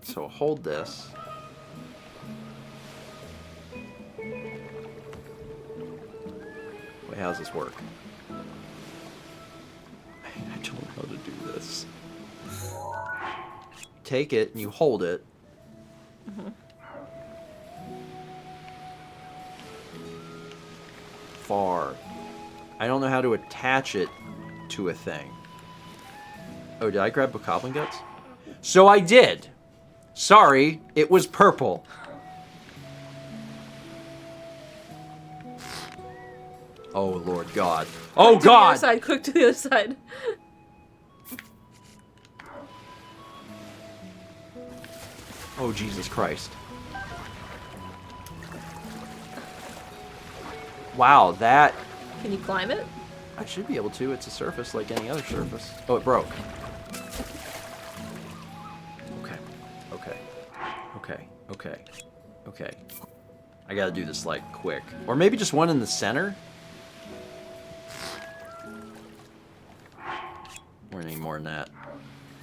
A: So hold this. Wait, how does this work? I don't know how to do this. Take it, and you hold it. Far. I don't know how to attach it to a thing. Oh, did I grab Bokoblin Guts? So I did. Sorry, it was purple. Oh, Lord God. Oh,
B: Quick to the other
A: God!
B: side. Quick to the other side.
A: Oh, Jesus Christ. Wow, that...
B: Can you climb it?
A: I should be able to. It's a surface like any other surface. Oh, it broke. Okay. Okay. Okay. Okay. Okay. I gotta do this, like, quick. Or maybe just one in the center? Or any more than that.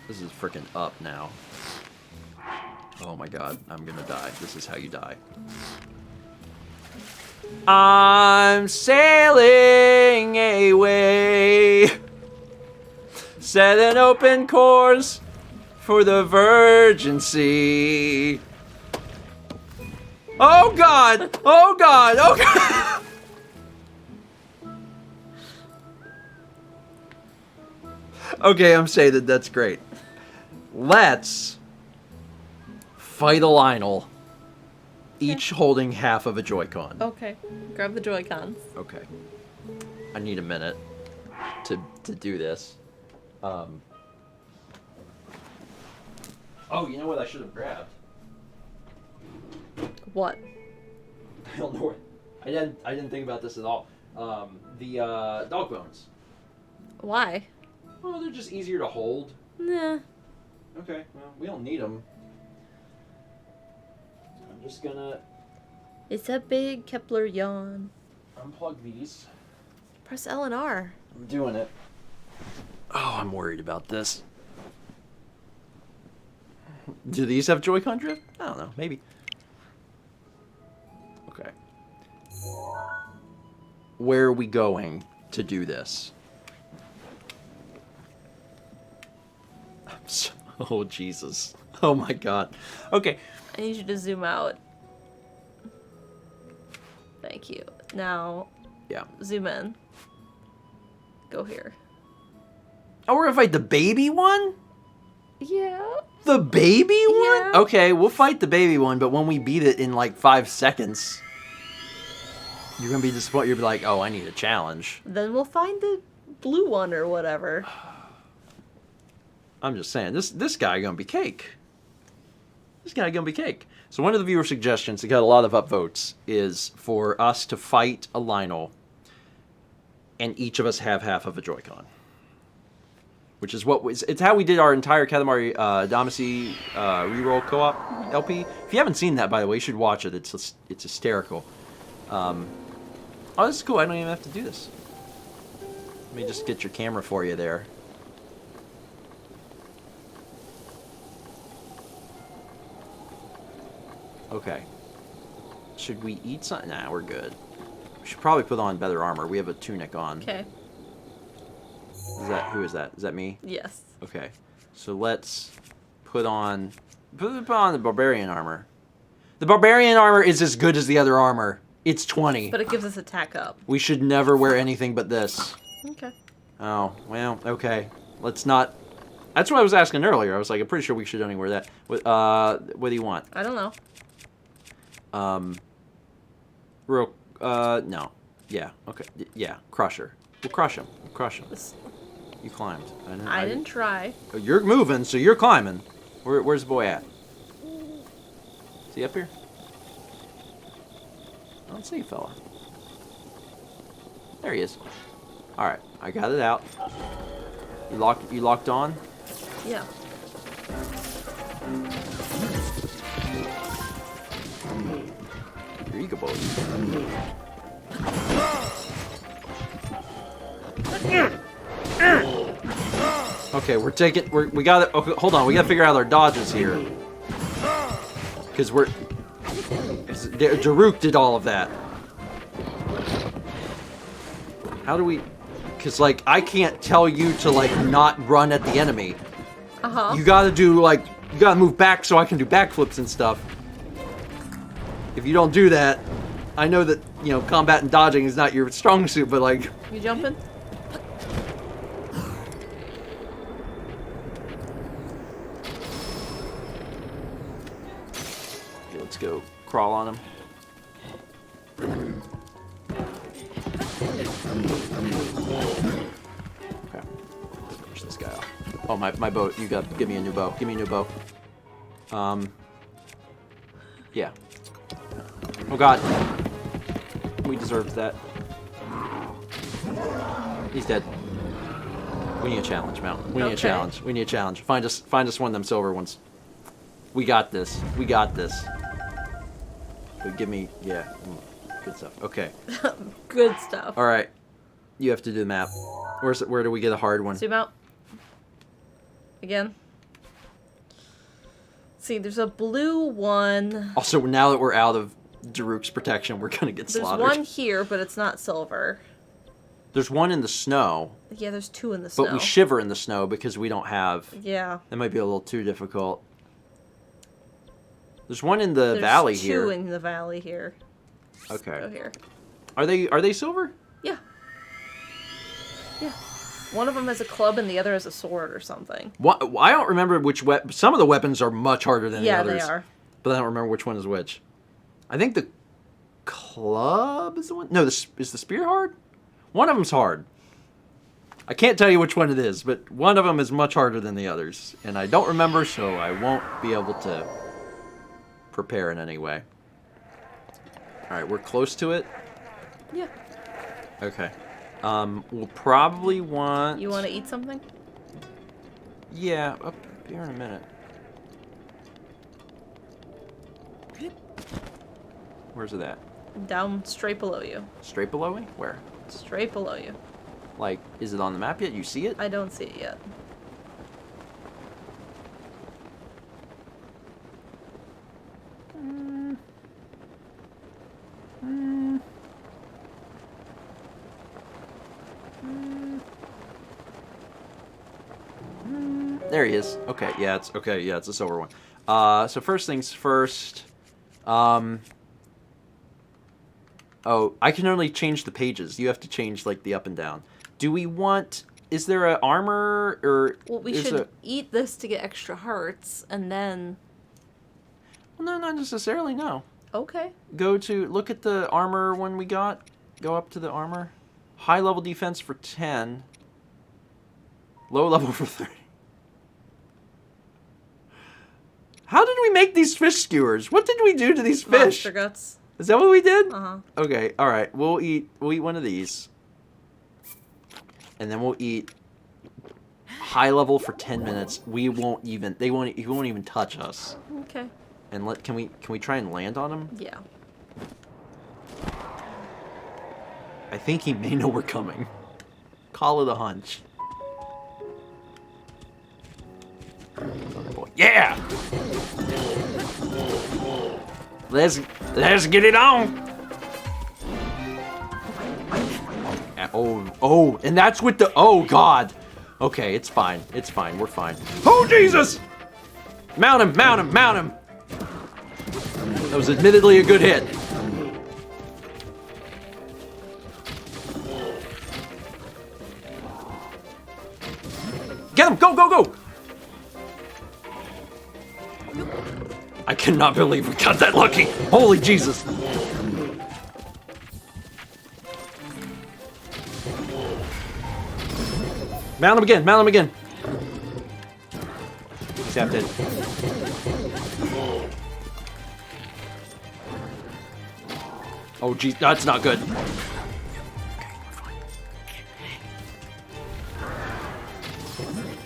A: This is freaking up now. Oh my god, I'm gonna die. This is how you die. I'm sailing away, set an open course for the Virgin Sea. Oh God! Oh God! Oh God! Okay, I'm saying that's great. Let's fight a Lionel, each holding half of a Joy-Con.
B: Okay. Grab the Joy-Cons.
A: Okay. I need a minute to do this. Oh, you know what I should have grabbed?
B: What?
A: I don't know. I didn't think about this at all. The dog bones.
B: Why?
A: Oh, they're just easier to hold.
B: Nah.
A: Okay, well, we don't need them. I'm just gonna
B: It's a big Kepler yawn.
A: unplug these.
B: Press L and R.
A: I'm doing it. Oh, I'm worried about this. Do these have Joy-Con drift? I don't know. Maybe. Okay. Where are we going to do this? Oh, Jesus. Oh, my God. Okay.
B: I need you to zoom out. Thank you. Now,
A: Yeah.
B: zoom in. Go here.
A: Oh, we're gonna fight the baby one?
B: Yeah.
A: The baby one?
B: Yeah.
A: Okay, we'll fight the baby one, but when we beat it in like 5 seconds, you're gonna be disappointed. You'll be like, oh, I need a challenge.
B: Then we'll find the blue one or whatever.
A: I'm just saying, this guy gonna be cake. This guy gonna be cake. So one of the viewer suggestions that got a lot of upvotes is for us to fight a Lionel, and each of us have half of a Joy-Con. Which is it's how we did our entire Katamari Damacy reroll co-op LP. If you haven't seen that, by the way, you should watch it. It's hysterical. Oh, this is cool. I don't even have to do this. Let me just get your camera for you there. Okay. Should we eat something? Nah, we're good. We should probably put on better armor. We have a tunic on.
B: Okay.
A: Who is that? Is that me?
B: Yes.
A: Okay. So let's put on the barbarian armor. The barbarian armor is as good as the other armor. It's 20.
B: But it gives us attack up.
A: We should never wear anything but this.
B: Okay.
A: Oh, well, okay. Let's not... That's what I was asking earlier. I was like, I'm pretty sure we should only wear that. What do you want?
B: I don't know.
A: No. Yeah, okay. Yeah, Crusher. We'll crush him. We'll crush him. You climbed.
B: I didn't try.
A: Oh, you're moving, so you're climbing. Where's the boy at? Is he up here? I don't see you, fella. There he is. Alright, I got it out. You locked on?
B: Yeah.
A: Here you go, boy. Okay, we gotta, okay, hold on, we gotta figure out our dodges here. Because Daruk did all of that. How do we, because like, I can't tell you to like not run at the enemy.
B: Uh-huh.
A: You gotta do like, you gotta move back so I can do backflips and stuff. if you don't do that, I know that, you know, combat and dodging is not your strong suit, but like...
B: You jumping?
A: Okay, let's go crawl on him. Okay. Finish this guy off. Oh, my bow. You got... Give me a new bow. Give me a new bow. Yeah. Oh, God. We deserved that. He's dead. We need a challenge, Mount. We need a challenge. We need a challenge. Find us one of them silver ones. We got this. We got this. But give me... Yeah. Good stuff. Okay.
B: Good stuff.
A: All right. You have to do the map. Where do we get a hard one?
B: Zoom out. Again. See, there's a blue one.
A: Also, now that we're out of Daruk's protection, we're gonna get slaughtered.
B: There's one here, but it's not silver.
A: There's one in the snow.
B: Yeah, there's two in the snow.
A: But we shiver in the snow because we don't have...
B: Yeah.
A: That might be a little too difficult. There's one in the valley here.
B: There's two in the valley here.
A: Okay.
B: Go here.
A: Are they silver?
B: Yeah. Yeah. One of them has a club and the other has a sword or something.
A: What? I don't remember which some of the weapons are much harder than the others.
B: Yeah, they are.
A: But I don't remember which one is which. I think the club is the one. No, is the spear hard? One of them's hard. I can't tell you which one it is, but one of them is much harder than the others, and I don't remember, so I won't be able to prepare in any way. All right, we're close to it.
B: Yeah.
A: Okay. We'll probably want...
B: You want to eat something?
A: Yeah, up here in a minute. Where's it at?
B: Down straight below you.
A: Straight below me? Where?
B: Straight below you.
A: Like, is it on the map yet? You see it?
B: I don't see it yet.
A: There he is. Okay, yeah, it's a silver one. So first things first. Oh, I can only change the pages. You have to change like the up and down. Do we want? Is there a armor or?
B: Well, we should eat this to get extra hearts, and then.
A: Well, no, not necessarily. No.
B: Okay.
A: Look at the armor one we got. Go up to the armor. High level defense for 10. Low level for 30. How did we make these fish skewers? What did we do to these fish?
B: Monster guts.
A: Is that what we did?
B: Uh-huh.
A: Okay, all right. We'll eat one of these. And then we'll eat high level for 10 minutes. He won't even touch us.
B: Okay.
A: And can we try and land on him?
B: Yeah.
A: I think he may know we're coming. Call it a hunch. Yeah! Let's get it on. Oh, and that's with the God. Okay, it's fine. It's fine. We're fine. Oh Jesus! Mount him! That was admittedly a good hit. Get him! Go! I cannot believe we got that lucky. Holy Jesus. Mount him again. He's half dead. Oh, geez, that's not good.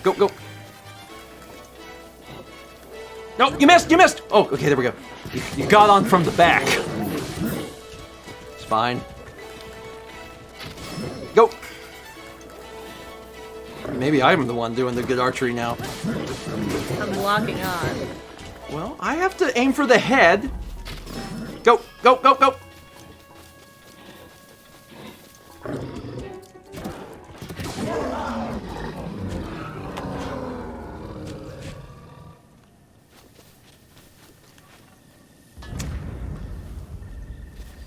A: Go. No, you missed! Oh, okay, there we go. You got on from the back. It's fine. Go! Maybe I'm the one doing the good archery now.
B: I'm locking on.
A: Well, I have to aim for the head. Go!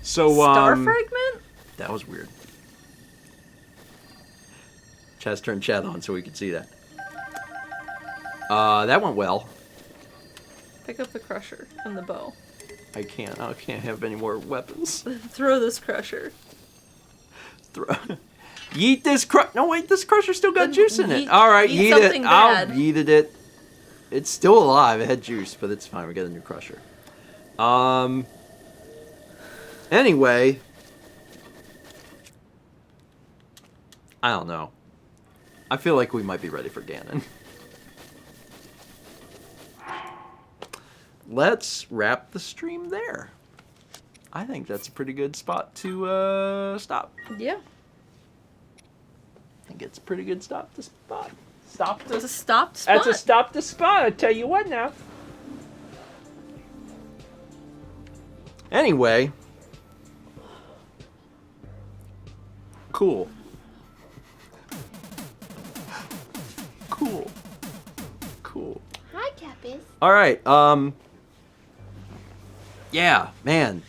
A: So,
B: Star fragment?
A: That was weird. Chaz turned chat on so we could see that. That went well.
B: Pick up the crusher and the bow.
A: I can't have any more weapons.
B: Throw this crusher.
A: Yeet this No, wait, this crusher still got
B: Then
A: juice in it.
B: yeet-
A: All right,
B: yeet
A: yeet it.
B: something
A: I'll
B: bad.
A: yeeted it. It's still alive. It had juice, but it's fine. We got a new crusher. Anyway, I don't know. I feel like we might be ready for Ganon. Let's wrap the stream there. I think that's a pretty good spot to stop.
B: Yeah.
A: I think it's a pretty good stop to spot.
B: There's a stopped spot.
A: That's a stop to spot, I tell you what now. Anyway. Cool. Cool.
B: Hi, Cappies.
A: Alright, yeah, man.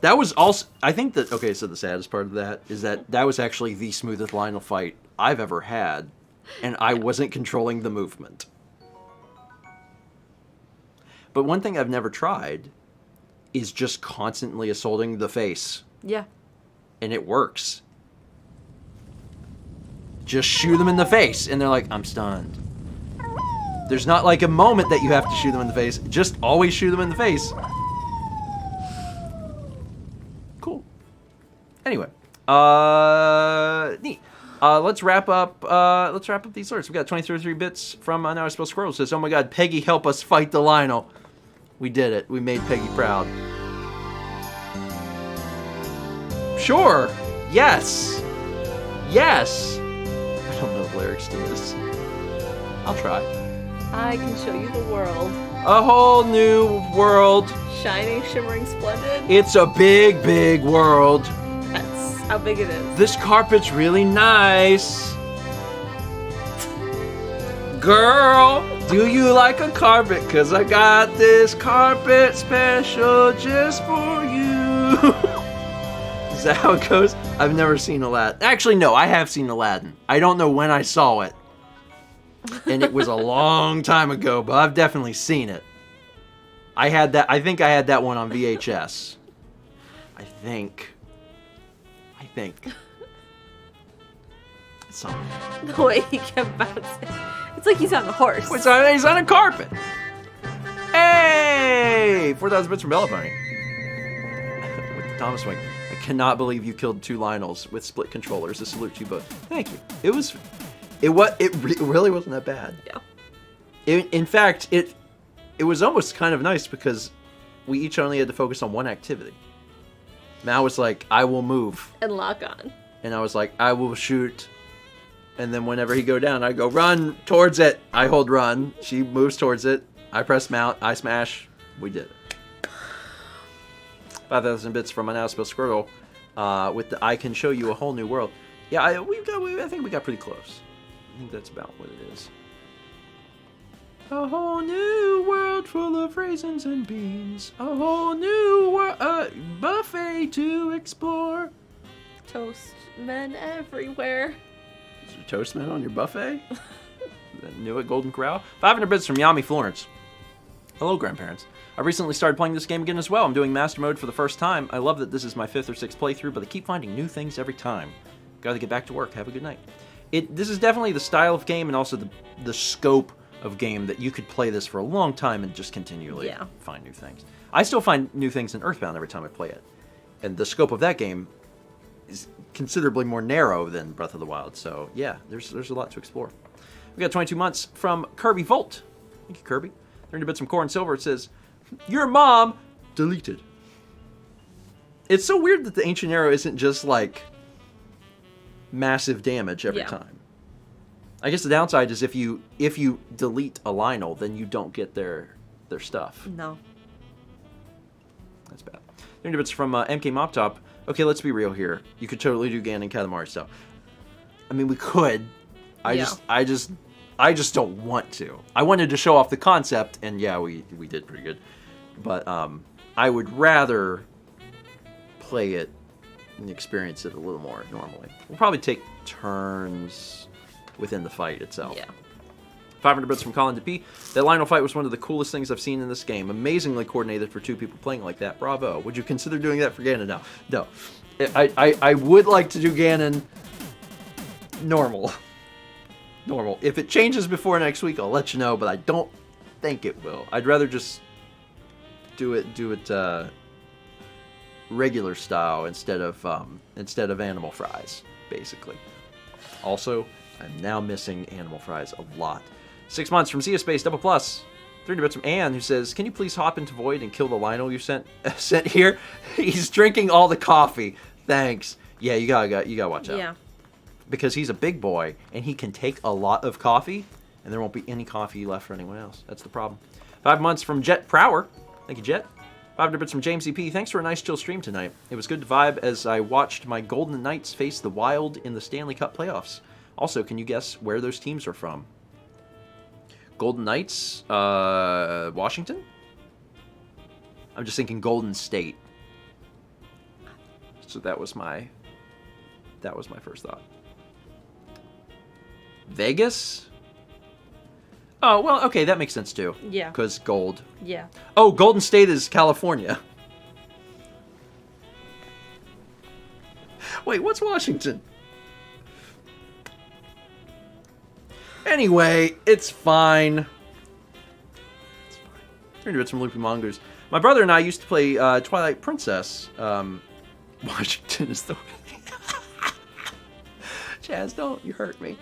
A: That was also, I think that, okay, so the saddest part of that is that was actually the smoothest Lionel fight I've ever had, and I wasn't controlling the movement. But one thing I've never tried is just constantly assaulting the face,
B: Yeah.
A: and it works. Just shoot them in the face, and they're like, I'm stunned. There's not like a moment that you have to shoot them in the face, just always shoot them in the face. Cool. Anyway, neat. Let's wrap up these alerts. We got 23 bits from Now I Spell Squirrel. Says, "Oh my God, Peggy, help us fight the Lionel." We did it. We made Peggy proud. Sure. Yes. Yes. I don't know the lyrics to this. I'll try.
B: I can show you the world.
A: A whole new world.
B: Shining, shimmering, splendid.
A: It's a big, big world.
B: That's how big it is.
A: This carpet's really nice. Girl, do you like a carpet? 'Cause I got this carpet special just for you. Is that how it goes? I've never seen Aladdin. Actually, no, I have seen Aladdin. I don't know when I saw it. And it was a long time ago, but I've definitely seen it. I think I had that one on VHS. I think. It's something.
B: The way he kept bouncing. It's like he's on a horse.
A: He's on a carpet. Hey! 4,000 bits from Bella Bunny. With the Thomas Wing. I cannot believe you killed 2 Lionels with split controllers. A salute to you both. Thank you. It really wasn't that bad.
B: Yeah.
A: In fact, it was almost kind of nice because we each only had to focus on one activity. Mal was like, I will move.
B: And lock on.
A: And I was like, I will shoot. And then whenever he go down, I go, run towards it. I hold run. She moves towards it. I press mount. I smash. We did it. 5,000 bits from an Spell Squirtle with the I can show you a whole new world. Yeah, I think we got pretty close. I think that's about what it is. A whole new world full of raisins and beans. A whole new buffet to explore.
B: Toast men everywhere.
A: Is there toast man on your buffet? Knew it, Golden Corral. 500 bits from Yami Florence. Hello, grandparents. I recently started playing this game again as well. I'm doing Master Mode for the first time. I love that this is my 5th or 6th playthrough, but I keep finding new things every time. Gotta get back to work. Have a good night. This is definitely the style of game and also the scope of game that you could play this for a long time and just continually find new things. I still find new things in Earthbound every time I play it. And the scope of that game is considerably more narrow than Breath of the Wild. So yeah, there's a lot to explore. We got 22 months from Kirby Volt. Thank you, Kirby. 30 bits from Core and Silver. It says, your mom deleted. It's so weird that the Ancient Arrow isn't just like massive damage every time. I guess the downside is if you delete a Lionel, then you don't get their stuff.
B: No.
A: That's bad. 30 bits from MK Mop Top. Okay, let's be real here. You could totally do Ganon and Katamari stuff. I mean, we could. I just don't want to. I wanted to show off the concept, and yeah, we did pretty good. But I would rather play it and experience it a little more normally. We'll probably take turns within the fight itself.
B: Yeah.
A: 500 bits from Colin DP. That Lionel fight was one of the coolest things I've seen in this game. Amazingly coordinated for 2 people playing like that. Bravo. Would you consider doing that for Ganon now? No. I would like to do Ganon normal. Normal. If it changes before next week, I'll let you know, but I don't think it will. I'd rather just do it regular style instead of animal fries, basically. Also, I'm now missing animal fries a lot. 6 months from Zia Space Double Plus. 30 bits from Anne, who says, "Can you please hop into Void and kill the Lionel you sent here? He's drinking all the coffee. Thanks." Yeah, you gotta watch out.
B: Yeah.
A: Because he's a big boy and he can take a lot of coffee, and there won't be any coffee left for anyone else. That's the problem. 5 months from Jet Prower. Thank you, Jet. 500 bits from James EP. Thanks for a nice chill stream tonight. It was good to vibe as I watched my Golden Knights face the Wild in the Stanley Cup playoffs. Also, can you guess where those teams are from? Golden Knights, Washington? I'm just thinking Golden State. So that was my first thought. Vegas? Oh, well, okay, that makes sense too.
B: Yeah.
A: Because gold.
B: Yeah.
A: Oh, Golden State is California. Wait, what's Washington? Anyway, it's fine. It's fine. 30 bits from Loopy Mongers. My brother and I used to play Twilight Princess. Washington is the... Chaz, don't. You hurt me.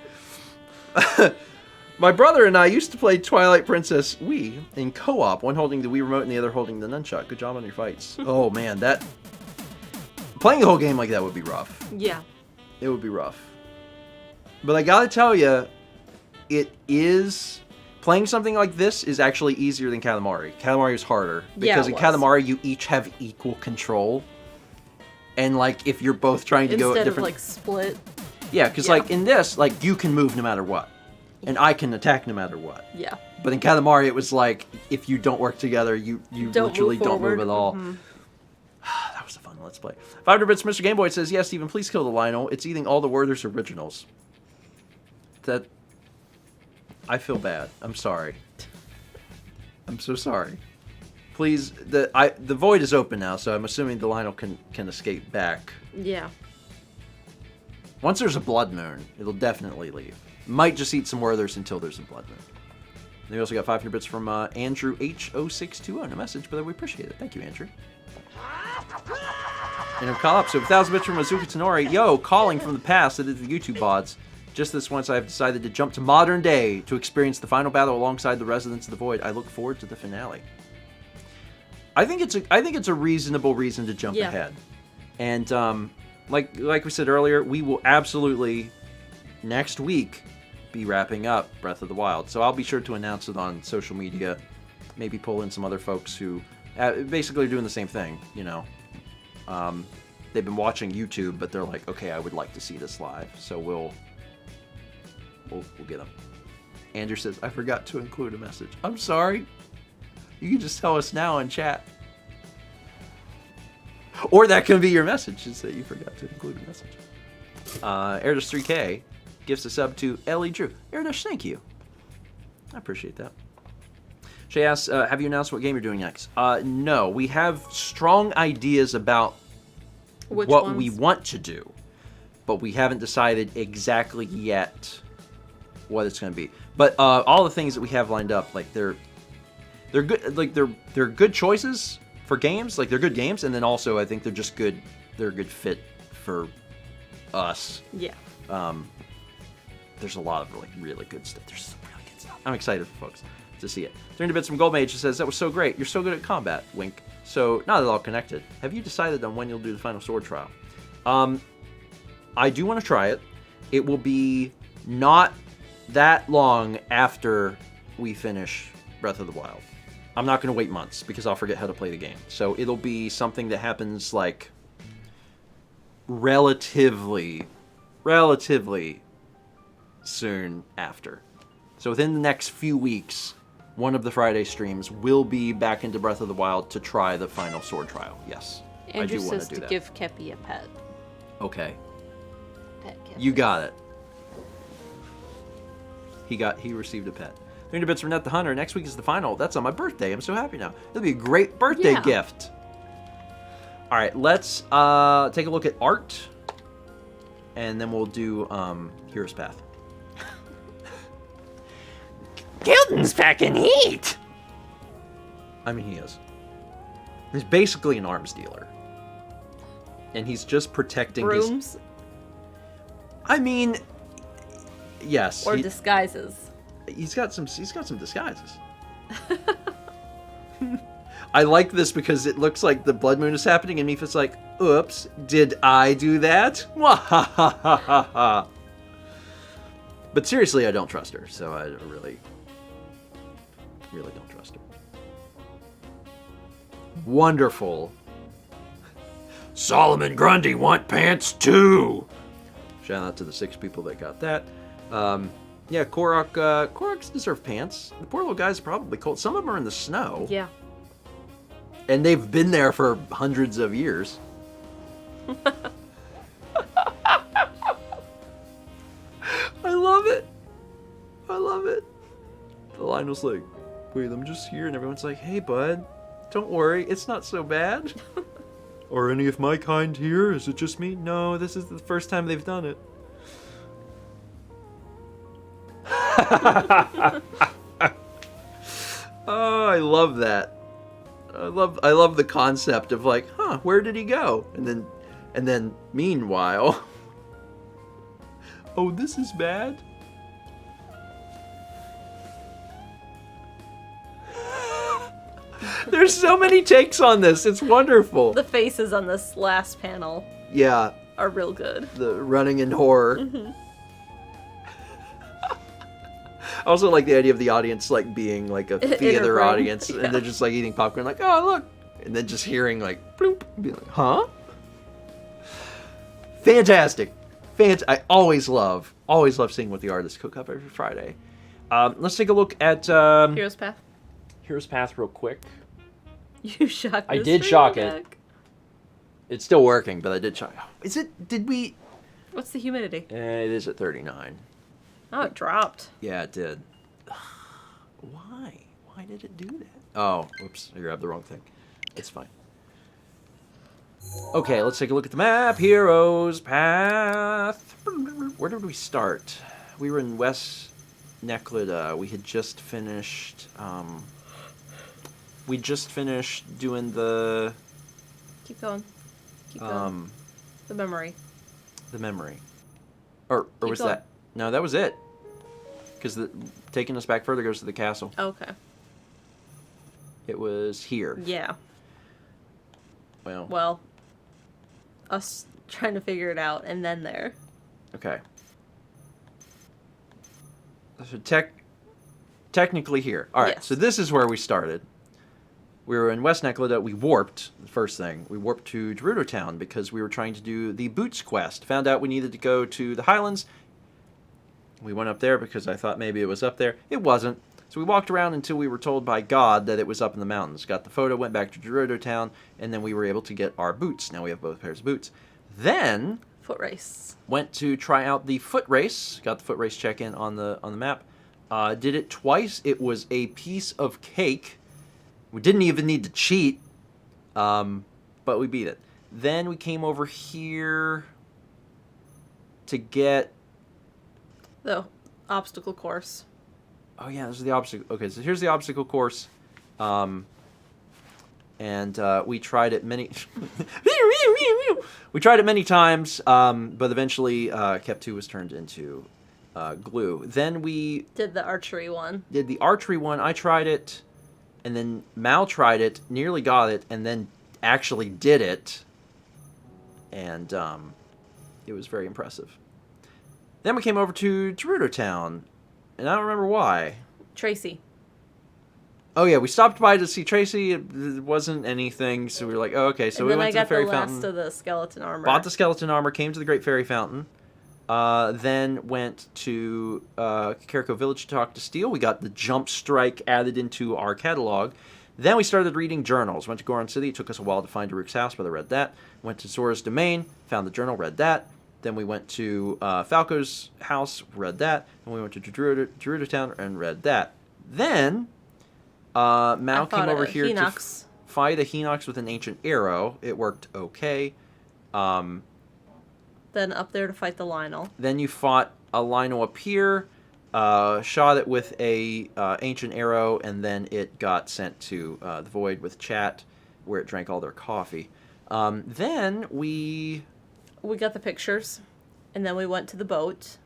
A: My brother and I used to play Twilight Princess Wii in co-op, one holding the Wii remote and the other holding the nunchuck. Good job on your fights. Oh, man, that... Playing the whole game like that would be rough.
B: Yeah.
A: It would be rough. But I gotta tell you, it is... Playing something like this is actually easier than Katamari. Katamari is harder. Because in Katamari, you each have equal control. And, like, if you're both trying to go at different...
B: Instead of, like, split.
A: Yeah, because, like, in this, like, you can move no matter what. And I can attack no matter what.
B: Yeah.
A: But in Katamari, it was like, if you don't work together, you literally don't move at all.
B: Mm-hmm.
A: That was a fun Let's Play. 500 bits Mr. Game Boy says, "Yes, Steven, please kill the Lionel. It's eating all the Werther's originals." That... I feel bad. I'm sorry. I'm so sorry. Please, the void is open now, so I'm assuming the Lionel can escape back.
B: Yeah.
A: Once there's a blood moon, it'll definitely leave. Might just eat some Werther's until there's a blood moon. And we also got 500 bits from Andrew H0620. No message, but we appreciate it. Thank you, Andrew. And call up. So 1,000 bits from Azuka Tenori. Yo, calling from the past. I did the YouTube VODs. Just this once, I have decided to jump to modern day to experience the final battle alongside the residents of the Void. I look forward to the finale. I think it's a reasonable reason to jump ahead. And like we said earlier, we will absolutely next week be wrapping up Breath of the Wild. So I'll be sure to announce it on social media. Maybe pull in some other folks who basically are doing the same thing, you know. They've been watching YouTube, but they're like, okay, I would like to see this live. So we'll get them. Andrew says, "I forgot to include a message." I'm sorry. You can just tell us now in chat. Or that can be your message, is that you forgot to include a message. Airdash 3K gives a sub to Ellie Drew. Airdash, thank you. I appreciate that. Shay asks, have you announced what game you're doing next? No, we have strong ideas about what we want to do, but we haven't decided exactly yet what it's going to be. But all the things that we have lined up, like they're good, like they're good choices for games, like they're good games, and then also I think they're just good. They're a good fit for us.
B: Yeah.
A: There's a lot of really good stuff. There's some really good stuff. I'm excited for folks to see it. 300 bits from Goldmage says, "That was so great. You're so good at combat." Wink. So not at all connected. Have you decided on when you'll do the final sword trial? I do want to try it. It will be not that long after we finish Breath of the Wild. I'm not going to wait months because I'll forget how to play the game. So it'll be something that happens like relatively soon after. So within the next few weeks, one of the Friday streams will be back into Breath of the Wild to try the final sword trial. Yes.
B: Andrew
A: do want
B: says
A: to do
B: to
A: that.
B: give Kepi a pet.
A: Okay,
B: Pet Kepi.
A: you got it. He received a pet. 300 bits from Net the Hunter. Next week is the final. That's on my birthday. I'm so happy now. It'll be a great birthday
B: Yeah.
A: gift. All right, let's take a look at art, and then we'll do Hero's Path. Gilden's packing heat. I mean, he is. He's basically an arms dealer, and he's just protecting his.
B: Brooms
A: I mean, yes.
B: or disguises.
A: He's got some disguises. I like this because it looks like the blood moon is happening, and Mipha's like, "Oops, did I do that?" But seriously, I don't trust her, so I really don't trust her. Wonderful. Solomon Grundy want pants too. Shout out to the 6 people that got that. Yeah, Koroks deserve pants. The poor little guy's probably cold. Some of them are in the snow.
B: Yeah.
A: And they've been there for hundreds of years. I love it. I love it. The line was like, wait, I'm just here. And everyone's like, hey, bud, don't worry. It's not so bad. Are any of my kind here? Is it just me? No, this is the first time they've done it. Oh, I love that. I love the concept of like, huh, where did he go? And then meanwhile, oh, this is bad. There's so many takes on this. It's wonderful.
B: The faces on this last panel
A: Yeah,
B: are real good.
A: the running in horror.
B: Mm-hmm.
A: I also like the idea of the audience like being like a
B: In a
A: theater
B: room.
A: audience,
B: Yeah.
A: and they're just like eating popcorn, like, oh look, and then just hearing like, bloop, and be like, huh? Fantastic, I always love seeing what the artists cook up every Friday. Let's take a look at
B: Hero's Path.
A: Hero's Path real quick.
B: You shocked
A: I
B: this
A: did
B: thing
A: shock it.
B: back.
A: It's still working, but I did shock. Is it? Did we?
B: What's the humidity?
A: It is at 39.
B: Oh, it dropped.
A: Yeah, it did. Why? Why did it do that? Oh, whoops. I grabbed the wrong thing. It's fine. Okay, let's take a look at the map. Heroes Path. Where did we start? We were in West Neclida. We had just finished... we just finished doing the...
B: Keep going. Keep going. The memory.
A: The memory. Or
B: Keep
A: was
B: going.
A: that... No, that was it. Because taking us back further goes to the castle.
B: Okay.
A: It was here.
B: Yeah.
A: Well,
B: Well, us trying to figure it out and then there.
A: okay. So technically here. All right,
B: Yes.
A: so this is where we started. We were in West Neclida. We warped, the first thing. We warped to Gerudo Town because we were trying to do the Boots quest. Found out we needed to go to the Highlands. We went up there because I thought maybe it was up there. It wasn't. So we walked around until we were told by God that it was up in the mountains. Got the photo, went back to Gerudo Town, and then we were able to get our boots. Now we have both pairs of boots. Then
B: Foot race.
A: went to try out the foot race. Got the foot race check-in on the map. Did it twice. It was a piece of cake. We didn't even need to cheat, but we beat it. Then we came over here to get...
B: The obstacle course.
A: Oh yeah, this is the obstacle. Okay, so here's the obstacle course, and we tried it many. We tried it many times, but eventually, Kep 2 was turned into glue. Then we
B: Did the archery one.
A: did the archery one. I tried it, and then Mal tried it, nearly got it, and then actually did it, and it was very impressive. Then we came over to Gerudo Town, and I don't remember why.
B: Tracy.
A: Oh yeah, we stopped by to see Tracy. It wasn't anything, so we were like, oh, okay. So
B: And
A: we
B: then
A: went
B: I
A: to the
B: got the
A: fairy
B: last
A: fountain,
B: of the skeleton armor.
A: bought the skeleton armor, came to the Great Fairy Fountain, then went to Kakariko Village to talk to Steel. We got the Jump Strike added into our catalog. Then we started reading journals. Went to Goron City. It took us a while to find Daruk's house, but I read that. Went to Zora's domain. Found the journal. Read that. Then we went to Falco's house. Read that. And we went to Gerudo Town and read that. Then Mao came over here to fight a Hinox with an ancient arrow. It worked okay.
B: Then up there to fight the Lionel.
A: Then you fought a Lionel up here. Shot it with a ancient arrow, and then it got sent to the Void with chat, where it drank all their coffee. Then we
B: got the pictures, and then we went to the boat.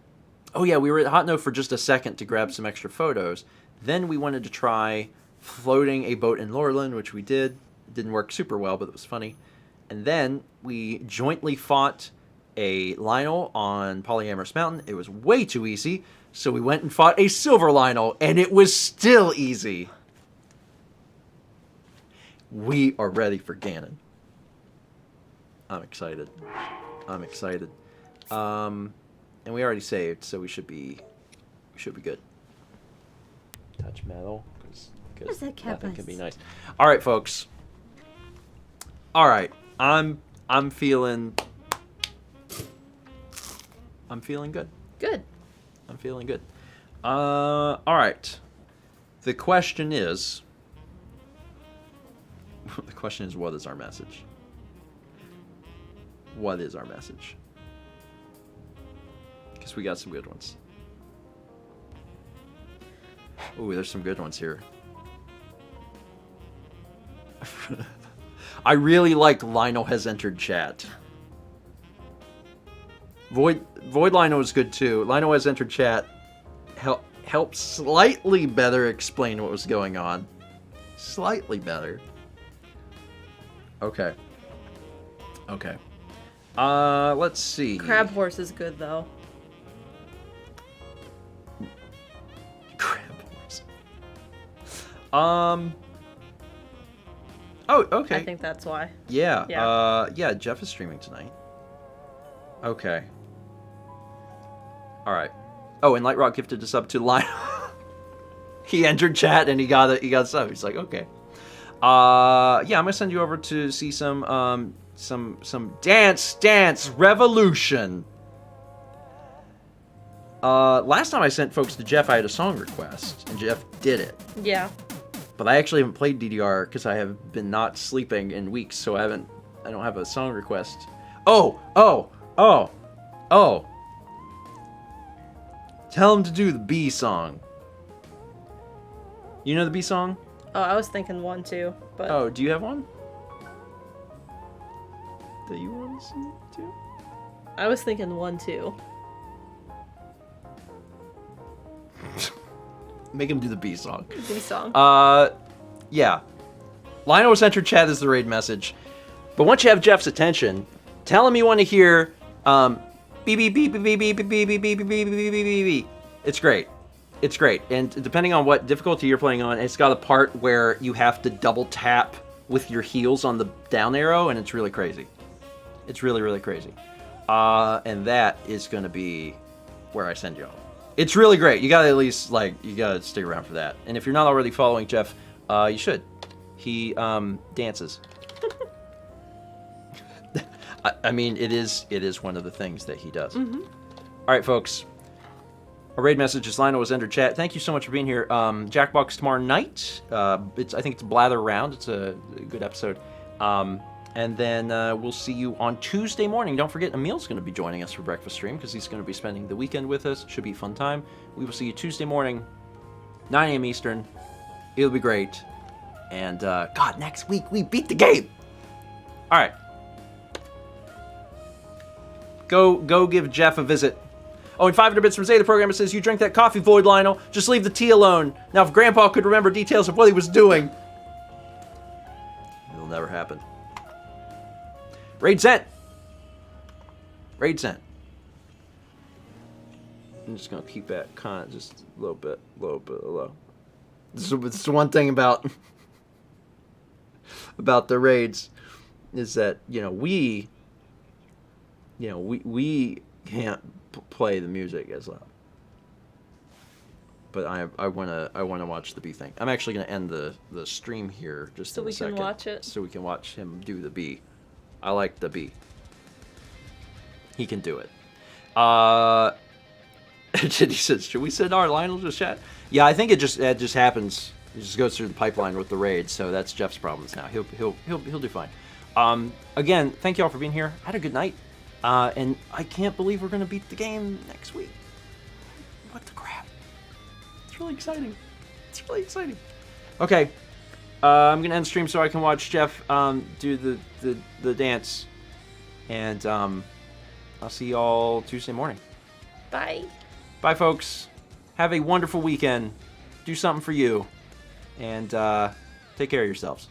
A: Oh yeah, we were at Hot Note for just a second to grab some extra photos. Then we wanted to try floating a boat in Lorland, which we did. It didn't work super well, but it was funny. And then we jointly fought a Lionel on Polyamorous Mountain. It was way too easy. So we went and fought a Silver Lionel, and it was still easy. We are ready for Ganon. I'm excited. I'm excited. And we already saved, so we should be good. Touch metal, because nothing can be nice. All right, folks. All right, I'm feeling good.
B: Good.
A: I'm feeling good. All right. The question is, what is our message? What is our message? Because we got some good ones. Ooh, there's some good ones here. I really like Lionel has entered chat. Void Lionel is good too. Lionel has entered chat. Help slightly better explain what was going on. Slightly better. Okay. Okay. Let's see.
B: Crab Horse is good though.
A: Crab Horse. Oh, okay.
B: I think that's why.
A: Yeah.
B: Yeah.
A: Yeah, Jeff is streaming tonight. Okay. All right. Oh, and Light Rock gifted a sub to Lionel. He entered chat and he got a sub. He's like, okay. Yeah, I'm gonna send you over to see some Dance Revolution. Last time I sent folks to Jeff, I had a song request, and Jeff did it.
B: Yeah.
A: But I actually haven't played DDR because I have been not sleeping in weeks, so I don't have a song request. Oh. Tell him to do the B song. You know the B song?
B: Oh, I was thinking 1, 2, but...
A: Oh, do you have one? Do you want to sing it too?
B: I was thinking 1, 2.
A: Make him do the B song.
B: B song.
A: Yeah. Lionel was entered chat as the raid message. But once you have Jeff's attention, tell him you want to hear beep beep beep beep beep beep beep beep beep beep beep beep beep beep beep. It's great. It's great. And depending on what difficulty you're playing on, it's got a part where you have to double tap with your heels on the down arrow, and it's really crazy. It's really, really crazy. And that is going to be where I send you all. It's really great. You gotta at least, you gotta stick around for that. And if you're not already following Jeff, you should. He dances. I mean, it is one of the things that he does.
B: Mm-hmm.
A: All right, folks. Our raid message is Lionel was entered chat. Thank you so much for being here. Jackbox tomorrow night. I think it's a Blather Round. It's a good episode. And then we'll see you on Tuesday morning. Don't forget, Emil's going to be joining us for breakfast stream because he's going to be spending the weekend with us. Should be a fun time. We will see you Tuesday morning, 9 a.m. Eastern. It'll be great. And, God, next week we beat the game. All right. Go give Jeff a visit. Oh, and 500 bits from Zeta Programmer says, you drink that coffee, Void Lionel. Just leave the tea alone. Now, if Grandpa could remember details of what he was doing. It'll never happen. Raid sent. Raid sent. I'm just going to keep that kind of just a little bit low. This is one thing about the raids is that, we can't play the music as loud. but I wanna watch the bee thing. I'm actually gonna end the stream here just
B: So
A: in a
B: we
A: second,
B: can watch it?
A: so we can watch him do the bee. I like the bee. He can do it. He says, should we send our Lionel to chat? Yeah, I think it just happens. It just goes through the pipeline with the raid, so that's Jeff's problems now. He'll do fine. Again, thank you all for being here. Had a good night, and I can't believe we're gonna beat the game next week. What the crap? It's really exciting. It's really exciting. Okay, I'm gonna end stream so I can watch Jeff do the dance, and I'll see y'all Tuesday morning.
B: Bye.
A: Bye, folks. Have a wonderful weekend. Do something for you. And take care of yourselves.